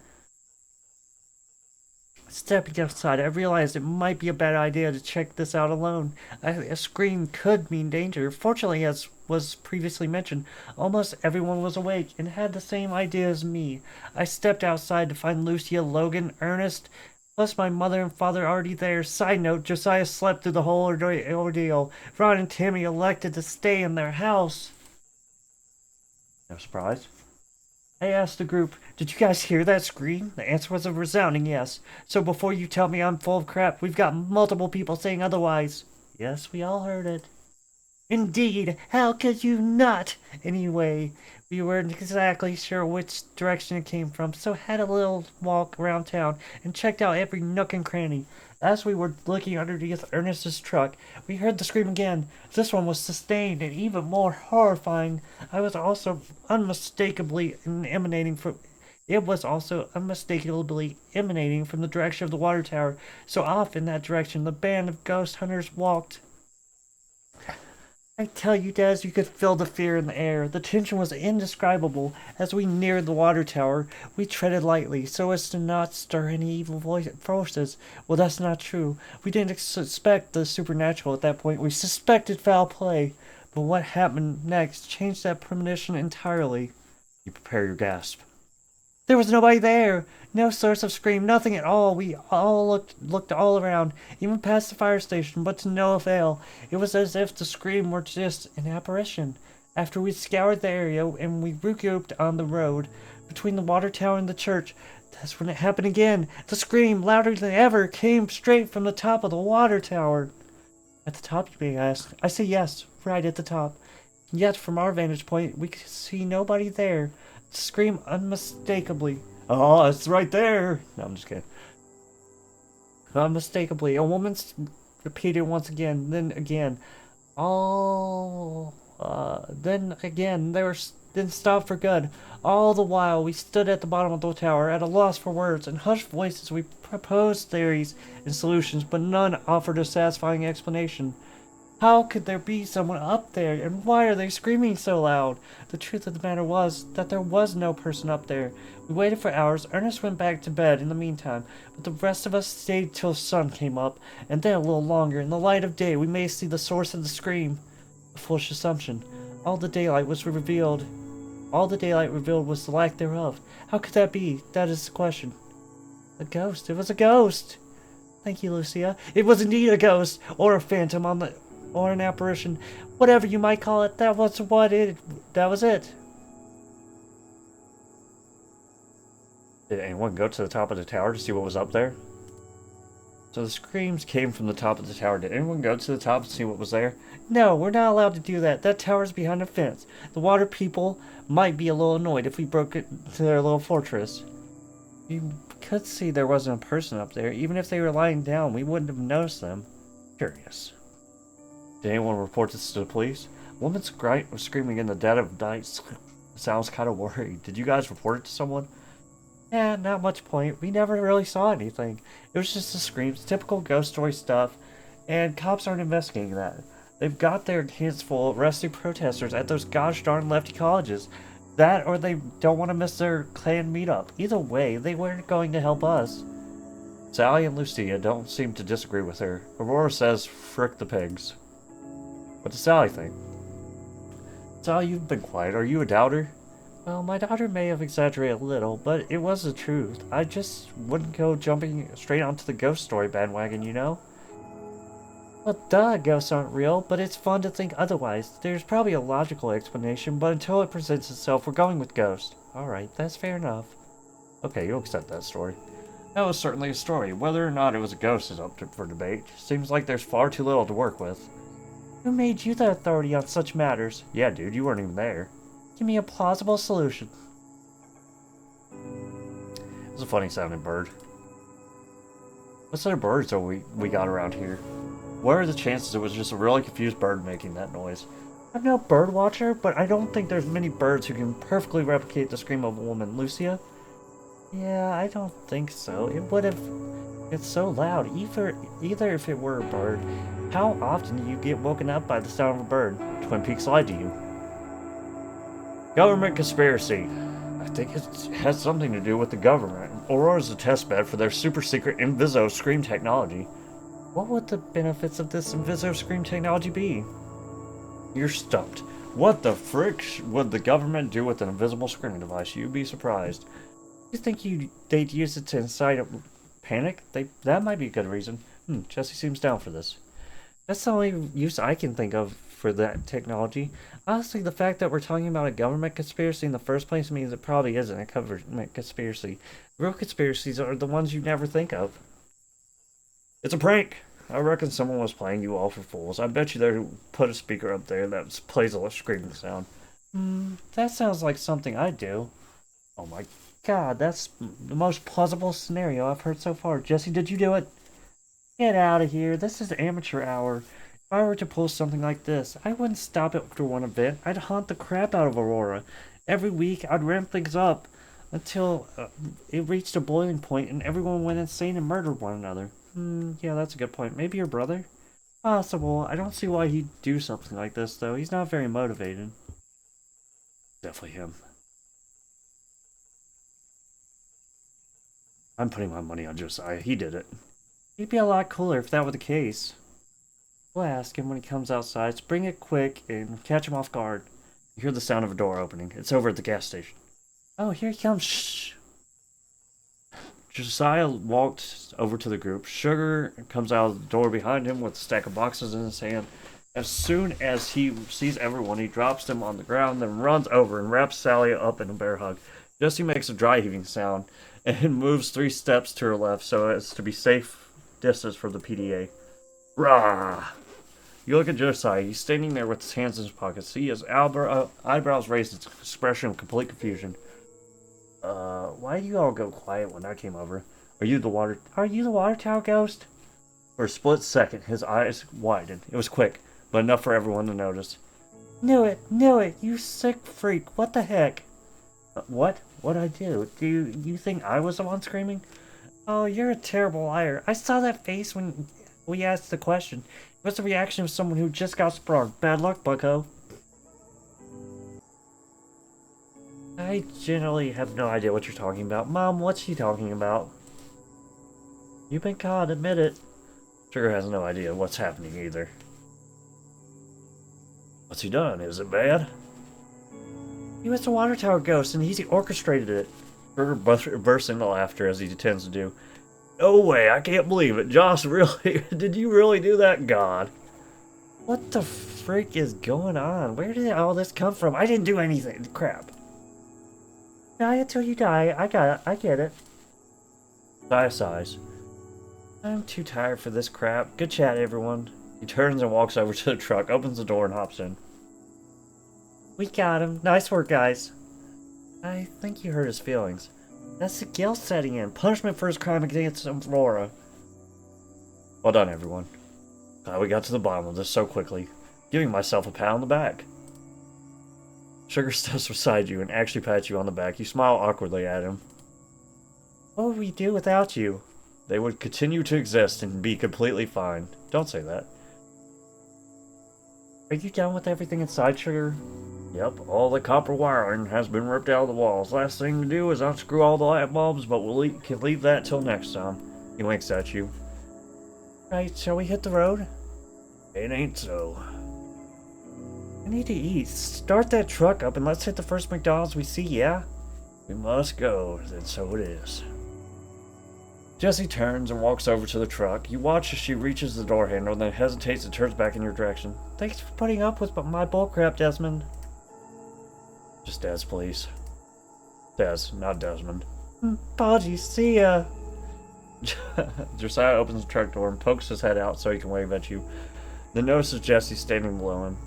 Stepping outside, I realized it might be a bad idea to check this out alone. A scream could mean danger. Fortunately, as was previously mentioned, almost everyone was awake and had the same idea as me. I stepped outside to find Lucia, Logan, Ernest, plus my mother and father already there. Side note, Josiah slept through the whole ordeal. Ron and Timmy elected to stay in their house. No surprise. I asked the group, did you guys hear that scream? The answer was a resounding yes. So before you tell me I'm full of crap, we've got multiple people saying otherwise. Yes, we all heard it. Indeed, how could you not? Anyway, we weren't exactly sure which direction it came from, so had a little walk around town and checked out every nook and cranny. As we were looking underneath Ernest's truck, we heard the scream again. This one was sustained and even more horrifying. It was also unmistakably emanating from the direction of the water tower. So off in that direction, the band of ghost hunters walked. I tell you, Des, you could feel the fear in the air. The tension was indescribable. As we neared the water tower, we treaded lightly, so as to not stir any evil forces. Well, that's not true. We didn't suspect the supernatural at that point. We suspected foul play. But what happened next changed that premonition entirely. You prepare your gasp. There was nobody there. No source of scream, nothing at all. We all looked all around, even past the fire station, but to no avail. It was as if the scream were just an apparition. After we scoured the area and we regrouped on the road between the water tower and the church, that's when it happened again. The scream, louder than ever, came straight from the top of the water tower. At the top, you may ask. I say yes, right at the top. Yet, from our vantage point, we could see nobody there. The scream unmistakably. Oh, it's right there. No, I'm just kidding. Unmistakably, a woman repeated once again, then again. Then again, then stopped for good. All the while, we stood at the bottom of the tower, at a loss for words. In hushed voices, we proposed theories and solutions, but none offered a satisfying explanation. How could there be someone up there, and why are they screaming so loud? The truth of the matter was that there was no person up there. We waited for hours. Ernest went back to bed in the meantime, but the rest of us stayed till sun came up, and then a little longer. In the light of day, we may see the source of the scream. A foolish assumption. All the daylight revealed was the lack thereof. How could that be? That is the question. A ghost. It was a ghost. Thank you, Lucia. It was indeed a ghost, or a phantom or an apparition, whatever you might call it. That was it. Did anyone go to the top of the tower to see what was up there? So the screams came from the top of the tower. Did anyone go to the top to see what was there? No, we're not allowed to do that. That tower's behind a fence. The water people might be a little annoyed if we broke it to their little fortress. You could see there wasn't a person up there. Even if they were lying down, we wouldn't have noticed them. Curious. Did anyone report this to the police? A woman was screaming in the dead of night. Sounds kind of worried. Did you guys report it to someone? Yeah, not much point. We never really saw anything. It was just the screams, typical ghost story stuff, and cops aren't investigating that. They've got their hands full arresting protesters at those gosh darn lefty colleges. That or they don't want to miss their clan meetup. Either way, they weren't going to help us. Sally and Lucia don't seem to disagree with her. Aurora says, frick the pigs. What does Sally think? Sally, you've been quiet. Are you a doubter? Well, my daughter may have exaggerated a little, but it was the truth. I just wouldn't go jumping straight onto the ghost story bandwagon, you know? Well, duh, ghosts aren't real, but it's fun to think otherwise. There's probably a logical explanation, but until it presents itself, we're going with ghost. Alright, that's fair enough. Okay, you'll accept that story. That was certainly a story. Whether or not it was a ghost is up for debate. Seems like there's far too little to work with. Who made you the authority on such matters? Yeah, dude, you weren't even there. Give me a plausible solution. It's a funny sounding bird. What sort of birds are we got around here? What are the chances it was just a really confused bird making that noise? I'm no bird watcher, but I don't think there's many birds who can perfectly replicate the scream of a woman. Lucia? Yeah, I don't think so. It would have... It's so loud. Either if it were a bird. How often do you get woken up by the sound of a bird? Twin Peaks lied to you. Government conspiracy. I think it has something to do with the government. Aurora's a testbed for their super secret Inviso scream technology. What would the benefits of this Inviso scream technology be? You're stumped. What the frick would the government do with an invisible screaming device? You'd be surprised. You think they'd use it to incite a panic? That might be a good reason. Jesse seems down for this. That's the only use I can think of for that technology. Honestly, the fact that we're talking about a government conspiracy in the first place means it probably isn't a government conspiracy. Real conspiracies are the ones you never think of. It's a prank. I reckon someone was playing you all for fools. I bet you they put a speaker up there that plays a screaming sound. That sounds like something I'd do. Oh my God, that's the most plausible scenario I've heard so far. Jesse, did you do it? Get out of here. This is amateur hour. If I were to pull something like this, I wouldn't stop it after one event. I'd haunt the crap out of Aurora. Every week, I'd ramp things up until it reached a boiling point and everyone went insane and murdered one another. Yeah, that's a good point. Maybe your brother? Possible. I don't see why he'd do something like this, though. He's not very motivated. Definitely him. I'm putting my money on Josiah. He did it. He'd be a lot cooler if that were the case. We'll ask him when he comes outside. So bring it quick and catch him off guard. You hear the sound of a door opening. It's over at the gas station. Oh, here he comes. Shh. Josiah walked over to the group. Sugar comes out of the door behind him with a stack of boxes in his hand. As soon as he sees everyone, he drops them on the ground, then runs over and wraps Sally up in a bear hug. Jesse makes a dry heaving sound and moves 3 steps to her left so as to be safe distance from the PDA. Rah! You look at Josiah. He's standing there with his hands in his pockets. See his eyebrows raised, its expression of complete confusion. Why do you all go quiet when I came over? Are you the water tower ghost? For a split second, his eyes widened. It was quick, but enough for everyone to notice. Knew it, you sick freak. What the heck? What? What'd I do? Do you think I was the one screaming? Oh, you're a terrible liar. I saw that face when we asked the question. It was the reaction of someone who just got sprung. Bad luck, bucko. I generally have no idea what you're talking about. Mom, what's she talking about? You've been caught, admit it. Sugar has no idea what's happening either. What's he done? Is it bad? He was the water tower ghost and he orchestrated it. Sugar bursts into laughter as he tends to do. No way, I can't believe it. Josh, really? Did you really do that? God. What the freak is going on? Where did all this come from? I didn't do anything. Crap. Die until you die. I get it. Dia sighs. I'm too tired for this crap. Good chat, everyone. He turns and walks over to the truck, opens the door, and hops in. We got him. Nice work, guys. I think you hurt his feelings. That's the guilt setting in. Punishment for his crime against Aurora. Well done, everyone. Glad we got to the bottom of this so quickly. Giving myself a pat on the back. Sugar steps beside you and actually pats you on the back. You smile awkwardly at him. What would we do without you? They would continue to exist and be completely fine. Don't say that. Are you done with everything inside, Sugar? Yep, all the copper wiring has been ripped out of the walls. Last thing to do is unscrew all the light bulbs, but can leave that till next time. He winks at you. Right, shall we hit the road? It ain't so. I need to eat. Start that truck up and let's hit the first McDonald's we see, yeah? We must go, then so it is. Jessie turns and walks over to the truck. You watch as she reaches the door handle, then hesitates and turns back in your direction. Thanks for putting up with my bullcrap, Desmond. Just Des, please. Des, not Desmond. Apologies, see ya. Josiah opens the truck door and pokes his head out so he can wave at you. Then notices Jessie standing below him.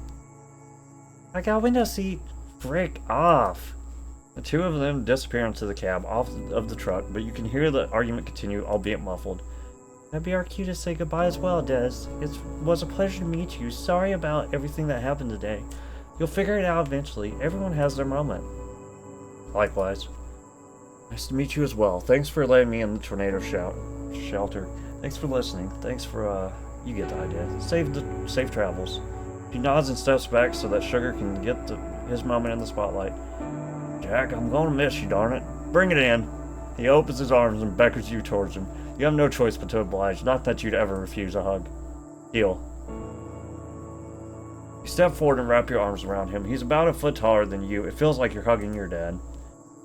I got a window seat. Frick off. The two of them disappear into the cab off of the truck, but you can hear the argument continue, albeit muffled. That'd be our cue to say goodbye as well, Des. It was a pleasure to meet you. Sorry about everything that happened today. You'll figure it out eventually. Everyone has their moment. Likewise. Nice to meet you as well. Thanks for letting me in the tornado shelter. Thanks for listening. Thanks for, you get the idea. Safe travels. She nods and steps back so that Sugar can get his moment in the spotlight. Jack, I'm gonna miss you, darn it. Bring it in. He opens his arms and beckons you towards him. You have no choice but to oblige, not that you'd ever refuse a hug. Deal. You step forward and wrap your arms around him. He's about a foot taller than you. It feels like you're hugging your dad.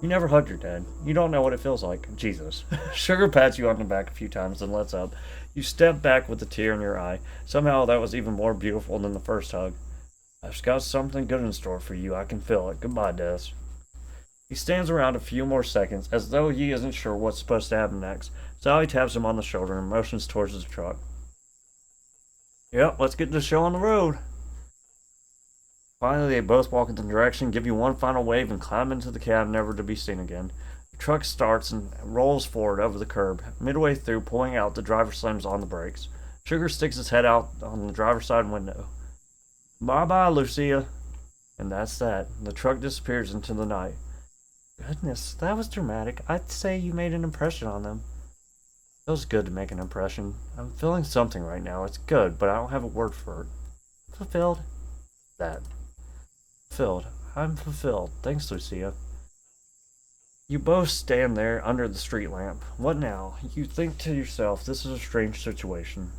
You never hugged your dad. You don't know what it feels like. Jesus. Sugar pats you on the back a few times and lets up. You step back with a tear in your eye. Somehow that was even more beautiful than the first hug. I've got something good in store for you. I can feel it. Goodbye, Des. He stands around a few more seconds, as though he isn't sure what's supposed to happen next. Sally taps him on the shoulder and motions towards his truck. Yep, let's get this show on the road. Finally, they both walk in the direction, give you one final wave, and climb into the cab, never to be seen again. The truck starts and rolls forward over the curb. Midway through, pulling out, the driver slams on the brakes. Sugar sticks his head out on the driver's side window. Bye-bye, Lucia. And that's that. The truck disappears into the night. Goodness, that was dramatic. I'd say you made an impression on them. Feels good to make an impression. I'm feeling something right now. It's good, but I don't have a word for it. Fulfilled? That. Fulfilled. I'm fulfilled. Thanks, Lucia. You both stand there under the street lamp. What now? You think to yourself, this is a strange situation.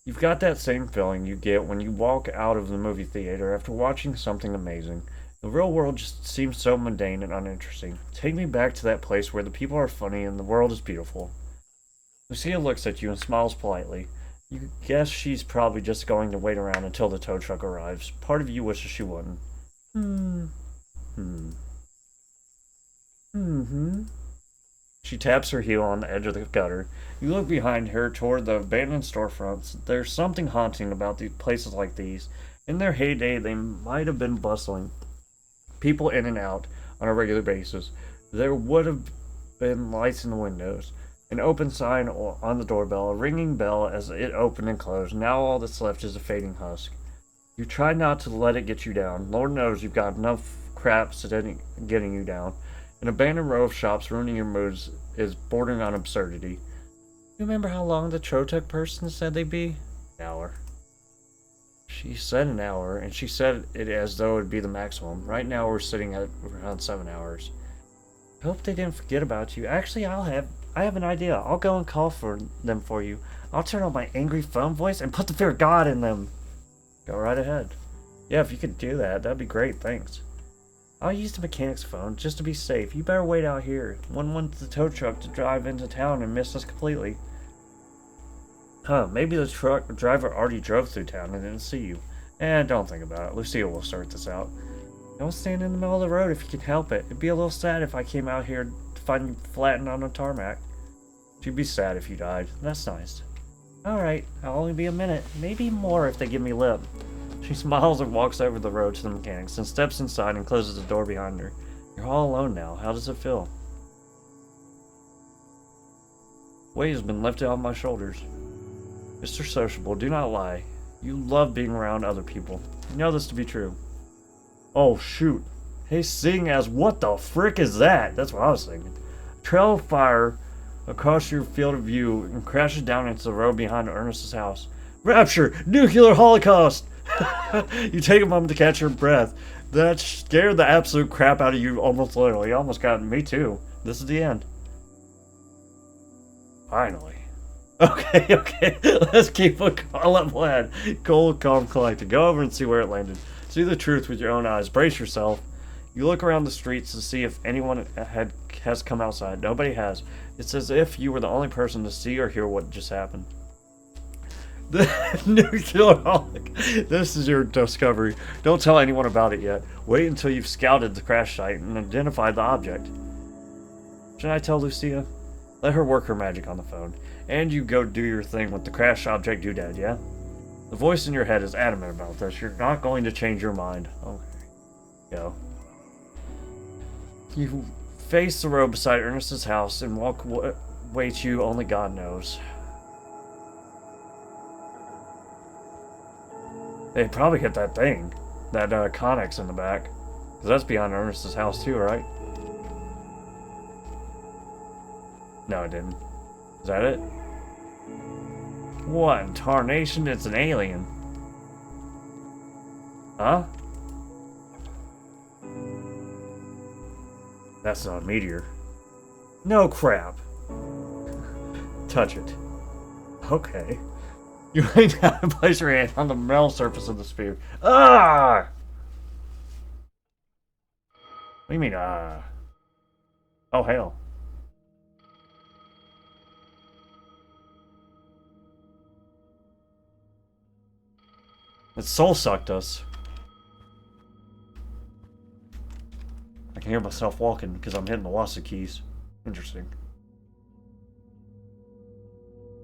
You've got that same feeling you get when you walk out of the movie theater after watching something amazing. The real world just seems so mundane and uninteresting. Take me back to that place where the people are funny and the world is beautiful. Lucia looks at you and smiles politely. You guess she's probably just going to wait around until the tow truck arrives. Part of you wishes she wouldn't. She taps her heel on the edge of the gutter. You look behind her toward the abandoned storefronts. There's something haunting about these places like these. In their heyday, they might have been bustling. People in and out on a regular basis. There would have been lights in the windows, an open sign on the doorbell, a ringing bell as it opened and closed. Now all that's left is a fading husk. You try not to let it get you down. Lord knows you've got enough crap getting you down. An abandoned row of shops ruining your moods is bordering on absurdity. You remember how long the Trotek person said they'd be? An hour. She said an hour, and she said it as though it would be the maximum. Right now we're sitting at around 7 hours. I hope they didn't forget about you. Actually, I have an idea. I'll go and call for them for you. I'll turn on my angry phone voice and put the fear of God in them. Go right ahead. Yeah, if you could do that, that'd be great, thanks. I'll use the mechanic's phone, just to be safe. You better wait out here. Wouldn't want the tow truck to drive into town and miss us completely. Huh, maybe the truck driver already drove through town and didn't see you. Don't think about it. Lucia will sort this out. Don't stand in the middle of the road if you can help it. It'd be a little sad if I came out here to find you flattened on a tarmac. She'd be sad if you died. That's nice. Alright, I'll only be a minute. Maybe more if they give me lip. She smiles and walks over the road to the mechanics, then steps inside and closes the door behind her. You're all alone now. How does it feel? Weight has been lifted off my shoulders. Mr. Sociable, do not lie. You love being around other people. You know this to be true. Oh, shoot. Hey, seeing as what the frick is that? That's what I was thinking. Trail of fire across your field of view and crashes down into the road behind Ernest's house. Rapture! Nuclear holocaust! You take a moment to catch your breath. That scared the absolute crap out of you almost literally. Almost got me too. This is the end. Finally. Okay. Let's keep a level head. Cold, calm, collected. Go over and see where it landed. See the truth with your own eyes. Brace yourself. You look around the streets to see if anyone has come outside. Nobody has. It's as if you were the only person to see or hear what just happened. The nuclear holocaust. This is your discovery. Don't tell anyone about it yet. Wait until you've scouted the crash site and identified the object. Should I tell Lucia? Let her work her magic on the phone. And you go do your thing with the crash object doodad, yeah? The voice in your head is adamant about this. You're not going to change your mind. Okay. Go. You face the road beside Ernest's house and walk waits you only God knows. They probably hit that thing. That Connex in the back. Because that's behind Ernest's house too, right? No, it didn't. Is that it? What in tarnation? It's an alien. Huh? That's not a meteor. No crap. Touch it. Okay. You lay down and place your hand on the metal surface of the sphere. Ah! What do you mean, ah? Oh, hell. It soul sucked us. I can hear myself walking because I'm hitting the Wassa keys. Interesting.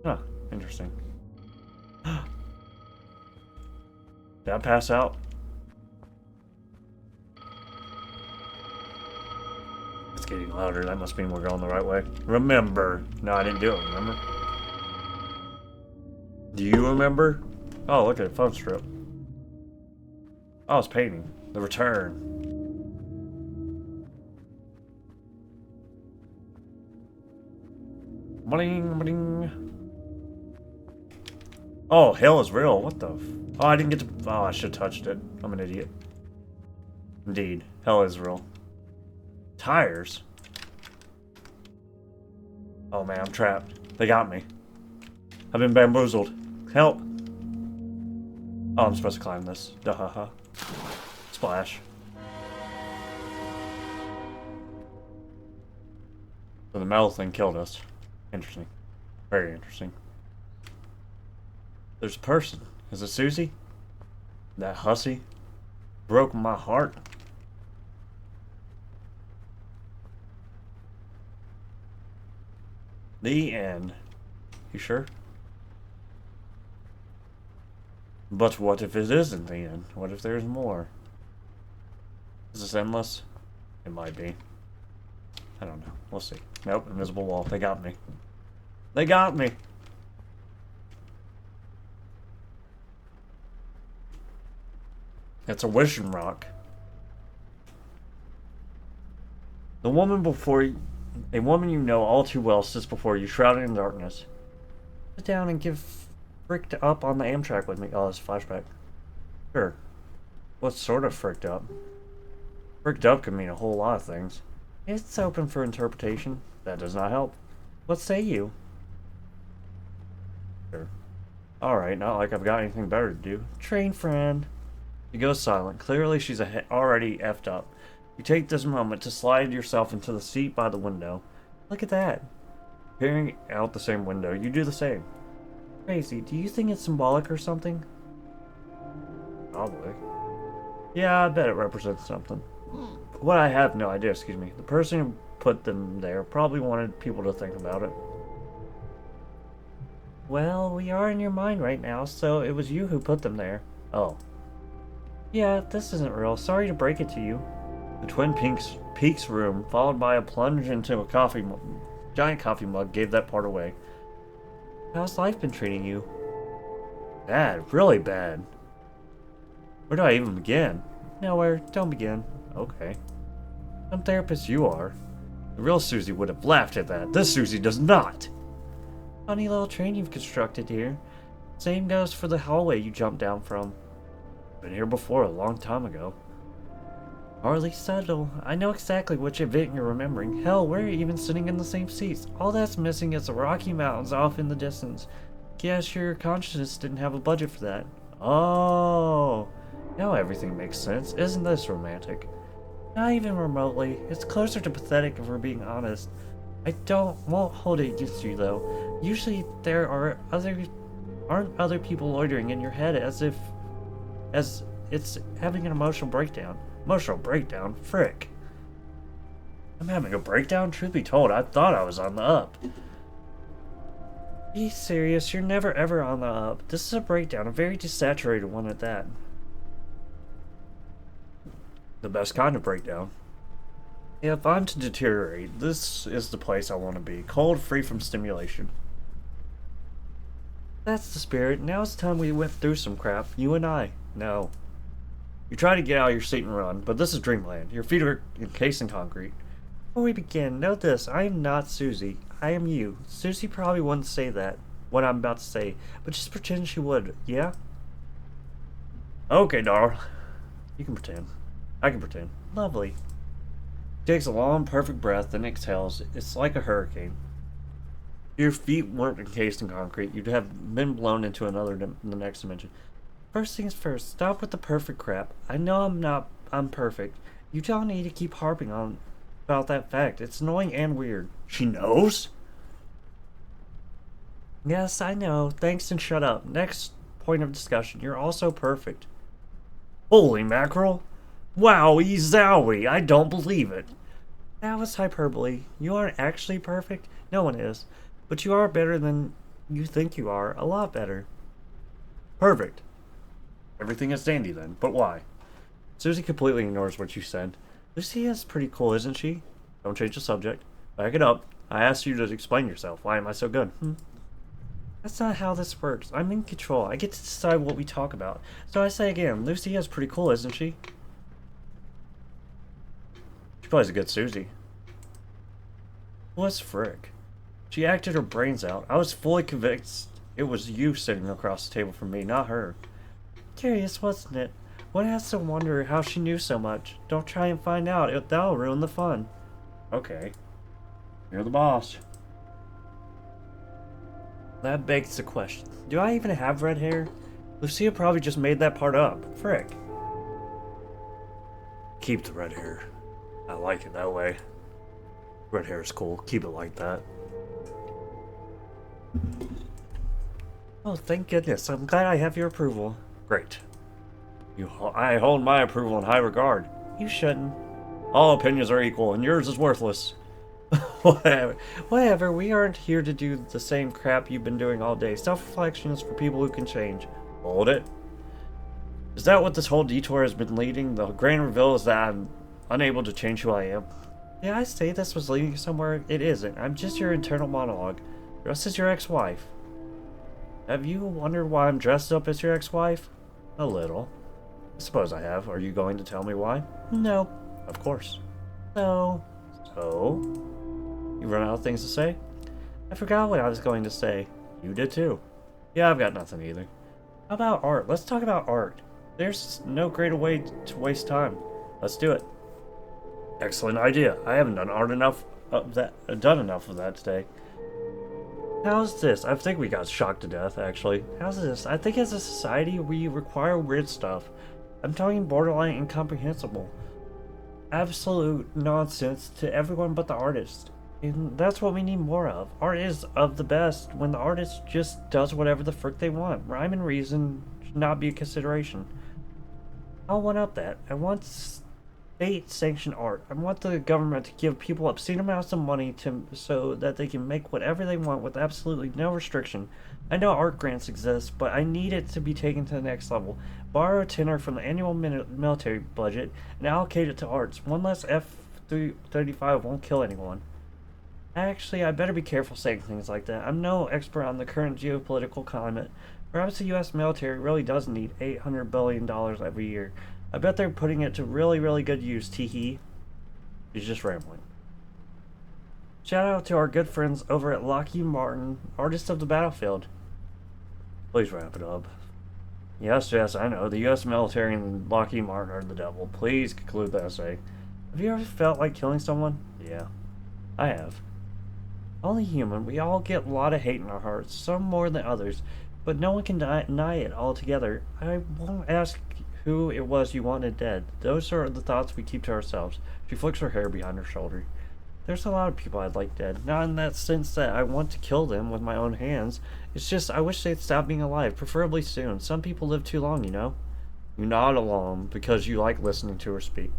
Huh, interesting. Did I pass out? It's getting louder. That must mean we're going the right way. Remember. No, I didn't do it, remember? Do you remember? Oh, look at it. Phone strip. Oh, it's painting. The return. Bling, bling. Oh, hell is real. What the Oh, I didn't get to... Oh, I should have touched it. I'm an idiot. Indeed. Hell is real. Tires? Oh, man. I'm trapped. They got me. I've been bamboozled. Help. Oh, I'm supposed to climb this. Duh-ha-ha. Splash. So the metal thing killed us. Interesting. Very interesting. There's a person. Is it Susie? That hussy? Broke my heart. The end. You sure? But what if it isn't the end? What if there's more? Is this endless? It might be. I don't know. We'll see. Nope, invisible wall. They got me. They got me! It's a wishing rock. The woman before you, a woman you know all too well sits before you, shrouded in darkness. Sit down and give fricked up on the Amtrak with me. Oh, it's a flashback. Sure. What sort of fricked up? Fricked up can mean a whole lot of things. It's open for interpretation. That does not help. What say you? Sure. Alright, not like I've got anything better to do. Train friend. She goes silent. Clearly she's already effed up. You take this moment to slide yourself into the seat by the window. Look at that. Peering out the same window, you do the same. Crazy, do you think it's symbolic or something? Probably. Yeah, I bet it represents something. What I have no idea, excuse me. The person who put them there probably wanted people to think about it. Well, we are in your mind right now, so it was you who put them there. Oh. Yeah, this isn't real. Sorry to break it to you. The Twin Peaks room, followed by a plunge into a giant coffee mug, gave that part away. How's life been treating you? Bad, really bad. Where do I even begin? Nowhere, don't begin. Okay. Some therapist you are. The real Susie would have laughed at that. This Susie does not. Funny little train you've constructed here. Same goes for the hallway you jumped down from. Been here before a long time ago. Hardly subtle. I know exactly which event you're remembering. Hell, we're even sitting in the same seats. All that's missing is the Rocky Mountains off in the distance. Guess your consciousness didn't have a budget for that. Oh, now everything makes sense. Isn't this romantic? Not even remotely. It's closer to pathetic if we're being honest. Won't hold it against you though. Usually there aren't other people loitering in your head as it's having an emotional breakdown. Emotional breakdown? Frick. I'm having a breakdown? Truth be told, I thought I was on the up. Be serious, you're never ever on the up. This is a breakdown, a very desaturated one at that. The best kind of breakdown. If I'm to deteriorate, this is the place I want to be. Cold, free from stimulation. That's the spirit. Now it's time we went through some crap. You and I. No. You try to get out of your seat and run, but this is dreamland. Your feet are encased in concrete. Before we begin, note this. I am not Susie. I am you. Susie probably wouldn't say that, what I'm about to say, but just pretend she would, yeah? Okay, darling. You can pretend. I can pretend. Lovely. She takes a long, perfect breath, then exhales. It's like a hurricane. If your feet weren't encased in concrete, you'd have been blown into the next dimension. First things first, stop with the perfect crap. I know I'm perfect. You don't need to keep harping on about that fact. It's annoying and weird. She knows? Yes, I know. Thanks and shut up. Next point of discussion. You're also perfect. Holy mackerel. Wowie zowie. I don't believe it. That was hyperbole. You aren't actually perfect. No one is. But you are better than you think you are. A lot better. Perfect. Everything is dandy then, but why? Susie completely ignores what you said. Lucy is pretty cool, isn't she? Don't change the subject. Back it up. I asked you to explain yourself. Why am I so good? That's not how this works. I'm in control. I get to decide what we talk about. So I say again, Lucy is pretty cool, isn't she? She plays a good Susie. What's frick? She acted her brains out. I was fully convinced it was you sitting across the table from me, not her. Curious, wasn't it? One has to wonder how she knew so much. Don't try and find out. That'll ruin the fun. Okay. You're the boss. That begs the question. Do I even have red hair? Lucia probably just made that part up. Frick. Keep the red hair. I like it that way. Red hair is cool. Keep it like that. Oh, thank goodness. I'm glad I have your approval. Great. I hold my approval in high regard. You shouldn't. All opinions are equal, and yours is worthless. Whatever. We aren't here to do the same crap you've been doing all day. Self-reflection is for people who can change. Hold it. Is that what this whole detour has been leading? The grand reveal is that I'm unable to change who I am. Did I say this was leading somewhere? It isn't. I'm just your internal monologue. Dressed as your ex-wife. Have you wondered why I'm dressed up as your ex-wife? A little. I suppose I have. Are you going to tell me why? No. Of course. So? You run out of things to say? I forgot what I was going to say. You did too. Yeah, I've got nothing either. How about art? Let's talk about art. There's no greater way to waste time. Let's do it. Excellent idea. I haven't done enough of that today. How's this? I think we got shocked to death, actually. How's this? I think as a society, we require weird stuff. I'm talking borderline incomprehensible. Absolute nonsense to everyone but the artist. And that's what we need more of. Art is of the best when the artist just does whatever the frick they want. Rhyme and reason should not be a consideration. I'll one up that. I want state-sanctioned art. I want the government to give people obscene amounts of money so that they can make whatever they want with absolutely no restriction. I know art grants exist, but I need it to be taken to the next level. Borrow a tenner from the annual military budget and allocate it to arts. One less F-35 won't kill anyone. Actually, I better be careful saying things like that. I'm no expert on the current geopolitical climate. Perhaps the U.S. military really does need $800 billion every year. I bet they're putting it to really, really good use, teehee. He's just rambling. Shout out to our good friends over at Lockheed Martin, artists of the battlefield. Please wrap it up. Yes, I know. The U.S. military and Lockheed Martin are the devil. Please conclude the essay. Have you ever felt like killing someone? Yeah, I have. Only human. We all get a lot of hate in our hearts, some more than others, but no one can deny it altogether. I won't ask who it was you wanted dead. Those are the thoughts we keep to ourselves. She flicks her hair behind her shoulder. There's a lot of people I'd like dead. Not in that sense that I want to kill them with my own hands. It's just I wish they'd stop being alive, preferably soon. Some people live too long, you know? You nod along because you like listening to her speak.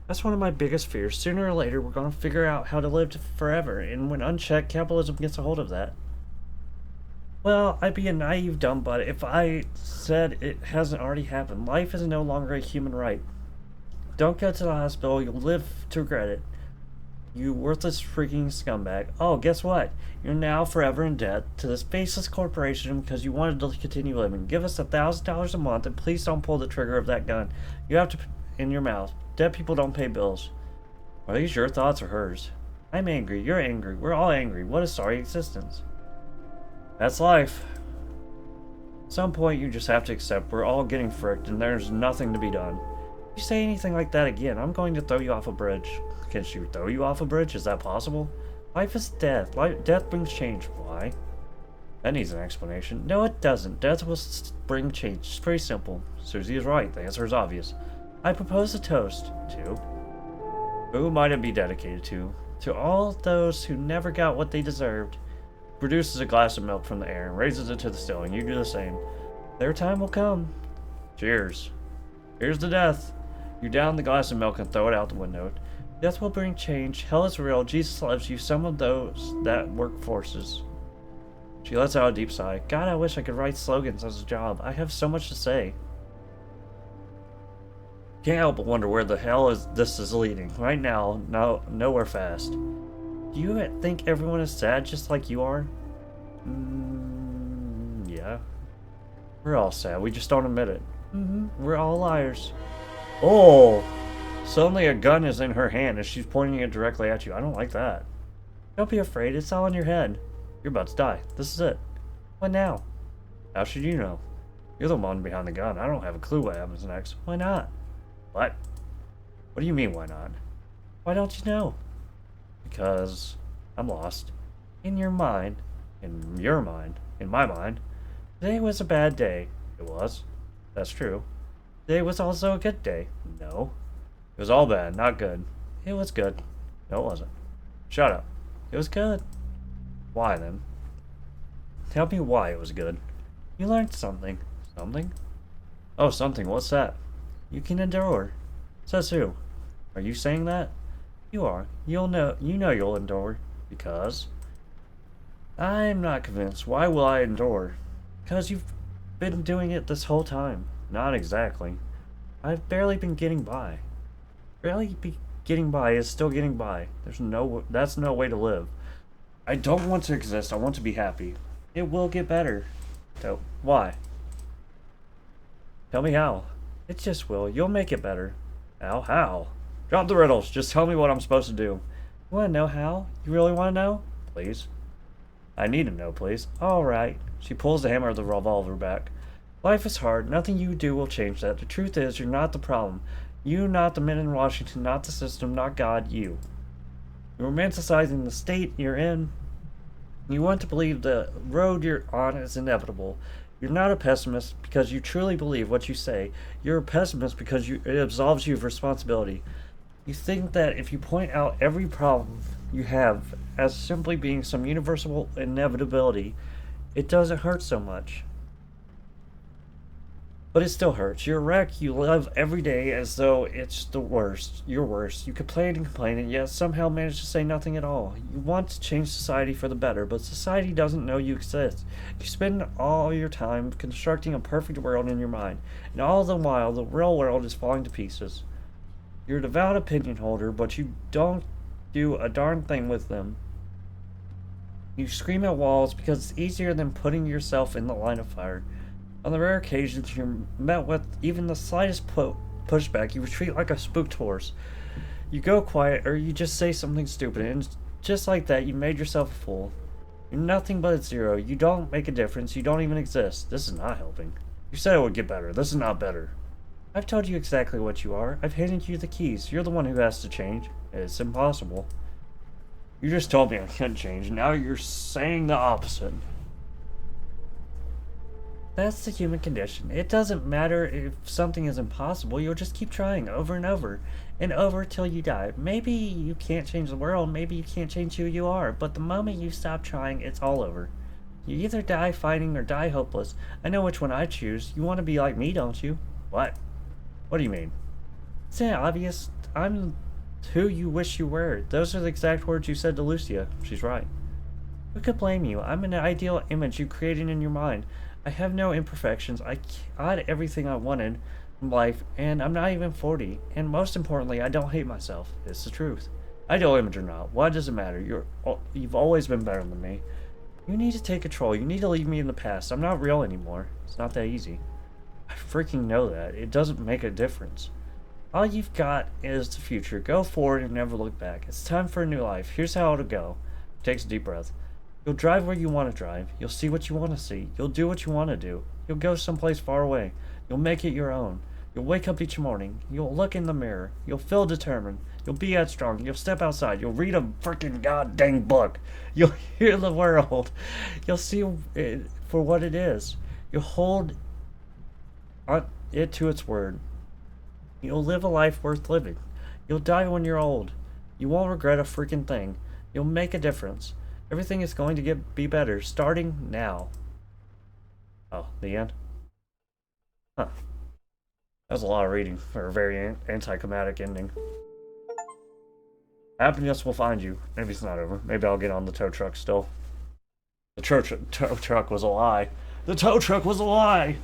That's one of my biggest fears. Sooner or later, we're going to figure out how to live forever, and when unchecked, capitalism gets a hold of that. Well, I'd be a naive dumb butt if I said it hasn't already happened. Life is no longer a human right. Don't go to the hospital. You'll live to regret it. You worthless freaking scumbag. Oh, guess what? You're now forever in debt to this faceless corporation because you wanted to continue living. Give us $1,000 a month and please don't pull the trigger of that gun. You have to in your mouth. Dead people don't pay bills. Are these your thoughts or hers? I'm angry. You're angry. We're all angry. What a sorry existence. That's life. At some point you just have to accept we're all getting fricked and there's nothing to be done. If you say anything like that again, I'm going to throw you off a bridge. Can she throw you off a bridge? Is that possible? Life is death. Death brings change. Why? That needs an explanation. No, it doesn't. Death will bring change. It's pretty simple. Susie is right. The answer is obvious. I propose a toast to... Who might it be dedicated to? To all those who never got what they deserved. Produces a glass of milk from the air and raises it to the ceiling. You do the same. Their time will come. Cheers. Here's to death. You down the glass of milk and throw it out the window. Death will bring change. Hell is real. Jesus loves you. Some of those that work forces. She lets out a deep sigh. God, I wish I could write slogans as a job. I have so much to say. Can't help but wonder where the hell this is leading. Right now, nowhere fast. Do you think everyone is sad just like you are? Yeah. We're all sad. We just don't admit it. We're all liars. Oh! Suddenly a gun is in her hand and she's pointing it directly at you. I don't like that. Don't be afraid. It's all in your head. You're about to die. This is it. What now? How should you know? You're the one behind the gun. I don't have a clue what happens next. Why not? What? What do you mean, why not? Why don't you know? Because I'm lost. In your mind. In your mind. In my mind. Today was a bad day. It was. That's true. Today was also a good day. No. It was all bad, not good. It was good. No, it wasn't. Shut up. It was good. Why, then? Tell me why it was good. You learned something. Something? Oh, something. What's that? You can endure. Says who? Are you saying that? You are. You know you'll endure. Because? I'm not convinced. Why will I endure? Because you've been doing it this whole time. Not exactly. I've barely been getting by. Barely be getting by is still getting by. That's no way to live. I don't want to exist. I want to be happy. It will get better. So, why? Tell me how. It just will. You'll make it better. How? Drop the riddles. Just tell me what I'm supposed to do. You want to know how? You really want to know? Please. I need to know, please. Alright. She pulls the hammer of the revolver back. Life is hard. Nothing you do will change that. The truth is, you're not the problem. You, not the men in Washington, not the system, not God, you. You're romanticizing the state you're in. You want to believe the road you're on is inevitable. You're not a pessimist because you truly believe what you say. You're a pessimist because it absolves you of responsibility. You think that if you point out every problem you have as simply being some universal inevitability, it doesn't hurt so much. But it still hurts. You're a wreck. You live every day as though it's the worst. You're worse. You complain and complain and yet somehow manage to say nothing at all. You want to change society for the better, but society doesn't know you exist. You spend all your time constructing a perfect world in your mind, and all the while the real world is falling to pieces. You're a devout opinion holder, but you don't do a darn thing with them. You scream at walls because it's easier than putting yourself in the line of fire. On the rare occasions you're met with even the slightest pushback, you retreat like a spooked horse. You go quiet, or you just say something stupid, and just like that, you made yourself a fool. You're nothing but a zero. You don't make a difference. You don't even exist. This is not helping. You said it would get better. This is not better. I've told you exactly what you are. I've handed you the keys. You're the one who has to change. It's impossible. You just told me I couldn't change. Now you're saying the opposite. That's the human condition. It doesn't matter if something is impossible, you'll just keep trying over and over till you die. Maybe you can't change the world, maybe you can't change who you are, but the moment you stop trying, it's all over. You either die fighting or die hopeless. I know which one I choose. You want to be like me, don't you? What? What do you mean? Isn't it obvious? I'm who you wish you were. Those are the exact words you said to Lucia. She's right. Who could blame you? I'm an ideal image you created in your mind. I have no imperfections. I got everything I wanted from life, and I'm not even 40. And most importantly, I don't hate myself. It's the truth. Ideal image or not, why does it matter? You've always been better than me. You need to take control. You need to leave me in the past. I'm not real anymore. It's not that easy. I freaking know that. It doesn't make a difference. All you've got is the future. Go forward and never look back. It's time for a new life. Here's how it'll go. Takes a deep breath. You'll drive where you want to drive. You'll see what you want to see. You'll do what you want to do. You'll go someplace far away. You'll make it your own. You'll wake up each morning. You'll look in the mirror. You'll feel determined. You'll be headstrong. You'll step outside. You'll read a freaking goddamn book. You'll hear the world. You'll see it for what it is. You'll hold it to its word. You'll live a life worth living. You'll die when you're old. You won't regret a freaking thing. You'll make a difference. Everything is going to be better, starting now. Oh, the end? Huh. That was a lot of reading for a very anticlimactic ending. Happiness will find you. Maybe it's not over. Maybe I'll get on the tow truck still. The tow truck was a lie. The tow truck was a lie!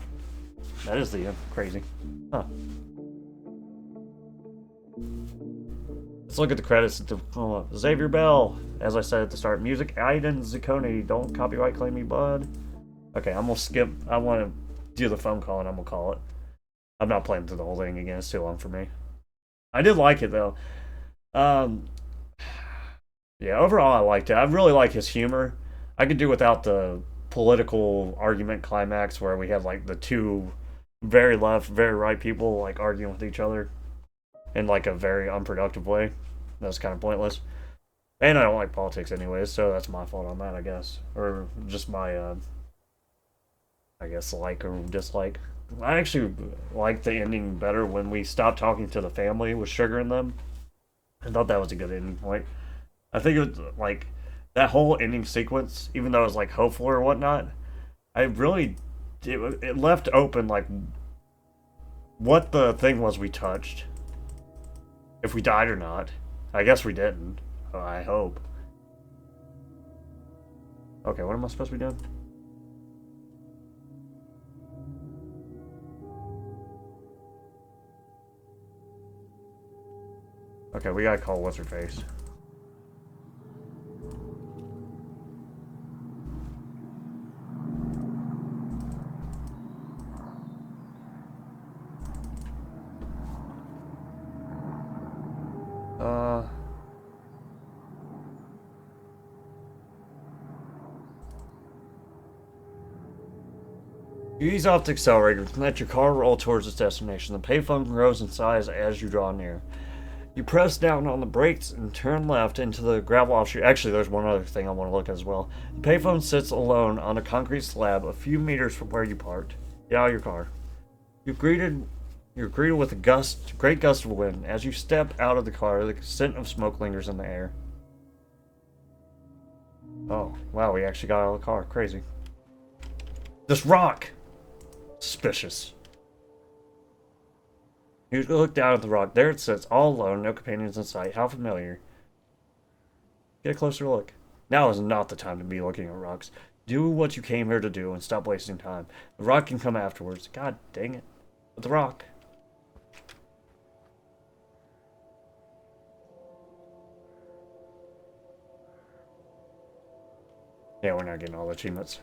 That is the end. Crazy. Huh. Let's look at the credits. Xavier Bell, as I said at the start. Music, Aiden Zaccone. Don't copyright claim me, bud. Okay, I'm gonna skip. I want to do the phone call and I'm gonna call it. I'm not playing through the whole thing again. It's too long for me. I did like it though. Yeah, overall I liked it. I really like his humor. I could do without the political argument climax where we have like the two very left, very right people like arguing with each other in like a very unproductive way. That's kind of pointless. And I don't like politics anyways, so that's my fault on that, I guess. Or just my, I guess, like or dislike. I actually like the ending better when we stopped talking to the family with Sugar and them. I thought that was a good ending point. I think it was, like, that whole ending sequence, even though it was, like, hopeful or whatnot, I really, it left open, like, what the thing was we touched. If we died or not. I guess we didn't. I hope. Okay, what am I supposed to be doing? Okay, we gotta call what's-her-face. Uh... You ease off the accelerator and let your car roll towards its destination. The payphone grows in size as you draw near. You press down on the brakes and turn left into the gravel offshoot. Actually, there's one other thing I want to look at as well. The payphone sits alone on a concrete slab a few meters from where you parked. Get out of your car. You're greeted with a great gust of wind. As you step out of the car, the scent of smoke lingers in the air. Oh, wow, we actually got out of the car. Crazy. This rock! Suspicious. You look down at the rock. There it sits, all alone, no companions in sight. How familiar. Get a closer look. Now is not the time to be looking at rocks. Do what you came here to do and stop wasting time. The rock can come afterwards. God dang it. But the rock. Yeah, we're not getting all the achievements.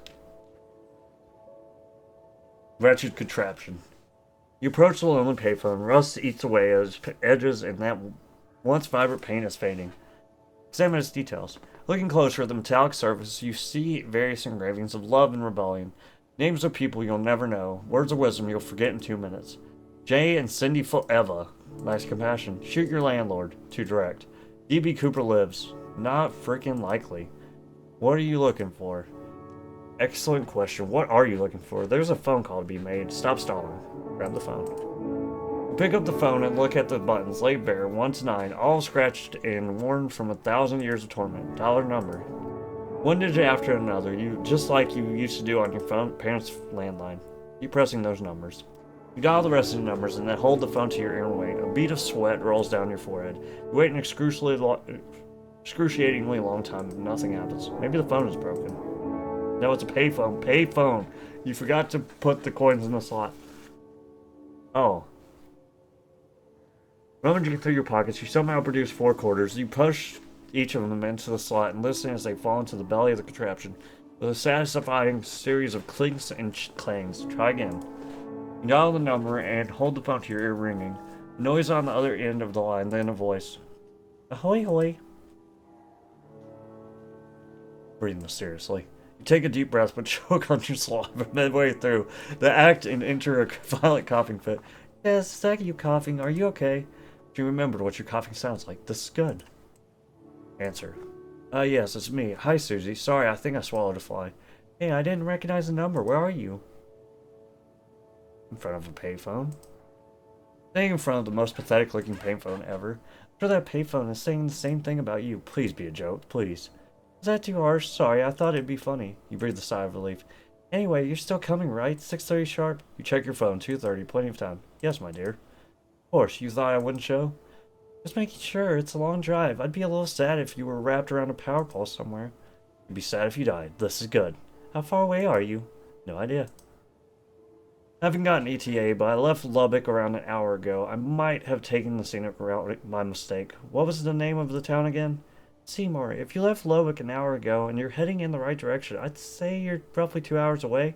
Wretched contraption. You approach the lonely payphone. Rust eats away as edges and that once vibrant paint is fading. Examine its details. Looking closer at the metallic surface, you see various engravings of love and rebellion. Names of people you'll never know. Words of wisdom you'll forget in 2 minutes. Jay and Cindy forever. Nice compassion. Shoot your landlord. Too direct. D.B. Cooper lives. Not freaking likely. What are you looking for? Excellent question. What are you looking for? There's a phone call to be made. Stop stalling. Grab the phone. Pick up the phone and look at the buttons. Laid bare, 1 to 9, all scratched and worn from 1,000 years of torment. Dollar number. One digit after another, just like you used to do on your parents' landline. Keep pressing those numbers. You dial the rest of the numbers and then hold the phone to your ear and wait. A bead of sweat rolls down your forehead. You wait an excruciatingly long time, but nothing happens. Maybe the phone is broken. No, it's a payphone. Payphone. You forgot to put the coins in the slot. Oh. Rummaging through your pockets, you somehow produce 4 quarters. You push each of them into the slot and listen as they fall into the belly of the contraption. With a satisfying series of clinks and clangs. Try again. You dial the number and hold the phone to your ear ringing. Noise on the other end of the line, then a voice. Ahoy hoy. Breathe mysteriously. You take a deep breath but choke on your saliva midway through the act and enter a violent coughing fit. Yes, is that you coughing? Are you okay? You remembered what your coughing sounds like. This is good. Answer. Yes, it's me. Hi, Susie. Sorry, I think I swallowed a fly. Hey, I didn't recognize the number. Where are you? In front of a payphone. Staying in front of the most pathetic-looking payphone ever. I'm sure that payphone is saying the same thing about you. Please be a joke. Please. Is that too harsh? Sorry, I thought it'd be funny. You breathe a sigh of relief. Anyway, you're still coming, right? 6:30 sharp? You check your phone. 2:30. Plenty of time. Yes, my dear. Of course, you thought I wouldn't show? Just making sure. It's a long drive. I'd be a little sad if you were wrapped around a power pole somewhere. You'd be sad if you died. This is good. How far away are you? No idea. I haven't gotten ETA, but I left Lubbock around an hour ago. I might have taken the scenic route by mistake. What was the name of the town again? Seymour. If you left Lubbock an hour ago and you're heading in the right direction, I'd say you're roughly 2 hours away.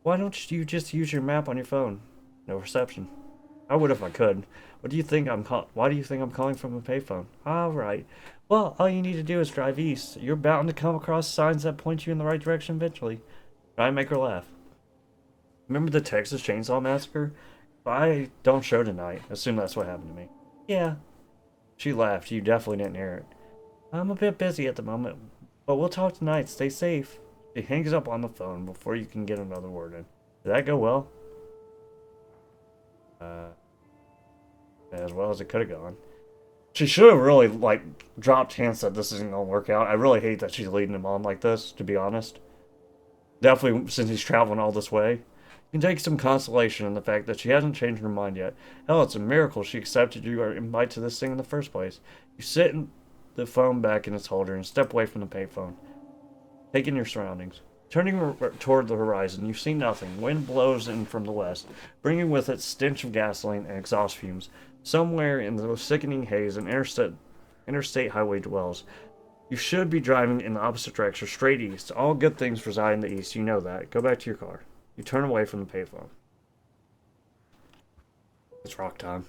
Why don't you just use your map on your phone? No reception. I would if I could. Why do you think I'm calling from a payphone? All right. Well, all you need to do is drive east. You're bound to come across signs that point you in the right direction eventually. Try and make her laugh. Remember the Texas Chainsaw Massacre? If I don't show tonight, assume that's what happened to me. Yeah. She laughed. You definitely didn't hear it. I'm a bit busy at the moment, but we'll talk tonight. Stay safe. She hangs up on the phone before you can get another word in. Did that go well? As well as it could have gone. She should have really, dropped hints that this isn't going to work out. I really hate that she's leading him on like this, to be honest. Definitely since he's traveling all this way. You can take some consolation in the fact that she hasn't changed her mind yet. Hell, it's a miracle she accepted your invite to this thing in the first place. You sit in the phone back in its holder and step away from the payphone. Take in your surroundings. Turning toward the horizon, you see nothing. Wind blows in from the west, bringing with it stench of gasoline and exhaust fumes. Somewhere in the sickening haze, an interstate highway dwells. You should be driving in the opposite direction, straight east. All good things reside in the east, you know that. Go back to your car. You turn away from the payphone. It's rock time.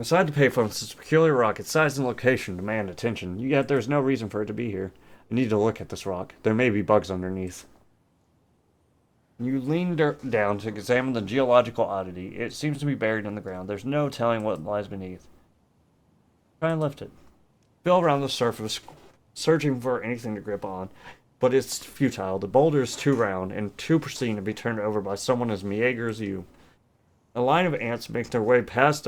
Inside the payphone, this peculiar rock, its size and location demand attention, yet there's no reason for it to be here. I need to look at this rock. There may be bugs underneath. You lean down to examine the geological oddity. It seems to be buried in the ground. There's no telling what lies beneath. Try and lift it. Feel around the surface, searching for anything to grip on, but it's futile. The boulder is too round and too pristine to be turned over by someone as meager as you. A line of ants make their way past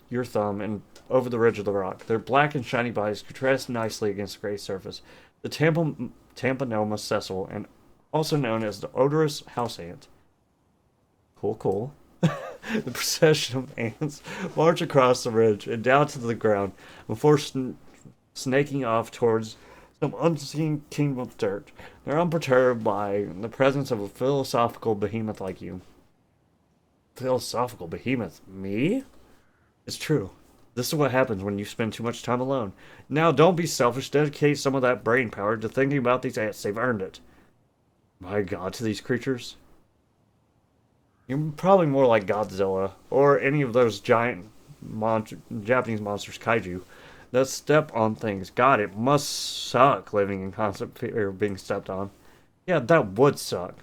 your thumb and over the ridge of the rock. Their black and shiny bodies contrast nicely against the gray surface. The Tampanoma sessile, and also known as the odorous house ant. Cool. The procession of ants march across the ridge and down to the ground before snaking off towards some unseen kingdom of dirt. They're unperturbed by the presence of a philosophical behemoth like you. Philosophical behemoth? Me? It's true. This is what happens when you spend too much time alone. Now, don't be selfish. Dedicate some of that brain power to thinking about these ants. They've earned it. My God, to these creatures? You're probably more like Godzilla, or any of those giant Japanese monsters, kaiju, that step on things. God, it must suck living in constant fear of being stepped on. Yeah, that would suck.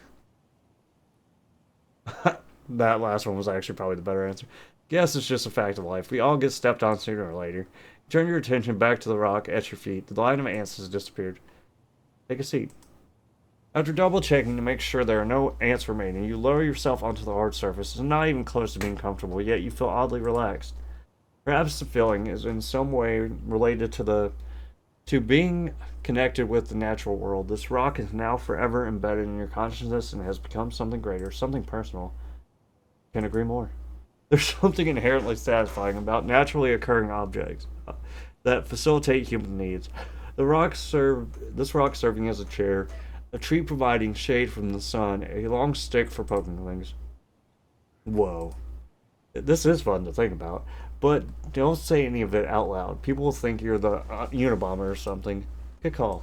That last one was actually probably the better answer. Guess it's just a fact of life. We all get stepped on sooner or later. Turn your attention back to the rock at your feet. The line of ants has disappeared. Take a seat. After double checking to make sure there are no ants remaining, you lower yourself onto the hard surface. It's not even close to being comfortable, yet you feel oddly relaxed. Perhaps the feeling is in some way related to being connected with the natural world. This rock is now forever embedded in your consciousness and has become something greater, something personal. Can't agree more. There's something inherently satisfying about naturally occurring objects that facilitate human needs. This rock serving as a chair, a tree providing shade from the sun, a long stick for poking things. Whoa. This is fun to think about, but don't say any of it out loud. People will think you're the Unabomber or something. Good call.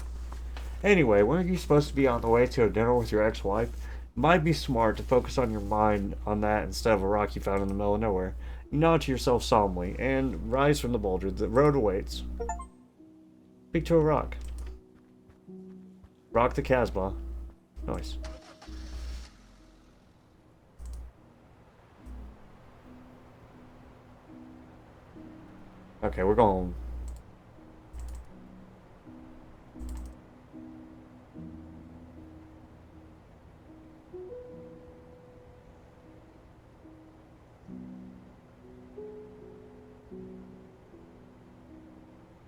Anyway, weren't you supposed to be on the way to a dinner with your ex-wife? It might be smart to focus on your mind on that instead of a rock you found in the middle of nowhere. You nod to yourself solemnly and rise from the boulder. The road awaits. Speak to a rock. Rock the Casbah. Nice. Okay, we're going.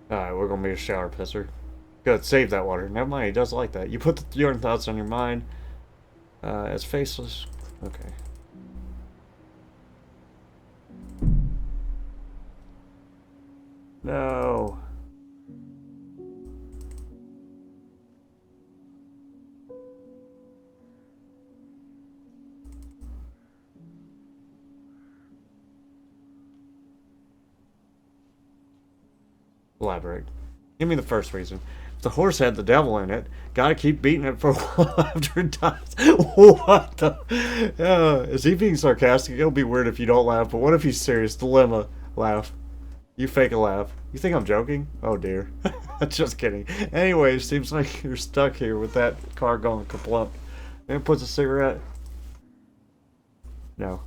Alright, we're gonna be a shower pisser. Good, save that water. Never mind, he does like that. You put your own thoughts on your mind. As faceless. Okay. No. Elaborate. Give me the first reason. If the horse had the devil in it, gotta keep beating it for a while after it dies. What the? Is he being sarcastic? It'll be weird if you don't laugh, but what if he's serious? Dilemma. Laugh. You fake a laugh. You think I'm joking? Oh dear. Just kidding. Anyway, seems like you're stuck here with that car going kaplunk. And puts a cigarette. No.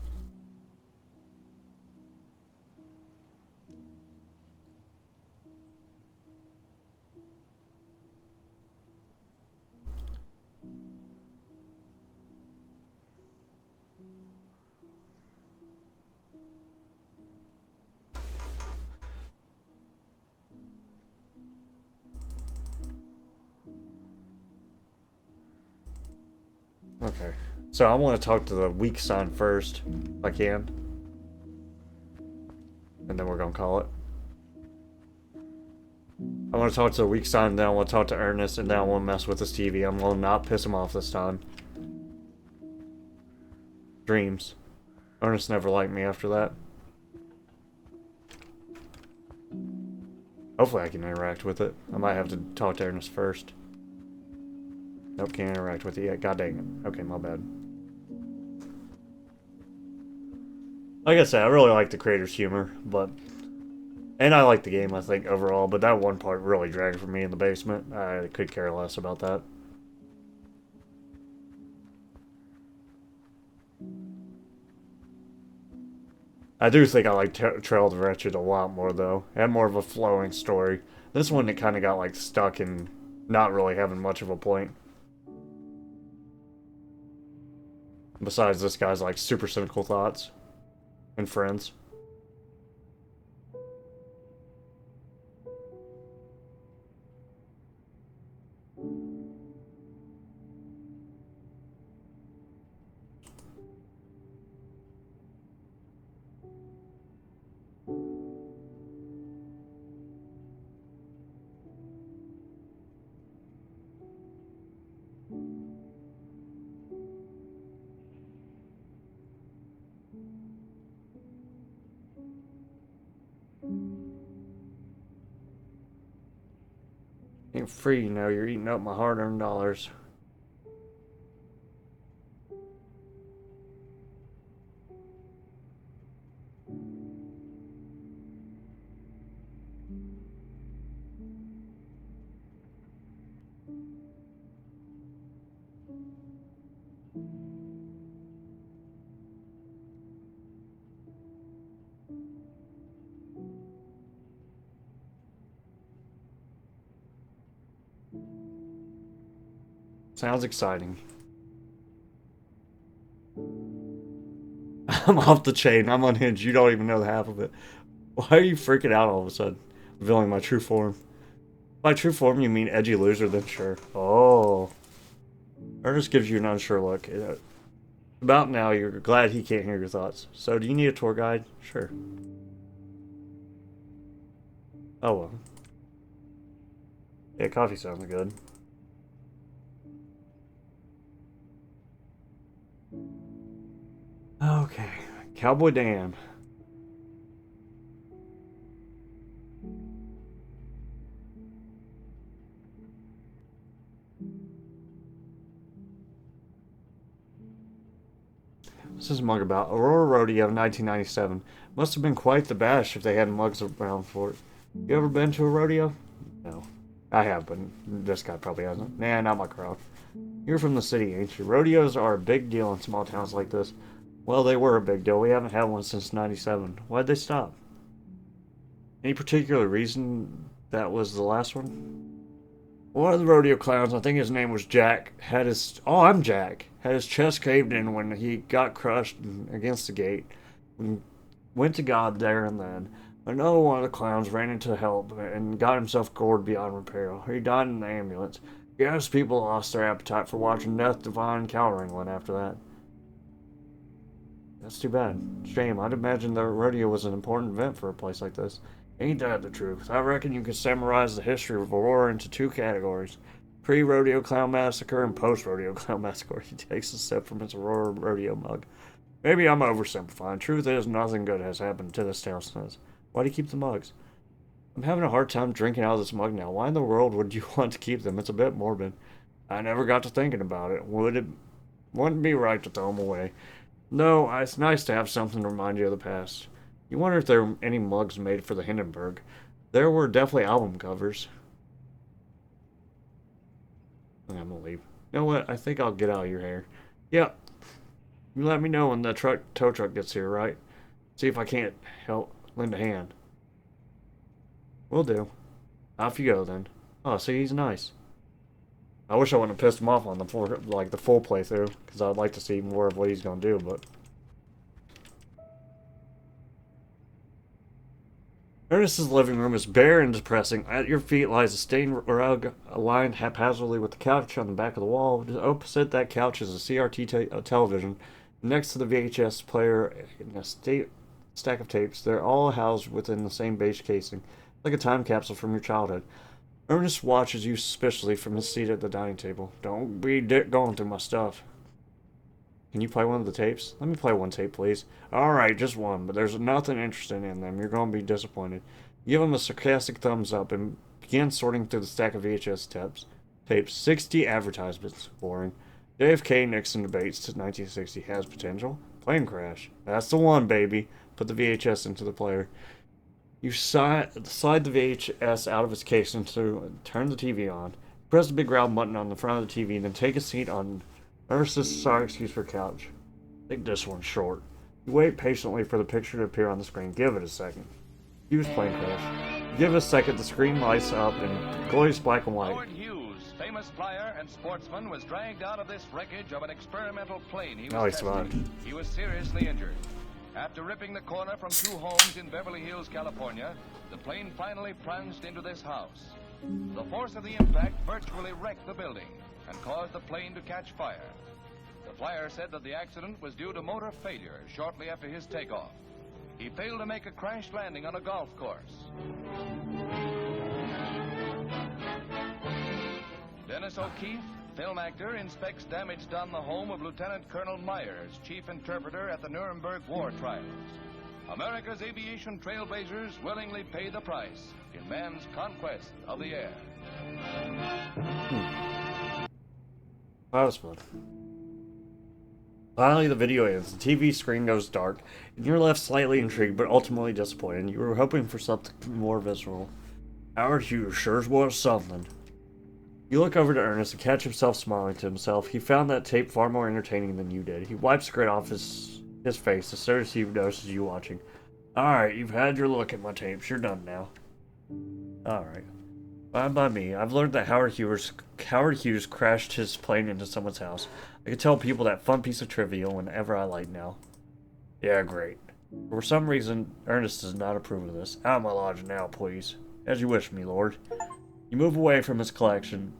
Okay. So I want to talk to the weak sign first, if I can. And then we're going to call it. I want to talk to the weak sign, then I want to talk to Ernest, and then I want to mess with his TV. I'm going to not piss him off this time. Dreams. Ernest never liked me after that. Hopefully I can interact with it. I might have to talk to Ernest first. Nope, can't interact with it yet. God dang it. Okay, my bad. Like I said, I really like the creator's humor, but And I like the game, I think, overall, but that one part really dragged for me in the basement. I could care less about that. I do think I like Trail of the Wretched a lot more, though. It had more of a flowing story. This one, it kind of got, like, stuck in not really having much of a point. Besides this guy's, like, super cynical thoughts and friends. Ain't free, you know, you're eating up my hard-earned dollars. Sounds exciting. I'm off the chain. I'm unhinged. You don't even know the half of it. Why are you freaking out all of a sudden? Revealing my true form. By true form, you mean edgy loser, then sure. Oh. Ernest gives you an unsure look. About now, you're glad he can't hear your thoughts. So, do you need a tour guide? Sure. Oh well. Yeah, coffee sounds good. Okay. Cowboy Dan. This is a mug about Aurora Rodeo 1997. Must have been quite the bash if they had mugs around for it. You ever been to a rodeo? No. I have, but this guy probably hasn't. Nah, not my crowd. You're from the city, ain't you? Rodeos are a big deal in small towns like this. Well, they were a big deal. We haven't had one since 97. Why'd they stop? Any particular reason that was the last one? One of the rodeo clowns, I think his name was Jack, had his... Oh, I'm Jack. Had his chest caved in when he got crushed against the gate. Went to God there and then. Another one of the clowns ran in to help and got himself gored beyond repair. He died in the ambulance. Yes, people lost their appetite for watching Death Divine cow wrangling after that. That's too bad. Shame. I'd imagine the rodeo was an important event for a place like this. Ain't that the truth? I reckon you could summarize the history of Aurora into two categories. Pre-rodeo clown massacre and post-rodeo clown massacre. He takes a sip from his Aurora rodeo mug. Maybe I'm oversimplifying. Truth is, nothing good has happened to this town since. Why do you keep the mugs? I'm having a hard time drinking out of this mug now. Why in the world would you want to keep them? It's a bit morbid. I never got to thinking about it. Wouldn't be right to throw them away. No, it's nice to have something to remind you of the past. You wonder if there were any mugs made for the Hindenburg. There were definitely album covers. I'm gonna leave. You know what? I think I'll get out of your hair. Yep. You let me know when the tow truck gets here, right? See if I can't help lend a hand. Will do. Off you go then. Oh, see, he's nice. I wish I wouldn't have pissed him off on the full playthrough, because I'd like to see more of what he's gonna do, but... Ernest's living room is bare and depressing. At your feet lies a stained rug lined haphazardly with the couch on the back of the wall. Just opposite that couch is a CRT television. Next to the VHS player and a stack of tapes. They're all housed within the same beige casing, like a time capsule from your childhood. Ernest watches you suspiciously from his seat at the dining table. Don't be going through my stuff. Can you play one of the tapes? Let me play one tape, please. Alright, just one, but there's nothing interesting in them. You're going to be disappointed. Give him a sarcastic thumbs up and begin sorting through the stack of VHS tapes. 60 advertisements. Boring. JFK Nixon debates to 1960 has potential. Plane crash. That's the one, baby. Put the VHS into the player. You slide the VHS out of its case and turn the TV on. Press the big round button on the front of the TV, then take a seat on Ernest's sorry excuse for couch. I think this one's short. You wait patiently for the picture to appear on the screen. Give it a second. Hughes plane crash. Give it a second, the screen lights up in glorious black and white. Howard Hughes, famous flyer and sportsman, was dragged out of this wreckage of an experimental plane he was testing. Survived. He was seriously injured. After ripping the corner from 2 homes in Beverly Hills, California, the plane finally plunged into this house. The force of the impact virtually wrecked the building and caused the plane to catch fire. The flyer said that the accident was due to motor failure shortly after his takeoff. He failed to make a crash landing on a golf course. Dennis O'Keefe, film actor, inspects damage done the home of Lieutenant Colonel Myers, chief interpreter at the Nuremberg war trials. America's aviation trailblazers willingly pay the price in man's conquest of the air. That was fun. Finally, the video ends. The TV screen goes dark, and you're left slightly intrigued, but ultimately disappointed. You were hoping for something more visceral. Howard Hughes sure was something. You look over to Ernest and catch himself smiling to himself. He found that tape far more entertaining than you did. He wipes the grin off his face as soon as he notices you watching. Alright, you've had your look at my tapes. You're done now. Alright. Fine by me. I've learned that Howard Hughes crashed his plane into someone's house. I can tell people that fun piece of trivia whenever I like now. Yeah, great. For some reason, Ernest does not approve of this. Out of my lodge now, please. As you wish, me lord. You move away from his collection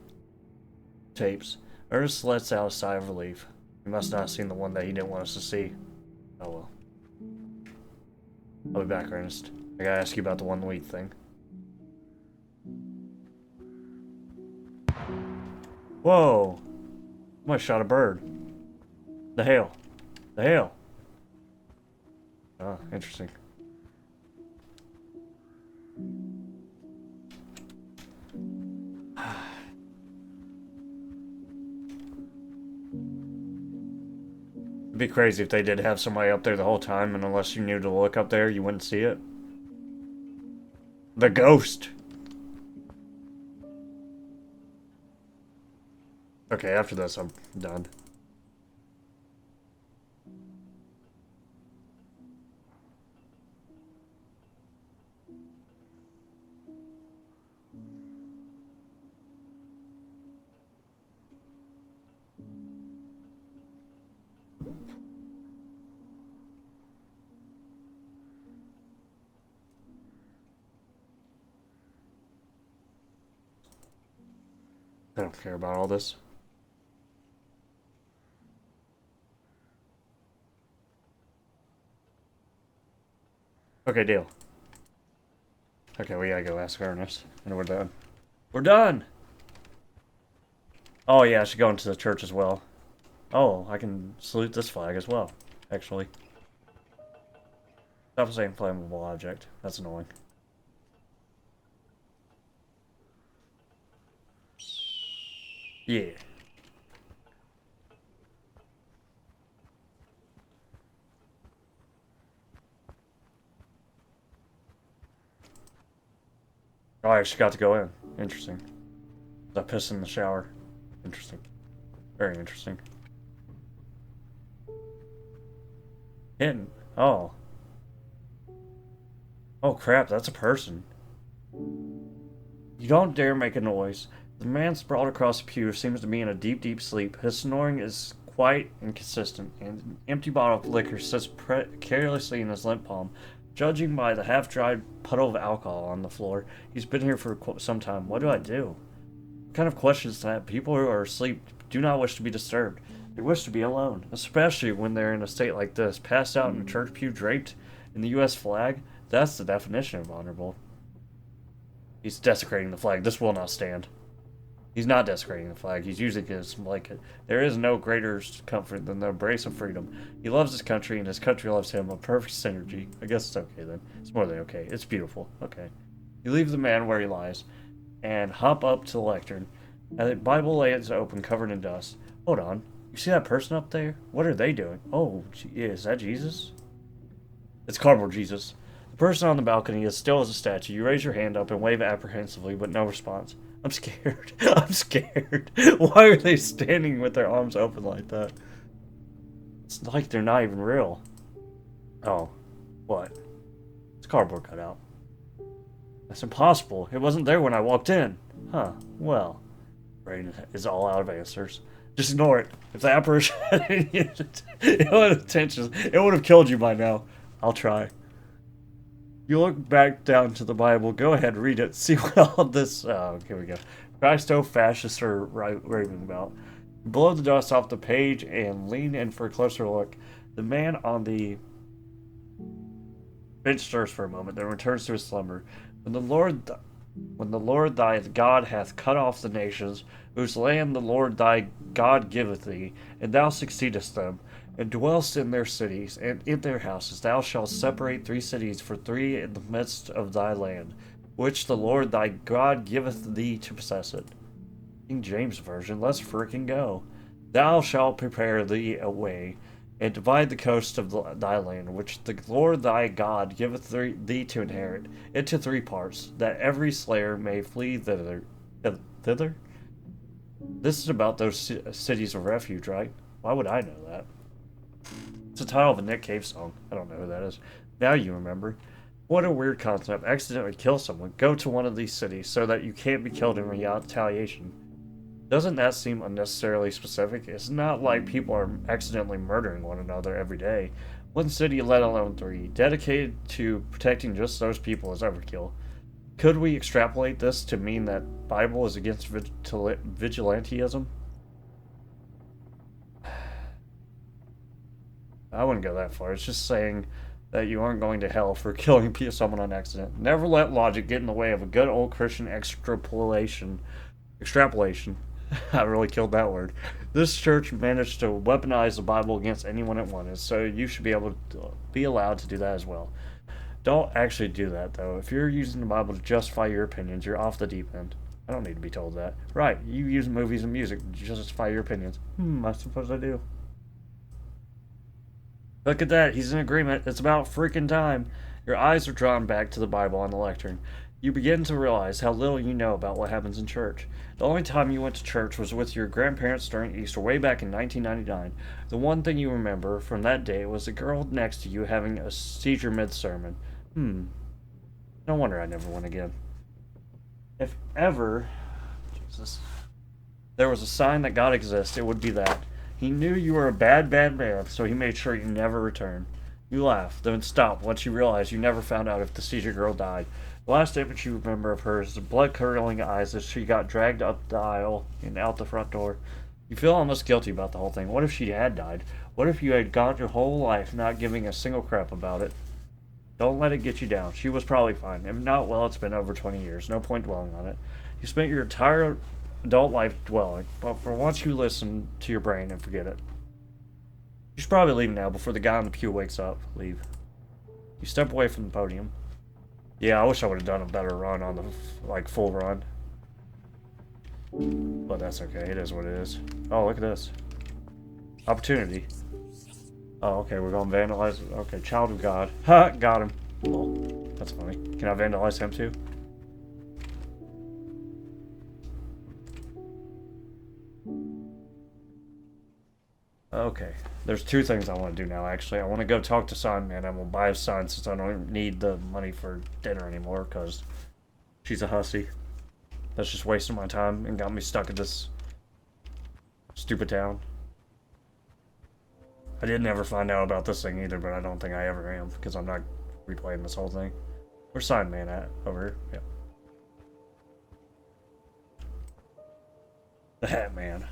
tapes. Ernest lets out a sigh of relief. He must not have seen the one that he didn't want us to see. Oh well. I'll be back, Ernest. I gotta ask you about the 1 week thing. Whoa! I shot a bird. The hail. The hail. Oh, interesting. It'd be crazy if they did have somebody up there the whole time, and unless you knew to look up there, you wouldn't see it. The ghost! Okay, after this, I'm done. I don't care about all this. Okay, deal. Okay, we gotta go ask Ernest. And we're done. We're done! Oh yeah, I should go into the church as well. Oh, I can salute this flag as well, actually. Stop saying flammable object. That's annoying. Yeah. Oh, I actually got to go in. Interesting. I pissed in the shower. Interesting. Very interesting. Hidden. Oh. Oh crap, that's a person. You don't dare make a noise. The man sprawled across the pew seems to be in a deep, deep sleep. His snoring is quite inconsistent, and an empty bottle of liquor sits carelessly in his limp palm. Judging by the half-dried puddle of alcohol on the floor, he's been here for some time. What do I do? What kind of questions that? People who are asleep do not wish to be disturbed. They wish to be alone, especially when they're in a state like this, passed out in a church pew draped in the U.S. flag. That's the definition of vulnerable. He's desecrating the flag. This will not stand. He's not desecrating the flag. He's using his blanket. There is no greater comfort than the embrace of freedom. He loves his country, and his country loves him. A perfect synergy. I guess it's okay, then. It's more than okay. It's beautiful. Okay. You leave the man where he lies, and hop up to the lectern. And the Bible lays open, covered in dust. Hold on. You see that person up there? What are they doing? Oh, is that Jesus? It's cardboard Jesus. The person on the balcony is still as a statue. You raise your hand up and wave apprehensively, but no response. I'm scared. I'm scared. Why are they standing with their arms open like that? It's like they're not even real. Oh. What? It's cardboard cutout. That's impossible. It wasn't there when I walked in. Huh. Well. Brain is all out of answers. Just ignore it. If the apparition had any intentions, it would have killed you by now. I'll try. You look back down to the Bible. Go ahead, read it. See what all this... Oh, here we go. Christo-fascists are raving about. Blow the dust off the page and lean in for a closer look. The man on the bench stirs for a moment, then returns to his slumber. When the Lord thy God hath cut off the nations, whose land the Lord thy God giveth thee, and thou succeedest them, and dwellest in their cities, and in their houses, thou shalt separate 3 cities for 3 in the midst of thy land, which the Lord thy God giveth thee to possess it. King James Version, let's frickin' go. Thou shalt prepare thee a way, and divide the coast of thy land, which the Lord thy God giveth thee to inherit, into 3 parts, that every slayer may flee thither. Thither? This is about those cities of refuge, right? Why would I know that? It's the title of a Nick Cave song. I don't know who that is. Now you remember. What a weird concept. Accidentally kill someone. Go to one of these cities so that you can't be killed in retaliation. Doesn't that seem unnecessarily specific? It's not like people are accidentally murdering one another every day. 1 city, let alone 3, dedicated to protecting just those people is overkill. Could we extrapolate this to mean that Bible is against vigilantism? I wouldn't go that far. It's just saying that you aren't going to hell for killing someone on accident. Never let logic get in the way of a good old Christian extrapolation. I really killed that word. This church managed to weaponize the Bible against anyone it wanted, so you should be allowed to do that as well. Don't actually do that, though. If you're using the Bible to justify your opinions, you're off the deep end. I don't need to be told that. Right, you use movies and music to justify your opinions. I suppose I do. Look at that, he's in agreement. It's about freaking time. Your eyes are drawn back to the Bible on the lectern. You begin to realize how little you know about what happens in church. The only time you went to church was with your grandparents during Easter way back in 1999. The one thing you remember from that day was the girl next to you having a seizure mid-sermon. No wonder I never went again. If ever there was a sign that God exists, it would be that. He knew you were a bad man, so he made sure you never returned. You laugh, then stop once you realize you never found out if the seizure girl died. The last image you remember of her is the blood-curdling eyes as she got dragged up the aisle and out the front door. You feel almost guilty about the whole thing. What if she had died? What if you had gone your whole life not giving a single crap about it? Don't let it get you down. She was probably fine. If not, well, it's been over 20 years. No point dwelling on it. You spent your entire adult life dwelling, but for once you listen to your brain and forget it. You should probably leave now before the guy on the pew wakes up. Leave. You step away from the podium. Yeah, I wish I would have done a better run on the, full run. But that's okay. It is what it is. Oh, look at this. Opportunity. Oh, okay, we're going to vandalize. Okay, child of God. Ha! Got him. Lol. That's funny. Can I vandalize him too? Okay. There's 2 things I want to do now, actually. I want to go talk to Sign-Man. I'm going to buy a sign since I don't need the money for dinner anymore, because she's a hussy. That's just wasting my time and got me stuck in this stupid town. I didn't ever find out about this thing either, but I don't think I ever am, because I'm not replaying this whole thing. Where's Sign-Man at? Over here? Yep. The Hat Man.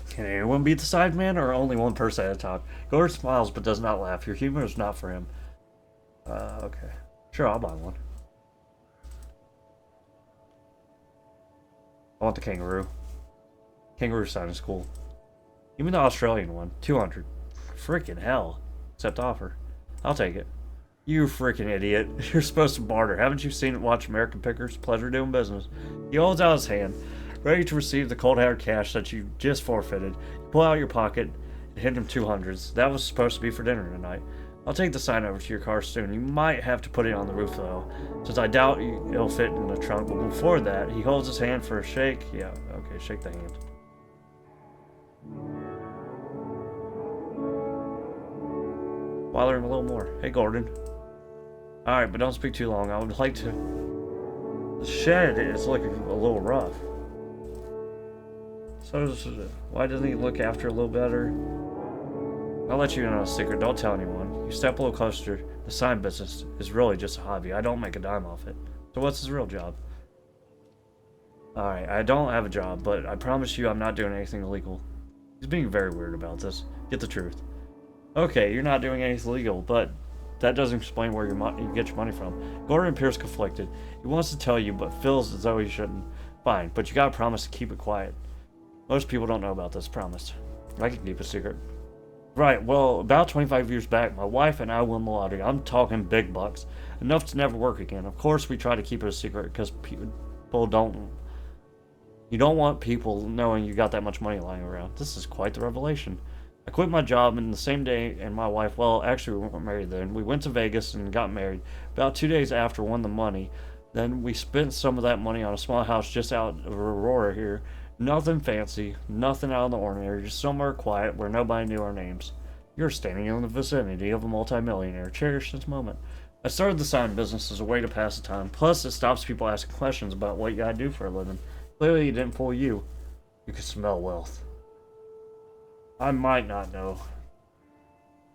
Can anyone beat the side man, or only one person at a time? Gore smiles but does not laugh. Your humor is not for him. Okay. Sure, I'll buy one. I want the kangaroo. Kangaroo sign is cool. Even the Australian one. 200. Freaking hell. Accept offer. I'll take it. You freaking idiot. You're supposed to barter. Haven't you seen it? Watch American Pickers? Pleasure doing business. He holds out his hand, ready to receive the cold hard cash that you just forfeited. You pull out your pocket and hand him 200s. That was supposed to be for dinner tonight. I'll take the sign over to your car soon. You might have to put it on the roof though, since I doubt it'll fit in the trunk. But before that, he holds his hand for a shake. Yeah, okay, shake the hand. Bother him a little more. Hey, Gordon. Alright, but don't speak too long. I would like to... The shed is looking a little rough. So, why doesn't he look after a little better? I'll let you in on a secret. Don't tell anyone. You step a little closer. The sign business is really just a hobby. I don't make a dime off it. So what's his real job? Alright, I don't have a job, but I promise you I'm not doing anything illegal. He's being very weird about this. Get the truth. Okay, you're not doing anything illegal, but that doesn't explain where you get your money from. Gordon appears conflicted. He wants to tell you, but feels as though he shouldn't. Fine, but you gotta promise to keep it quiet. Most people don't know about this, promise. I can keep a secret. Right, well, about 25 years back, my wife and I won the lottery. I'm talking big bucks. Enough to never work again. Of course, we try to keep it a secret because people don't... You don't want people knowing you got that much money lying around. This is quite the revelation. I quit my job in the same day, and my wife, well, actually we weren't married then. We went to Vegas and got married. About 2 days after, won the money. Then we spent some of that money on a small house just out of Aurora here. Nothing fancy, nothing out of the ordinary, just somewhere quiet where nobody knew our names. You're standing in the vicinity of a multimillionaire. Cherish this moment. I started the sign business as a way to pass the time. Plus, it stops people asking questions about what you gotta do for a living. Clearly, it didn't fool you. You could smell wealth. I might not know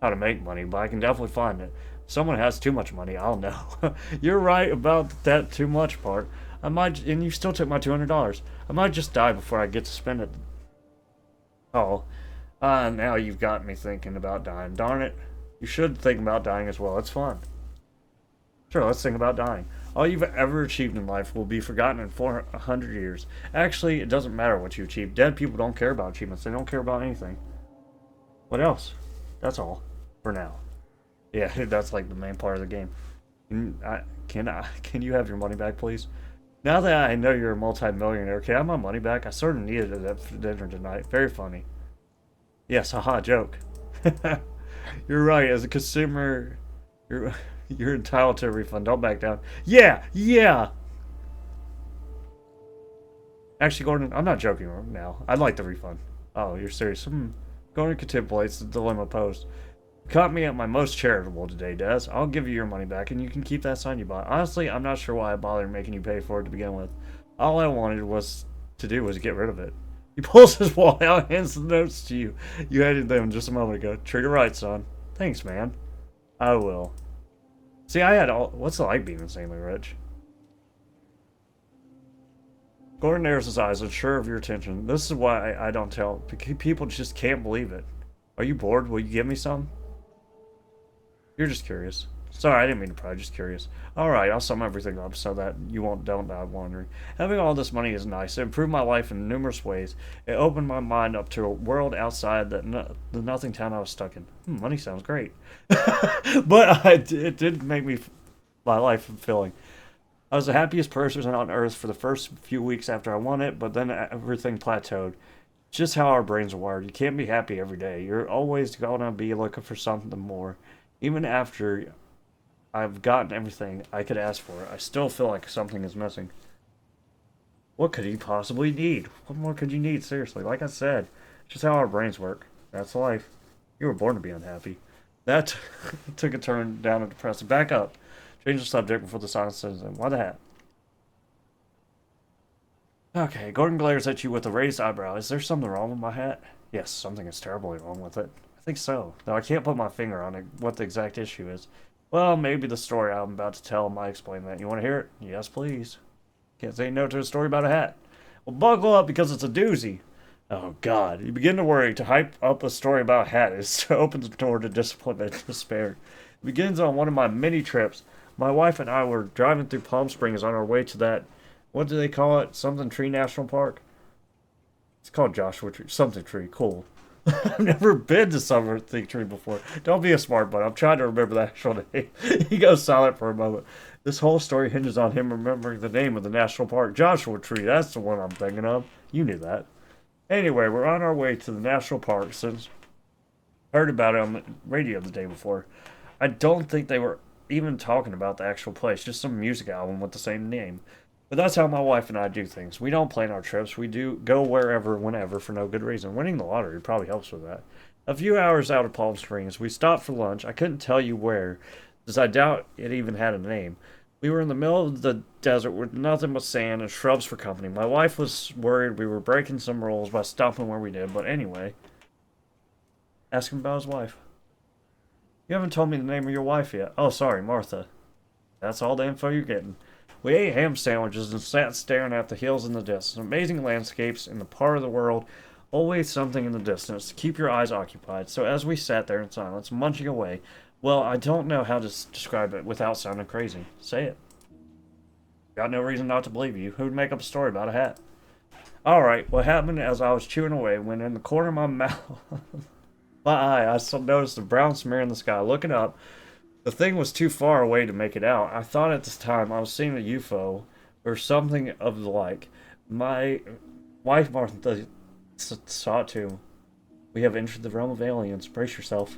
how to make money, but I can definitely find it. If someone has too much money, I'll know. You're right about that too much part. I might, and you still took my $200. I might just die before I get to spend it. Oh, now you've got me thinking about dying. Darn it. You should think about dying as well. It's fun. Sure, let's think about dying. All you've ever achieved in life will be forgotten in 400 years. Actually, it doesn't matter what you achieve. Dead people don't care about achievements. They don't care about anything. What else? That's all. For now. Yeah, that's like the main part of the game. Can you have your money back, please? Now that I know you're a multi-millionaire, can I have my money back? I sort of needed it for dinner tonight. Very funny. Yes, haha, joke. You're right. As a consumer, you're entitled to a refund. Don't back down. Yeah! Actually, Gordon, I'm not joking now. I'd like the refund. Oh, you're serious? Gordon contemplates the dilemma posed. You caught me at my most charitable today, Des. I'll give you your money back, and you can keep that sign you bought. Honestly, I'm not sure why I bothered making you pay for it to begin with. All I wanted to do was get rid of it. He pulls his wallet out and hands the notes to you. You handed them just a moment ago. Treat it right, son. Thanks, man. I will. See, I had all... What's it like being insanely rich? Gordon narrows his eyes, unsure of your attention. This is why I don't tell. People just can't believe it. Are you bored? Will you give me some? You're just curious. Sorry, I didn't mean to pry, just curious. Alright, I'll sum everything up so that you don't die wandering. Having all this money is nice. It improved my life in numerous ways. It opened my mind up to a world outside the nothing town I was stuck in. Money sounds great. But it did make my life fulfilling. I was the happiest person on earth for the first few weeks after I won it, but then everything plateaued. Just how our brains are wired. You can't be happy every day. You're always gonna be looking for something more. Even after I've gotten everything I could ask for, I still feel like something is missing. What could he possibly need? What more could you need? Seriously, like I said, just how our brains work. That's life. You were born to be unhappy. That took a turn down and depressing. Back up. Change the subject before the silence sets in. Why the hat? Okay, Gordon glares at you with a raised eyebrow. Is there something wrong with my hat? Yes, something is terribly wrong with it. I think so, though I can't put my finger on it, what the exact issue is. Well, maybe the story I'm about to tell might explain that. You want to hear it? Yes, please. Can't say no to a story about a hat. Well, buckle up because it's a doozy. Oh, God. You begin to worry. To hype up a story about a hat is to open the door to disappointment and despair. It begins on one of my many trips. My wife and I were driving through Palm Springs on our way to that, what do they call it? Something Tree National Park? It's called Joshua Tree. Something Tree. Cool. I've never been to Summer Think Tree before. Don't be a smart butt. I'm trying to remember the actual name. He goes silent for a moment. This whole story hinges on him remembering the name of the national park. Joshua Tree, that's the one I'm thinking of. You knew that. Anyway, we're on our way to the national park since I heard about it on the radio the day before. I don't think they were even talking about the actual place, just some music album with the same name. But that's how my wife and I do things. We don't plan our trips. We do go wherever, whenever, for no good reason. Winning the lottery probably helps with that. A few hours out of Palm Springs, we stopped for lunch. I couldn't tell you where, as I doubt it even had a name. We were in the middle of the desert with nothing but sand and shrubs for company. My wife was worried we were breaking some rules by stopping where we did, but anyway. Ask him about his wife. You haven't told me the name of your wife yet. Oh, sorry, Martha. That's all the info you're getting. We ate ham sandwiches and sat staring at the hills in the distance. Amazing landscapes in the part of the world, always something in the distance to keep your eyes occupied. So as we sat there in silence, munching away, well, I don't know how to describe it without sounding crazy. Say it. Got no reason not to believe you. Who'd make up a story about a hat? Alright, what happened as I was chewing away when in the corner of my mouth, my eye, I noticed a brown smear in the sky. Looking up, the thing was too far away to make it out. I thought at this time I was seeing a UFO or something of the like. My wife Martha saw it too. We have entered the realm of aliens. Brace yourself.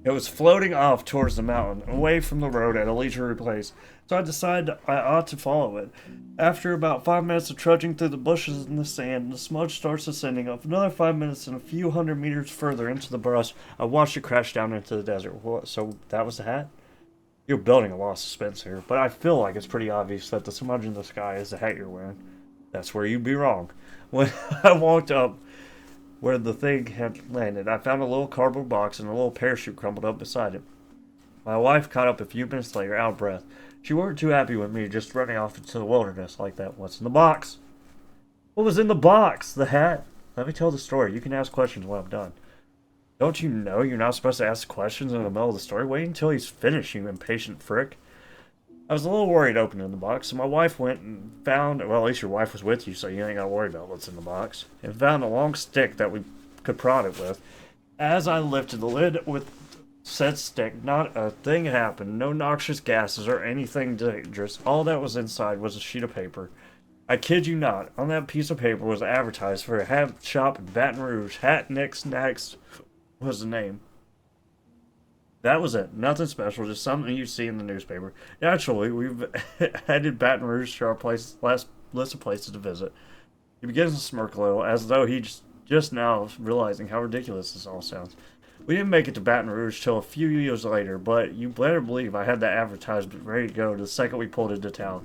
It was floating off towards the mountain, away from the road at a leisurely pace, so I decided I ought to follow it. After about 5 minutes of trudging through the bushes and the sand, the smudge starts ascending. Up another 5 minutes and a few hundred meters further into the brush, I watched it crash down into the desert. So that was the hat? You're building a lot of suspense here, but I feel like it's pretty obvious that the smudge in the sky is the hat you're wearing. That's where you'd be wrong. When I walked up where the thing had landed, I found a little cardboard box and a little parachute crumpled up beside it. My wife caught up a few minutes later, out of breath. She weren't too happy with me just running off into the wilderness like that. What's in the box? What was in the box? The hat? Let me tell the story. You can ask questions when I'm done. Don't you know you're not supposed to ask questions in the middle of the story? Wait until he's finished, you impatient frick. I was a little worried opening the box, so my wife went and found, well, at least your wife was with you, so you ain't got to worry about what's in the box, and found a long stick that we could prod it with. As I lifted the lid with said stick, not a thing happened, no noxious gases or anything dangerous. All that was inside was a sheet of paper. I kid you not, on that piece of paper was advertised for a hat shop in Baton Rouge. Hat Nicks Knacks was the name. That was it. Nothing special, just something you see in the newspaper. Naturally, we've added Baton Rouge to our last list of places to visit. He begins to smirk a little, as though he just now realizing how ridiculous this all sounds. We didn't make it to Baton Rouge till a few years later, but you better believe I had that advertisement ready to go the second we pulled into town.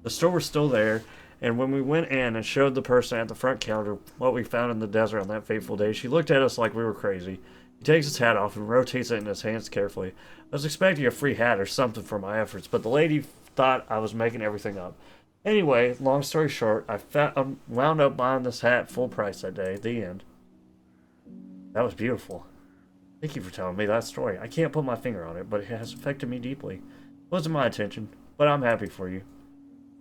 The store was still there, and when we went in and showed the person at the front counter what we found in the desert on that fateful day, she looked at us like we were crazy. He takes his hat off and rotates it in his hands carefully. I was expecting a free hat or something for my efforts, but the lady thought I was making everything up. Anyway, long story short, I wound up buying this hat full price that day. The end. That was beautiful. Thank you for telling me that story. I can't put my finger on it, but it has affected me deeply. It wasn't my intention, but I'm happy for you.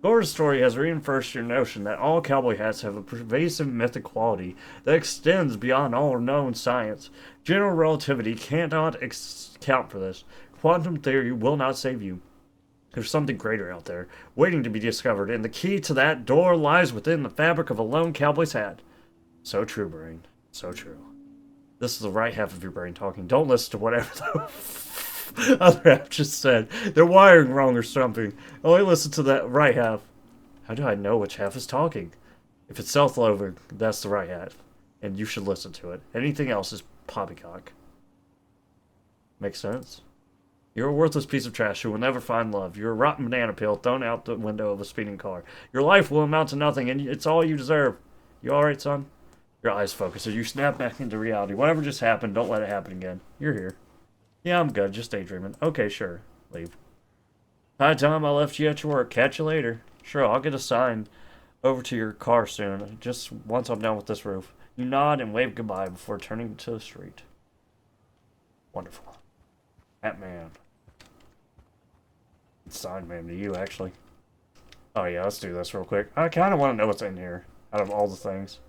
Gore's story has reinforced your notion that all cowboy hats have a pervasive mythic quality that extends beyond all known science. General relativity cannot account for this. Quantum theory will not save you. There's something greater out there, waiting to be discovered, and the key to that door lies within the fabric of a lone cowboy's hat. So true, brain. So true. This is the right half of your brain talking. Don't listen to whatever the other half just said. They're wiring wrong or something. Only listen to that right half. How do I know which half is talking? If it's self-loathing, that's the right half, and you should listen to it. Anything else is poppycock. Makes sense? You're a worthless piece of trash who will never find love. You're a rotten banana peel thrown out the window of a speeding car. Your life will amount to nothing, and it's all you deserve. You alright, son? Your eyes focus as you snap back into reality. Whatever just happened, don't let it happen again. You're here. Yeah, I'm good. Just daydreaming. Okay, sure. Leave. Hi, Tom. I left you at your work. Catch you later. Sure, I'll get a sign over to your car soon, just once I'm done with this roof. You nod and wave goodbye before turning to the street. Wonderful. Batman. It's signed, man, to you, actually. Oh, yeah, let's do this real quick. I kind of want to know what's in here, out of all the things.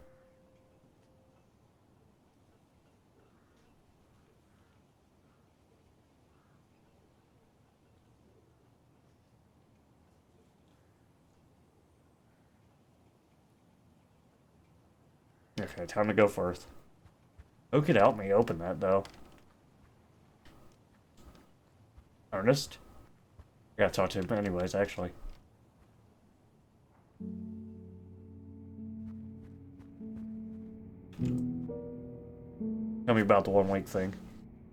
Okay, time to go forth. Who could help me open that, though? Ernest? I gotta talk to him anyways, actually. Tell me about the 1 week thing.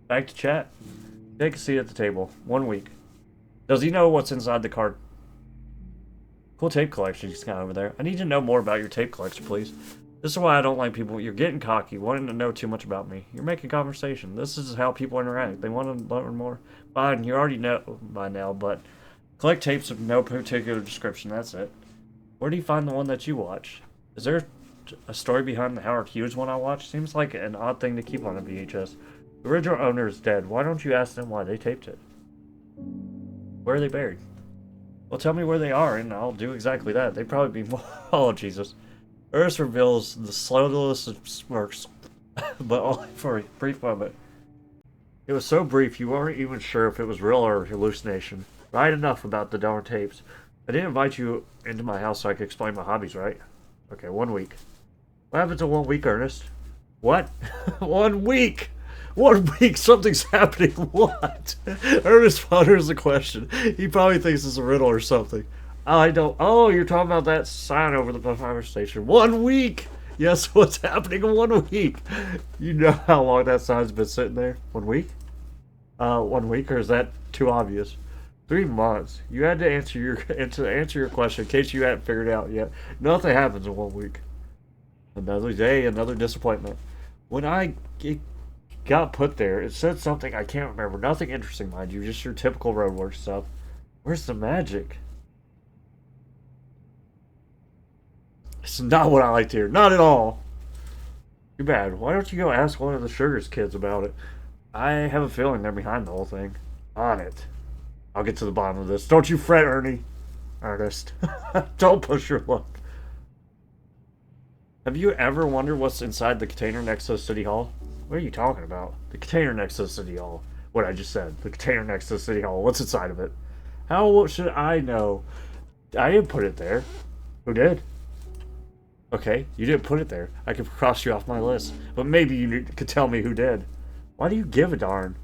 Back to chat. Take a seat at the table. 1 week. Does he know what's inside the card? Cool tape collection he's got over there. I need to know more about your tape collection, please. This is why I don't like people. You're getting cocky, wanting to know too much about me. You're making conversation. This is how people interact. They want to learn more. Fine, you already know by now, but collect tapes of no particular description. That's it. Where do you find the one that you watch? Is there a story behind the Howard Hughes one I watched? Seems like an odd thing to keep on a VHS. The original owner is dead. Why don't you ask them why they taped it? Where are they buried? Well, tell me where they are, and I'll do exactly that. They'd probably be more... Oh, Jesus. Ernest reveals the slowest of smirks, but only for a brief moment. It was so brief you weren't even sure if it was real or hallucination. Right enough about the darn tapes. I didn't invite you into my house so I could explain my hobbies, right? Okay, 1 week. What happened to 1 week, Ernest? What? 1 week! 1 week, something's happening. What? Ernest ponders the question. He probably thinks it's a riddle or something. I don't. Oh, you're talking about that sign over the fire station. 1 week! Yes, what's happening in 1 week? You know how long that sign's been sitting there? 1 week? 1 week, or is that too obvious? 3 months. You had to answer your question in case you hadn't figured it out yet. Nothing happens in 1 week. Another day, another disappointment. When it got put there, it said something I can't remember. Nothing interesting, mind you. Just your typical roadwork stuff. Where's the magic? It's not what I like to hear. Not at all. Too bad. Why don't you go ask one of the Sugar's kids about it? I have a feeling they're behind the whole thing. On it. I'll get to the bottom of this. Don't you fret, Ernie. Ernest. Don't push your luck. Have you ever wondered what's inside the container next to the City Hall? What are you talking about? The container next to the City Hall. What I just said. The container next to the City Hall. What's inside of it? How should I know? I didn't put it there. Who did? Okay, you didn't put it there. I could cross you off my list. But maybe you could tell me who did. Why do you give a darn?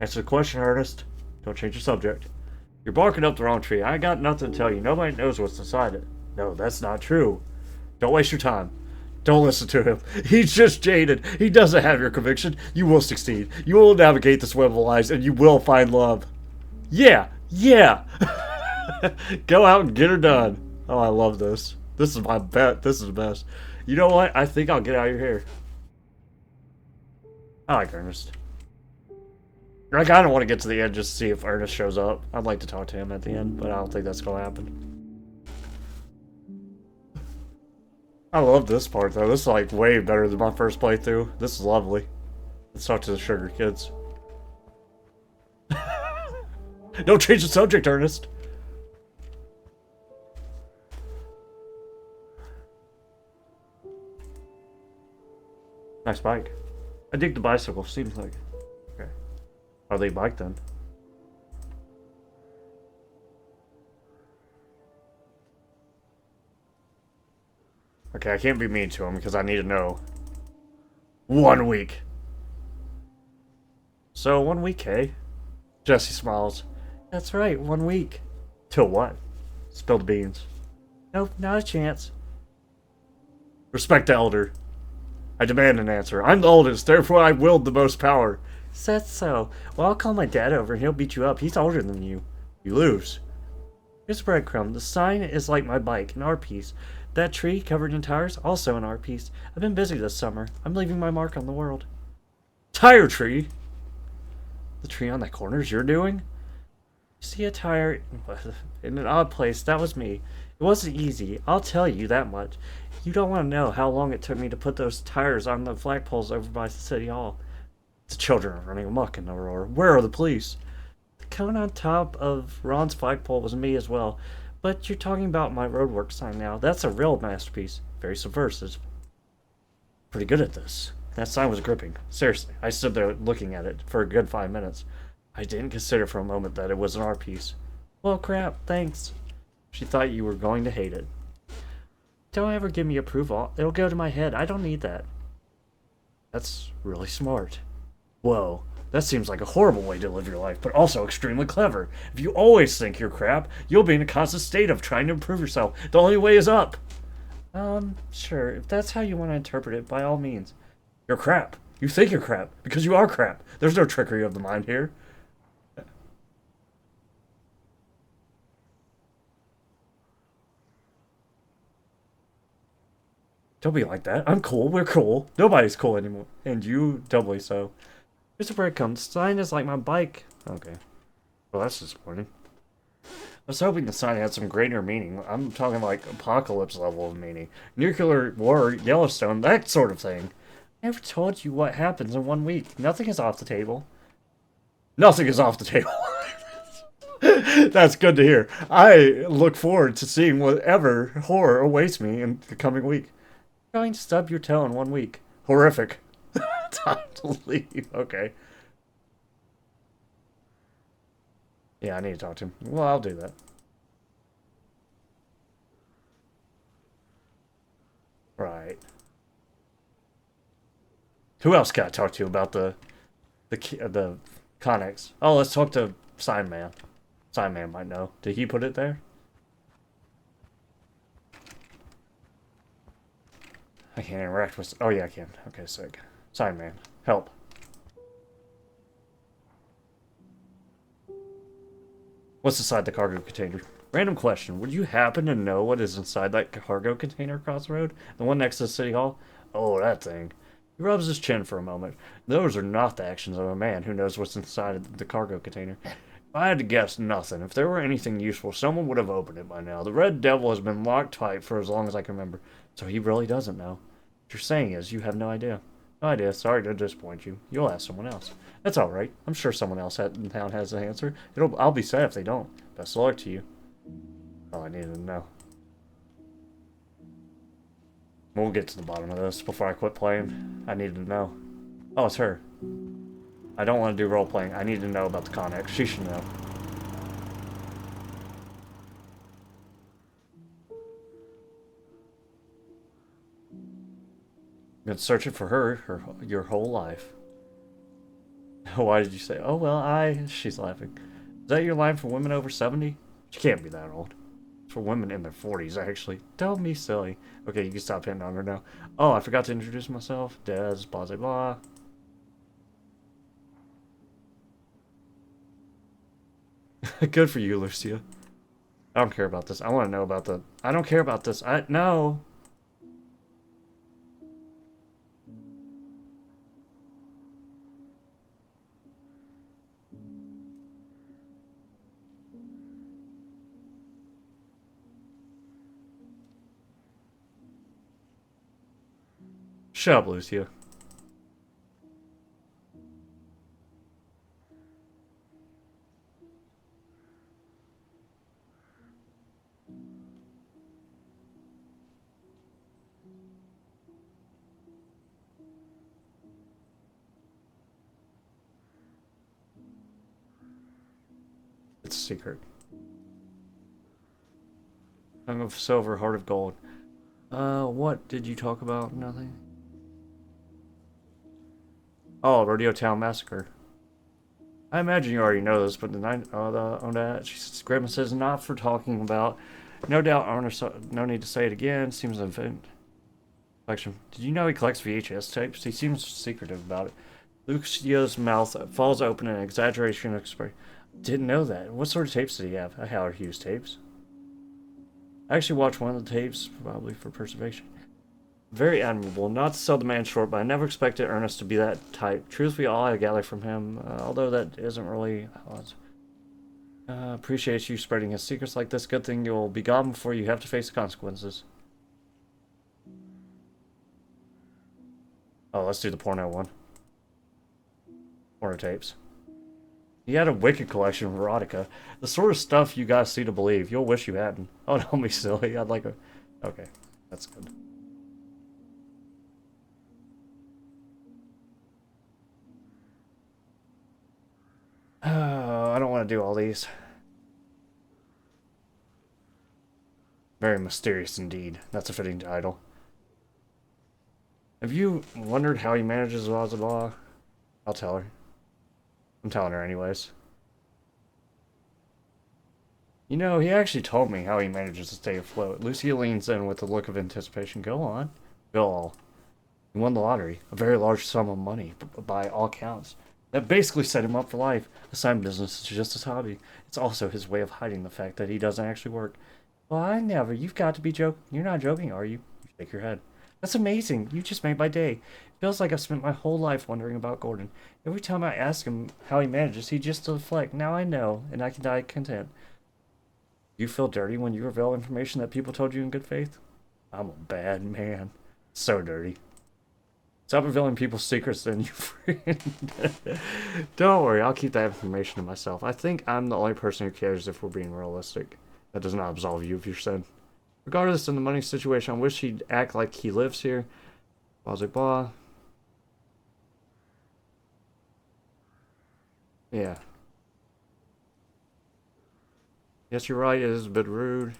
Answer the question, Ernest. Don't change the subject. You're barking up the wrong tree. I got nothing to tell you. Nobody knows what's inside it. No, that's not true. Don't waste your time. Don't listen to him. He's just jaded. He doesn't have your conviction. You will succeed. You will navigate this web of lies, and you will find love. Yeah, yeah. Go out and get her done. Oh, I love this. This is my bet. This is the best. You know what? I think I'll get out of your hair. I like Ernest. I kind of want to get to the end just to see if Ernest shows up. I'd like to talk to him at the end, but I don't think that's going to happen. I love this part, though. This is, like, way better than my first playthrough. This is lovely. Let's talk to the Sugar kids. Don't change the subject, Ernest. Nice bike. I dig the bicycle, seems like. Okay. Are they bike then? Okay, I can't be mean to him because I need to know. 1 week. So 1 week, hey? Jesse smiles. That's right, 1 week. Till what? Spill the beans. Nope, not a chance. Respect the elder. I demand an answer. I'm the oldest, therefore I wield the most power. That's so. Well, I'll call my dad over and he'll beat you up. He's older than you. You lose. Here's a breadcrumb. The sign is like my bike, an art piece. That tree covered in tires, also an art piece. I've been busy this summer. I'm leaving my mark on the world. Tire tree? The tree on that corner is you're doing? You see a tire in an odd place. That was me. It wasn't easy. I'll tell you that much. You don't want to know how long it took me to put those tires on the flagpoles over by the City Hall. The children are running amok in Aurora. Where are the police? The cone on top of Ron's flagpole was me as well. But you're talking about my roadwork sign now. That's a real masterpiece. Very subversive. Pretty good at this. That sign was gripping. Seriously, I stood there looking at it for a good 5 minutes. I didn't consider for a moment that it was an art piece. Well, crap, thanks. She thought you were going to hate it. Don't ever give me approval. It'll go to my head. I don't need that. That's really smart. Whoa. That seems like a horrible way to live your life, but also extremely clever. If you always think you're crap, you'll be in a constant state of trying to improve yourself. The only way is up. Sure. If that's how you want to interpret it, by all means. You're crap. You think you're crap, because you are crap. There's no trickery of the mind here. Don't be like that. I'm cool. We're cool. Nobody's cool anymore. And you, doubly so. Here's a breadcrumb. The sign is like my bike. Okay. Well, that's disappointing. I was hoping the sign had some greater meaning. I'm talking like apocalypse level of meaning. Nuclear war, Yellowstone, that sort of thing. I never told you what happens in 1 week. Nothing is off the table. Nothing is off the table. That's good to hear. I look forward to seeing whatever horror awaits me in the coming week. You're going to stub your toe in 1 week. Horrific. Time to leave. Okay. Yeah, I need to talk to him. Well, I'll do that. Right. Who else can I talk to about the Connex? Oh, let's talk to Sign Man. Sign Man might know. Did he put it there? I can't interact with... Oh, yeah, I can. Okay, sick. Sign Man. Help. What's inside the cargo container? Random question. Would you happen to know what is inside that cargo container across the road? The one next to the city hall? Oh, that thing. He rubs his chin for a moment. Those are not the actions of a man who knows what's inside of the cargo container. If I had to guess, nothing. If there were anything useful, someone would have opened it by now. The Red Devil has been locked tight for as long as I can remember. So he really doesn't know. What you're saying is you have no idea. No idea. Sorry to disappoint you. You'll ask someone else. That's all right. I'm sure someone else in town has the answer. I'll be sad if they don't. Best of luck to you. Oh, I needed to know. We'll get to the bottom of this before I quit playing. I need to know. Oh, it's her. I don't want to do role-playing. I need to know about the Connex. She should know. You've been searching for her your whole life. Why did you say, oh, well, She's laughing. Is that your line for women over 70? She can't be that old. It's for women in their 40s, actually. Don't be silly. Okay, you can stop hitting on her now. Oh, I forgot to introduce myself. Des, blah, blah, blah. Good for you, Lucia. I don't care about this. I want to know about the... I don't care about this. No. Shut up, Lucia. It's a secret. Tongue of silver, heart of gold. What did you talk about? Nothing. Oh, Rodeo Town Massacre. I imagine you already know this, but she grimaces not for talking about. No doubt, no need to say it again. Seems an event. Collection. Did you know he collects VHS tapes? He seems secretive about it. Lucia's mouth falls open in an exaggeration of expression. Didn't know that. What sort of tapes did he have? Howard Hughes tapes. I actually watched one of the tapes, probably for preservation. Very admirable. Not to sell the man short, but I never expected Ernest to be that type. Truthfully, all I gather from him, although that isn't really... appreciate you spreading his secrets like this. Good thing you'll be gone before you have to face the consequences. Oh, let's do the porno one. Porno tapes. He had a wicked collection of erotica. The sort of stuff you guys see to believe. You'll wish you hadn't. Oh, don't be silly. I'd like a... Okay, that's good. Oh, I don't want to do all these. Very mysterious indeed. That's a fitting title. Have you wondered how he manages blah blah blah? I'll tell her. I'm telling her anyways. You know, he actually told me how he manages to stay afloat. Lucia leans in with a look of anticipation. Go on. Bill, he won the lottery. A very large sum of money, by all counts. That basically set him up for life. The sign business is just his hobby. It's also his way of hiding the fact that he doesn't actually work. Well, I never. You've got to be joking. You're not joking, are you? You shake your head. That's amazing. You just made my day. It feels like I've spent my whole life wondering about Gordon. Every time I ask him how he manages, he just deflects. Now I know, and I can die content. You feel dirty when you reveal information that people told you in good faith? I'm a bad man. So dirty. Stop revealing people's secrets then, you friend. Don't worry, I'll keep that information to myself. I think I'm the only person who cares if we're being realistic. That does not absolve you of your sin. Regardless of the money situation, I wish he'd act like he lives here. I was like, blah. Yeah. Yes, you're right, it is a bit rude.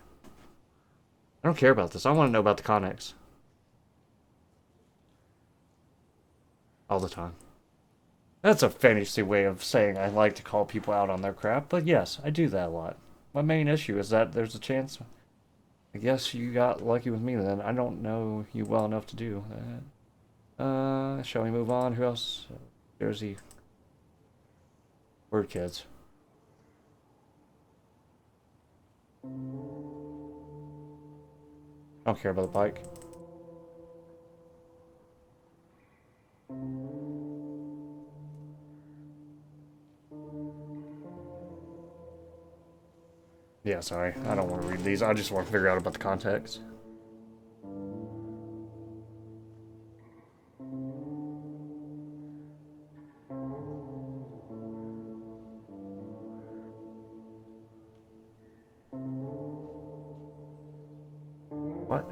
I don't care about this. I want to know about the Connex. All the time. That's a fancy way of saying I like to call people out on their crap, but yes, I do that a lot. My main issue is that there's a chance. I guess you got lucky with me then. I don't know you well enough to do that. Shall we move on? Who else? There's the word kids. I don't care about the bike. Yeah, sorry. I don't want to read these. I just want to figure out about the context. What?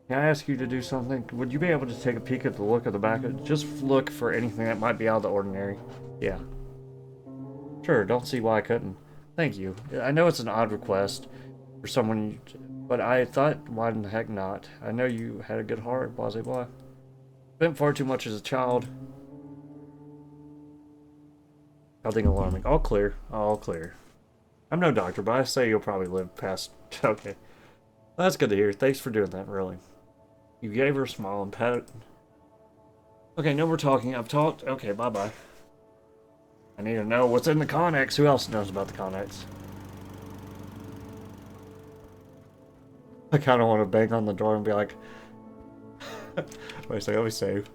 Can I ask you to do something? Would you be able to take a peek at the look of the back? Just look for anything that might be out of the ordinary. Yeah. Sure, don't see why I couldn't. Thank you. I know it's an odd request for someone, but I thought, why in the heck not? I know you had a good heart, blah, blah, blah. Spent far too much as a child. Nothing alarming. All clear. All clear. I'm no doctor, but I say you'll probably live past... Okay. Well, that's good to hear. Thanks for doing that, really. You gave her a smile and pat it. Okay, no more talking. I've talked. Okay, bye-bye. I need to know what's in the Connex. Who else knows about the Connex? I kind of want to bang on the door and be like... Wait a second, let me save.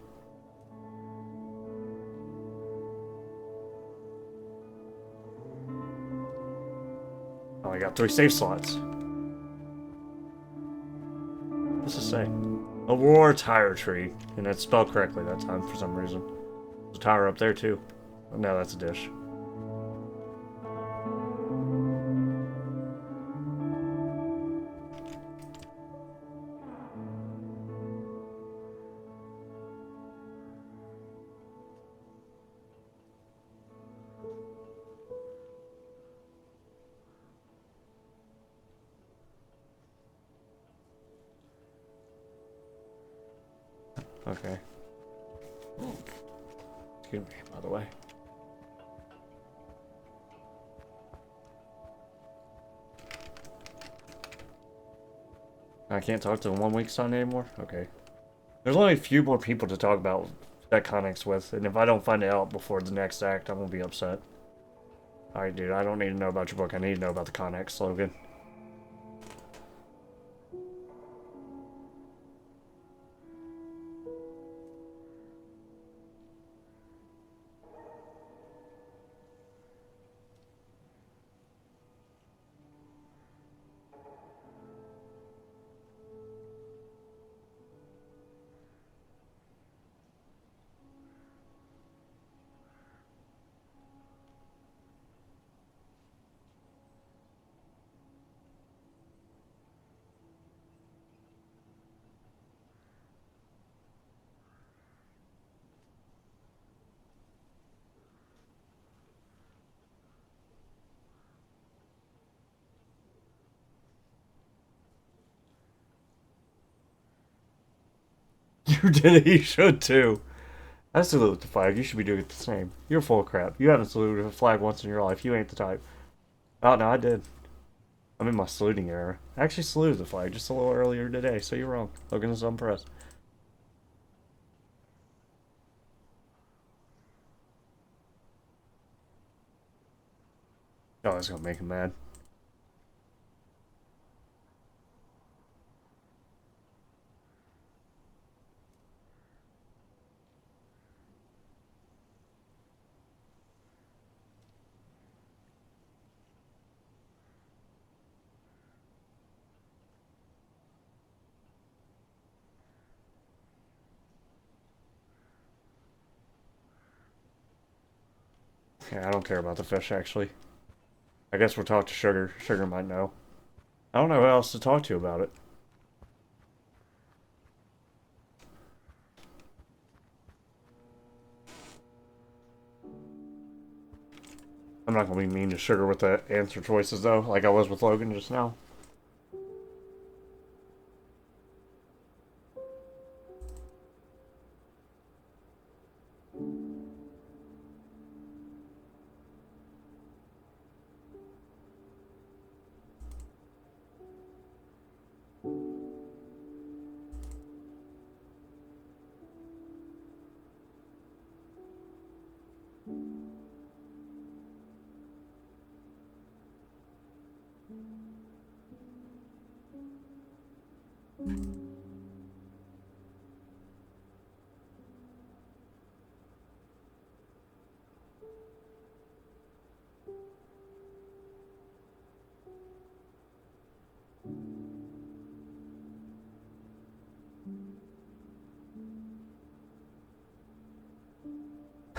Oh, I got 3 save slots. What's it say? Aurora tire tree. And it's spelled correctly that time for some reason. There's a tower up there too. Oh, no, that's a dish. Okay. Excuse me, by the way. I can't talk to the 1 week son anymore? Okay. There's only a few more people to talk about that Connex with, and if I don't find it out before the next act, I'm gonna be upset. Alright, dude, I don't need to know about your book. I need to know about the Connex slogan. You did it. You should too. I salute the flag. You should be doing it the same. You're full of crap. You haven't saluted a flag once in your life. You ain't the type. Oh, no, I did. I'm in my saluting era. I actually saluted the flag just a little earlier today, so you're wrong. Logan is unimpressed. Oh, that's gonna make him mad. Yeah, I don't care about the fish, actually. I guess we'll talk to Sugar. Sugar might know. I don't know who else to talk to about it. I'm not gonna be mean to Sugar with the answer choices, though, like I was with Logan just now.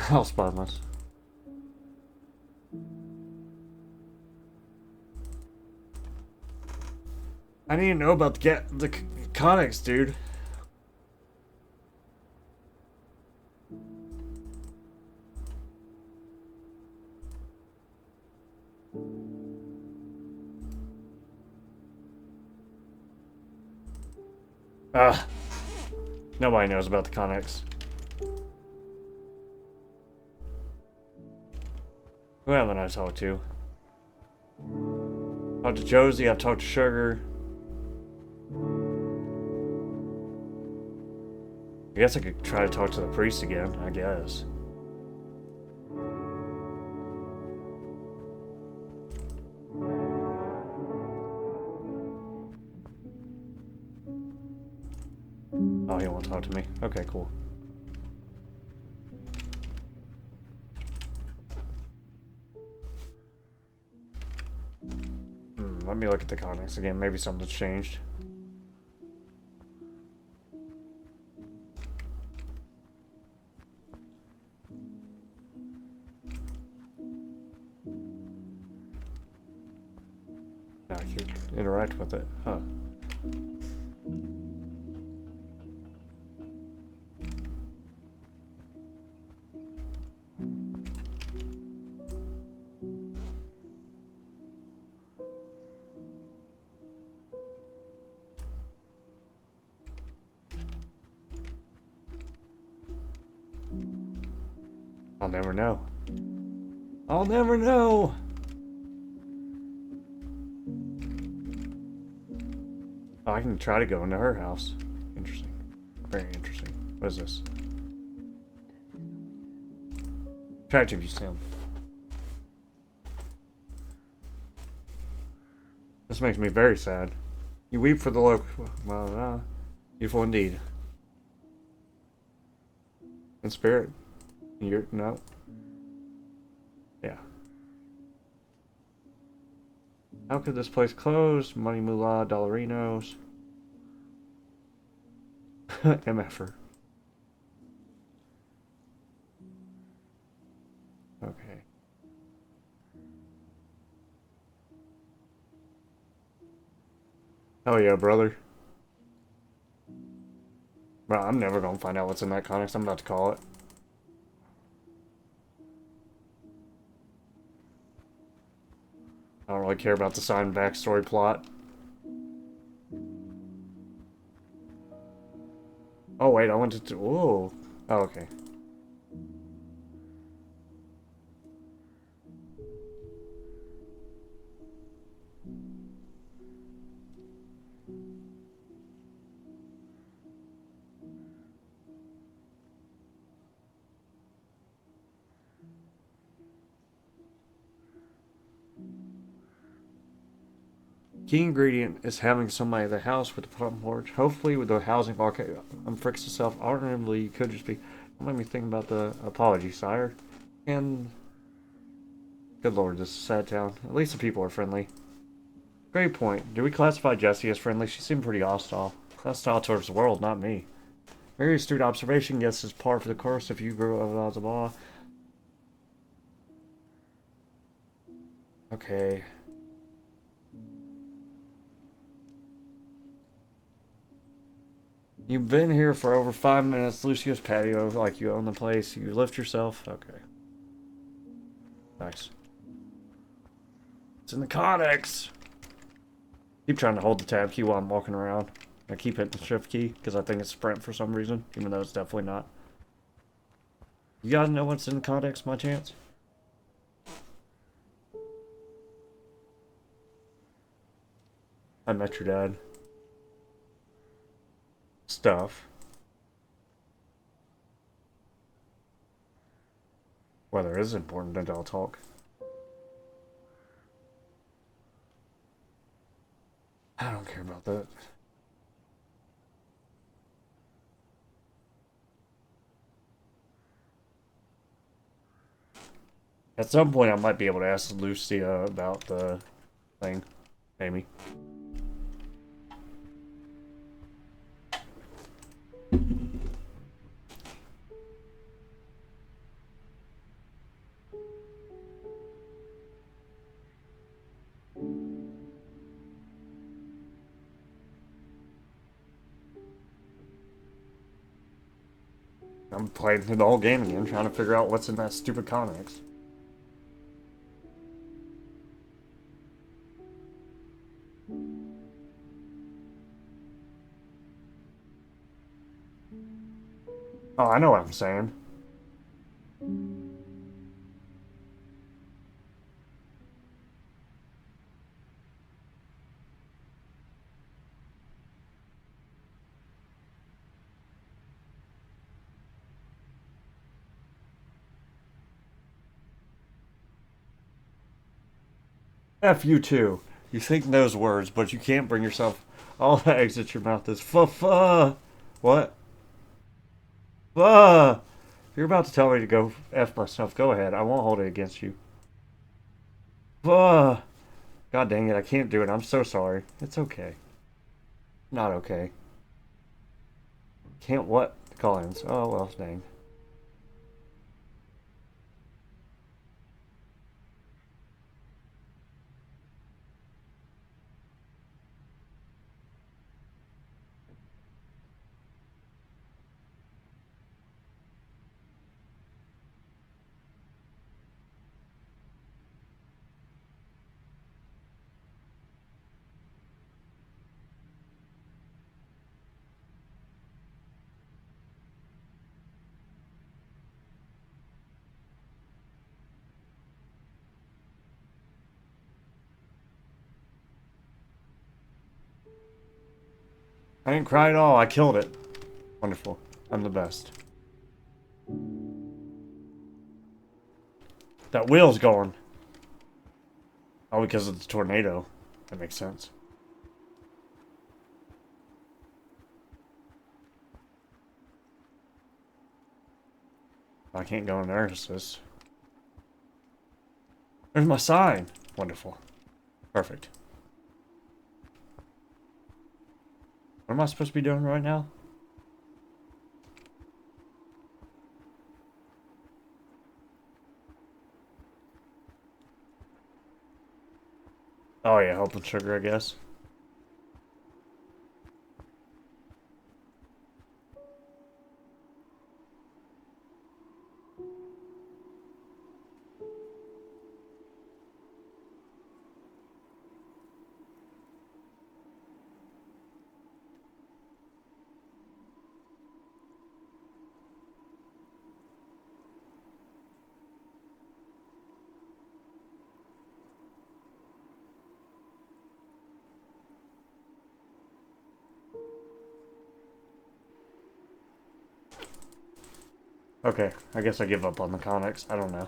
I'll spineless. I need to know about the conics, dude. Ah, nobody knows about the conics. Who haven't I talked to? Talked to Josie, I've talked to Sugar. I guess I could try to talk to the priest again, I guess. Oh, he won't talk to me. Okay, cool. Let me look at the comics again. Maybe something's changed. Now I can interact with it. Huh. I'll never know. I'll never know! Oh, I can try to go into her house. Interesting. Very interesting. What is this? Tragedy museum. This makes me very sad. You weep for the local. Well, beautiful indeed. In spirit. You're no. Yeah. How could this place close? Money moolah, dollarinos. MFer. Okay. Oh yeah, brother. Bro, I'm never gonna find out what's in that comics. I'm about to call it. I don't really care about the side and backstory plot. Oh, wait, I wanted to... Whoa. Oh, okay. Key ingredient is having somebody at the house with the front porch. Hopefully, with the housing market fix itself. Alternatively, you could just be. Don't make me think about the apology, sire. And good lord, this is a sad town. At least the people are friendly. Great point. Do we classify Jessie as friendly? She seemed pretty hostile. Hostile towards the world, not me. Very astute observation. Yes, is par for the course if you grow up blah blah blah. Okay. You've been here for over 5 minutes. Lucio's patio, like you own the place. You lift yourself. Okay. Nice. It's in the codex. Keep trying to hold the tab key while I'm walking around. I keep hitting the shift key because I think it's sprint for some reason, even though it's definitely not. You guys know what's in the codex, by chance? I met your dad. Stuff. Whether it is important, then I'll talk. I don't care about that. At some point, I might be able to ask Lucia about the thing. Maybe. I'm playing through the whole game again, trying to figure out what's in that stupid comics. Oh, I know what I'm saying. F you too. You think those words, but you can't bring yourself. All that exits your mouth is fuh. What? Fuh. If you're about to tell me to go F myself, go ahead. I won't hold it against you. Fuh. God dang it, I can't do it. I'm so sorry. It's okay. Not okay. Can't what? Collins. Oh, well, dang. I didn't cry at all. I killed it. Wonderful. I'm the best. That wheel's going. Oh, because of the tornado. That makes sense. I can't go in there. It's just... There's my sign. Wonderful. Perfect. What am I supposed to be doing right now? Oh yeah, helping sugar, I guess. Okay, I guess I give up on the Connex. I don't know.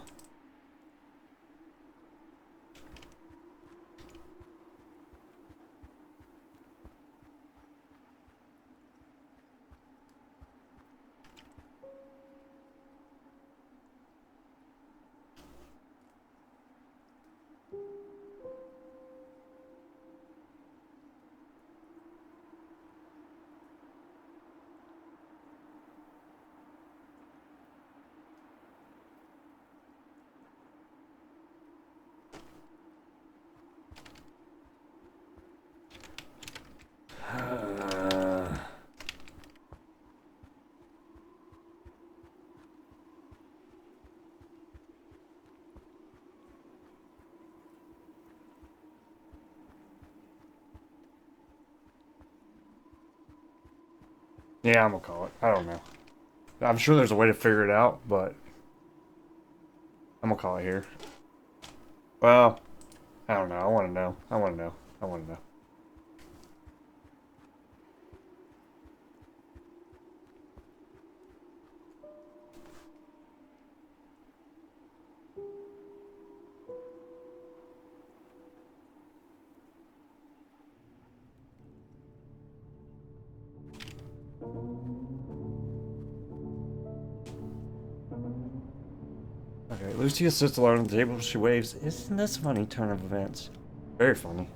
Yeah, I'm gonna call it. I don't know. I'm sure there's a way to figure it out, but I'm gonna call it here. Well, I don't know. I want to know. I want to know. I want to know. Okay, Lucia sits alone at the table. She waves. Isn't this a funny turn of events? Very funny.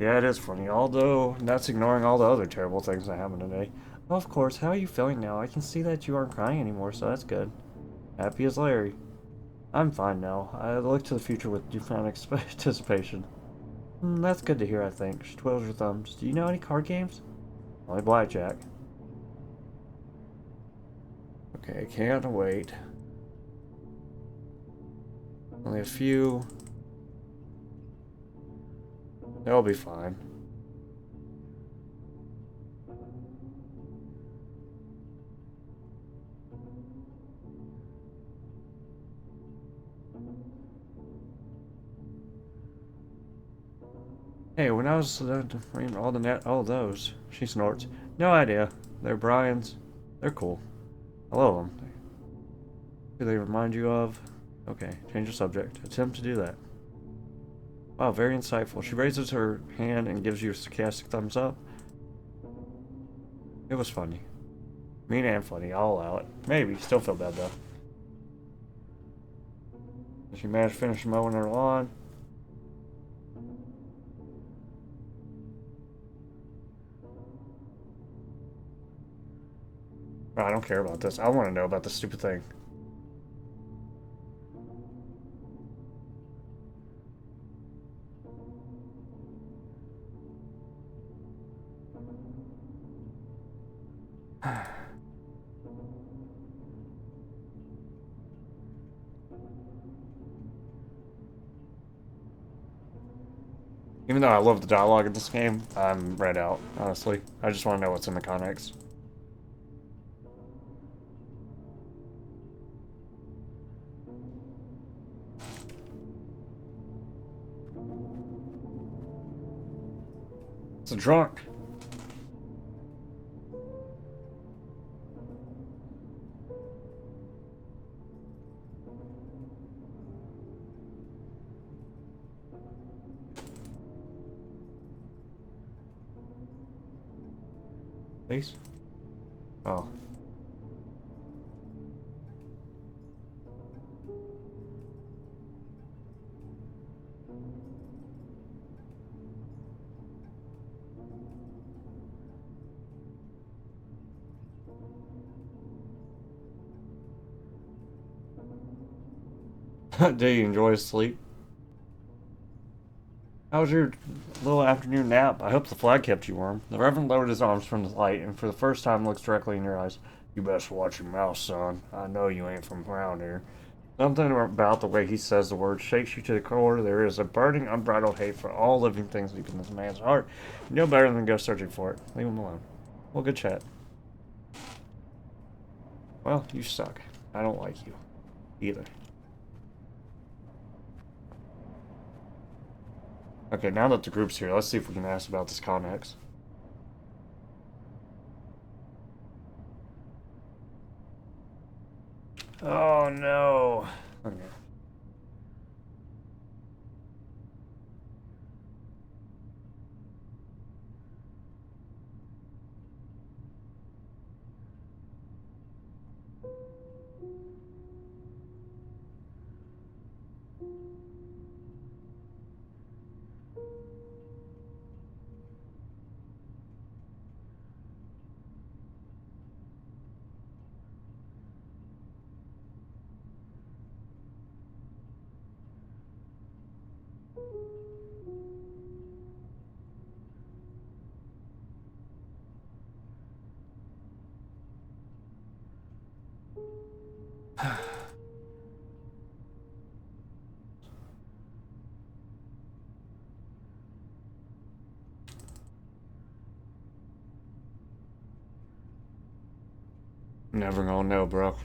Yeah, it is funny, although that's ignoring all the other terrible things that happened today. Well, of course, how are you feeling now? I can see that you aren't crying anymore, so that's good. Happy as Larry. I'm fine now. I look to the future with newfound anticipation. That's good to hear, I think. She twiddles her thumbs. Do you know any card games? Only blackjack. Okay, can't wait. Only a few. They'll be fine. Hey, when I was reading all those, she snorts. No idea. They're Brian's. They're cool. I love them. Do they remind you of? Okay, change the subject. Attempt to do that. Wow, very insightful. She raises her hand and gives you a sarcastic thumbs up. It was funny. Mean and funny, I'll allow it. Maybe, still feel bad though. She managed to finish mowing her lawn. I don't care about this. I want to know about this stupid thing. Even though I love the dialogue in this game, I'm read out, honestly. I just want to know what's in the Connex. It's a drunk. Please? Oh. Do you enjoy sleep? How was your little afternoon nap? I hope the flag kept you warm. The Reverend lowered his arms from the light and for the first time looks directly in your eyes. You best watch your mouth, son. I know you ain't from around here. Something about the way he says the word shakes you to the core. There is a burning, unbridled hate for all living things deep in this man's heart. You know better than to go searching for it. Leave him alone. Well, good chat. Well, you suck. I don't like you. Either. Okay, now that the group's here, let's see if we can ask about this Connex. Oh no. Okay. Never gonna know, bro.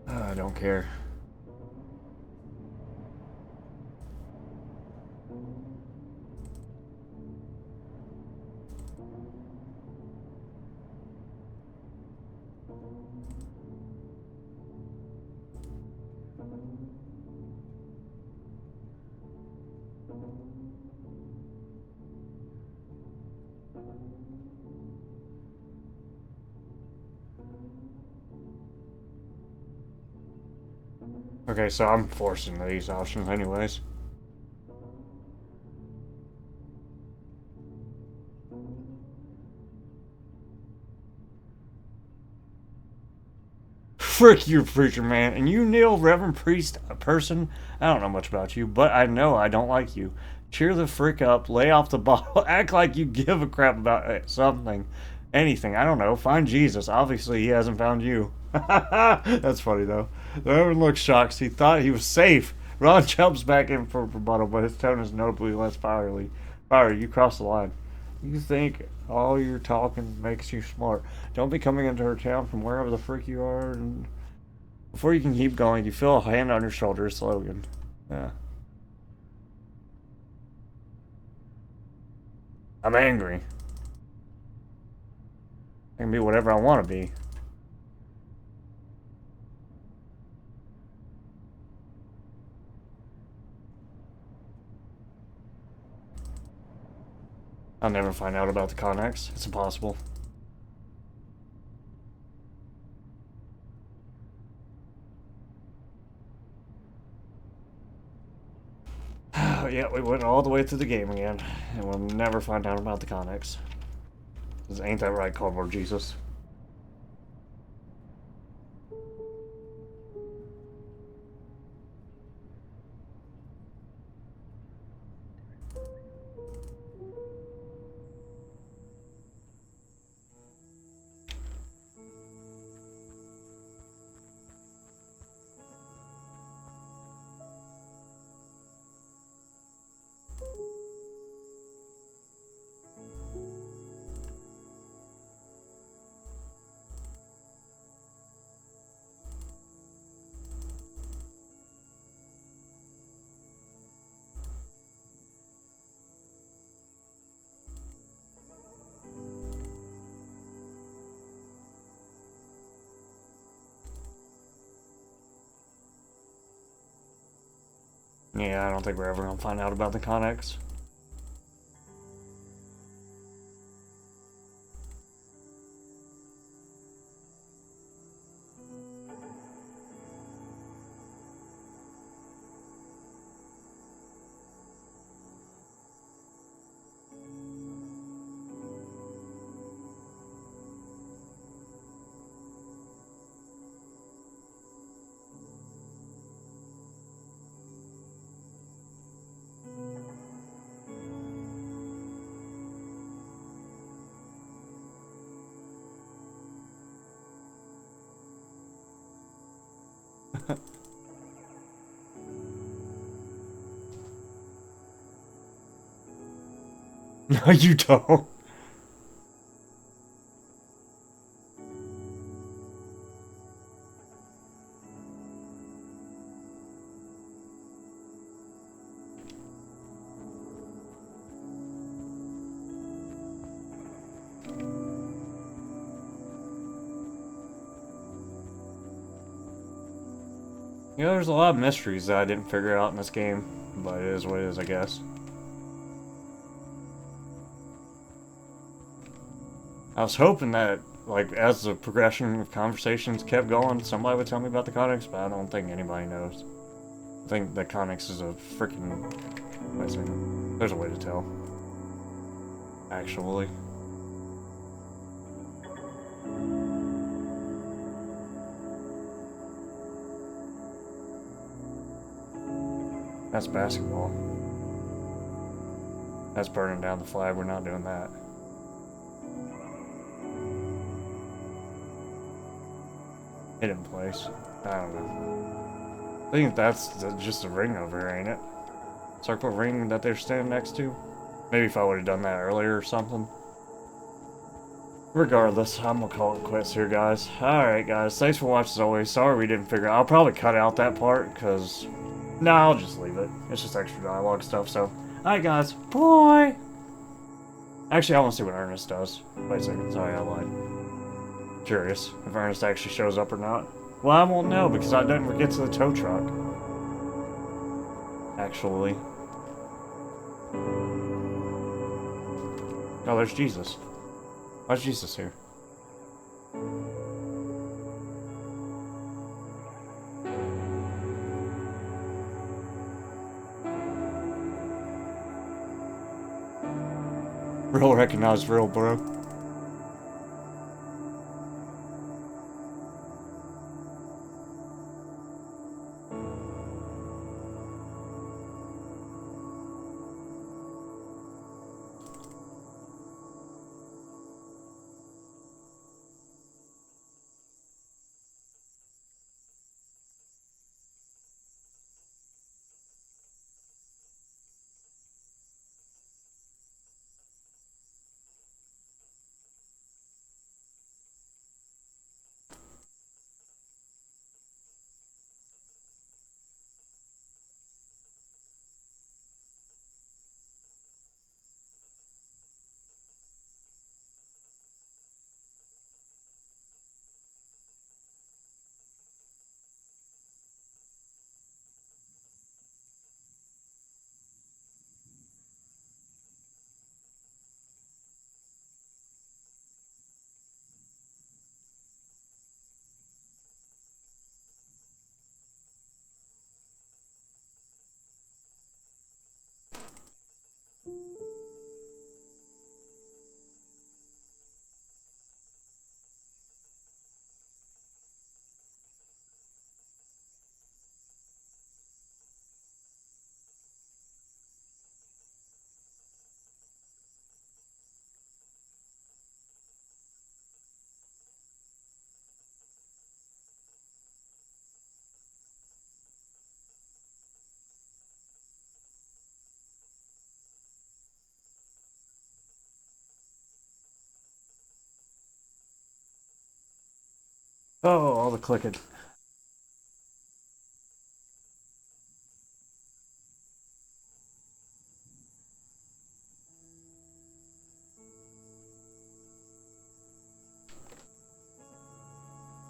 I don't care. Okay, so I'm forcing these options anyways. Frick you, preacher man. And you, Neil, Reverend Priest, a person, I don't know much about you, but I know I don't like you. Cheer the frick up, lay off the bottle, act like you give a crap about something, anything. I don't know. Find Jesus. Obviously, he hasn't found you. That's funny, though. The Reverend looks shocked. He thought he was safe. Ron jumps back in for rebuttal, but his tone is notably less fiery. You crossed the line. You think all your talking makes you smart. Don't be coming into her town from wherever the frick you are. And before you can keep going, you feel a hand on your shoulder. Slogan. Yeah. I'm angry. I can be whatever I want to be. I'll never find out about the Connex. It's impossible. Yeah, we went all the way through the game again, and we'll never find out about the Connex. 'Cause ain't that right, Cardboard Jesus? Yeah, I don't think we're ever gonna find out about the Connex. No, you don't. You know, there's a lot of mysteries that I didn't figure out in this game, but it is what it is, I guess. I was hoping that, like, as the progression of conversations kept going, somebody would tell me about the Connex, but I don't think anybody knows. I think the Connex is a freaking... Wait a second. There's a way to tell. Actually. That's basketball. That's burning down the flag. We're not doing that. Hidden place. I don't know. I think that's just a ring over here, ain't it? Circle ring that they're standing next to? Maybe if I would have done that earlier or something. Regardless, I'm gonna call it quits here, guys. Alright, guys. Thanks for watching as always. Sorry we didn't figure out. I'll probably cut out that part, because... No, I'll just leave it. It's just extra dialogue stuff, so... Alright, guys. Bye! Actually, I want to see what Ernest does. Wait a second. Sorry, I lied. Curious if Ernest actually shows up or not. Well, I won't know, because I didn't get to the tow truck. Actually. Oh, there's Jesus. Why's Jesus here? Real recognize real, bro. Oh, all the clicking.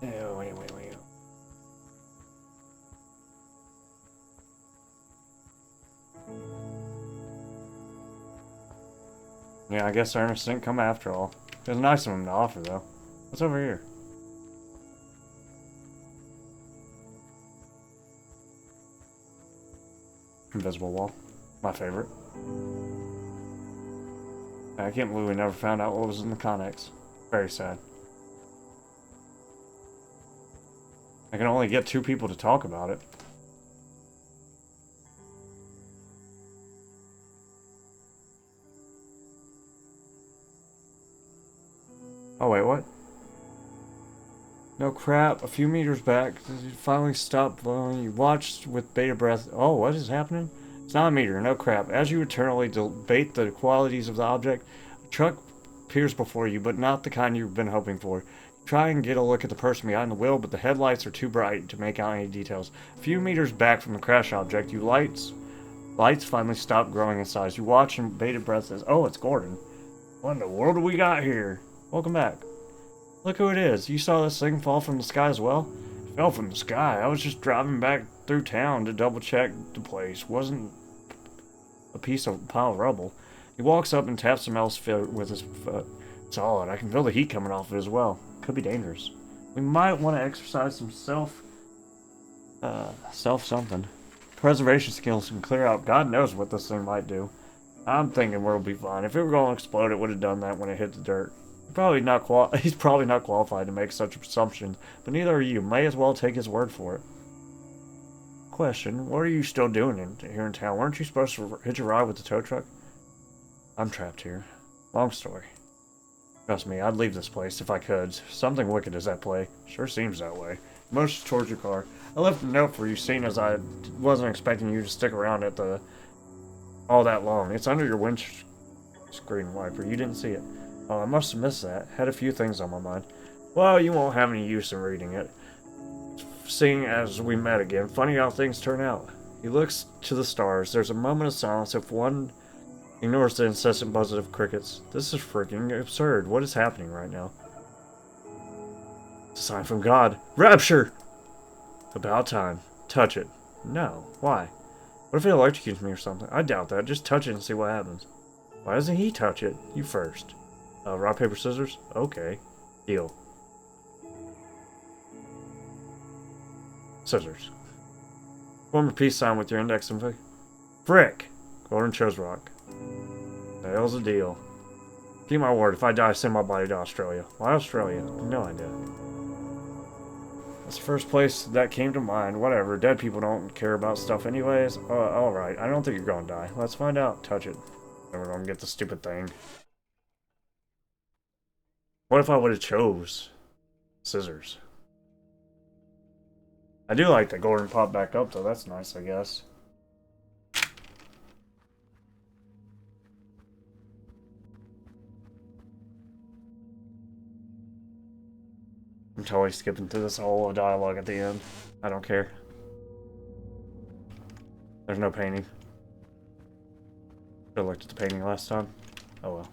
Oh, wait. Yeah, I guess Ernest didn't come after all. It was nice of him to offer, though. What's over here? Invisible wall. My favorite. I can't believe we never found out what was in the Connex. Very sad. I can only get 2 people to talk about it. Oh wait, what? No crap, a few meters back, you finally stopped blowing. You watched with bated breath. Oh, what is happening? It's not a meteor, no crap. As you eternally debate the qualities of the object, a truck appears before you, but not the kind you've been hoping for. Try and get a look at the person behind the wheel, but the headlights are too bright to make out any details. A few meters back from the crash object, lights finally stop growing in size. You watch and bated breath says, "Oh, it's Gordon. What in the world do we got here? Welcome back. Look who it is. You saw this thing fall from the sky as well?" "It fell from the sky. I was just driving back through town to double check the place. Wasn't a pile of rubble." He walks up and taps the metal sphere with his foot. "Solid. I can feel the heat coming off it as well. Could be dangerous. We might want to exercise some self something. Preservation skills can clear out. God knows what this thing might do. I'm thinking we'll be fine. If it were going to explode, it would have done that when it hit the dirt." He's probably not qualified to make such assumptions, but neither are you. May as well take his word for it. Question: what are you still doing here in town? Weren't you supposed to hitch a ride with the tow truck? I'm trapped here. Long story. Trust me, I'd leave this place if I could. Something wicked is at play. Sure seems that way. Motions towards your car. I left a note for you, seeing as I wasn't expecting you to stick around at all that long. It's under your windscreen wiper. You didn't see it. Oh, I must have missed that. Had a few things on my mind. Well, you won't have any use in reading it. Seeing as we met again, funny how things turn out. He looks to the stars. There's a moment of silence if one ignores the incessant buzz of crickets. This is freaking absurd. What is happening right now? It's a sign from God. Rapture! About time. Touch it. No. Why? What if it electrocutes me or something? I doubt that. Just touch it and see what happens. Why doesn't he touch it? You first. Rock, paper, scissors? Okay. Deal. Scissors. Form a peace sign with your index and frick! Gordon chose rock. The hell's the deal? Keep my word, if I die, send my body to Australia. Why Australia? No idea. That's the first place that came to mind. Whatever, dead people don't care about stuff anyways. Alright, I don't think you're gonna die. Let's find out. Touch it. Then we're gonna get the stupid thing. What if I would have chose scissors? I do like that Gordon popped back up though. That's nice, I guess. I'm totally skipping through this whole dialogue at the end. I don't care. There's no painting. Should've looked at the painting last time. Oh well.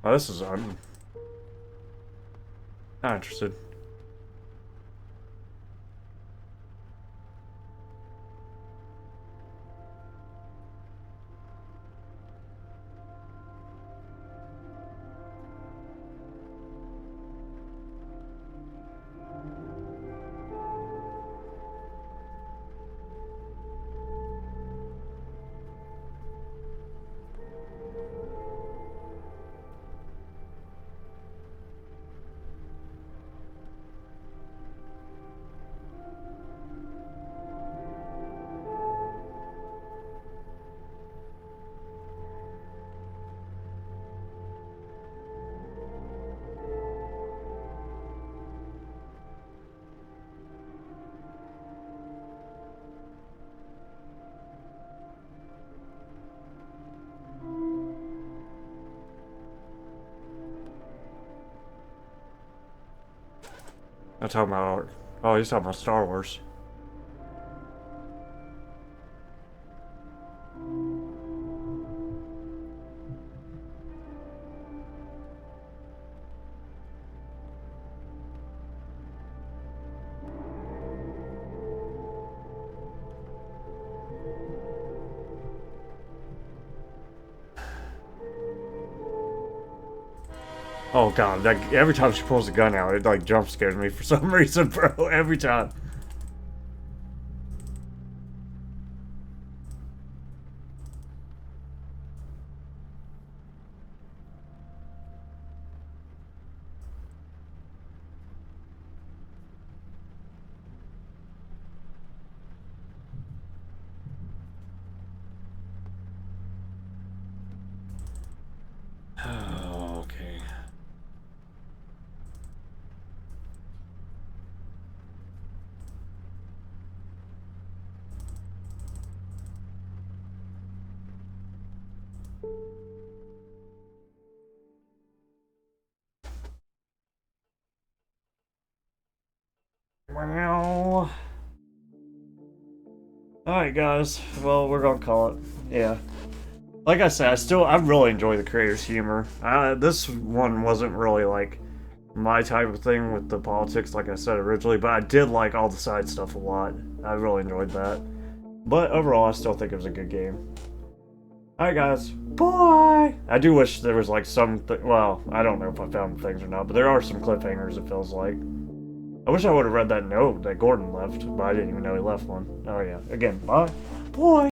Oh, this is I'm not interested. I'm talking about... Oh, he's talking about Star Wars. Oh god, that, every time she pulls the gun out, it like jump scares me for some reason, bro. Every time. Oh, okay. Well, alright guys, well we're gonna call it. Yeah. Like I said, I really enjoy the creator's humor. This one wasn't really like my type of thing with the politics like I said originally, but I did like all the side stuff a lot. I really enjoyed that. But overall I still think it was a good game. Alright guys, bye! I do wish there was like well, I don't know if I found things or not, but there are some cliffhangers it feels like. I wish I would have read that note that Gordon left, but I didn't even know he left one. Oh yeah, again, bye. Bye!